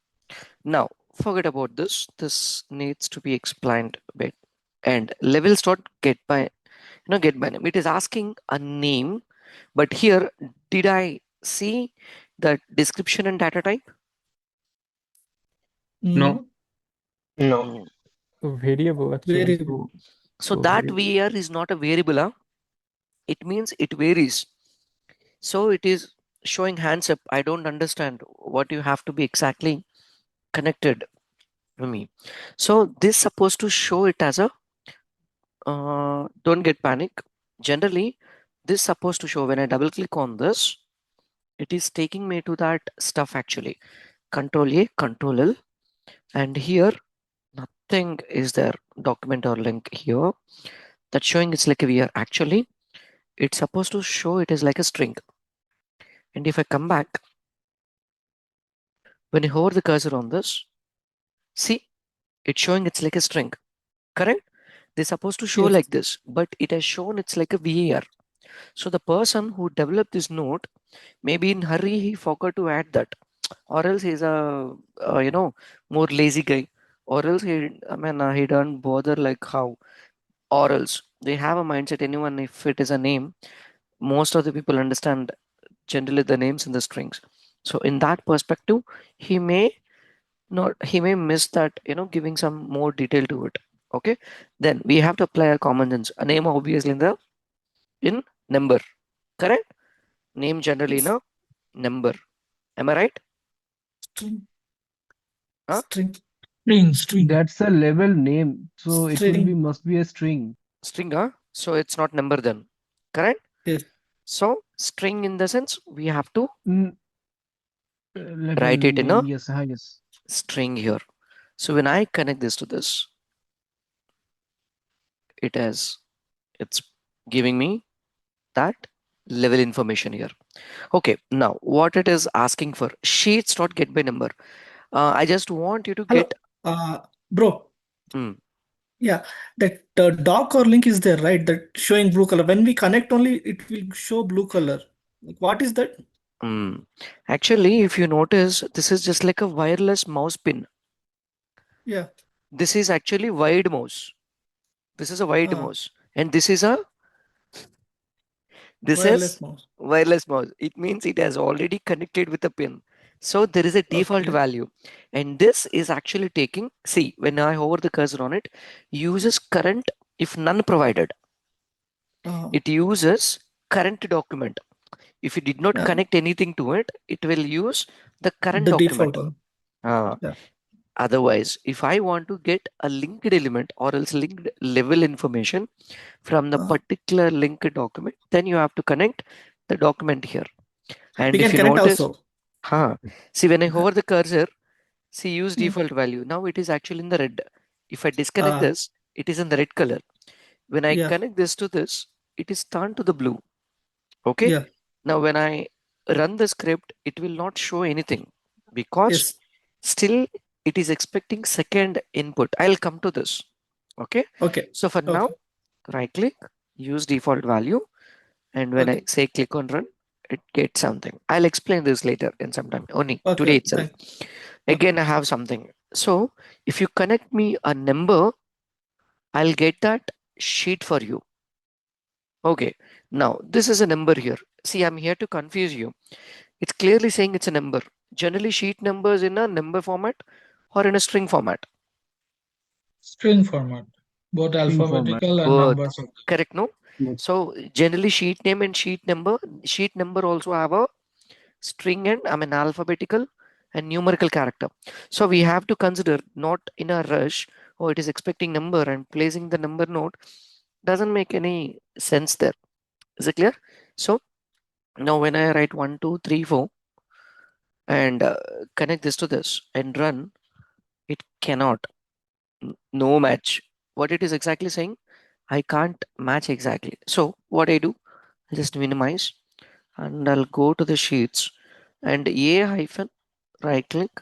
Now, forget about this. This needs to be explained a bit. And levels dot get by get by name. It is asking a name, but here did I see the description and data type? No. No. Mm. Variable actually. Variable. So So that variable. var is not a variable. Huh? It means it varies. So it is showing hands up. I don't understand what you have to be exactly connected to me. So this supposed to show it as a don't get panic. Generally, this supposed to show when I double click on this, it is taking me to that stuff actually. Control A, Control L, and here nothing is there. Document or link here. That's showing it's like a VR. Actually, it's supposed to show it is like a string. And if I come back, when I hover the cursor on this, see, it's showing it's like a string. Correct? They're supposed to show Yes. like this, but it has shown it's like a VAR. So the person who developed this node, maybe in hurry he forgot to add that, or else he's a more lazy guy, or else he don't bother like how, or else they have a mindset. Anyone, if it is a name, most of the people understand generally the names in the strings. So in that perspective, he may he may miss that giving some more detail to it. Okay, then we have to apply a common sense. A name obviously in number, correct? Name generally in Yes. a number. Am I right? String. Huh? String. String. That's a level name, so it will be String. must be a string. String, huh? So it's not number then, correct? Yes. So string in the sense we have to Mm, level write it in a name, yes, yes. string here. So when I connect this to this, it's giving me that level information here. Okay, now what it is asking for, sheets dot get by number. I just want you to Hello. get Bro. mm, Yeah, that dock or link is there, right? That showing blue color. When we connect only, it will show blue color. Like, what is that? actually, if you notice, this is just like a wireless mouse pin. Yeah. This is actually wide mouse. This is a wide Uh, mouse, and this is wireless mouse. wireless mouse. It means it has already connected with a pin. So there is a default Okay. value, and this is actually taking. See, when I hover the cursor on it, uses current if none provided. It uses current document. If you did not Yeah. connect anything to it, it will use the current The default document. one. Uh, Yeah. Otherwise, if I want to get a linked element or else linked level information from the particular linked document, then you have to connect the document here. We And if can you connect notice, also. see when I hover the cursor, see use Mm. default value. Now it is actually in the red. If I disconnect Uh, this, it is in the red color. When I yeah. connect this to this, it is turned to the blue. Okay. Yeah. Now when I run the script, it will not show anything because Yes. still it is expecting second input. I'll come to this. Okay. Okay. So for now, Okay. right click, use default value. And when I Okay. say click on run, it gets something. I'll explain this later in some time, only today Okay. itself. Thank. Okay. Again, I have something. So if you connect me a number, I'll get that sheet for you. Okay. Now this is a number here. See, I'm here to confuse you. It's clearly saying it's a number. Generally, sheet numbers in a number format or in a string format. String format. Both String format. alphabetical and Both. numbers. Correct, no? Yes. So generally sheet name and sheet number also have a string and alphabetical and numerical character. So we have to consider not in a rush, or it is expecting number and placing the number node doesn't make any sense there. Is it clear? So now when I write 1, 2, 3, 4 and connect this to this and run, it cannot. No match. What it is exactly saying, I can't match exactly. So what I do, I just minimize and I'll go to the sheets and a hyphen right click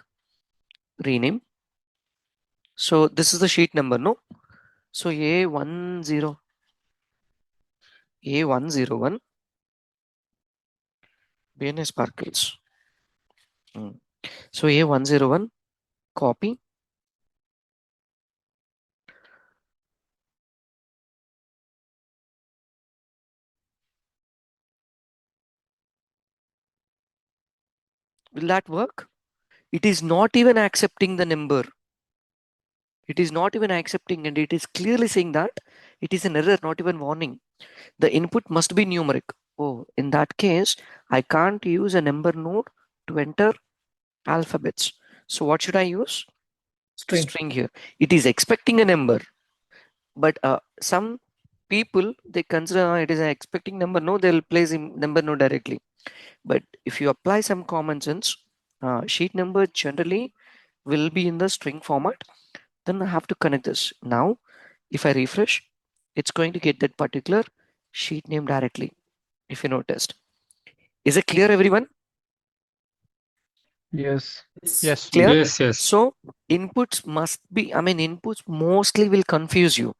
rename. So this is the sheet number, no? So A101 BNS Sparkles. So A101 copy. Will that work? It is not even accepting the number. It is not even accepting, and it is clearly saying that it is an error, not even warning. The input must be numeric. Oh, in that case, I can't use a number node to enter alphabets. So what should I use? String here. It is expecting a number, but some people they consider it is an expecting number. No, they'll place number node directly. But if you apply some common sense, sheet number generally will be in the string format. Then I have to connect this. Now, if I refresh, it's going to get that particular sheet name directly. If you noticed, is it clear, everyone? Yes. Yes. Clear? Yes, yes. So inputs must be, inputs mostly will confuse you.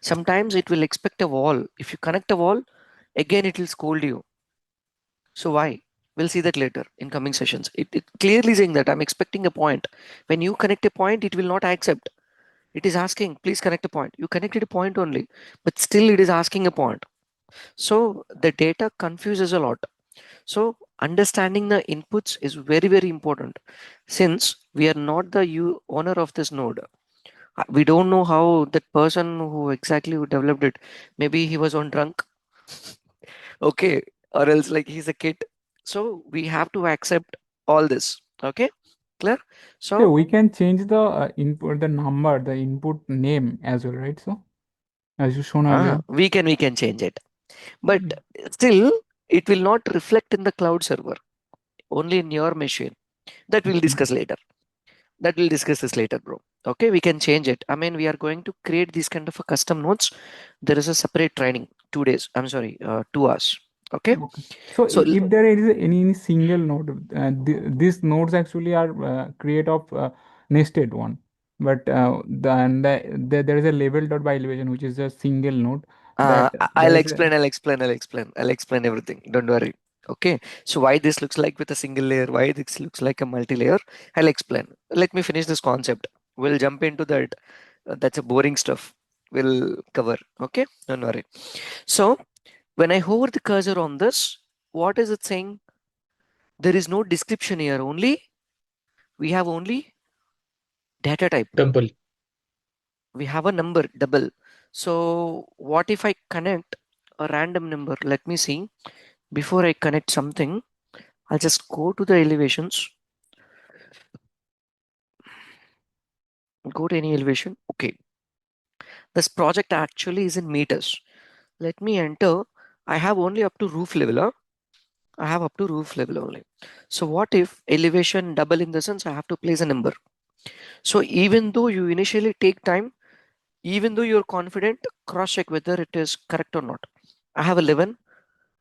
Sometimes it will expect a wall. If you connect a wall, again it will scold you. So why? We'll see that later in coming sessions. It clearly saying that I'm expecting a point. When you connect a point, it will not accept. It is asking, please connect a point. You connected a point only, but still it is asking a point. So the data confuses a lot. So understanding the inputs is very, very important. Since we are not the owner of this node, we don't know how that person who exactly who developed it, maybe he was on drunk, okay, or else like he's a kid. So we have to accept all this. Okay, clear? So So we can change the input, the number, the input name as well, right? So as you shown earlier. we can change it, but still it will not reflect in the cloud server, only in your machine. That we'll Okay. discuss later. That we'll discuss this later, bro. Okay, we can change it. We are going to create these kind of a custom nodes. There is a separate training, 2 days. I'm sorry, 2 hours. Okay. Okay. So So if there is any single node, these nodes actually are create of nested one, but there is a level dot by elevation which is a single node that there I'll is a explain. I'll explain everything. Don't worry. Okay. So why this looks like with a single layer? Why this looks like a multi-layer? I'll explain. Let me finish this concept. We'll jump into that. That's a boring stuff. We'll cover. Okay. Don't worry. So when I hover the cursor on this, what is it saying? There is no description here. We have only data type. Double. We have a number double. So what if I connect a random number? Let me see. Before I connect something, I'll just go to the elevations. Go to any elevation. Okay. This project actually is in meters. Let me enter. I have only up to roof level. I have up to roof level only. So what if elevation double, in the sense I have to place a number. So even though you initially take time, even though you're confident, cross check whether it is correct or not. I have 11.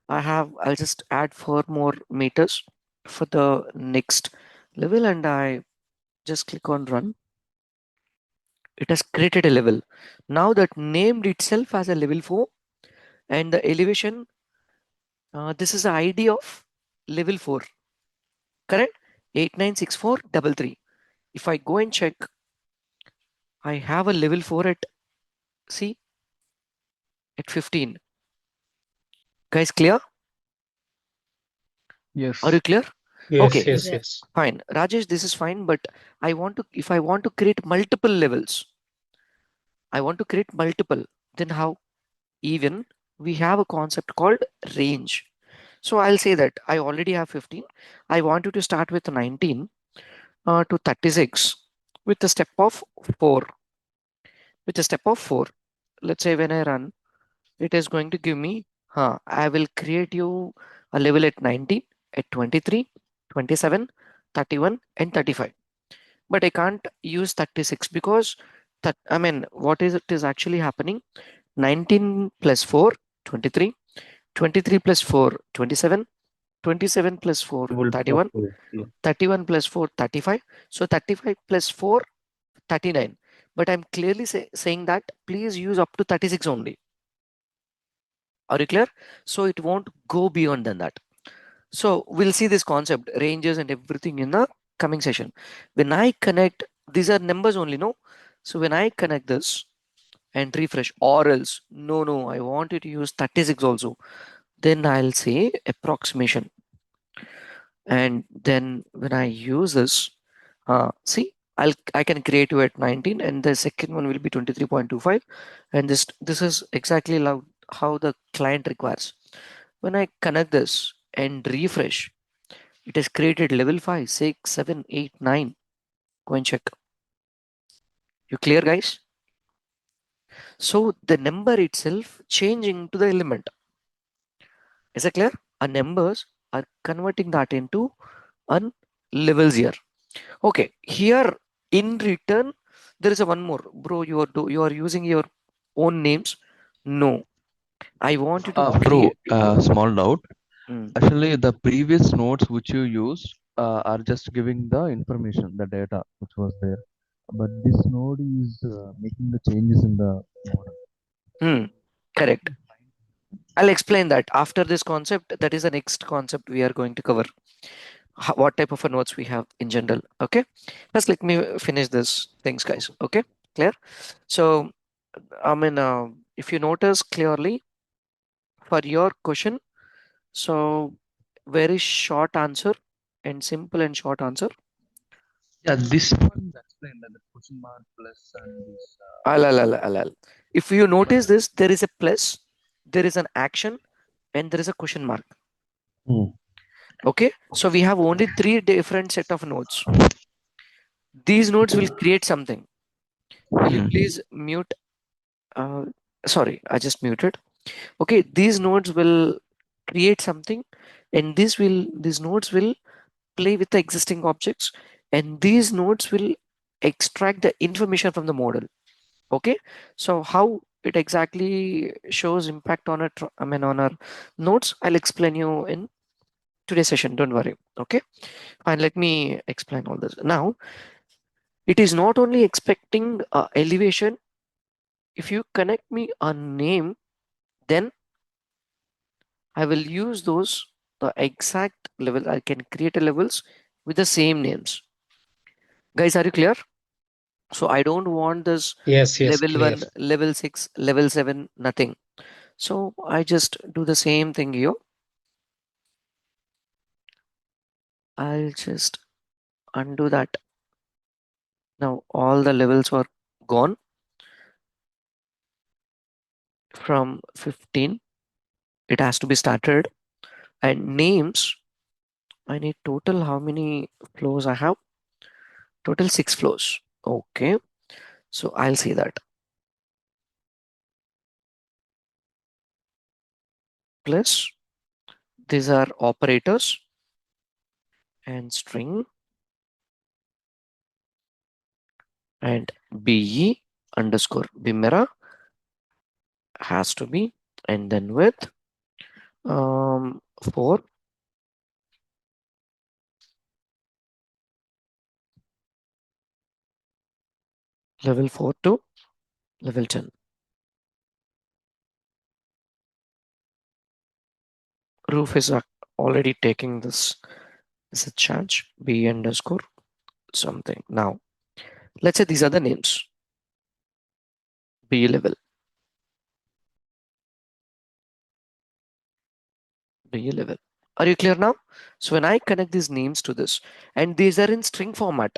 I'll just add 4 more meters for the next level, and I just click on run. It has created a level. Now that named itself as a level 4, and the elevation, this is the ID of level 4, correct? 896433. If I go and check, I have a level 4 at, see, at 15. Guys, clear? Yes. Are you clear? Yes, Okay, yes, yes. fine. Rajesh, this is fine, but if I want to create multiple levels, I want to create multiple. Then how? Even we have a concept called range. So I'll say that I already have 15. I want you to start with 19 to 36 with a step of 4. With a step of 4. Let's say when I run, it is going to give me, I will create you a level at 19, at 23, 27, 31, and 35. But I can't use 36 because that, I mean, what is it is actually happening? 19 plus 4, 23, 23 plus 4, 27, 27 plus 4, Double of 31, two. Yeah. 31 plus 4, 35. So 35 plus 4, 39. But I'm clearly saying that please use up to 36 only. Are you clear? So it won't go beyond than that. So we'll see this concept, ranges and everything in the coming session. When I connect, these are numbers only, no? So when I connect this and refresh, or else, no, I want you to use 36 also. Then I'll say approximation. And then when I use this, see, I can create you at 19, and the second one will be 23.25, and this is exactly how the client requires. When I connect this and refresh, it has created level 5, 6, 7, 8, 9. Go and check. You clear, guys? So the number itself changing to the element. Is it clear? Our numbers are converting that into an levels here. Okay, here in return, there is a one more. Bro, you are using your own names. No, I want you to Bro, create. small doubt. Mm. Actually, the previous nodes which you used are just giving the information, the data which was there. But this node is making the changes in the model. Correct. I'll explain that after this concept. That is the next concept we are going to cover. What type of a nodes we have in general. Okay. First, let me finish this things, guys. Okay. Clear? So, I mean, if you notice clearly for your question, so very short answer and simple and short answer. Yeah, this one explained that the question mark plus and this. Al. If you notice this, there is a plus, there is an action, and there is a question mark. Okay, so we have only 3 different set of nodes. These nodes will create something. Will you please mute? Sorry, I just muted. Okay, these nodes will create something, and these nodes will play with the existing objects, and these nodes will extract the information from the model. Okay, so how it exactly shows impact on it, I mean on our nodes, I'll explain you in today's session. Don't worry. Okay, and let me explain all this now. It is not only expecting elevation. If you connect me a name, then I will use those the exact level. I can create a levels with the same names. Guys, are you clear? So I don't want this Yes, level clear. 1, level 6, level 7, nothing. So I just do the same thing here. I'll just undo that. Now all the levels are gone from 15. It has to be started. And names, I need total how many flows I have? Total 6 flows. Okay. So I'll see that. Plus these are operators and string and be underscore bimera has to be, and then with 4 level 4 to level 10. Roof is already taking this as a charge, b underscore something. Now let's say these are the names. B level, B level. Are you clear now? So when I connect these names to this, and these are in string format,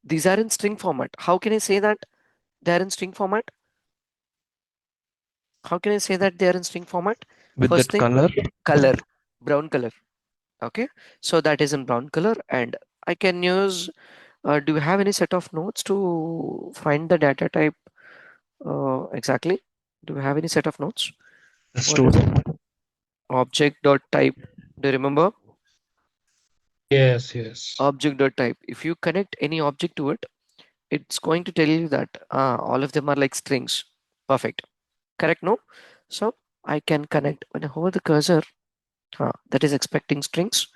these are in string format. How can I say that? They are in string format. How can I say that they are in string format? With First that thing, color, color, brown color. Okay, so that is in brown color, and I can use. Do you have any set of nodes to find the data type exactly? Do you have any set of nodes? What store. is it? Object dot type. Do you remember? Yes, yes. Object dot type. If you connect any object to it, it's going to tell you that all of them are like strings. Perfect. Correct, no? So I can connect when I hover the cursor, that is expecting strings.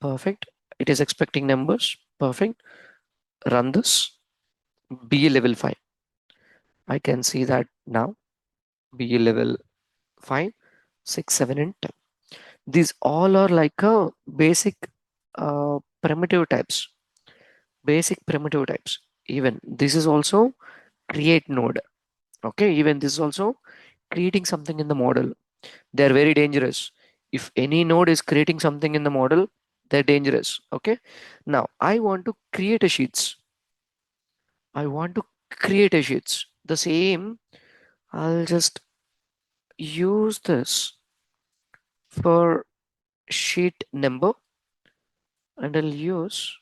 Perfect. It is expecting numbers. Perfect. Run this. BA level 5. I can see that now. BA level 5, 6, 7, and 10. These all are like a basic primitive types. Basic primitive types. Even this is also create node. Okay, even this is also creating something in the model. They're very dangerous. If any node is creating something in the model, they're dangerous. Okay, now I want to create a sheets. I want to create a sheets. The same, I'll just use this for sheet number, and I'll use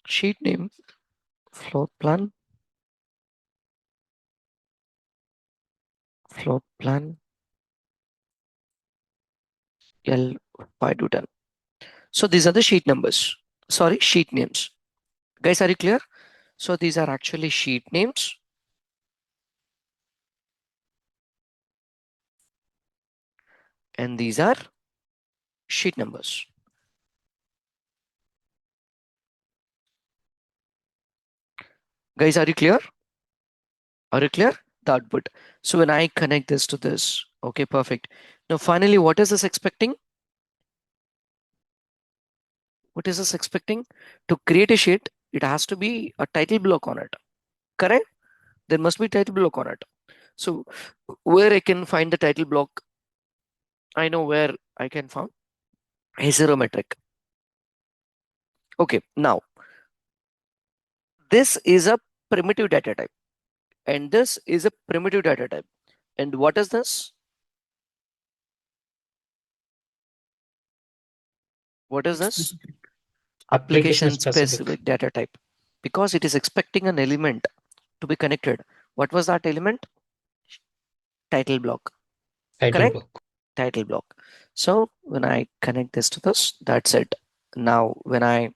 sheet name, floor plan, floor plan, L5 to 10. So these are the sheet numbers. Sorry, sheet names. Guys, are you clear? So these are actually sheet names. And these are sheet numbers. Guys, are you clear? Are you clear? The output. So when I connect this to this, okay, perfect. Now finally, what is this expecting? What is this expecting? To create a sheet, it has to be a title block on it. Correct? There must be title block on it. So where I can find the title block? I know where I can find metric. Okay, now this is a primitive data type, and this is a primitive data type. And what is this? What is this? Application specific data type, because it is expecting an element to be connected. What was that element? Title block. Title Correct? block. Title block. So when I connect this to this, that's it. Now when I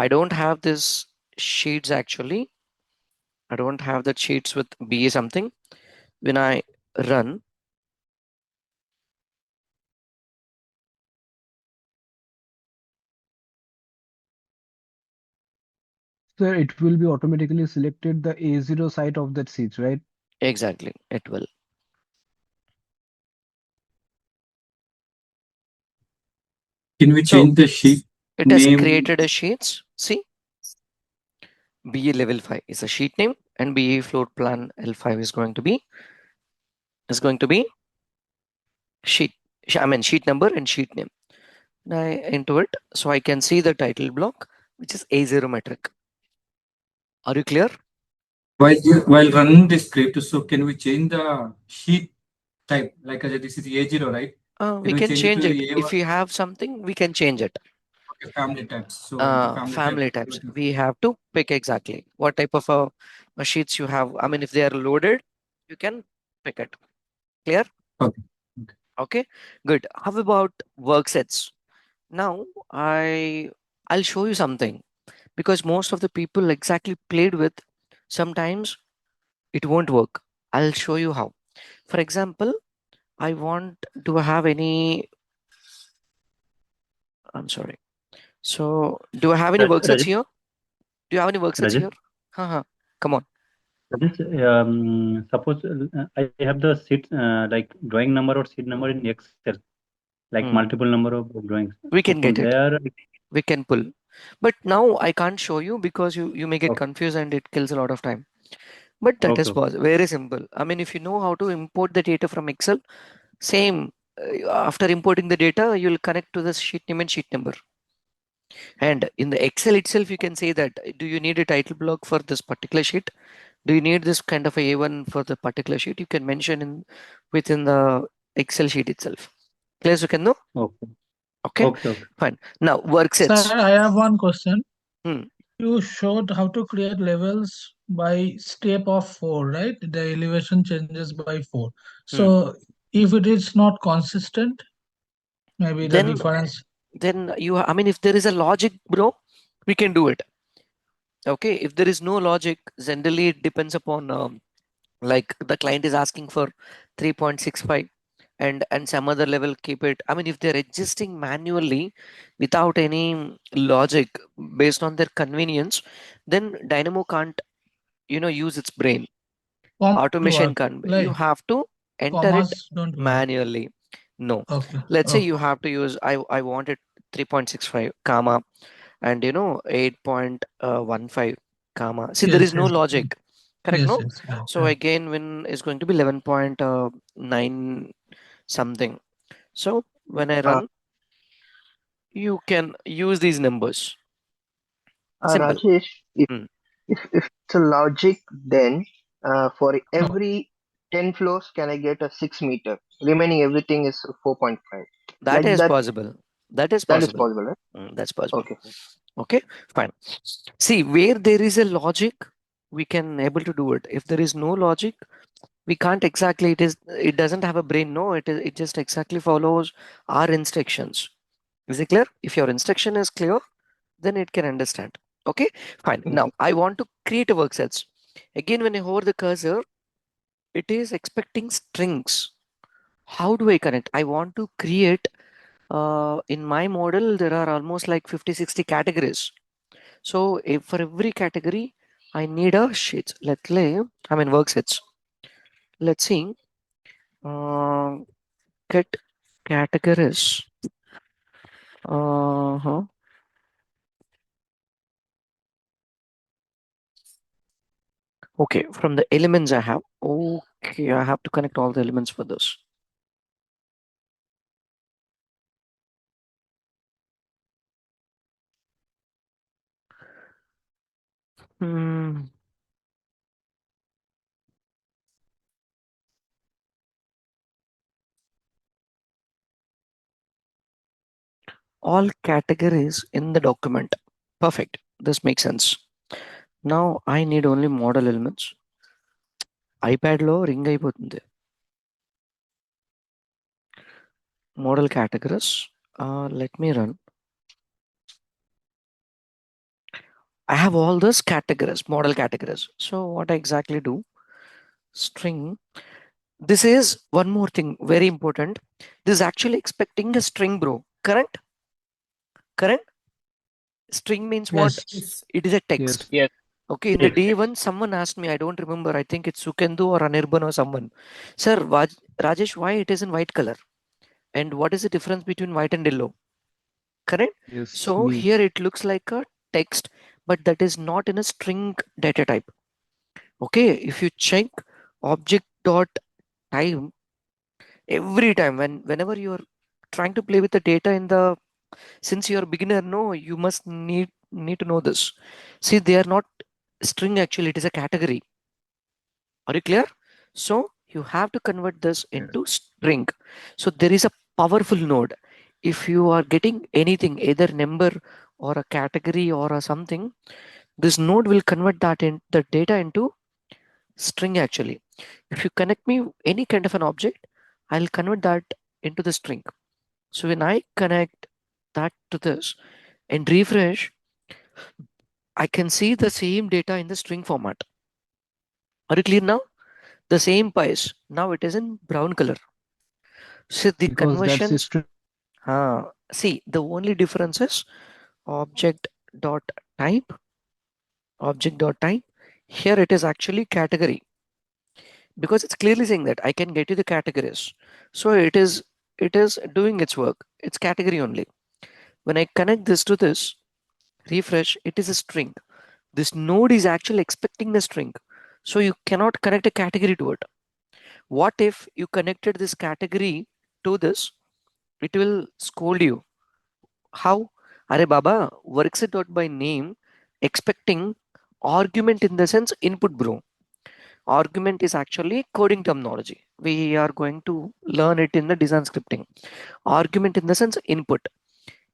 don't have this sheets actually. I don't have that sheets with BA something. When I run, So it will be automatically selected the A0 site of that seat, right? exactly, it will. Can we So change the sheet it has name? created a sheets. See, BA level 5 is a sheet name, and BA floor plan L5 is going to be sheet. I mean sheet number and sheet name. I into it, so I can see the title block, which is A0 metric. Are you clear? While running this script, so can we change the sheet type? Like this is A0, right? We Can we can change it to change it. A1? If we have something, we can change it. Okay, family types. So the family type. Family types. We have to pick exactly what type of sheets you have. I mean, if they are loaded, you can pick it. Clear? Okay. Okay. Good. How about work sets? Now I'll show you something, because most of the people exactly played with. Sometimes it won't work. I'll show you how. For example, I want to have any. I'm sorry. So, do I have any work sets Rajat, here? Do you have any work sets Rajat, here? Haha. Come on. Rajat, suppose I have the seat like drawing number or seat number in Excel, like Hmm. multiple number of drawings. We So can from get it. there, we can pull. But now I can't show you because you may get Okay. confused and it kills a lot of time. But that is Okay. possible. Very simple. I mean, if you know how to import the data from Excel, same. After importing the data, you'll connect to the sheet name and sheet number. And in the Excel itself, you can say that, do you need a title block for this particular sheet? Do you need this kind of a A1 for the particular sheet? You can mention in within the Excel sheet itself. Clear, you can know? Okay. Okay, Okay. Okay. fine. Now work Sir, sets. I have one question. Hmm. You showed how to create levels by step of 4, right? The elevation changes by 4. Hmm. So if it is not consistent, maybe the Then difference. I mean, if there is a logic, bro, we can do it. Okay, if there is no logic, generally it depends upon like the client is asking for 3.65 and some other level keep it. I mean, if they're adjusting manually without any logic based on their convenience, then Dynamo can't, use its brain. Commas Automation work, can't. You like have to enter it commas don't work. manually. No. Okay, Let's say okay. you have to use, I wanted 3.65 comma and 8.15 comma. See, there Yes, is no yes, logic. Correct, yes, no? yes, right, So right. again, when is going to be 11.9 something. So when I Uh, run, you can use these numbers. Simple. Rajesh, Hmm. if it's a logic, then for Oh, every 10 floors, can I get a 6 meter? Remaining everything is 4.5. That Like is that, possible. That is that is possible. possible, right? That's possible. Okay. Okay, fine. See, where there is a logic, we can able to do it. If there is no logic, we can't exactly. It doesn't have a brain. No, it just exactly follows our instructions. Is it clear? If your instruction is clear, then it can understand. Okay, fine. Now Mhm. I want to create a work sets. Again, when I hover the cursor, it is expecting strings. How do I connect? I want to create, in my model, there are almost like 50, 60 categories. So if for every category, I need a sheet. I mean, work sets. Let's see. Uh, get categories. Uh-huh. Okay, from the elements I have. Okay, I have to connect all the elements for this. Hmm. All categories in the document. Perfect. This makes sense. Now I need only model elements. iPad లో ring అయిపోతుంది. Model categories. Let me run. I have all those categories, model categories. So what I exactly do? String. This is one more thing, very important. This is actually expecting a string, bro. Correct? Correct? String means what? yes. It is a text. Yes. Yes. Okay, in the Yes. day one, someone asked me, I don't remember, I think it's Sukendu or Anirban or someone. Sir, Rajesh, why it is in white color? And what is the difference between white and yellow? Correct? Yes. So Me. here it looks like a text, but that is not in a string data type. Okay, if you check object dot time, every time whenever you're trying to play with the data in the, since you're a beginner, no, you must need to know this. See, they are not string, actually it is a category. Are you clear? So you have to convert this Yes. into string. So there is a powerful node. If you are getting anything, either number or a category or a something, this node will convert that in the data into string actually. If you connect me any kind of an object, I'll convert that into the string. So when I connect that to this and refresh, I can see the same data in the string format. Are you clear now? The same pies. Now it is in brown color. So the Because that's conversions, history. see, the only difference is object dot type, object dot type. Here it is actually category because it's clearly saying that I can get you the categories. So it is doing its work. It's category only. When I connect this to this, refresh, it is a string. This node is actually expecting the string. So you cannot connect a category to it. What if you connected this category to this? It will scold you. How? Are Baba, works it out by name, expecting argument in the sense input, bro. Argument is actually coding terminology. We are going to learn it in the design scripting. Argument in the sense input.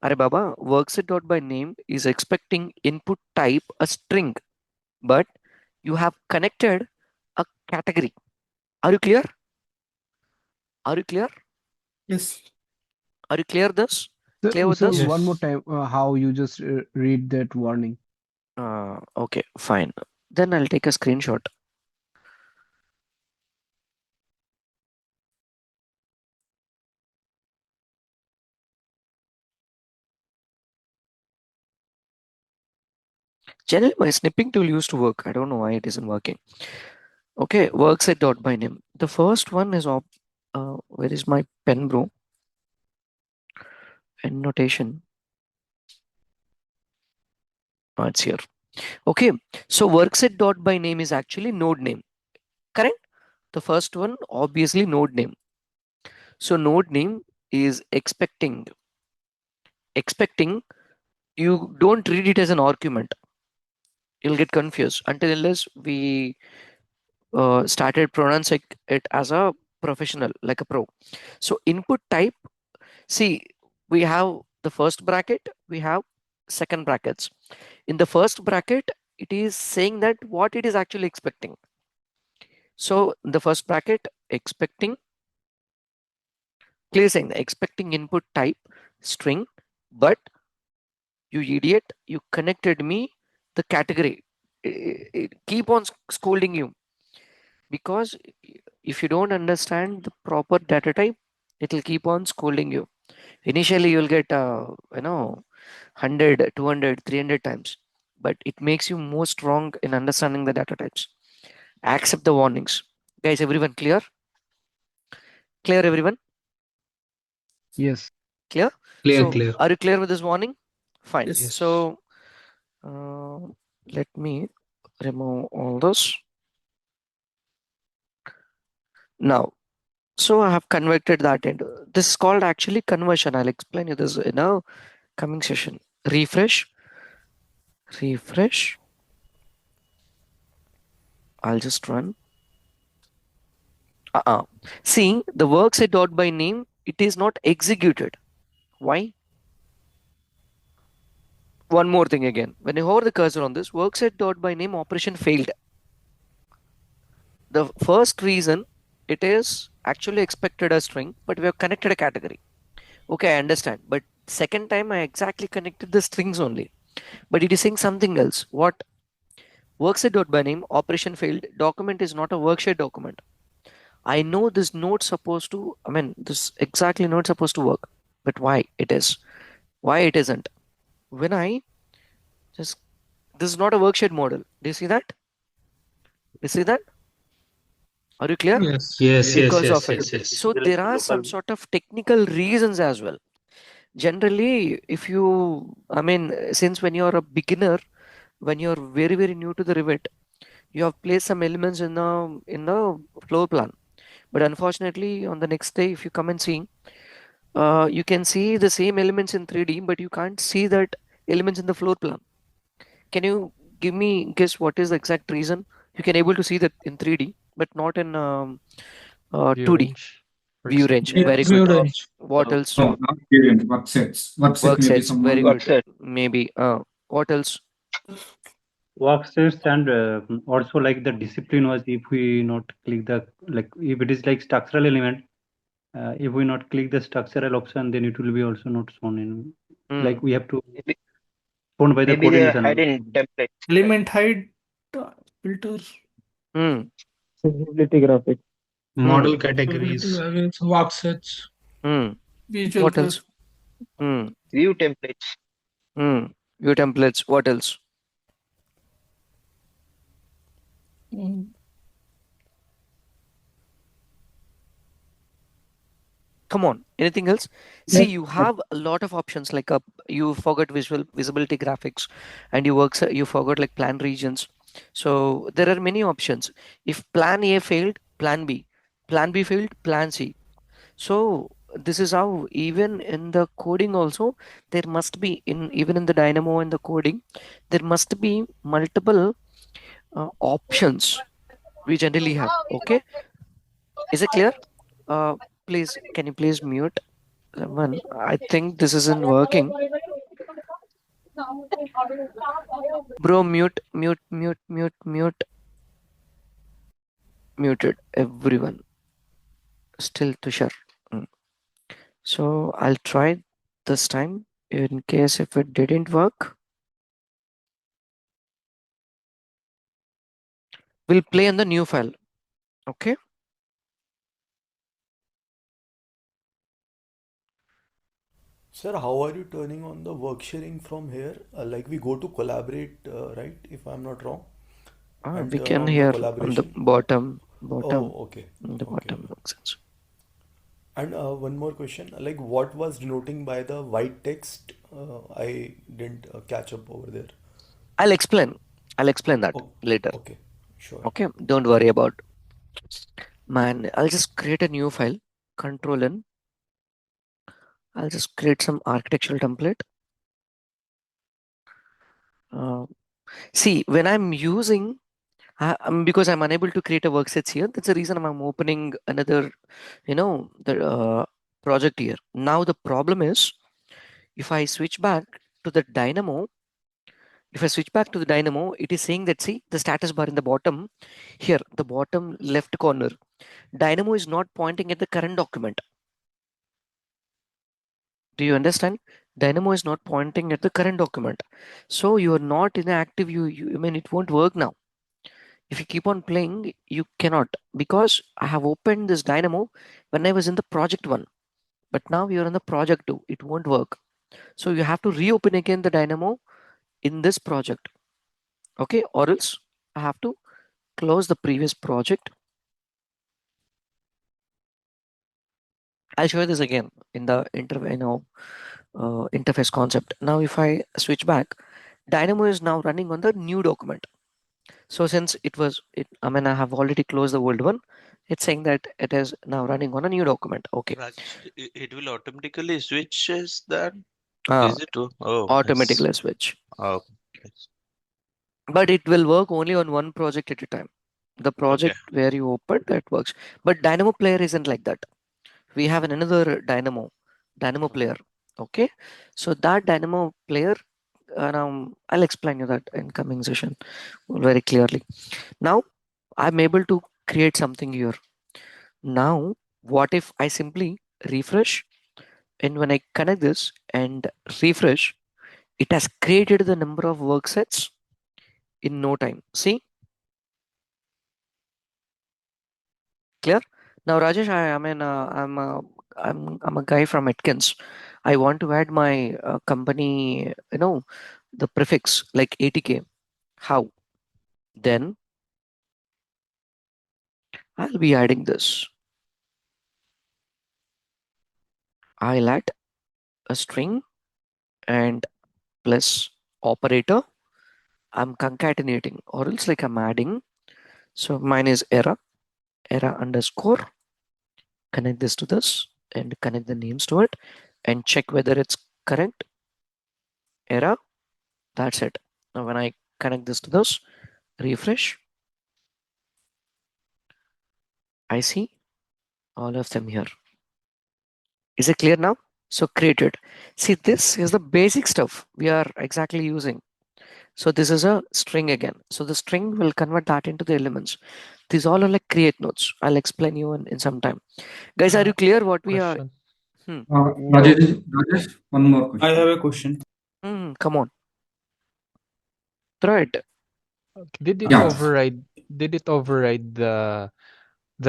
Are Baba, works it out by name is expecting input type a string, but you have connected a category. Are you clear? Are you clear? Yes. Are you clear this? Clear with So this? one more Yes. time, how you just read that warning. Okay, fine. Then I'll take a screenshot. Generally, my snipping tool used to work. I don't know why it isn't working. Okay, works at dot by name. The first one is where is my pen, bro? Pen notation. It's here. Okay, so works at dot by name is actually node name. Correct? The first one, obviously node name. So node name is expecting. You don't read it as an argument. You'll get confused until unless we started pronouncing it as a professional, like a pro. So input type, see, we have the first bracket, we have second brackets. In the first bracket, it is saying that what it is actually expecting. So in the first bracket, expecting, clearly saying the expecting input type string, but you idiot, you connected me the category. It keep on scolding you because if you don't understand the proper data type, it will keep on scolding you. Initially, you'll get 100, 200, 300 times, but it makes you more strong in understanding the data types. Accept the warnings. Guys, everyone clear? Clear, everyone? Yes. Clear? Clear, So, clear. are you clear with this warning? Fine. Yes. Yes. So, uh, let me remove all this. Now, so I have converted that into this is called actually conversion. I'll explain you this in a coming session. Refresh, refresh. I'll just run. See, the works at dot by name, it is not executed. Why? One more thing again. When you hover the cursor on this, works at dot by name operation failed. The first reason, it is actually expected a string, but we have connected a category. Okay, I understand. But second time, I exactly connected the strings only. But it is saying something else. What? Works at dot by name operation failed. Document is not a worksheet document. I know this node supposed to, this exactly node supposed to work, but why it is? Why it isn't? When I just, this is not a worksheet model. Do you see that? Do you see that? Are you clear? Yes. Yes, yes, Because of yes, it. yes, yes. So there are some sort of technical reasons as well. Generally, if you, since when you're a beginner, when you're very, very new to the Revit, you have placed some elements in the floor plan. But unfortunately, on the next day, if you come and see, you can see the same elements in 3D, but you can't see that elements in the floor plan. Can you give me guess what is the exact reason? You can able to see that in 3D, but not in View 2D range, for view range. example. Very View good. range. What else? No, not variant, work sets. Work set Work maybe sets. Very someone. someone. good. Work set. Maybe. What else? Workspace and also like the discipline was if we not click the like if it is like structural element, if we not click the structural option, then it will be also not shown in like we have to Maybe, shown by the maybe they are coordination. hidden templates. Element height filters. Hmm. Visibility graphic. Hmm. Model Visibility categories. values, work sets. Hmm. Visual What else? class. Hmm. View templates. Hmm. View templates. What else? Come on, anything else? See, you have a lot of options like you forgot visibility graphics, and you forgot like plan regions. So there are many options. If plan A failed, plan B failed, plan C. So this is how even in the coding also there must be in even in the Dynamo and the coding there must be multiple options we generally have. Okay, is it clear? Uh, please, can you please mute? Someone, I think this isn't working. Bro, mute. Muted everyone. Still Tushar. Mm. So I'll try this time in case if it didn't work. We'll play on the new file. Okay. Sir, how are you turning on the work sharing from here? Like we go to collaborate, right? If I'm not wrong, and We turn can on the hear on the collaboration. bottom, Oh, okay, on the okay. bottom makes sense. And one more question, like what was denoting by the white text? I didn't catch up over there. I'll explain. I'll explain that Oh, later. okay, sure. Okay. Don't worry about. Man, I'll just create a new file. Control N. I'll just create some architectural template. See, when I'm using, because I'm unable to create a worksets here, that's the reason I'm opening another, the project here. Now the problem is, if I switch back to the Dynamo, it is saying that, see, the status bar in the bottom, here, the bottom left corner, Dynamo is not pointing at the current document. Do you understand? Dynamo is not pointing at the current document. So you are not in the active, I mean, it won't work now. If you keep on playing, you cannot, because I have opened this Dynamo when I was in the project one, but now you're in the project two. It won't work. So you have to reopen again the Dynamo in this project. Okay, or else I have to close the previous project. I'll show you this again in the interface concept. Now, if I switch back, Dynamo is now running on the new document. So since I mean, I have already closed the old one. It's saying that it is now running on a new document. Okay. Rajesh, it will automatically switch as that. Uh, Is it? Oh, nice. Automatically switch. Oh, nice. But it will work only on one project at a time. The Okay. project where you open that works. But Dynamo player isn't like that. We have another Dynamo player. Okay. So that Dynamo player, I'll explain you that in coming session very clearly. Now I'm able to create something here. Now, what if I simply refresh, and when I connect this and refresh, it has created the number of work sets in no time. See, clear? Now, Rajesh, I mean, I'm a guy from Atkins. I want to add my company, the prefix like 80K. How? Then I'll be adding this. I'll add a string and plus operator. I'm concatenating, or else like I'm adding. So mine is error underscore. Connect this to this and connect the names to it and check whether it's correct. Error. That's it. Now when I connect this to this, refresh, I see all of them here. Is it clear now? So created. See, this is the basic stuff we are exactly using. So this is a string again. So the string will convert that into the elements. These all are like create nodes. I'll explain you in some time. Guys, are you clear what we are? Question. Rajesh, No. one more I question. have a question. Come on. Throw it. Did it Yeah. override? Did it override the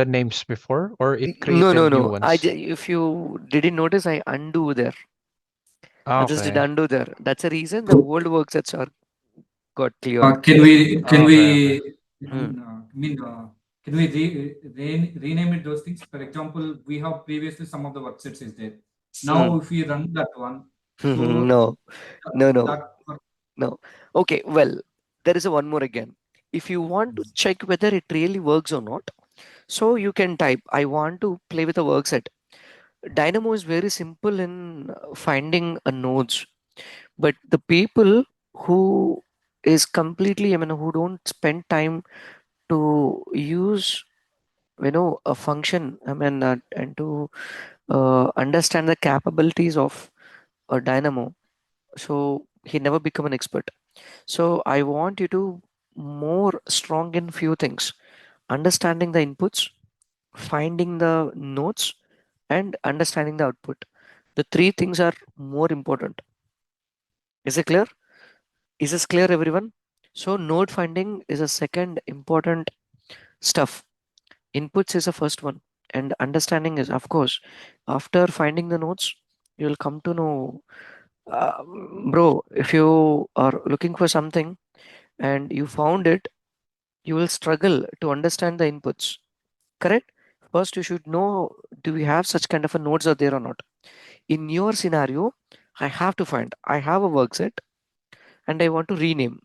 names before, or it No, created no, new no. ones? If you didn't notice, I undo there. I just did Okay. undo there. That's the reason the old work sets are got cleared. Can we Okay. Okay. Hmm. I mean Can we rename it those things? For example, we have previously some of the worksets is there. Now, if we run that one, so No, no, no, that no. Okay, well, there is a one more again. If you want to check whether it really works or not, so you can type, I want to play with a workset. Dynamo is very simple in finding a nodes, but the people who is completely, I mean, who don't spend time to use, a function, I mean, and to understand the capabilities of a Dynamo, so he never become an expert. So I want you to more strong in few things: understanding the inputs, finding the nodes, and understanding the output. The three things are more important. Is it clear? Is this clear, everyone? So node finding is a second important stuff. Inputs is the first one, and understanding is, of course, after finding the nodes, you'll come to know, uh, bro. If you are looking for something and you found it, you will struggle to understand the inputs. Correct? First, you should know, do we have such kind of a nodes are there or not? In your scenario, I have to find, I have a work set and I want to rename.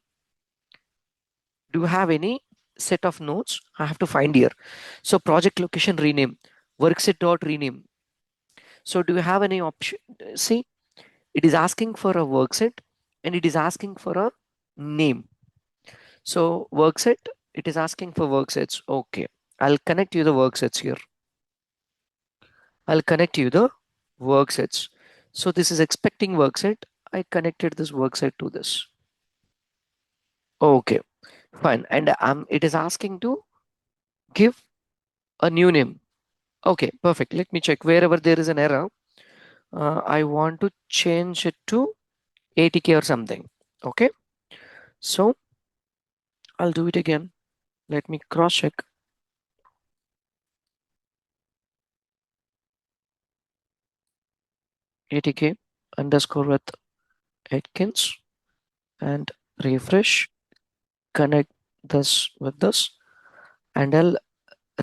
Do you have any set of nodes? I have to find here. So project location rename, workset dot rename. So do you have any option? See, it is asking for a workset and it is asking for a name. So workset, it is asking for worksets. Okay, I'll connect you the worksets here. I'll connect you the worksets. So this is expecting workset. I connected this workset to this. Okay, fine. And it is asking to give a new name. Okay, perfect. Let me check wherever there is an error. I want to change it to ATK or something. Okay, so I'll do it again. Let me cross check. ATK underscore with Atkins and refresh, connect this with this, and I'll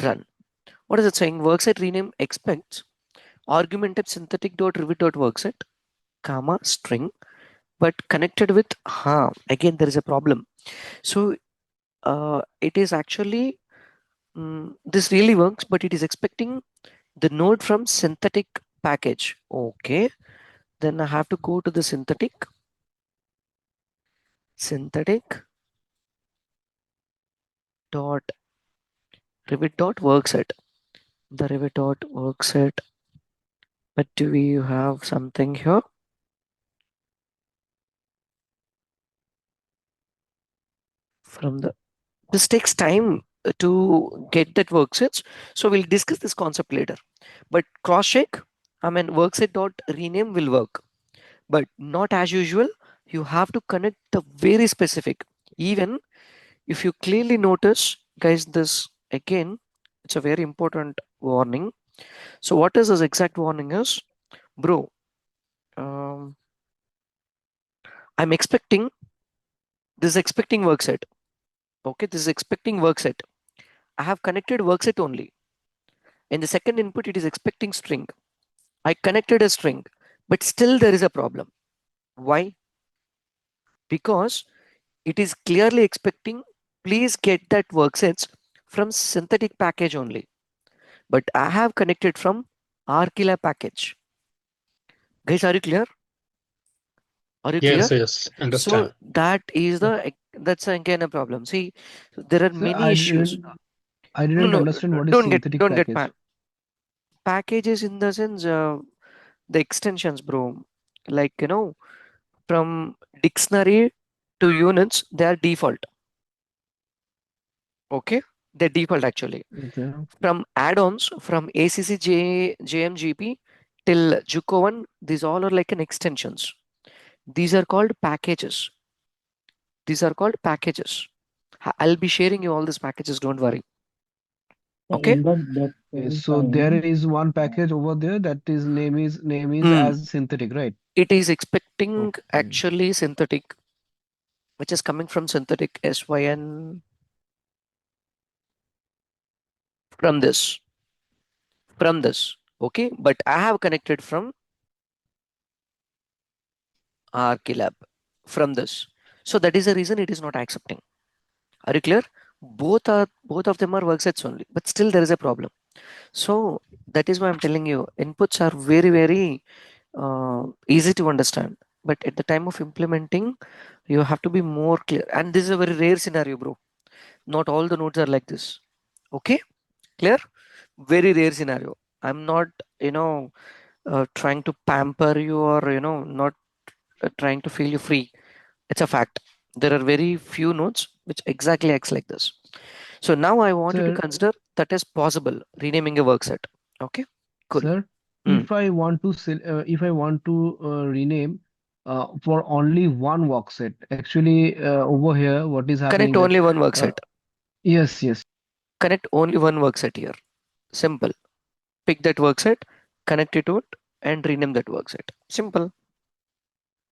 run. What is it saying? Workset rename expects argument type synthetic dot rivet dot workset, comma string, but connected with again there is a problem. So it is actually this really works, but it is expecting the node from synthetic package. Okay, then I have to go to the synthetic dot rivet dot workset. The rivet dot workset. But do we have something here? From the this takes time to get that worksets. So we'll discuss this concept later. But cross check, I mean workset dot rename will work, but not as usual. You have to connect the very specific. Even if you clearly notice, guys, this again, it's a very important warning. So what is this exact warning is, bro? Um, I'm expecting this is expecting workset. Okay, this is expecting workset. I have connected workset only. In the second input, it is expecting string. I connected a string, but still there is a problem. Why? Because it is clearly expecting, please get that worksets from synthetic package only. But I have connected from Arkila package. Guys, are you clear? Are you clear? Yes, yes, So understand. that is that's again a problem. See, there are So many issues. I No, didn't no, understand what is don't get synthetic don't get package. packages in the sense the extensions, bro. Like from dictionary to units, they are default. Okay, they're default actually. Okay. From add-ons, from ACC JMGP till Juco 1, these all are like an extensions. These are called packages. These are called packages. I'll be sharing you all these packages, don't worry. Okay. In that Okay, same so there time, is one package over there that is name is Hmm. as synthetic, right? It is expecting Okay. actually synthetic, which is coming from synthetic SYN. from this, okay, but I have connected from Archilab from this. So that is the reason it is not accepting. Are you clear? Both of them are work sets only, but still there is a problem. So that is why I'm telling you, inputs are very easy to understand, but at the time of implementing, you have to be more clear. And this is a very rare scenario, bro. Not all the nodes are like this. Okay, clear? Very rare scenario. I'm not, you know, trying to pamper you or not trying to feel you free. It's a fact. There are very few nodes which exactly acts like this. So now I want you to Sir, consider that as possible renaming a work set. Okay, cool. sir, Mm. if I want to rename for only one work set, actually over here, what is Connect happening that only one work uh, set. yes, yes. Connect only one work set here. Simple. Pick that work set, connect it to it, and rename that work set. Simple.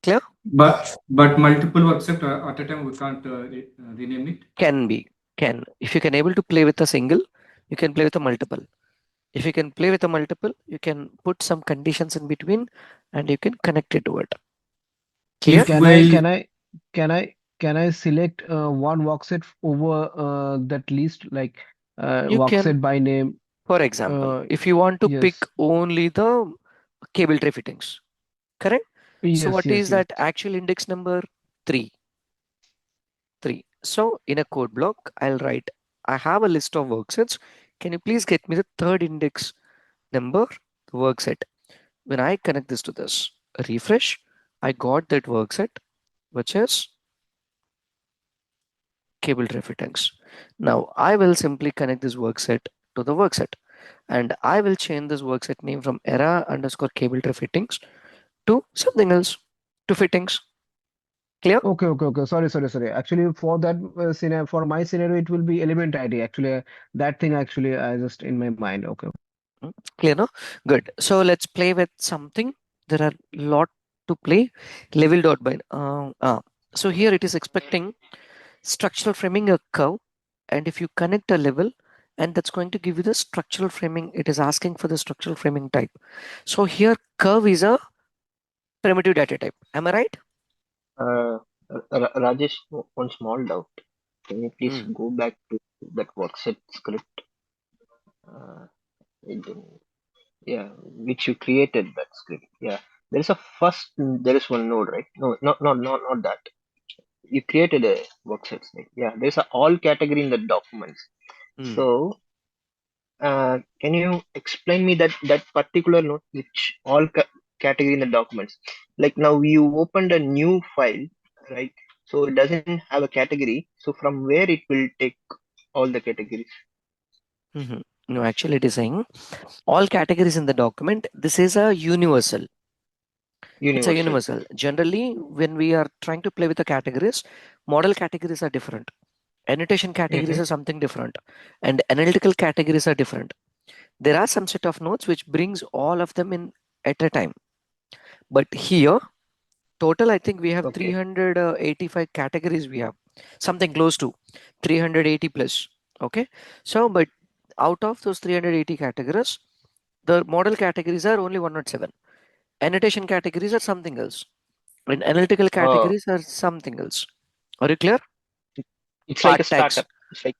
Clear? But multiple WhatsApp at a time we can't rename it. Can be. Can. If you can able to play with a single, you can play with a multiple. If you can play with a multiple, you can put some conditions in between and you can connect it to it. Clear? If we Can I can I select one work set over that list, like You work can, set by name? for example, Uh, if you want to pick yes, only the cable tray fittings, correct? So yes, what yes, is yes. that actual index number? 3. 3. So in a code block, I'll write, I have a list of work sets. Can you please get me the third index number, the work set? When I connect this to this, refresh, I got that work set, which is cable tray fittings. Now I will simply connect this work set to the work set, and I will change this work set name from era underscore cable tray fittings to something else, to fittings. Clear? Okay, okay, okay. Sorry. Actually, for that scenario, for my scenario, it will be element ID. Actually, that thing actually I just in my mind. Okay. Clear, no? Good. So let's play with something. There are lot to play. Level dot by. So here it is expecting structural framing a curve, and if you connect a level, and that's going to give you the structural framing. It is asking for the structural framing type. So here curve is a primitive data type. Am I right? Uh, Rajesh, one small doubt. Can you please Mm. go back to that workset script? Uh, it didn't- yeah, which you created that script. Yeah, there is a first. There is one node, right? No, not that. You created a workset snake. Yeah, there's a all category in the documents. Mm. So, can you explain me that particular node, which all category in the documents? Like now you opened a new file, right? So it doesn't have a category. So from where it will take all the categories? Mhm. No, actually, it is saying all categories in the document. This is a universal. It's a Universal. universal. Generally, when we are trying to play with the categories, model categories are different. Annotation categories Mm-hmm. are something different, and analytical categories are different. There are some set of nodes which brings all of them in at a time. But here, total, I think we have Okay. 385 categories. We have something close to 380 plus. Okay, so but out of those 380 categories, the model categories are only 107. Annotation categories are something else, and analytical Oh, categories are something else. Are you clear? it's like Part a tags. startup. It's like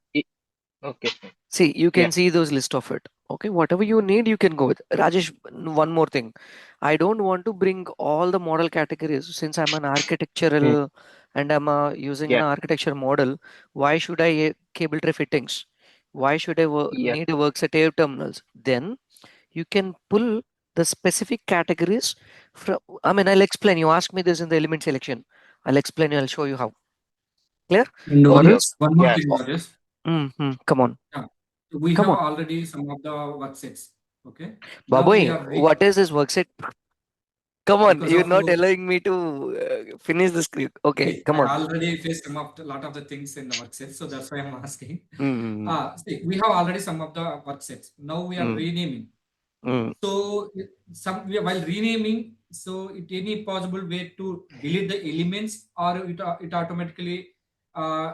okay. See, you Yeah. can see those list of it. Okay, whatever you need, you can go with. Rajesh, one more thing. I don't want to bring all the model categories since I'm an Mm. architectural and I'm using an Yeah. architecture model. Why should I cable tray fittings? Why should I Yeah. need a works at air terminals? Then you can pull the specific categories from. I mean, I'll explain. You ask me this in the element selection. I'll explain. I'll show you how. Clear? And What? Okay. Rajesh, one more Yeah. thing, Oh, Rajesh. come on, Yeah. We come have on. already some of the work sets. Okay. Now we Baboy, are what is this work set? Come on, because you're of not allowing me to finish the script. Okay, see, come I on. already faced some of the lot of the things in the work sets, so that's why I'm asking. Mm, See, we have already some of the work sets. Now we are mm, renaming. mm, So while renaming, so it any possible way to delete the elements or it automatically uh,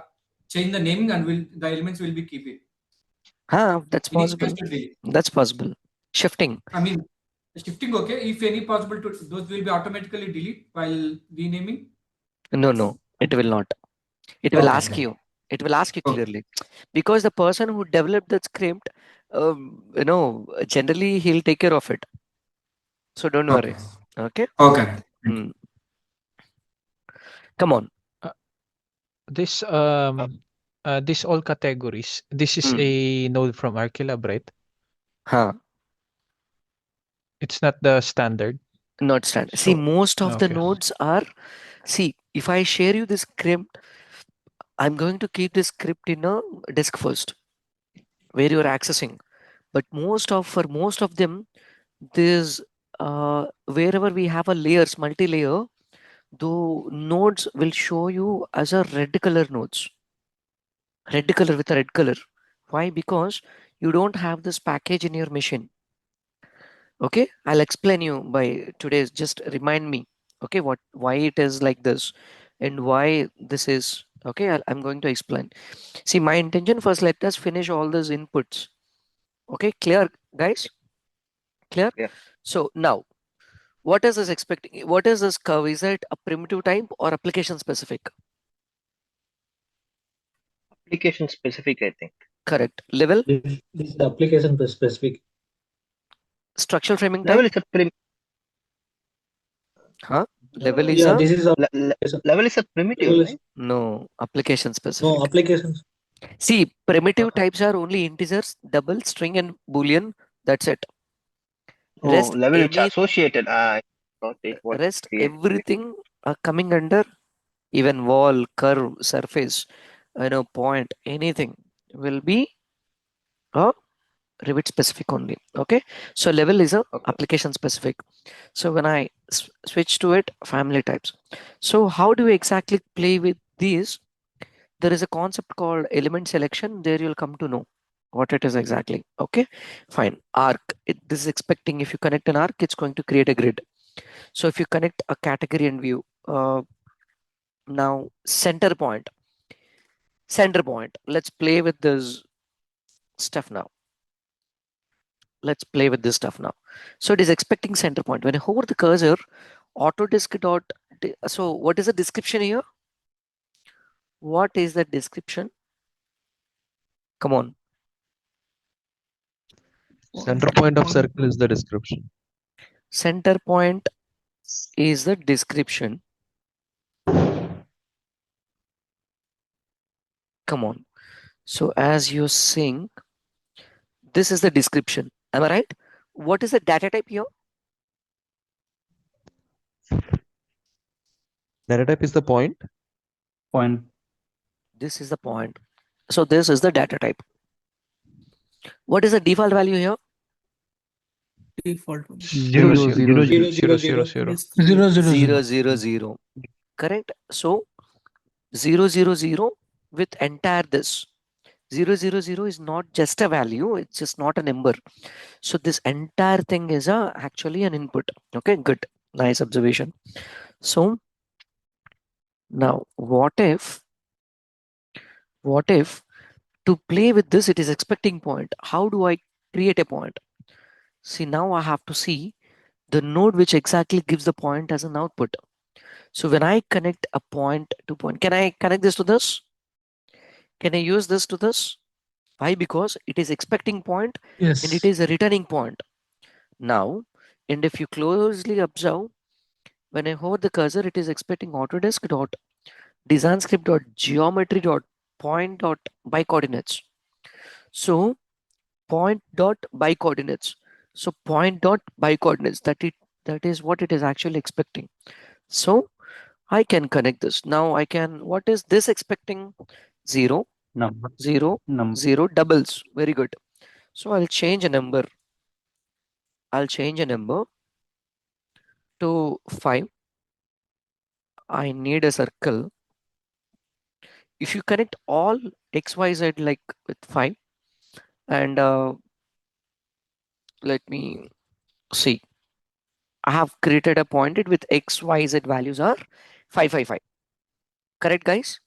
change the naming and will the elements will be keep it. That's Any possible. special way? That's possible. Shifting. I mean, shifting, okay. If any possible to, those will be automatically delete while renaming. No, it will not. It will Okay. ask you. It will ask you Okay. clearly, because the person who developed that script, generally he'll take care of it. So don't Okay. worry. Okay. Okay. Hmm. Come on. Uh, this this all categories. This is Hmm. a node from Archilab, right? Huh. It's not the standard. Not standard. See, So most of the okay. nodes are. See, if I share you this script, I'm going to keep this script in a disk first, where you're accessing. But for most of them, there's wherever we have a layers, multi-layer, the nodes will show you as a red color nodes. Red color with a red color. Why? Because you don't have this package in your machine. Okay, I'll explain you by today's. Just remind me. Okay, why it is like this, and why this is. Okay, I'm going to explain. See, my intention first. Let us finish all these inputs. Okay, clear, guys? Clear? Yeah. So now, what is this expecting? What is this curve? Is it a primitive type or application specific? Application specific, I think. Correct. Level? This is the application specific. Structural framing type? Level is a Huh? Level is Yeah, a? this is a level is a primitive, level is right? No, application no specific. applications. See, primitive types are only integers, double, string, and boolean. That's it. Oh, Rest level which any associated. I got it. What rest we actually. everything are coming under even wall, curve, surface, point, anything will be a Revit specific only. Okay, so level is a Okay. application specific. So when I switch to it, family types. So how do we exactly play with these? There is a concept called element selection. There you'll come to know what it is exactly. Okay, fine. Arc. This is expecting if you connect an arc, it's going to create a grid. So if you connect a category and view, now center point. Center point. Let's play with this stuff now. Let's play with this stuff now. So it is expecting center point. When I hover the cursor, Autodesk dot. So what is the description here? What is the description? Come on. Center point of circle is the description. Center point is the description. Come on. So as you're seeing, this is the description. Am I right? What is the data type here? Data type is the point. Point. This is the point. So this is the data type. What is the default value here? Default Zero, zero, zero, zero. zero, zero, zero. 000. Correct. So 000 with entire this. 000 is not just a value, it's just not a number. So this entire thing is actually an input. Okay, good. Nice observation. So now what if to play with this, it is expecting point. How do I create a point? See, now I have to see the node which exactly gives the point as an output. So when I connect a point to point, can I connect this to this? Can I use this to this? Why? Because it is expecting point Yes. and it is a returning point. Now, and if you closely observe, when I hover the cursor, it is expecting Autodesk dot design script dot geometry dot point dot by coordinates. So point dot by coordinates. So point dot by coordinates, that is what it is actually expecting. So I can connect this. Now I can, what is this expecting? 0, Number. 0, Number. 0 doubles. Very good. So I'll change a number. I'll change a number to 5. I need a circle. If you connect all XYZ like with 5, and let me see. I have created a pointed with XYZ values are 555. Correct, guys?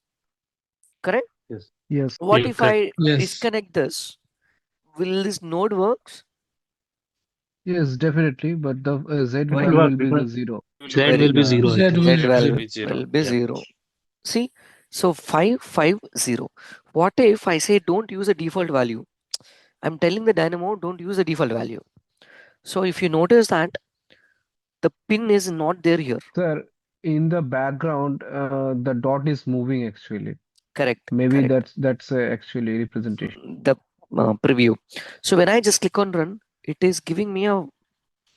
Correct? Yes. Yes. What Yeah, if correct. I Yes. disconnect this? will this node works? Yes, definitely, but the Z It will value work will be the because zero. Z Very will be good. zero, I Z think. Z will be value zero. Be zero. will be Yeah. 0. See, so 550. What if I say don't use a default value? I'm telling the Dynamo don't use a default value. So if you notice that the pin is not there here. Sir, in the background, the dot is moving actually. Correct, Maybe correct. that's actually representation. The preview. So when I just click on run, it is giving me a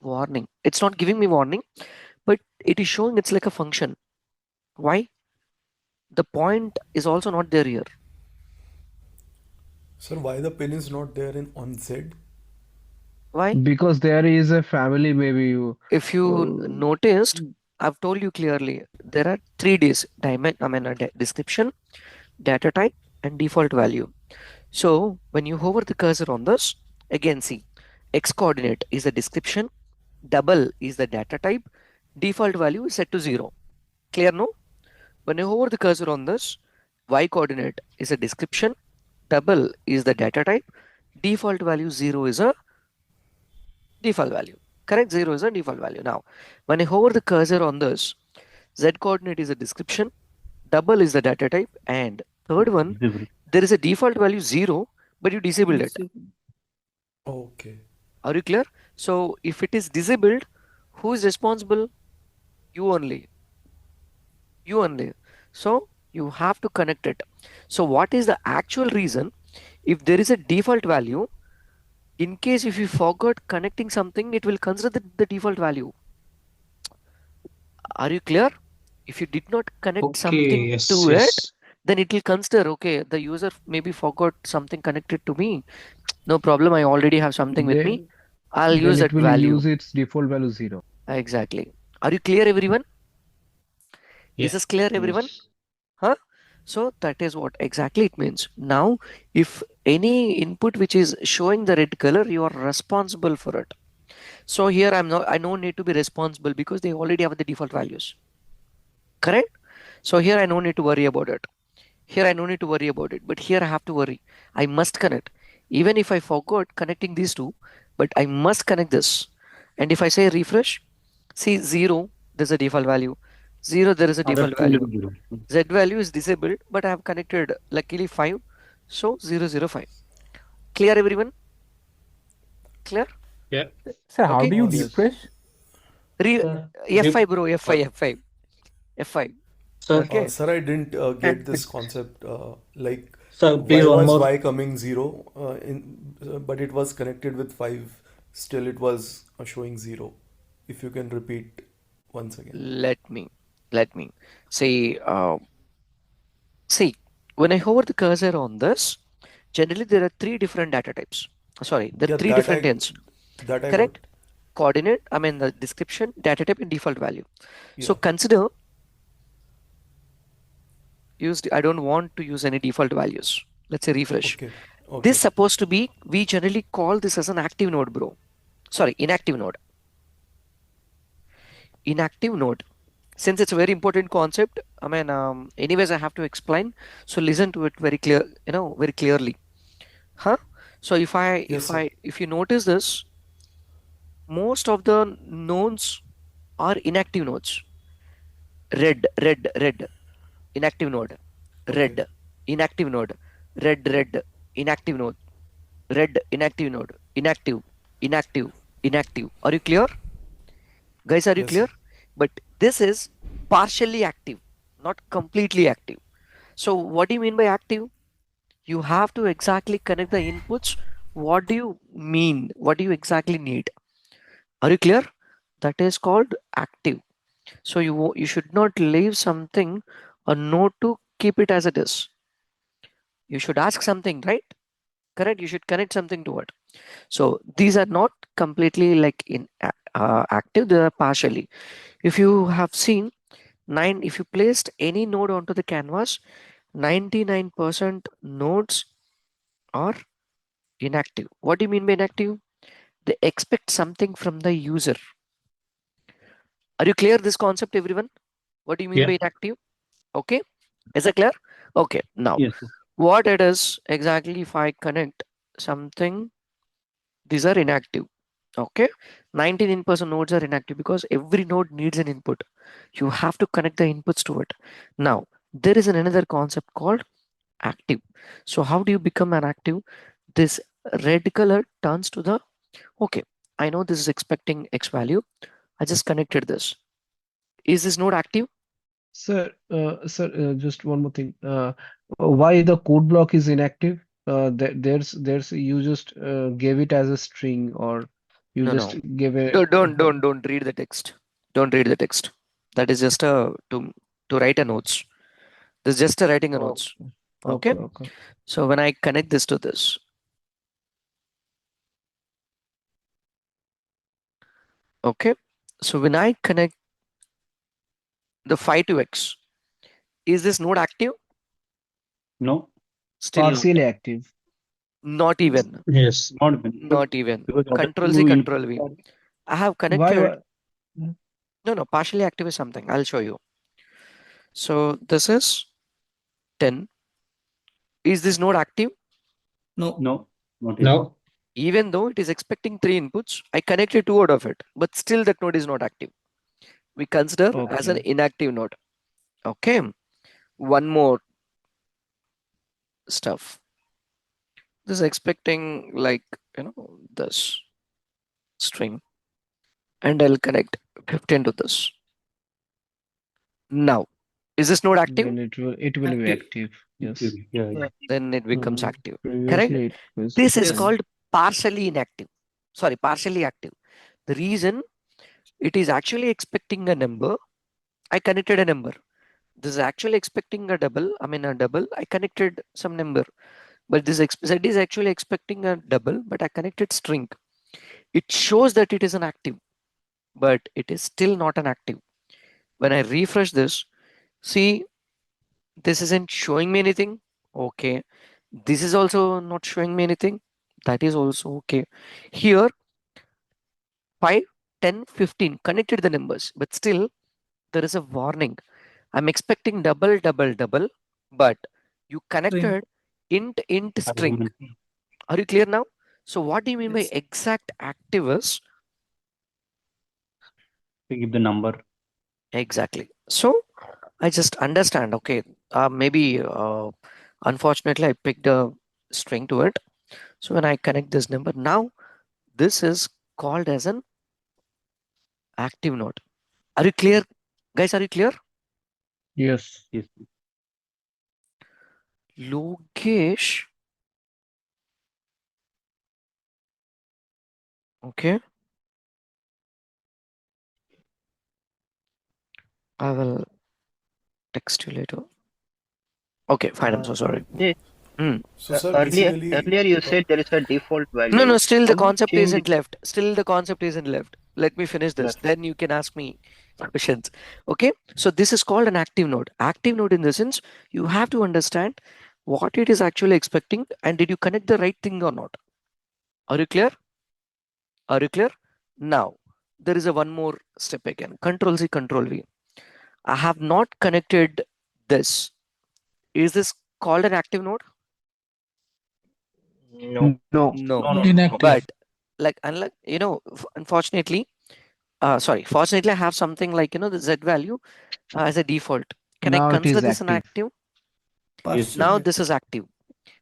warning. It's not giving me warning, but it is showing it's like a function. Why? The point is also not there here. Sir, why the pin is not there in on Z? Why? Because there is a family, maybe If you uh, noticed, I've told you clearly, there are 3Ds, description, data type, and default value. So when you hover the cursor on this, again see, X coordinate is the description, double is the data type, default value is set to 0. Clear, no? When you hover the cursor on this, Y coordinate is a description, double is the data type, default value 0 is a default value. Correct? 0 is a default value. Now, when I hover the cursor on this, Z coordinate is a description, double is the data type, and third one, visible. there is a default value 0, but you disabled it. Okay. Are you clear? So if it is disabled, who is responsible? You only. You only. So you have to connect it. So what is the actual reason? If there is a default value, in case if you forgot connecting something, it will consider the default value. Are you clear? If you did not connect something Okay, yes, to it, yes. then it will consider, okay, the user maybe forgot something connected to me. No problem, I already have something with me. they, I'll then use it that will value. use its default value 0. Exactly. Are you clear, everyone? Is Yeah. this clear, everyone? Yes. Huh? So that is what exactly it means. Now, if any input which is showing the red color, you are responsible for it. So here I don't need to be responsible because they already have the default values. Correct? So here I don't need to worry about it. Here I don't need to worry about it, but here I have to worry. I must connect. Even if I forgot connecting these two, but I must connect this. And if I say refresh, see 0, there's a default value. 0, there is a Other default two will value. be zero. Z value is disabled, but I have connected luckily 5. So 005. Clear, everyone? Clear? Yeah. Sir, how Okay. do you Yes. refresh? Re Sir, F5 Rep- bro, uh, F5, F5, F5. Sir, Okay. Sir, I didn't get this concept. Like, sir, please why one was more. Y coming 0? But it was connected with 5. Still, it was showing 0. If you can repeat once again. Let me say, see, when I hover the cursor on this, generally there are 3 different data types. Sorry, there are Yeah, 3 different ends. that I got. Correct? Coordinate, the description, data type, and default value. So Yeah. consider I don't want to use any default values. Let's say refresh. Okay. This Okay. supposed to be, we generally call this as an active node, bro. Sorry, inactive node. Inactive node. Since it's a very important concept, anyways, I have to explain. So listen to it very clear, very clearly. Huh? So Yes, sir. if you notice this, most of the nodes are inactive nodes. Red, inactive node. Okay. Red, inactive node. Red, inactive node. Red, inactive node. Inactive, inactive. Are you clear? Guys, are you Yes, sir. clear? But this is partially active, not completely active. So what do you mean by active? You have to exactly connect the inputs. What do you mean? What do you exactly need? Are you clear? That is called active. So you should not leave something a note to keep it as it is. You should ask something, right? Correct. You should connect something to it. So these are not completely like in active. They are partially. If you have seen if you placed any node onto the canvas, 99% nodes are inactive. What do you mean by inactive? They expect something from the user. Are you clear this concept, everyone? What do you mean yeah. by inactive? Okay. Is it clear? Okay. Now, Yes. what it is exactly if I connect something? These are inactive. Okay, 99% nodes are inactive because every node needs an input. You have to connect the inputs to it. Now, there is another concept called active. So how do you become an active? This red color turns to the, okay, I know this is expecting X value. I just connected this. Is this node active? Sir, just one more thing. Why the code block is inactive? There's you just gave it as a string, or you No, just no. gave a. Don't read the text. Don't read the text. That is just a to write a notes. This is just a writing a Oh, notes. okay, Okay. okay. So when I connect this to this, okay. So when I connect the 5 to X, is this node active? No, Still no. Partially active. Not even. Yes. not even Not even. because other Control Z, two Control inputs V. are I have Why? connected. No, no. Partially active is something. I'll show you. So this is 10. Is this node active? No. no, not yet. No. Even though it is expecting 3 inputs, I connected 2 out of it, but still that node is not active. We consider as an Okay. inactive node. Okay. One more stuff. This is expecting like, this string, and I'll connect 15 to this. Now, is this node active? Then it will be Active. active. Yes. Yeah, yeah. Then it becomes Uh, active. Correct? Previously it was. This is Yes. called partially inactive. Sorry, partially active. The reason it is actually expecting a number, I connected a number. This is actually expecting a double. I mean a double. I connected some number, but this Z is actually expecting a double, but I connected string. It shows that it is an active, but it is still not an active. When I refresh this, see, this isn't showing me anything. Okay. This is also not showing me anything. That is also okay. Here, 5, 10, 15 connected the numbers, but still there is a warning. I'm expecting double, double, double, but you String. connected int string. Argument. Are you clear now? So what do you mean by Yes. exact active is? To give the number. Exactly. So I just understand, okay, maybe unfortunately I picked a string to it. So when I connect this number, now this is called as an active node. Are you clear? Guys, are you clear? Yes. Yes. Logesh. Okay. I will text you later. Okay, fine. I'm so sorry. Hey, Hmm. So, sir, earlier you uh, said there is a default No, value. no, still How the do you concept change it? isn't left. Still the concept isn't left. Let me finish this. That's Then you can ask me questions. Okay. So this is called an active node. Active node in the sense you have to understand what it is actually expecting and did you connect the right thing or not. Are you clear? Are you clear? Now, there is a one more step again. Control Z, Control V. I have not connected this. Is this called an active node? no, No. No. no, no, no, no. But Inactive. like unlike unfortunately, sorry, fortunately I have something like the Z value as a default. Can I Now it consider is this an active. active? Yes, yes. Now Partially this is active. active.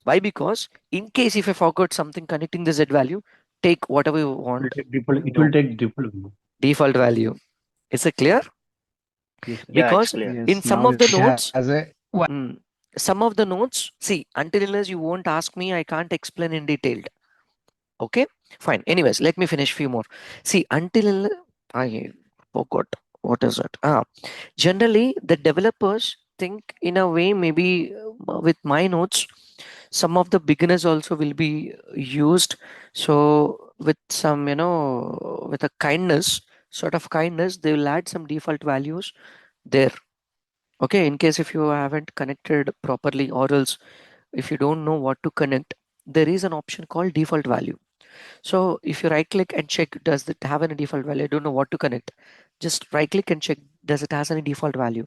Why? Because in case if I forgot something connecting the Z value, take whatever you It will want. take default. It will No, take default value. default value. Is it clear? Yes, yes. Yeah, it's Because clear. in Yes. some Now of the it nodes, has a. mm, some of the nodes, see, until unless you won't ask me, I can't explain in detail. Okay, fine. Anyways, let me finish few more. See, until I forgot what is it. Generally, the developers think in a way maybe with my notes, some of the beginners also will be used. So with some, with a kindness, sort of kindness, they will add some default values there. Okay, in case if you haven't connected properly or else if you don't know what to connect, there is an option called default value. So if you right click and check, does it have any default value? I don't know what to connect. Just right click and check, does it has any default value?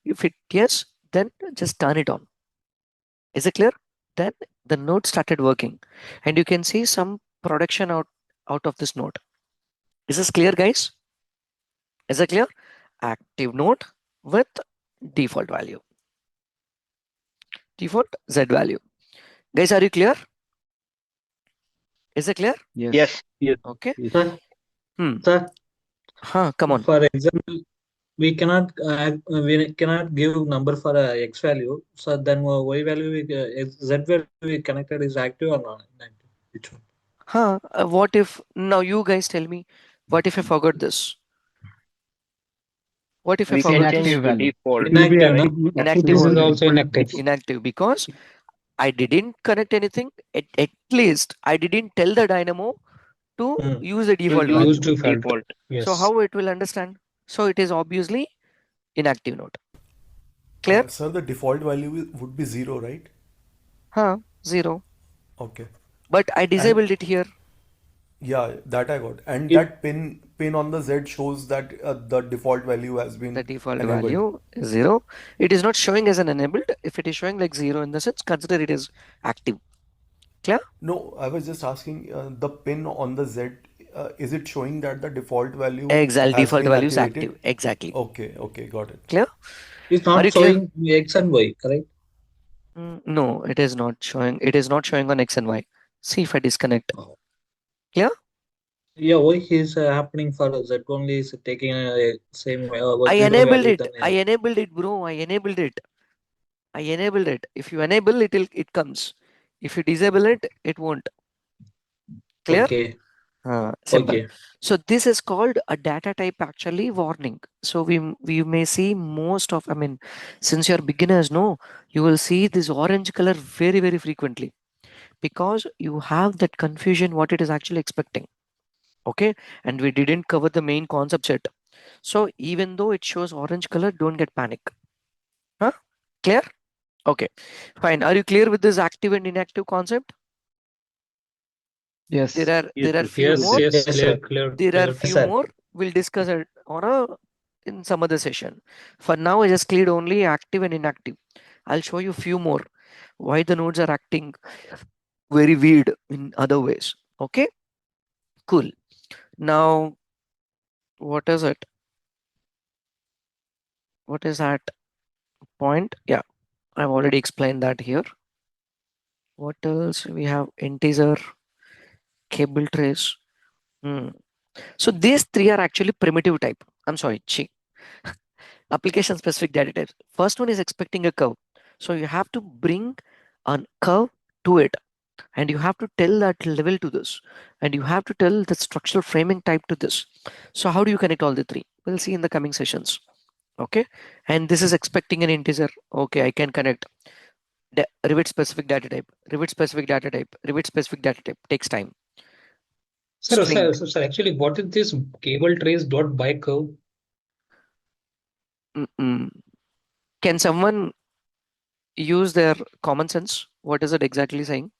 If it yes, then just turn it on. Is it clear? Then the node started working and you can see some production out of this node. Is this clear, guys? Is it clear? Active node with default value, default Z value. Guys, are you clear? Is it clear? Yes. Yes. Yes. Okay. Yes. Sir, sir, Come on. For example, we cannot give number for x value. So then y value z value we connected is active or not inactive? Which one? What if now you guys tell me? What if I forgot this? What if I We can forgot change this? to Inactive value. default. Inactive, be na? active. Inactive This is only. also inactive. Inactive because I didn't connect anything. At least I didn't tell the Dynamo to use the default Use value. default. So Yes. how it will understand? So it is obviously inactive node. Clear? Sir, the default value would be 0, right? 0. Okay. But I And disabled it here. yeah, that I got. And If that pin on the Z shows that the default value has The been default enabled. value is 0. It is not showing as an enabled. If it is showing like 0 in the sense, consider it is active. Clear? No, I was just asking the pin on the Z, is it showing that the default value Exactly. has Default been value is activated? active. Exactly. Okay, okay, got it. Clear? it's Are not you clear? showing x and y, correct? No, it is not showing. It is not showing on X and Y. See if I disconnect. Clear? Yeah, why is happening for z only is taking same I 0 enabled value it. than I enabled it, bro. I enabled it. I enabled it. If you enable it, it comes. If you disable it, it won't. Clear? okay. Simple. Okay. So this is called a data type actually warning. So we may see most of, I mean, since you're beginners, no, you will see this orange color very, very frequently because you have that confusion what it is actually expecting. Okay. And we didn't cover the main concepts yet. So even though it shows orange color, don't get panic. Clear? Okay. Fine. Are you clear with this active and inactive concept? Yes. There are few Yes, more. yes, Yes, clear, sir. clear, There are clear. few more. We'll discuss it on in some other session. For now, I just cleared only active and inactive. I'll show you few more why the nodes are acting very weird in other ways. Okay, cool. Now, what is it? What is that point? Yeah, I've already explained that here. What else? We have integer, cable trace. So these three are actually primitive type. I'm sorry, application specific data types. First one is expecting a curve. So you have to bring a curve to it and you have to tell that level to this and you have to tell the structural framing type to this. So how do you connect all the three? We'll see in the coming sessions. Okay. And this is expecting an integer. Okay, I can connect Revit specific data type, Revit specific data type, Revit specific data type. Takes time. String. Sir, actually, what is this cable trace dot by curve? Can someone use their common sense? What is it exactly saying?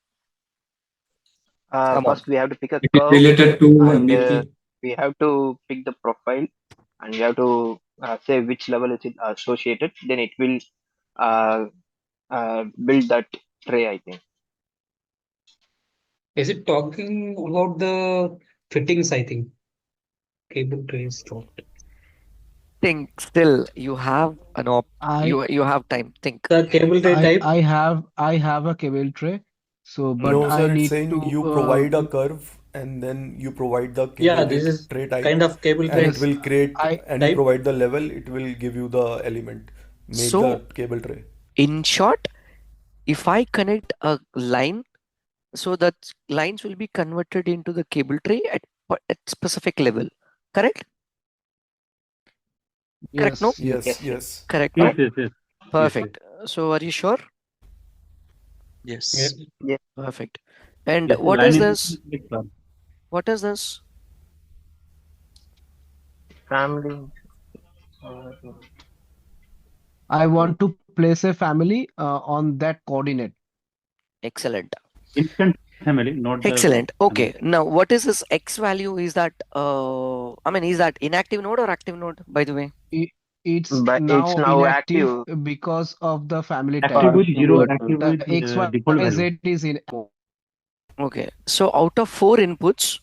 Come on. First we have to pick a It is curve related to and BP. we have to pick the profile and we have to say which level is it associated. Then it will uh, build that tray, I think. Is it talking about the fittings? I think cable trace dot. Think still you have an I you have time. Think. The cable tray type. I have a cable tray. So, but No, I sir, it's need saying to you provide a curve and then you provide the Yeah, cable this is tray kind type of cable and it trace yes. will create I and you type. provide the level, it will give you the element, make the So cable tray. in short, if I connect a line, so that lines will be converted into the cable tray at specific level. Correct? Correct? No? yes, Yes, Yes, yes. yes. yes. Correct? Yes, No? yes, yes, yes, yes. Perfect. So are you sure? Yeah. Yes. Yes. Perfect. And Yes, the what line is is this? very clear. What is this? Family. I want to place a family on that coordinate. Excellent. Instant family, not the Excellent. family. Okay. Now what is this X value? Is that I mean, is that inactive node or active node, by the way? I- It's But it's now now inactive active because of the family type. Active for with zero, singular node. active The with default value. XYZ is in. Okay, so out of 4 inputs,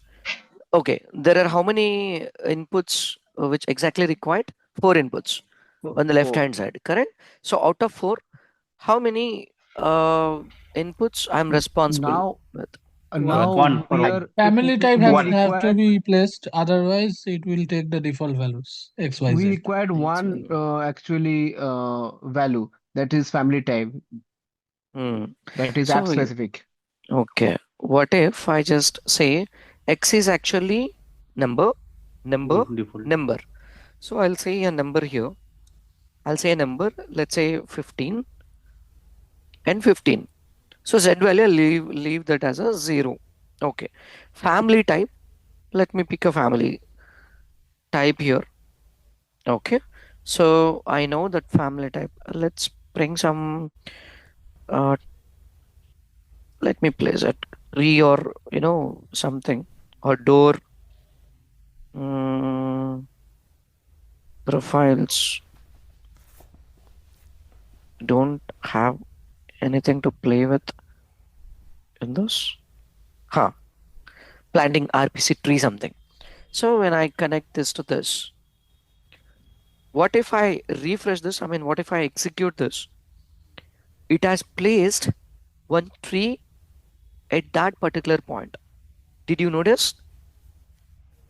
okay, there are how many inputs which exactly required? 4 inputs on the left Four. hand side, correct? So out of 4, how many inputs I'm responsible Now, with? One. now For one. here, Family type we One. have to required be placed, otherwise it will take the default values we XYZ. required one XY. actually value, that is family type, Hmm. that is app So, specific. okay, what if I just say X is actually number, number, Default. number. So I'll say a number here. I'll say a number, let's say 15 and 15. So Z value, leave that as a 0. Okay. Family type, let me pick a family type here. Okay. So I know that family type. Let's bring some, uh, let me place it tree or, something, or door, mm, profiles. Don't have anything to play with in this. Huh. Planting RPC tree something. So when I connect this to this, what if I refresh this? I mean, what if I execute this? It has placed one tree at that particular point. Did you notice?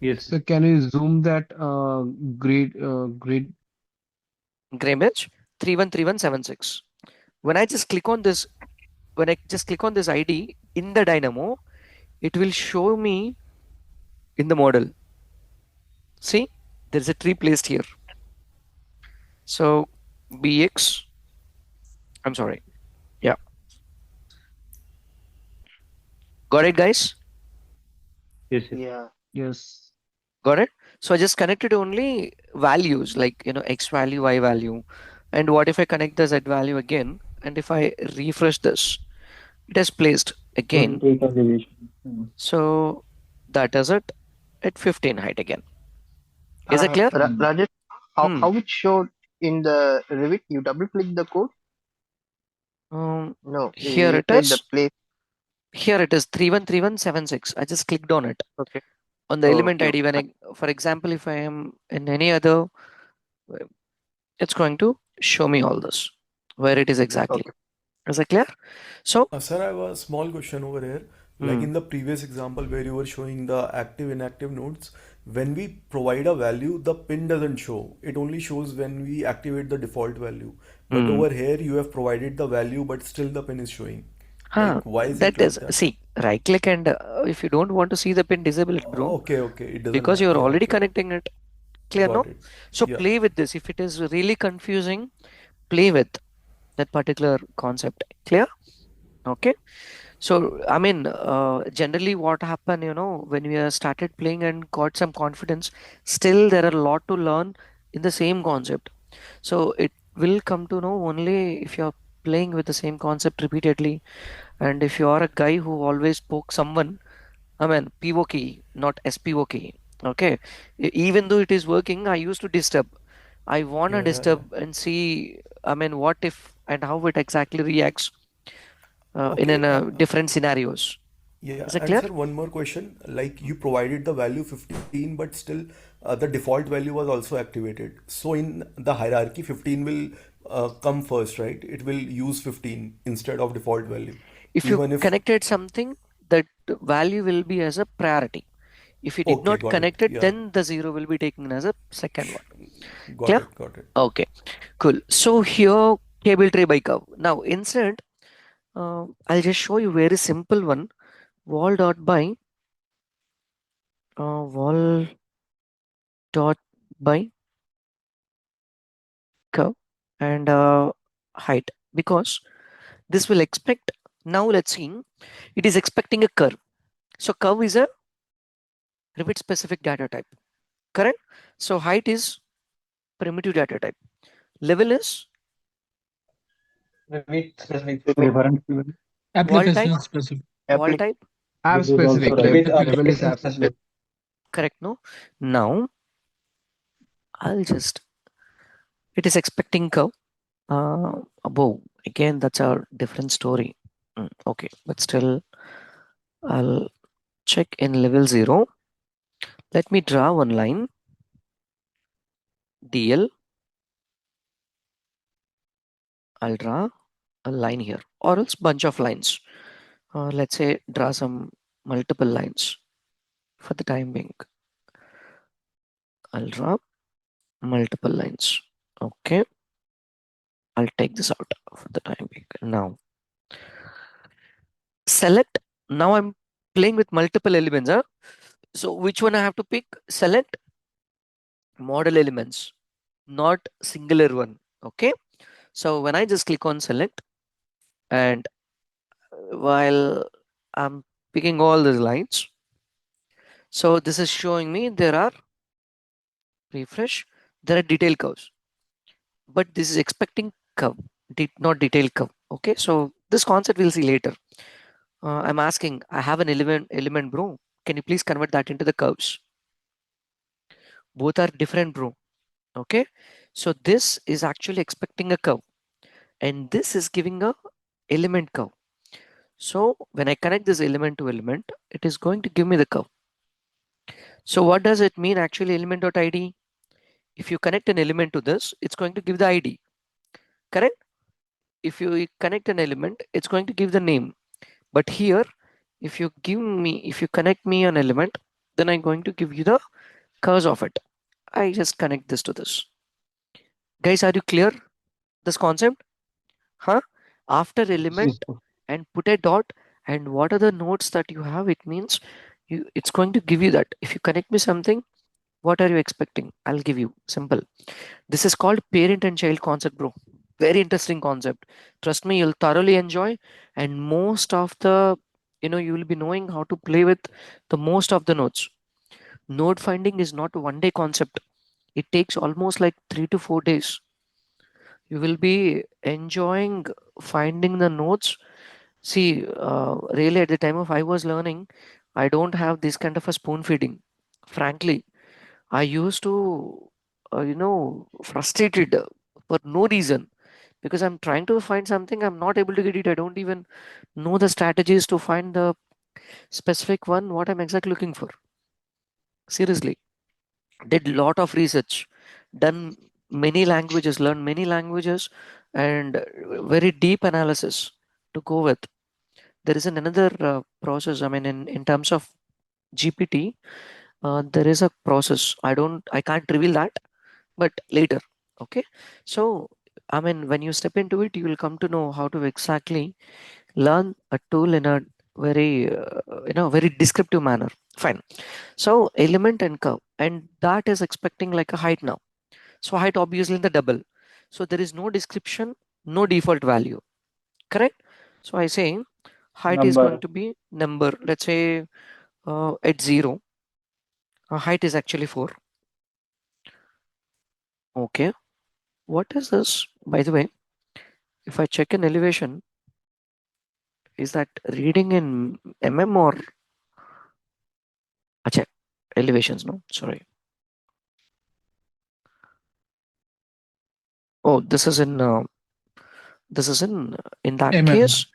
Yes. So can you zoom that grid? Grammage 313176. When I just click on this, when I just click on this ID in the Dynamo, it will show me in the model. See, there's a tree placed here. So BX, I'm sorry. Yeah. Got it, guys? Yes. Yes. Yeah. Yes. Got it? So I just connected only values like, X value, Y value. And what if I connect the Z value again? And if I refresh this, it has placed again. So that is it at 15 height again. Is it clear? Rajesh, how Hmm. how it showed in the Revit? You double click the code? No, Here you it said the is. place. Here it is 313176. I just clicked on it. Okay. On the element Okay. ID, when for example, if I am in any other, it's going to show me all this, where it is exactly. Okay. Is it clear? So, Sir, I have a small question over here. Like hmm, in the previous example where you were showing the active inactive nodes, when we provide a value, the pin doesn't show. It only shows when we activate the default value. But hmm. over here, you have provided the value, but still the pin is showing. Huh, Like, why is that it like is, that? see, right click and if you don't want to see the pin, disable it, bro. Okay, okay. It doesn't Because matter. you're Yeah, already okay. connecting it. Clear, no? Got it. So Yeah. play with this. If it is really confusing, play with that particular concept. Clear? Okay. So, I mean, generally what happened, when we started playing and got some confidence, still there are a lot to learn in the same concept. So it will come to know only if you're playing with the same concept repeatedly. And if you are a guy who always poke someone, I mean, PO key, not SPO key. Okay. Even though it is working, I used to disturb. I want to Yeah, yeah, yeah. disturb and see, I mean, what if and how it exactly reacts in Okay. different scenarios. Yeah, Is it and clear? sir, one more question. Like you provided the value 15, but still the default value was also activated. So in the hierarchy, 15 will come first, right? It will use 15 instead of default value. If you Even if, connected something, that value will be as a priority. If you did okay, not got it. connect it, Yeah, then the zero will be taken as a second one. got Clear? it, got it. Okay, cool. So here, cable tray by curve. Now, instead, I'll just show you very simple one. Wall dot by wall dot by curve and height, because this will expect. Now let's see. It is expecting a curve. So curve is a Revit specific data type. Correct? So height is primitive data type. Level is Revit specific. Reference. wall type. Application specific. Wall type. App This is also specific. Revit Level is application app specific. specific. Correct, no? Now I'll just, it is expecting curve above. Again, that's a different story. Okay, but still I'll check in level 0. Let me draw one line, DL. I'll draw a line here, or else bunch of lines. Let's say draw some multiple lines for the time being. I'll draw multiple lines. Okay, I'll take this out for the time being. Now select. Now I'm playing with multiple elements. So which one I have to pick? Select model elements, not singular one. Okay, so when I just click on select, and while I'm picking all these lines, so this is showing me there are, refresh, there are detail curves, but this is expecting curve, not detail curve. Okay, so this concept we'll see later. I'm asking, I have an element bro, can you please convert that into the curves? Both are different bro. Okay, so this is actually expecting a curve, and this is giving a element curve. So when I connect this element to element, it is going to give me the curve. So what does it mean actually, element.id? If you connect an element to this, it's going to give the ID, correct? If you connect an element, it's going to give the name. But here, if you connect me an element, then I'm going to give you the curves of it. I just connect this to this. Guys, are you clear this concept? Huh? After element and put a dot, and what are the nodes that you have, it means it's going to give you that. If you connect me something, what are you expecting? I'll give you simple. This is called parent and child concept, bro. Very interesting concept. Trust me, you'll thoroughly enjoy, and most of the, you will be knowing how to play with the most of the nodes. Node finding is not a one day concept. It takes almost like 3 to 4 days. You will be enjoying finding the nodes. See, really at the time of I was learning, I don't have this kind of a spoon feeding. Frankly, I used to, frustrated for no reason, because I'm trying to find something, I'm not able to get it. I don't even know the strategies to find the specific one, what I'm exactly looking for. Seriously, did lot of research, done many languages, learned many languages, and very deep analysis to go with. There is another process. I mean, in terms of GPT, there is a process. I can't reveal that, but later. Okay, so I mean, when you step into it, you will come to know how to exactly learn a tool in a very very descriptive manner. Fine. So element and curve, and that is expecting like a height now. So height obviously in the double. So there is no description, no default value. Correct. So I say height is going Number. to be number. Let's say at 0, height is actually 4. Okay. What is this? By the way, if I check an elevation, is that reading in mm or check elevations? No, sorry. Oh, this is in that MM. case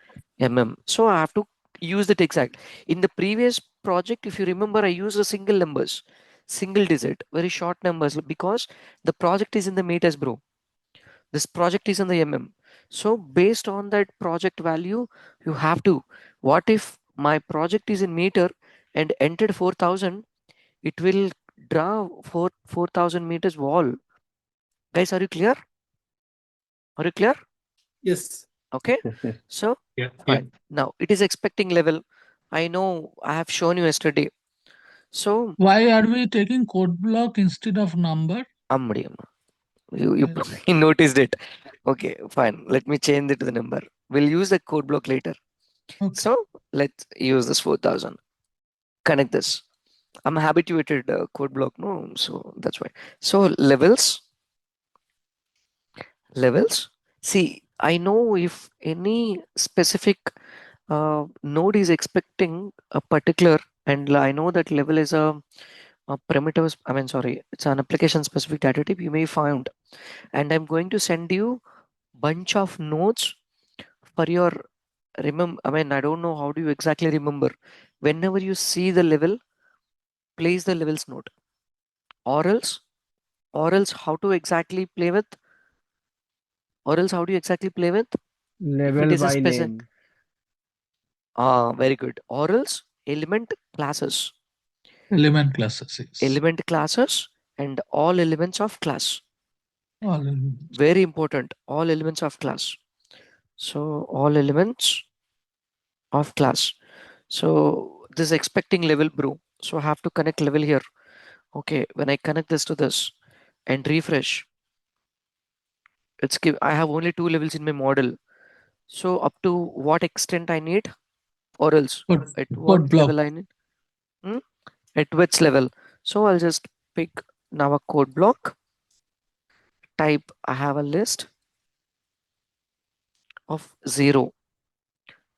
So I have to use that exact. In the previous project, if you remember, I used a single numbers, single digit, very short numbers, because the project is in the meters, bro. This project is in the So based on that project value, you have to, what if my project is in meter and entered 4,000, it will draw 4,000 meters wall. Guys, are you clear? Are you clear? Yes. Okay. Yes, yes. So Yeah. fine. Now it is expecting level. I know I have shown you yesterday. So Why are we taking code block instead of number? Ammadi amma. You probably noticed it. Okay, fine. Let me change it to the number. We'll use the code block later. Okay. So let's use this 4,000. Connect this. I'm habituated code block, no, so that's why. So levels. See, I know if any specific node is expecting a particular, and I know that level is a primitive. I mean, sorry, it's an application specific data type you may find, and I'm going to send you bunch of nodes for your remember. I mean, I don't know how do you exactly remember whenever you see the level, place the levels node. Or else, how to exactly play with? Or else how do you exactly play with? If it Level is a by specific, name. very good. Or else element classes. Element classes, yes. Element classes and all elements of class. All elements. Very important. All elements of class. So all elements of class. So this expecting level bro. So I have to connect level here. Okay, when I connect this to this and refresh, it's give I have only two levels in my model. So up to what extent I need, or else at what Code block. level I need? Hmm? At which level? So I'll just pick now a code block. Type I have a list of 0.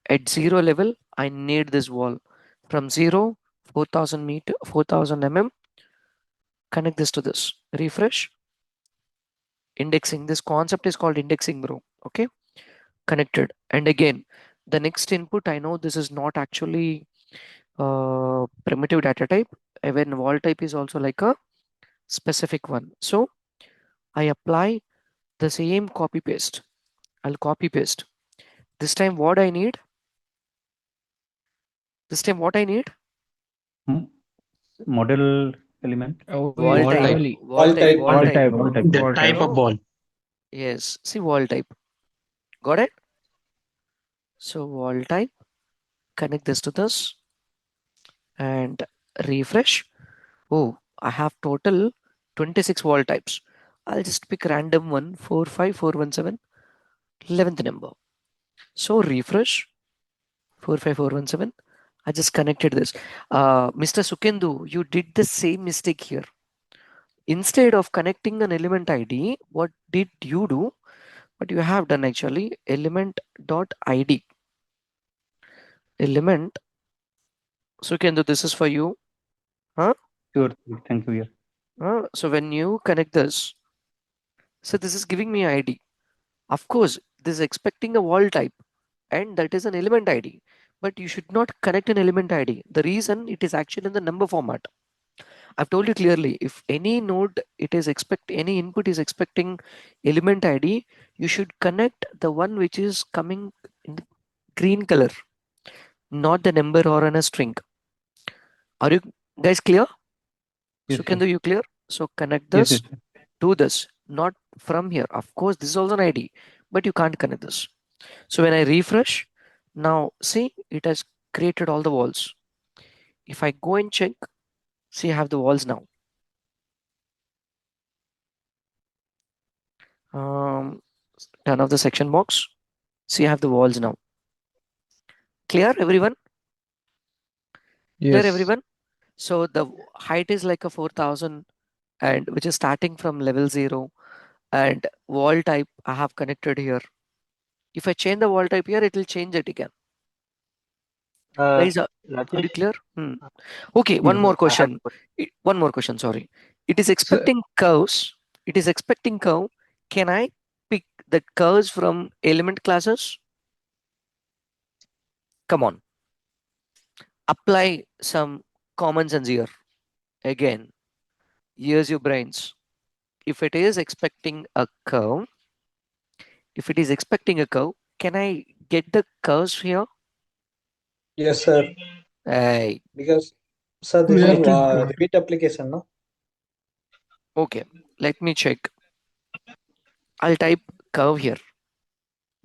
At 0 level, I need this wall. From 0, 4000 meter, 4000 mm, connect this to this. Refresh. Indexing. This concept is called indexing, bro. Okay. Connected. And again, the next input, I know this is not actually primitive data type. Even wall type is also like a specific one. So I apply the same copy paste. I'll copy paste. This time what I need? This time what I need? Model element. Wall Wall type. type. Only Wall type. Wall Wall type. type. Wall type. The wall type type. of No. wall. Yes. See wall type. Got it? So wall type. Connect this to this and refresh. Oh, I have total 26 wall types. I'll just pick random one 45417 11th number. So refresh 45417. I just connected this. Mr. Sukendu, you did the same mistake here. Instead of connecting an element ID, what did you do? What you have done actually, element dot ID. Element. Sukendu, this is for you. Huh? Sure. Thank you. Yeah. So when you connect this, so this is giving me ID. Of course, this is expecting a wall type and that is an element ID. But you should not connect an element ID. The reason it is actually in the number format. I've told you clearly, if any node any input is expecting element ID, you should connect the one which is coming in the green color, not the number or in a string. Are you guys clear? Yes. Sukhendu, you clear? So connect Yes. this to this, not from here. Of course, this is also an ID, but you can't connect this. So when I refresh, now see, it has created all the walls. If I go and check, see, I have the walls now. Turn off the section box. See, I have the walls now. Clear, everyone? Clear, Yes. everyone? So the height is like a 4000 and which is starting from level 0 and wall type I have connected here. If I change the wall type here, it will change it again. Guys, are you Rajesh, clear? Okay, one Yes. more I have question. One more question, sorry. It is So, expecting curves. It is expecting curve. Can I pick the curves from element classes? Come on. Apply some common sense here. Again, use your brains. If it is expecting a curve, can I get the curves here? Yes, sir. Hey, Because sir, We this is have to draw. repeat application, no? okay. Let me check. I'll type curve here.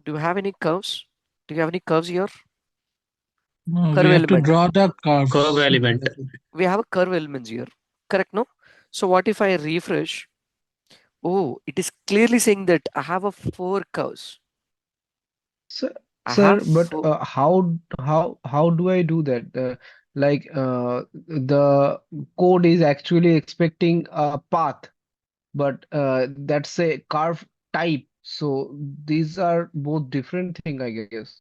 Do you have any curves? Do you have any curves here? No, we Curve have to element. draw the curves. Curve element. We have a curve elements here. Correct, no? So what if I refresh? Oh, it is clearly saying that I have a 4 curves. sir, I have but 4. how do I do that? Like the code is actually expecting a path, but that's a curve type. So these are both different thing, I guess.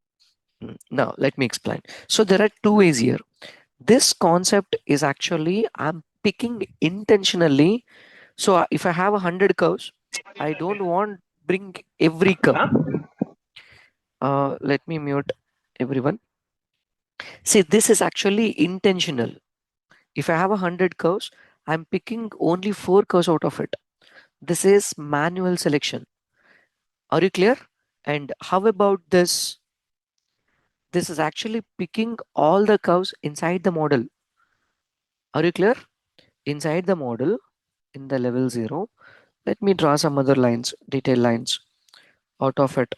Now, let me explain. So there are two ways here. This concept is actually, I'm picking intentionally. So if I have 100 curves, I don't want bring every curve. Let me mute everyone. See, this is actually intentional. If I have 100 curves, I'm picking only 4 curves out of it. This is manual selection. Are you clear? And how about this? This is actually picking all the curves inside the model. Are you clear? Inside the model, in the level 0, let me draw some other lines, detail lines out of it.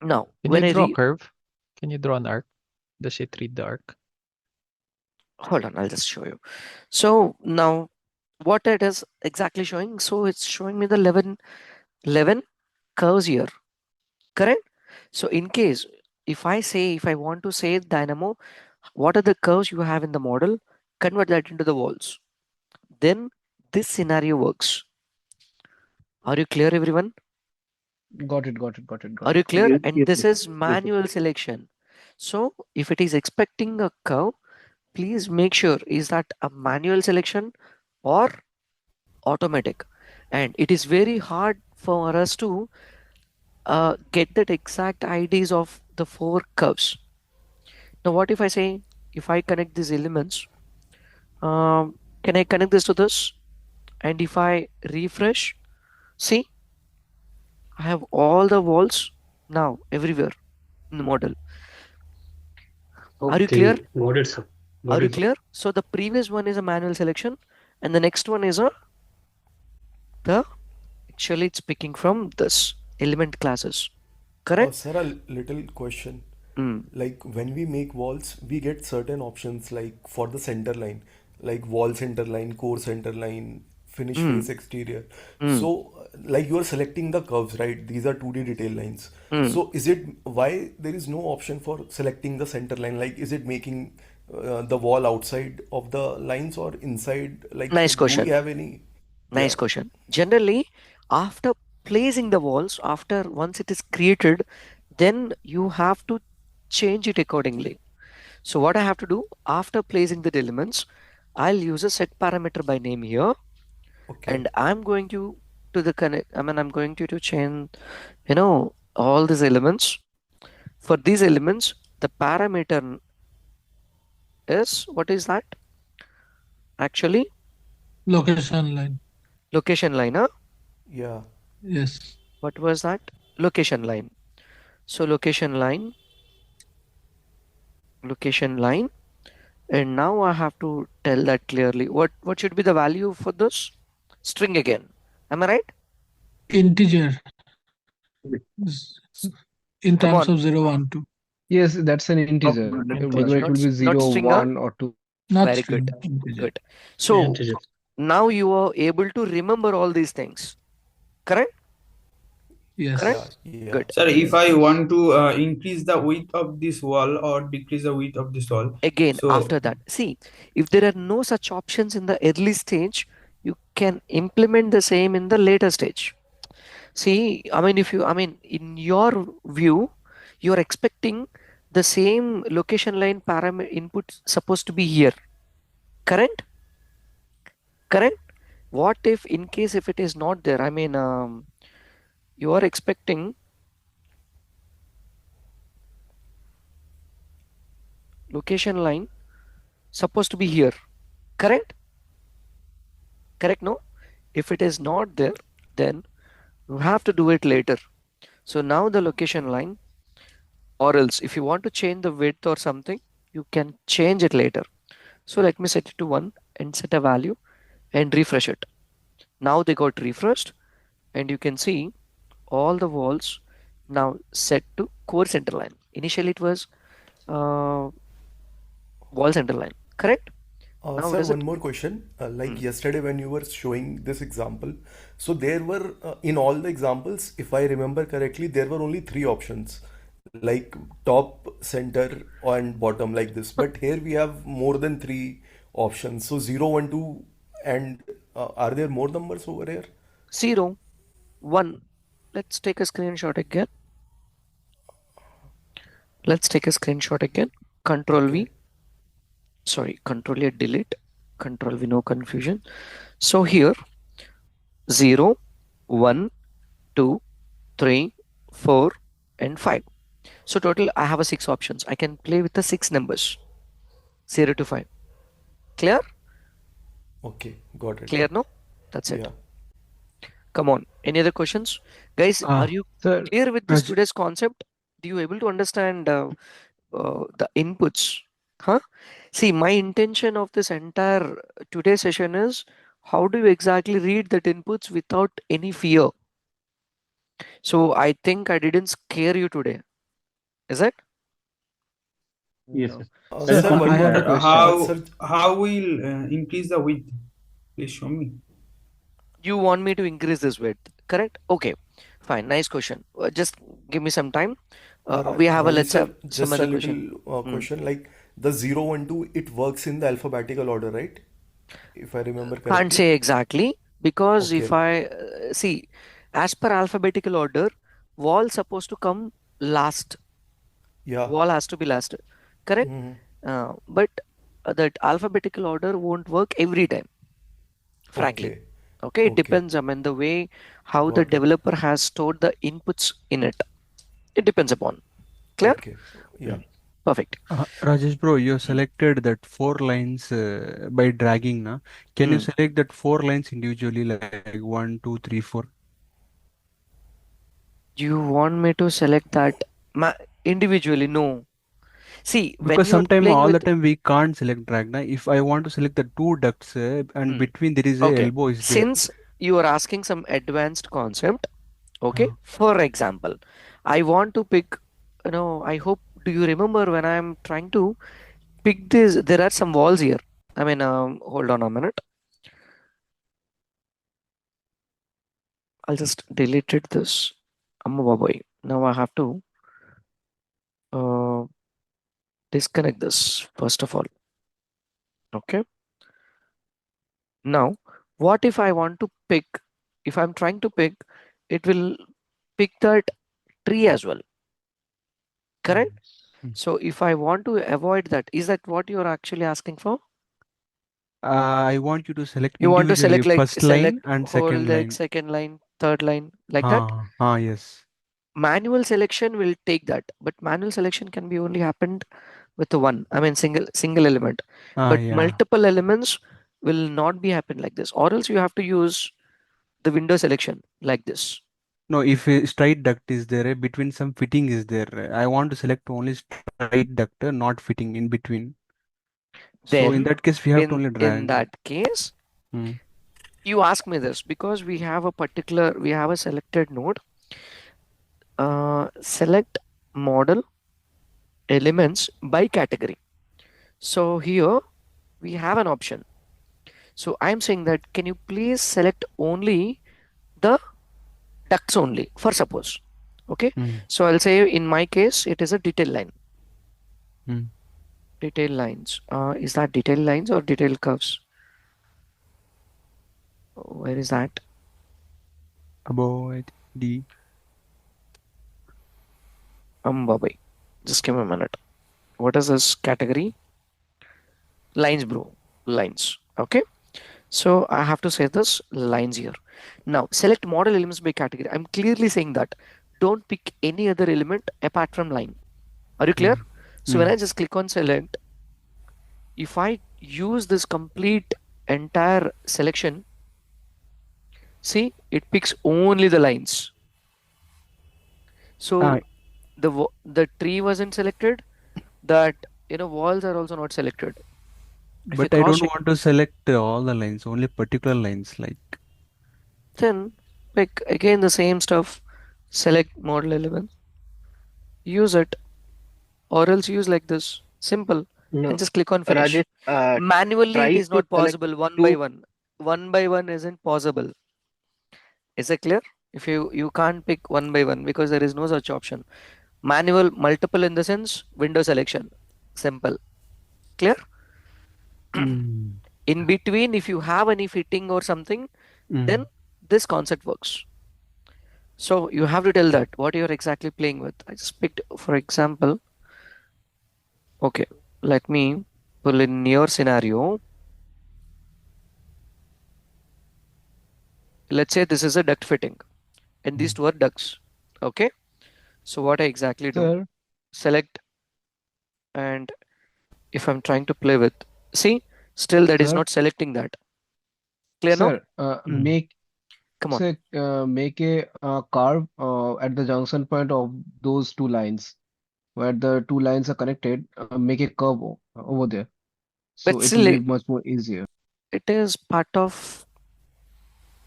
Now, Can when you I draw a curve? Can you draw an arc? Does it read the arc? hold on, I'll just show you. So now what it is exactly showing? So it's showing me the 11 curves here, correct? So in case if I want to say Dynamo, what are the curves you have in the model? Convert that into the walls. Then this scenario works. Are you clear, everyone? Got it, got it, got it, got Are you it. clear? Yes, And yes, this yes, is yes, yes. manual selection. So if it is expecting a curve, please make sure is that a manual selection or automatic. And it is very hard for us to get that exact IDs of the 4 curves. Now what if I say, if I connect these elements, can I connect this to this? And if I refresh, see, I have all the walls now everywhere in the model. Are you clear? Okay, got it, sir. Are Got you it, sir. clear? So the previous one is a manual selection and the next one is the actually it's picking from this element classes. Correct? Sir, a little question. Mm. Like when we make walls, we get certain options like for the center line, like wall center line, core center line, finish Mm. face exterior. Mm. So, like you are selecting the curves, right? These are 2D detail lines. Mm. So, is it why there is no option for selecting the center line? Like, is it making the wall outside of the lines or inside? Like, Nice do we question. have any? Nice Yeah. question. Generally, after placing the walls, after once it is created, then you have to change it accordingly. So what I have to do after placing the elements, I'll use a set parameter by name here, Okay. and I'm going to the connect. I mean, I'm going to change, all these elements. For these elements, the parameter is what is that? Actually, Location line. location line. Huh? Yeah. Yes. What was that? Location line. So location line, and now I have to tell that clearly. What should be the value for this string again? Am I right? Integer in Come terms on. of 0, 1, 2. Yes, that's an Oh, integer. good Whether integer. it will be Not 0, string, huh? 1, or 2. Not Very good. string, integer. Good. So Integer. now you are able to remember all these things. Correct? Yes. Correct? Yeah. Yeah. Good. Sir, if I want to increase the width of this wall or decrease the width of this wall, Again, so after that, see, if there are no such options in the early stage, you can implement the same in the later stage. See, I mean, in your view, you're expecting the same location line parameter input supposed to be here. Correct? Correct? What if, in case if it is not there? I mean, you are expecting location line supposed to be here. Correct? Correct? No? If it is not there, then you have to do it later. So now the location line, or else if you want to change the width or something, you can change it later. So let me set it to 1 and set a value and refresh it. Now they got refreshed and you can see all the walls now set to core center line. Initially it was uh, wall center line, correct? Now Sir, does one it? more question. Like Hmm. yesterday, when you were showing this example, so there were in all the examples, if I remember correctly, there were only three options, like top, center, and bottom, like this. But here we have more than three options. So 0, 1, 2, and are there more numbers over here? 0, 1. Let's take a screenshot again. Let's take a screenshot again. Control Okay. V. Sorry, Control A, delete. Control V, no confusion. So here 0, 1, 2, 3, 4, and 5. So total I have a 6 options. I can play with the 6 numbers 0 to 5. Clear? Okay, got it. Clear no? That's it. Yeah. Come on. Any other questions? Guys, are you Sir, clear with this Raj, today's concept? Do you able to understand the inputs? Huh? See, my intention of this entire today's session is how do you exactly read that inputs without any fear? So I think I didn't scare you today. Is it? Yes, no. yes. Sir, Just Sir, one I but had a minute. question. sir, How will increase the width? Please show me. You want me to increase this width, correct? Okay, fine. Nice question. Just give me some time. We have a Rajesh let's sir, have some just a other little question. Hmm. question. Like the 0, 1, 2, it works in the alphabetical order, right? If I remember Can't correctly. say exactly because if Okay. I see as per alphabetical order, wall supposed to come last. Yeah. Wall has to be last, correct? Hmm. But that alphabetical order won't work every time, frankly. Okay. Okay, it Okay. depends. I mean, the way how the Got it. developer has stored the inputs in it. It depends upon. Clear? Okay. Yeah. Perfect. Rajesh bro, you Hmm. selected that four lines by dragging, na? Can you Hmm. select that four lines individually, like one, two, three, four? You want me to select that individually? No. See, when Because you are sometime playing all with the time we can't select drag, na? If I want to select the two ducts and hmm. between there is a Okay, elbow is there. since you are asking some advanced concept, okay, Uh, for example, I want to pick, I hope, do you remember when I'm trying to pick this? There are some walls here. I mean, hold on a minute. I'll just deleted this. Amma boy. Now I have to uh, disconnect this first of all. Okay. Now, what if I want to pick? If I'm trying to pick, it will pick that tree as well. Correct? So if I want to avoid that, is that what you're actually asking for? I want you to select You want to individually select like first line select and whole second like line. second line, third line, like that? Yes. Manual selection will take that, but manual selection can be only happened with the one. I mean single element. But Yeah. multiple elements will not be happen like this. Or else you have to use the window selection like this. No, if a straight duct is there, between some fitting is there. I want to select only straight duct, not fitting in between. So in Then that case, we have to only in drag. that case, Hmm. you ask me this because we have a selected node. Select model elements by category. So here we have an option. So I'm saying that can you please select only the ducts only for suppose. Okay. Hmm. So I'll say in my case it is a detail line. Hmm. Detail lines. Is that detail lines or detail curves? Where is that? Above D. Babai. Just give me a minute. What is this category? Lines, bro. Lines. Okay. So I have to say this lines here. Now select model elements by category. I'm clearly saying that don't pick any other element apart from line. Are you clear? Hmm. So when Hmm. I just click on select, if I use this complete entire selection, see it picks only the lines. Ah, So the tree wasn't selected. That walls are also not selected. If you but I cross don't check, want to select all the lines, only particular lines. Like, then pick again the same stuff. Select model element, use it, or else use like this. Simple, and No, just click on finish. Rajesh, Manually, it try is to not select possible one by two. one. One by one isn't possible. Is it clear? If you can't pick one by one because there is no such option. Manual multiple in the sense window selection. Simple. Clear? mm, In between, if you have any fitting or something, then mm. this concept works. So you have to tell that what you're exactly playing with. I just picked, for example, okay, let me pull in your scenario. let's say this is a duct fitting and these two are ducts. Okay, so what I exactly do, Sir, select, and if I'm trying to play with, see, still that is sir, not selecting that. Clear now? sir, Mm. Come on. make a curve at the junction point of those two lines, where the two lines are connected. Make a curve over there, so But it will still, be much more easier. it is part of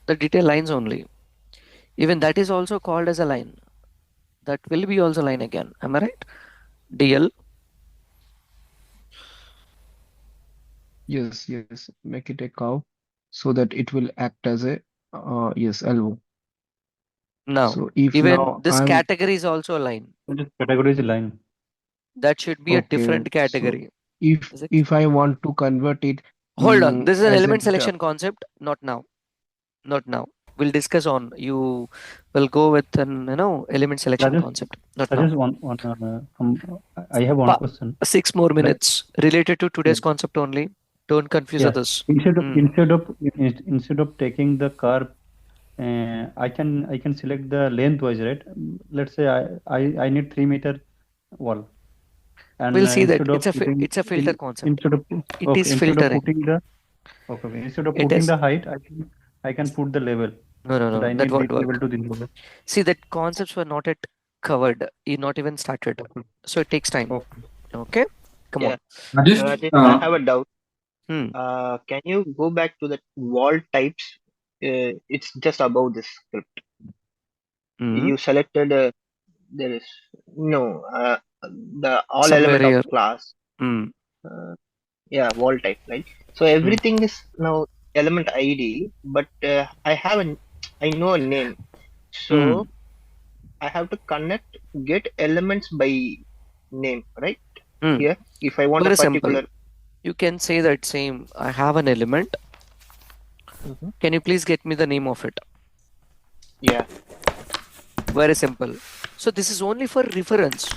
the detail lines only. Even that is also called as a line. That will be also line again. Am I right? DL. Yes, yes. Make it a curve so that it will act as a yes, elbow. Now, So if even now this I'm category is also a line. This category is line. That should be a okay, different so category. if Is it? if I want to convert it Hold on. This is an as a element selection concept. Not now. Not now. We'll discuss on. You will go with an element selection Rajesh, concept. Not now. Rajesh, I have one Pa- question. 6 more minutes related to today's Like, concept only. Don't confuse yeah, others. instead of Hmm. instead of instead of taking the curve, I can select the lengthwise, right? Let's say I need 3 meter wall, and We'll see that. instead of putting It's a filter in concept. instead of It is okay instead of filtering. putting the okay instead of It putting is. the height, I can put the level No, no, that no. I That need this won't level work. to this level. See, that concepts were not yet covered. Not even started. Okay, So it takes time. okay. Okay. Come Yeah, on. Rajesh, Rajesh, I have a doubt. Hmm. Can you go back to the wall types? It's just above this script. Hmm. You selected there is no the all Somewhere element of here. class. Hmm. Uh, yeah, wall type, right? So Hmm. everything is now element ID, but I know a name. Hmm. So I have to connect get elements by name, right? Hmm. Here, if I want a Very simple. particular. You can say that same. I have an element. Mhm. Can you please get me the name of it? Yeah, Very simple. So this is only for reference.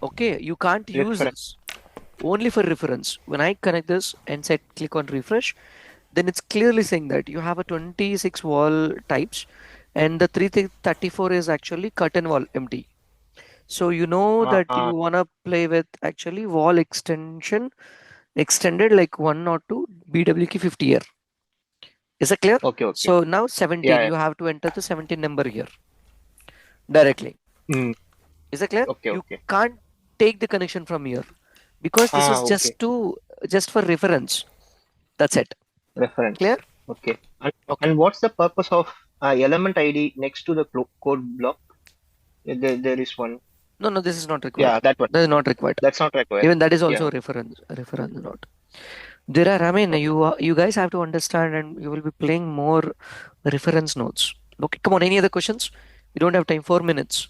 Okay. You can't use reference. this. Only for reference. When I connect this and say click on refresh, then it's clearly saying that you have a 26 wall types and the 334 is actually curtain wall empty. So you know that Uh, you wanna play with actually wall extension extended like 1 or 2 BWK 50 here. Is it clear? okay, okay. So now Yeah, 17, yeah. you have to enter the 17 number here directly. Mm, Is it clear? okay, You okay. can't take the connection from here because this is Okay. just for reference. That's it. Clear? Reference. Okay. Okay. And what's the purpose of element ID next to the code block? There is one. No, no, this is not required. Yeah, that one. That is not required. That's not required. Even that is also Yeah. a reference note. There are, I mean, Okay. you guys have to understand and you will be playing more reference notes. Okay, come on, any other questions? We don't have time, 4 minutes.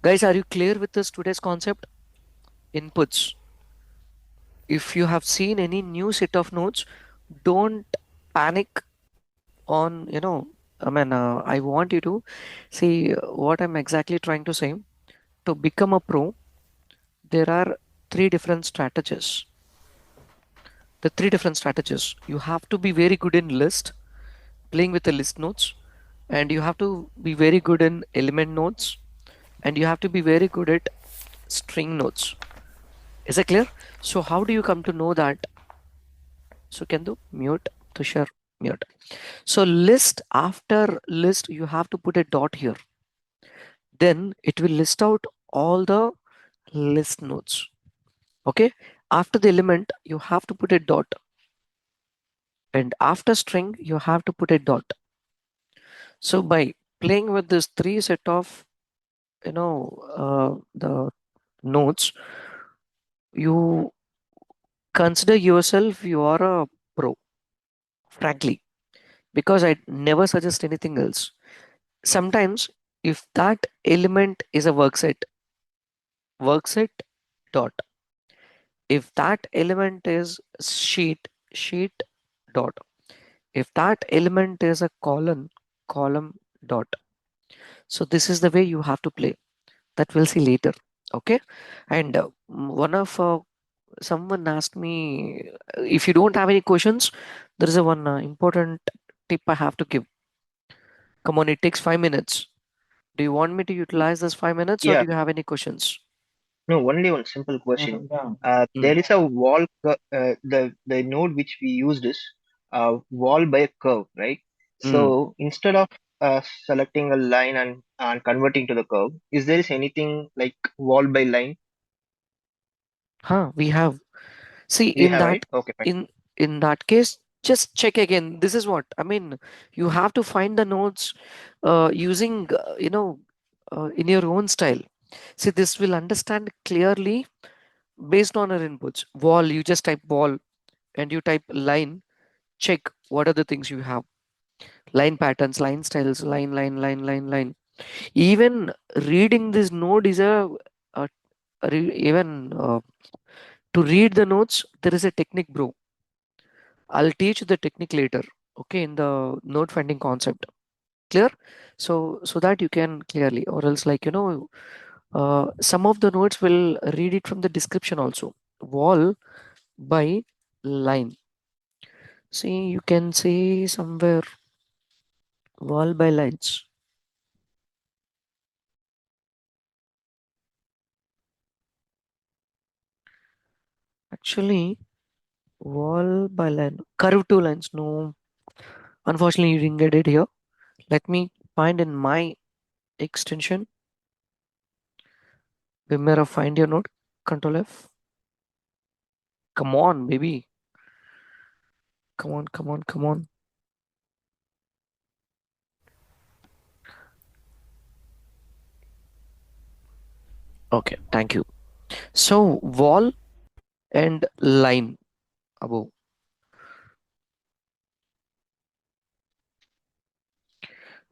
Guys, are you clear with this today's concept? Inputs. If you have seen any new set of notes, don't panic on, I mean, I want you to see what I'm exactly trying to say. To become a pro, there are three different strategies. The three different strategies. You have to be very good in list, playing with the list nodes, and you have to be very good in element nodes, and you have to be very good at string nodes. Is it clear? So how do you come to know that? So can do mute to share mute. So list after list, you have to put a dot here. Then it will list out all the list nodes. Okay. After the element, you have to put a dot. And after string, you have to put a dot. So by playing with this three set of, the nodes, you consider yourself you are a pro, frankly, because I never suggest anything else. Sometimes if that element is a work set dot. If that element is sheet dot. If that element is a column dot. So this is the way you have to play. That we'll see later. Okay. And one of someone asked me if you don't have any questions, there is a one important tip I have to give. Come on, it takes 5 minutes. Do you want me to utilize this 5 minutes or Yeah, do you have any questions? no, only one simple question. Yeah. There Mm. is a the node which we used is wall by a curve, right? Mm. So instead of selecting a line and converting to the curve, is there is anything like wall by line? We have. See, We have, right? Okay, fine. in that case, just check again. This is what I mean. You have to find the nodes using in your own style. See, this will understand clearly based on our inputs. Wall, you just type wall and you type line. Check what are the things you have. Line patterns, line styles, line. Even reading this node is a even to read the notes. There is a technique, bro. I'll teach the technique later, okay, in the node finding concept. Clear? So that you can clearly, or else some of the nodes will read it from the description also. Wall by line. See, you can see somewhere wall by lines. Actually, wall by line, curve two lines. No, unfortunately, you didn't get it here. Let me find in my extension. Vimera, find your node. Control F. Come on, baby. Come on. Okay, thank you. So wall and line above.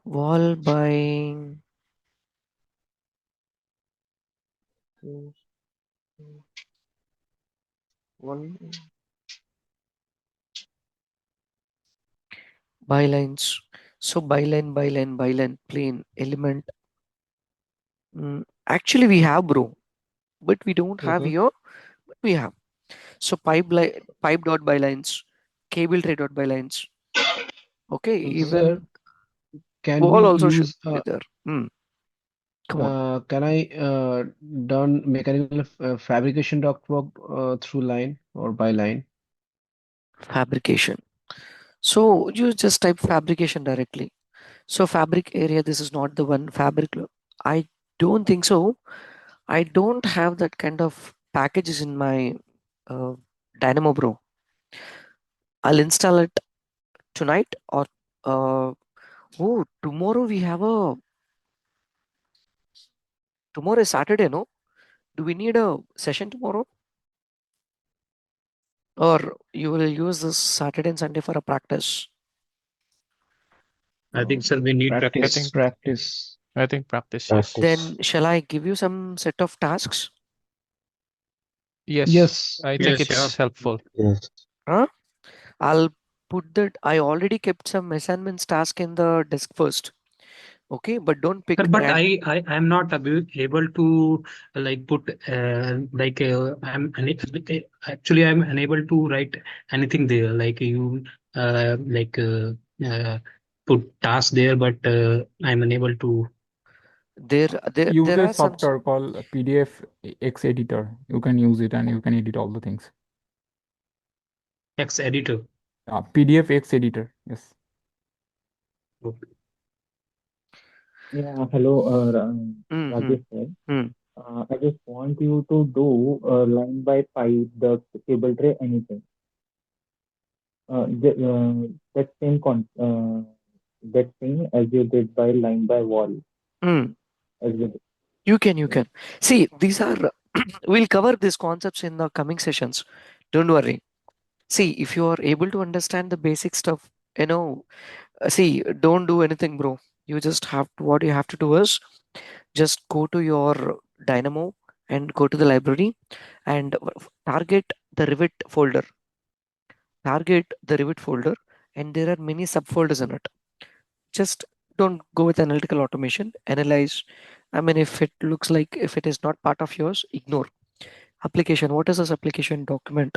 Wall by One. bylines. So byline, plane, element. Actually, we have, bro, but we don't have Mm-hmm. here. But we have. So pipe dot bylines, cable tray dot bylines. Okay, Sir, even can we wall also should use be there. Come on. can I done mechanical fabrication ductwork through line or by line? Fabrication. So you just type fabrication directly. So fabric area, this is not the one fabric. I don't think so. I don't have that kind of packages in my uh, Dynamo, bro. I'll install it tonight or uh, tomorrow we have a tomorrow is Saturday, no? Do we need a session tomorrow? Or you will use this Saturday and Sunday for a practice? I think, sir, we need I practice. think Practice. I think practice, yes. Then shall I give you some set of tasks? Yes, Yes. I think Yes, yeah. it's helpful. Yes. Huh? I'll put that. I already kept some assignments task in the desk first. Okay, but don't Sir, pick but I am not able to like put actually I'm unable to write anything there. Like you like put task there, but I'm unable to Use there a are some. software called PDF X editor. You can use it and you can edit all the things. text editor. PDF X editor. Yes. Okay. Yeah, hello, Mm-hmm. Rajesh here. Mm. I just want you to do line by pipe, the cable tray, anything. That that thing as you did by line by wall. Mm. As you did. You can Yeah. see these are. We'll cover these concepts in the coming sessions. Don't worry. See, if you are able to understand the basic stuff, see, don't do anything, bro. You just have to, what you have to do is just go to your Dynamo and go to the library and target the Revit folder. Target the Revit folder, and there are many subfolders in it. Just don't go with analytical automation. Analyze. I mean, if it looks like if it is not part of yours, ignore. Application. What is this application document?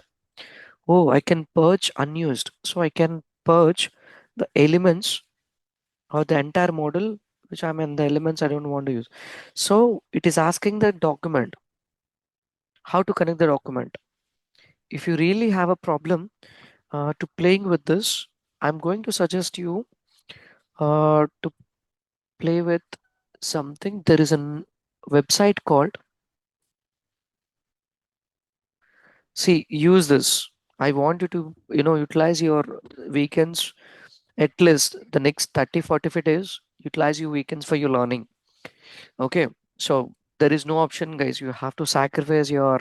Oh, I can purge unused. So I can purge the elements or the entire model, which I'm in the elements I don't want to use. So it is asking the document, how to connect the document. If you really have a problem to playing with this, I'm going to suggest you to play with something. There is a website called, see, use this. I want you to, utilize your weekends, at least the next 30, 45 days, utilize your weekends for your learning. Okay. So there is no option, guys. You have to sacrifice your,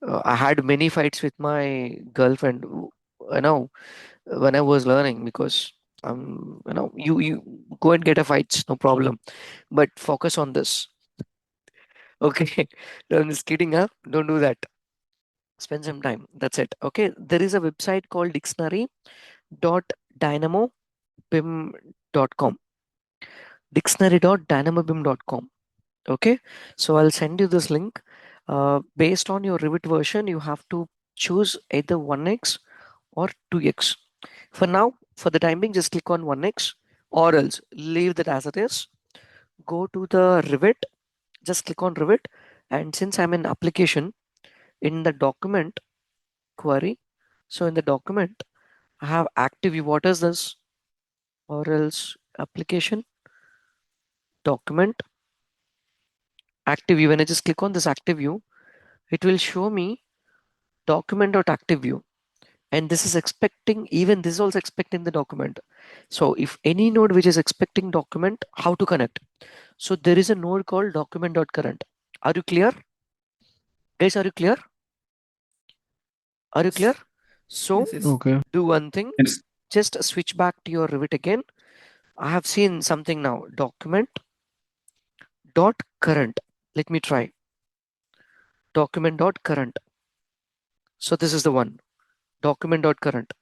I had many fights with my girlfriend, when I was learning, because you go and get a fights, no problem, but focus on this. Okay. I'm just kidding, huh? Don't do that. Spend some time. That's it. Okay. There is a website called dictionary.dynamobim.com. Dictionary.dynamobim.com. Okay. So I'll send you this link. Based on your Revit version, you have to choose either 1x or 2x. For now, for the time being, just click on 1x, or else leave that as it is. Go to the Revit, just click on Revit. And since I'm in application, in the document query, so in the document, I have active view. What is this? Or else application, document, active view. When I just click on this active view, it will show me document.active view. And this is expecting, even this is also expecting the document. So if any node which is expecting document, how to connect? So there is a node called document.current. Are you clear? Guys, are you clear? Are you clear? So Yes, yes. Okay. do one thing, Yes. just switch back to your Revit again. I have seen something now, document dot current. Let me try document dot current. So this is the one, document dot current.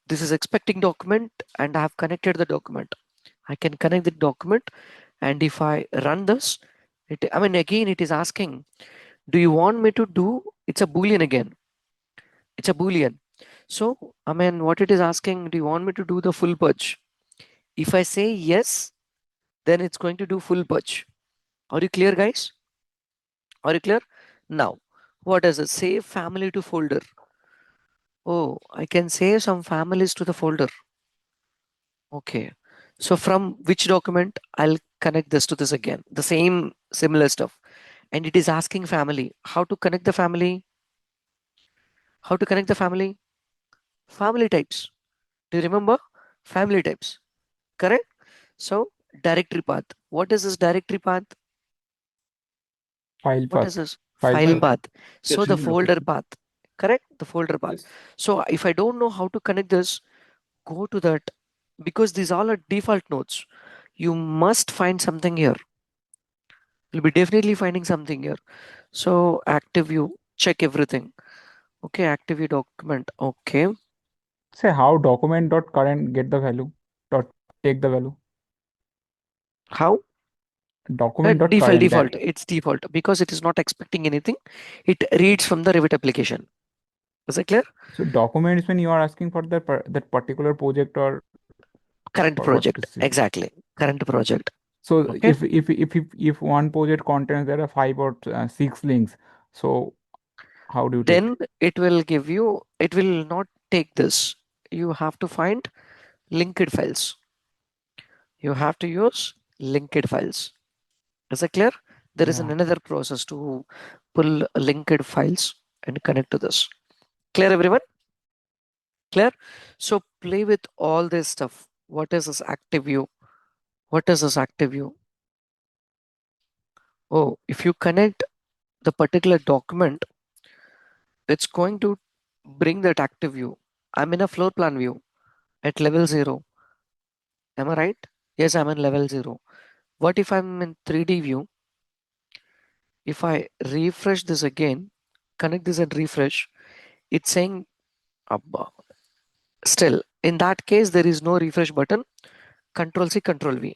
This is expecting document and I have connected the document. I can connect the document, and if I run this, again, it is asking, do you want me to do, it's a Boolean again. It's a Boolean. So, what it is asking, do you want me to do the full purge? If I say yes, then it's going to do full purge. Are you clear, guys? Are you clear? Now, what does it say? Family to folder. Oh, I can save some families to the folder. Okay. So from which document? I'll connect this to this again. The same similar stuff. And it is asking family. How to connect the family? How to connect the family? Family types. Do you remember? Family types. Correct? So directory path. What is this directory path? File What path. is this? File File path. path. So the Specific folder location. path. Correct? The folder path. Yes. So if I don't know how to connect this, go to that, because these all are default nodes. You must find something here. You'll be definitely finding something here. So active view, check everything. Okay, active view document. Okay. Say how document dot current get the value, dot take the value. How? Document dot Default, current default. that. It's default because it is not expecting anything. It reads from the Revit application. Is that clear? So document is when you are asking for that particular project or Current what to project. say. Exactly. Current project. So Okay. if one project contains there are 5 or 6 links, so how do you take? Then it will give you, it will not take this. You have to find linked files. You have to use linked files. Is that clear? There is Yeah. another process to pull linked files and connect to this. Clear, everyone? Clear? So play with all this stuff. What is this active view? What is this active view? Oh, if you connect the particular document, it's going to bring that active view. I'm in a floor plan view at level 0. Am I right? Yes, I'm in level 0. What if I'm in 3D view? If I refresh this again, connect this and refresh, it's saying still. In that case, there is no refresh button. Control C, Control V,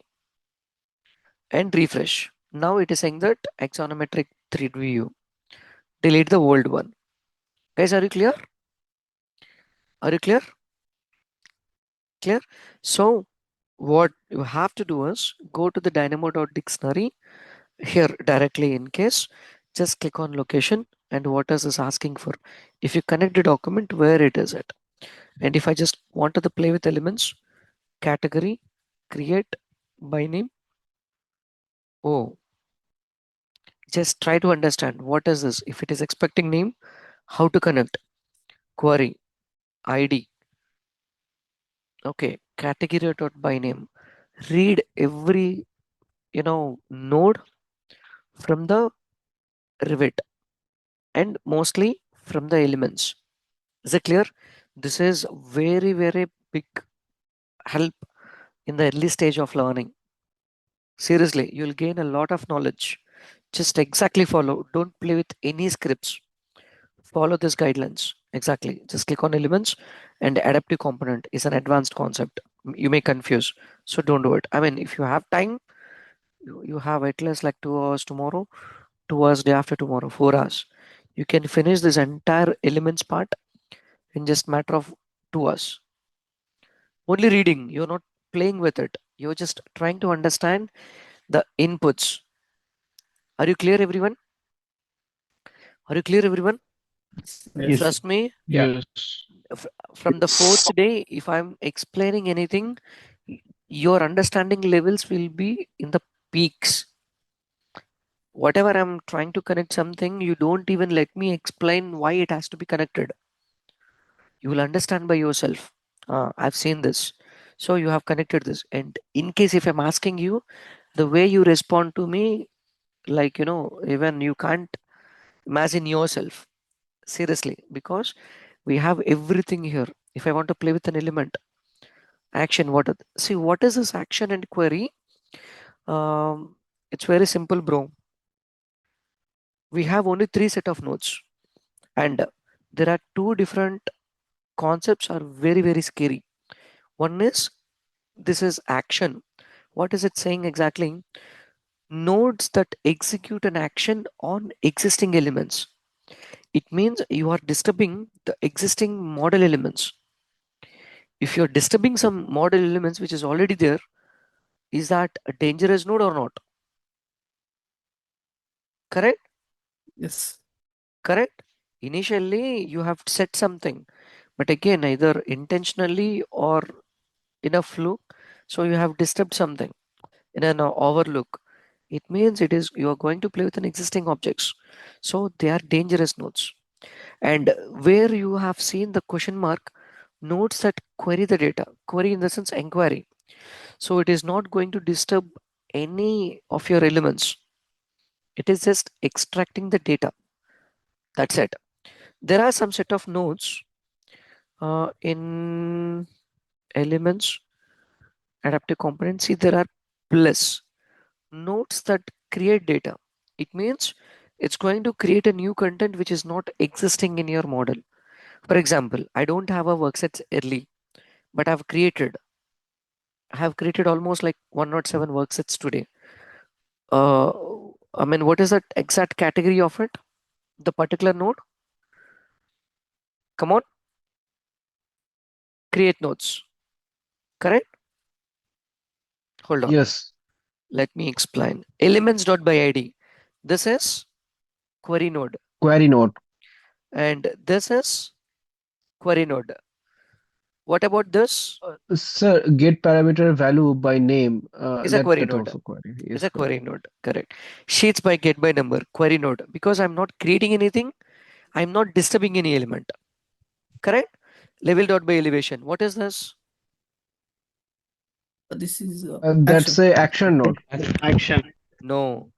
and refresh. Now it is saying that axonometric 3D view. Delete the old one. Guys, are you clear? Are you clear? Clear? So what you have to do is go to the dynamo.dictionary here directly in case, just click on location and what is this asking for. If you connect the document, where it is at. And if I just wanted to play with elements, category, create by name. Oh, just try to understand what is this. If it is expecting name, how to connect, query, ID. Okay, category dot by name. Read every node from the Rivet and mostly from the elements. Is it clear? This is very, very big help in the early stage of learning. Seriously, you'll gain a lot of knowledge. Just exactly follow. Don't play with any scripts. Follow this guidelines. Exactly. Just click on elements and adaptive component is an advanced concept. You may confuse. So don't do it. I mean, if you have time, you have at least like 2 hours tomorrow, 2 hours day after tomorrow, 4 hours. You can finish this entire elements part in just matter of 2 hours. Only reading, you're not playing with it. You're just trying to understand the inputs. Are you clear, everyone? Are you clear, everyone? Yes. Trust me, Yeah. Yes. from the fourth day, if I'm explaining anything, your understanding levels will be in the peaks. Whatever I'm trying to connect something, you don't even let me explain why it has to be connected. You will understand by yourself. I've seen this. So you have connected this. And in case if I'm asking you, the way you respond to me, like, even you can't imagine yourself. Seriously, because we have everything here. If I want to play with an element, action, see, what is this action and query? It's very simple, bro. We have only 3 set of nodes, and there are 2 different concepts are very, very scary. One is this is action. What is it saying exactly? Nodes that execute an action on existing elements. It means you are disturbing the existing model elements. If you're disturbing some model elements which is already there, is that a dangerous node or not? Correct? Yes. Correct? Initially, you have set something, but again, either intentionally or in a fluke, so you have disturbed something in an overlook. It means it is you are going to play with an existing objects, so they are dangerous nodes. And where you have seen the question mark, nodes that query the data, query in the sense inquiry. So it is not going to disturb any of your elements. It is just extracting the data. That's it. There are some set of nodes in elements, adaptive components. See, there are plus nodes that create data. It means it's going to create a new content which is not existing in your model. For example, I don't have a worksets early, but I have created almost like 107 worksets today. Uh, I mean, what is that exact category of it? The particular node? Come on, create nodes. Correct? Hold on. Yes. Let me explain. Elements.byId. This is query node. Query node. And this is query node. What about this? Sir, get parameter value by name. Is a That query that node. also query. Is Yes, a query. query node. Correct. Sheets by get by number. Query node. Because I'm not creating anything. I'm not disturbing any element. Correct? Level dot by elevation. What is this? This is That's action. a action node. Action. No.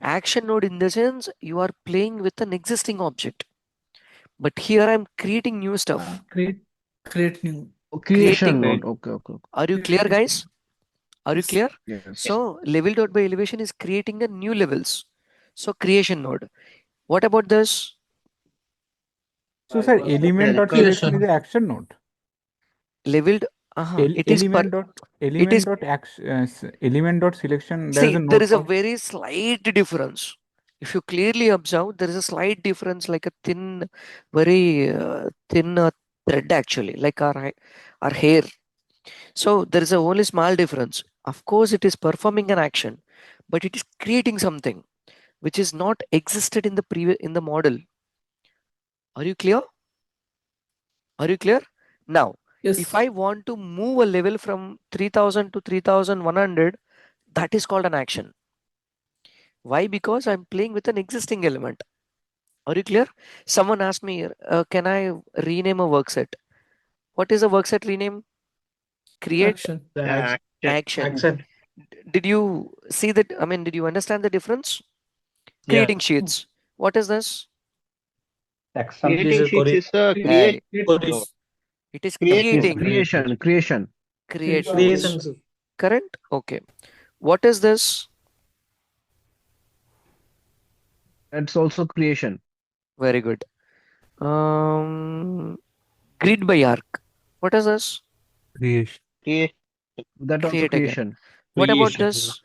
Action node in the sense you are playing with an existing object. But here I'm creating new stuff. Create new. Creation Creating. node. Right. Okay, okay, okay. Are you clear, guys? Are you Yes. clear? Yes. So level dot by elevation is creating a new levels. So creation node. What about this? So, sir, element dot selection is Creation. the action node. Leveled. It is per. It is. Element dot selection. There is See, a there node is a called. very slight difference. If you clearly observe, there is a slight difference, like a very thin thread actually, like our hair. So there is a only small difference. Of course, it is performing an action, but it is creating something which is not existed in the previous in the model. Are you clear? Are you clear? Now, if Yes. I want to move a level from 3000 to 3100, that is called an action. Why? Because I'm playing with an existing element. Are you clear? Someone asked me, can I rename a work set? What is a work set rename? Create Action. The action. action. Did you see that? I mean, did you understand the difference? Yeah. Creating sheets. What is this? Action. It is Creating a sheets query. is a Hey, node. Queries. it is Create node. creating. Creation. Create nodes. Creations. Correct? Okay. What is this? That's also creation. Very good. Um, Grid by arc. What is this? Creation. Create, That also Create again. creation. What about Creation. this?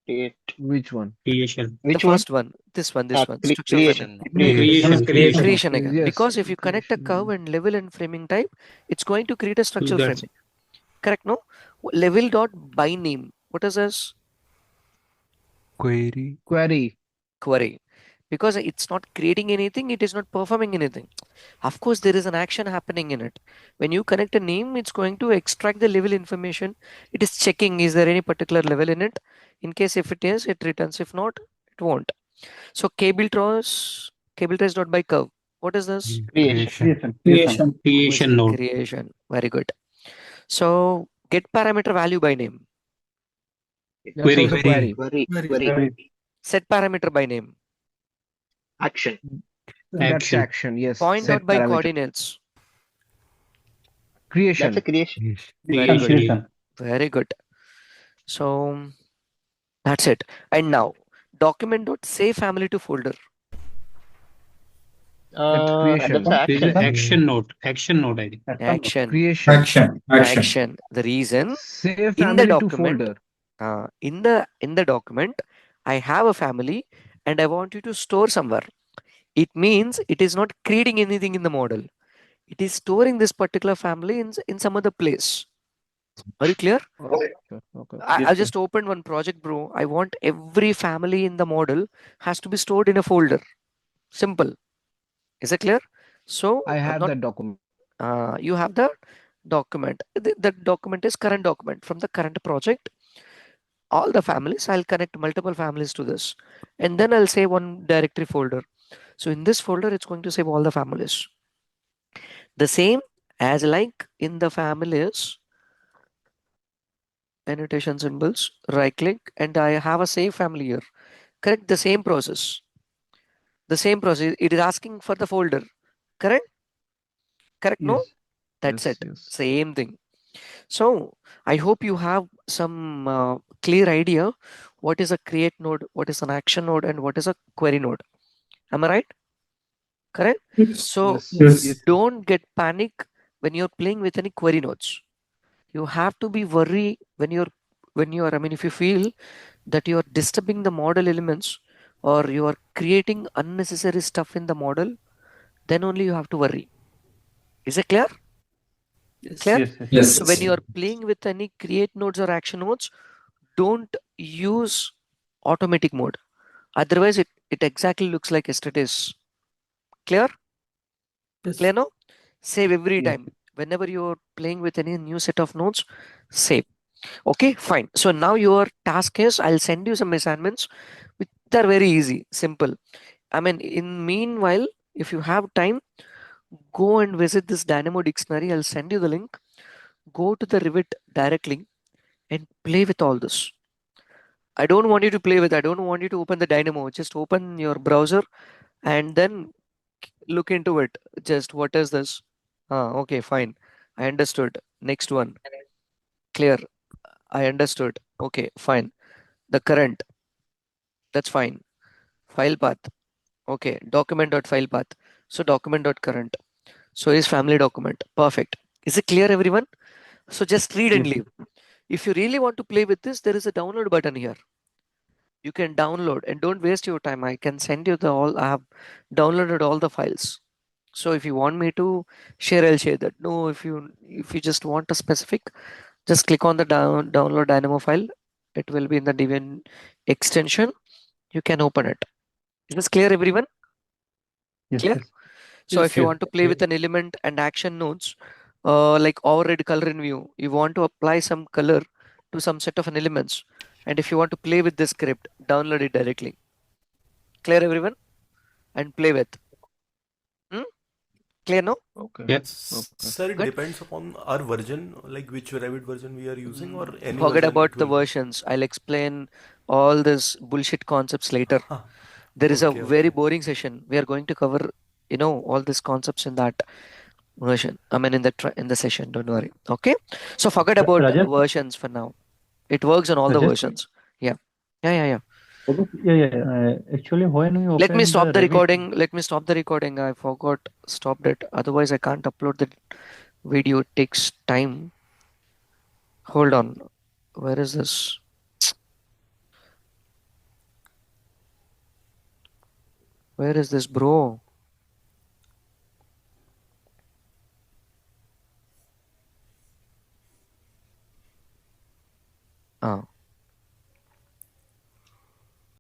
create. Which one? Creation. The Which one? first one. This one. Structural framing. Creation. This is Creation. creation. Creation again. Yes, Because if you connect a curve creation. and level and framing type, it's going to create a structural That's framing. Correct, no? Level dot by name. What is this? Query. Query. Query. Because it's not creating anything, it is not performing anything. Of course, there is an action happening in it. When you connect a name, it's going to extract the level information. It is checking, is there any particular level in it? In case if it is, it returns. If not, it won't. So cable trace dot by curve. What is this? Creation. Creation. Creation. creation Obviously, node. creation. Very good. So get parameter value by name. That's Query. also Query. query. Query. Set parameter by name. Action. That's Action. action. Yes. Point Set dot by parameter. coordinates. That's a Creation. creation. Creation. Very good. Creation. Very good. So that's it. And now document dot save family to folder. That's That's creation. a This is action. the action node. Action node ID. Action. Creation. Action. Action. The reason Save in the family to document, folder. in the document, I have a family and I want you to store somewhere. It means it is not creating anything in the model. It is storing this particular family in some other place. Are you clear? Okay. Okay. I just opened one project, bro. I want every family in the model has to be stored in a folder. Simple. Is it clear? So I I'm have not. that document. You have the document. The document is current document from the current project. All the families. I'll connect multiple families to this, and then I'll save one directory folder. So in this folder, it's going to save all the families. The same as like in the families annotation symbols, right click, and I have a save family here. Correct, the same process. The same process. It is asking for the folder. Correct? Correct, no? Yes. That's Yes. it. Yes. Same thing. So I hope you have some clear idea what is a create node, what is an action node, and what is a query node. Am I right? Correct? Yes. So Yes. Yes. Yes. don't get panic when you're playing with any query nodes. You have to be worry when you're, I mean, if you feel that you are disturbing the model elements or you are creating unnecessary stuff in the model, then only you have to worry. Is it clear? Yes. Clear? Yes. So when you are playing with any create nodes or action nodes, don't use automatic mode. Otherwise, it exactly looks like yesterday's. Clear? Clear Yes. now? Save every Yes. time. Whenever you're playing with any new set of nodes, save. Okay, fine. So now your task is I'll send you some assignments which are very easy, simple. I mean, in meanwhile, if you have time, go and visit this Dynamo dictionary. I'll send you the link. Go to the Revit directly and play with all this. I don't want you to play with, I don't want you to open the Dynamo. Just open your browser and then look into it. Just what is this? Okay, fine. I understood. Next one. Clear. I understood. Okay, fine. The current. That's fine. File path. Okay. Document.file path. So document.current. So is family document. Perfect. Is it clear, everyone? So just read and Yes. leave. If you really want to play with this, there is a download button here. You can download and don't waste your time. I can send you the all. I have downloaded all the files. So if you want me to share, I'll share that. No, if you just want a specific, just click on the download Dynamo file. It will be in the Debian extension. You can open it. Is this clear, everyone? Yes, Clear? yes. So if you Yes. want to play with an element and action nodes, like override color in view, you want to apply some color to some set of an elements. And if you want to play with this script, download it directly. Clear, everyone? And play with. Hmm? Clear, no? Okay. Yeah. Okay. Sir, it Good. depends upon our version, like which Revit version we are using, or any Forget version about it the will be. versions. I'll explain all this bullshit concepts later. There is a Okay, very okay. boring session. We are going to cover, all these concepts in that version. I mean, in the session. Don't worry. Okay. So forget about Rajat, versions for now. It works on all the Rajat, versions. Yeah. Yeah. Yeah. Yeah. Rajat, yeah, yeah. Actually, when we Let me open stop the the Revit, recording. Let me stop the recording. I forgot stopped it. Otherwise, I can't upload the video. It takes time. Hold on. Where is this? Where is this, bro? Ah.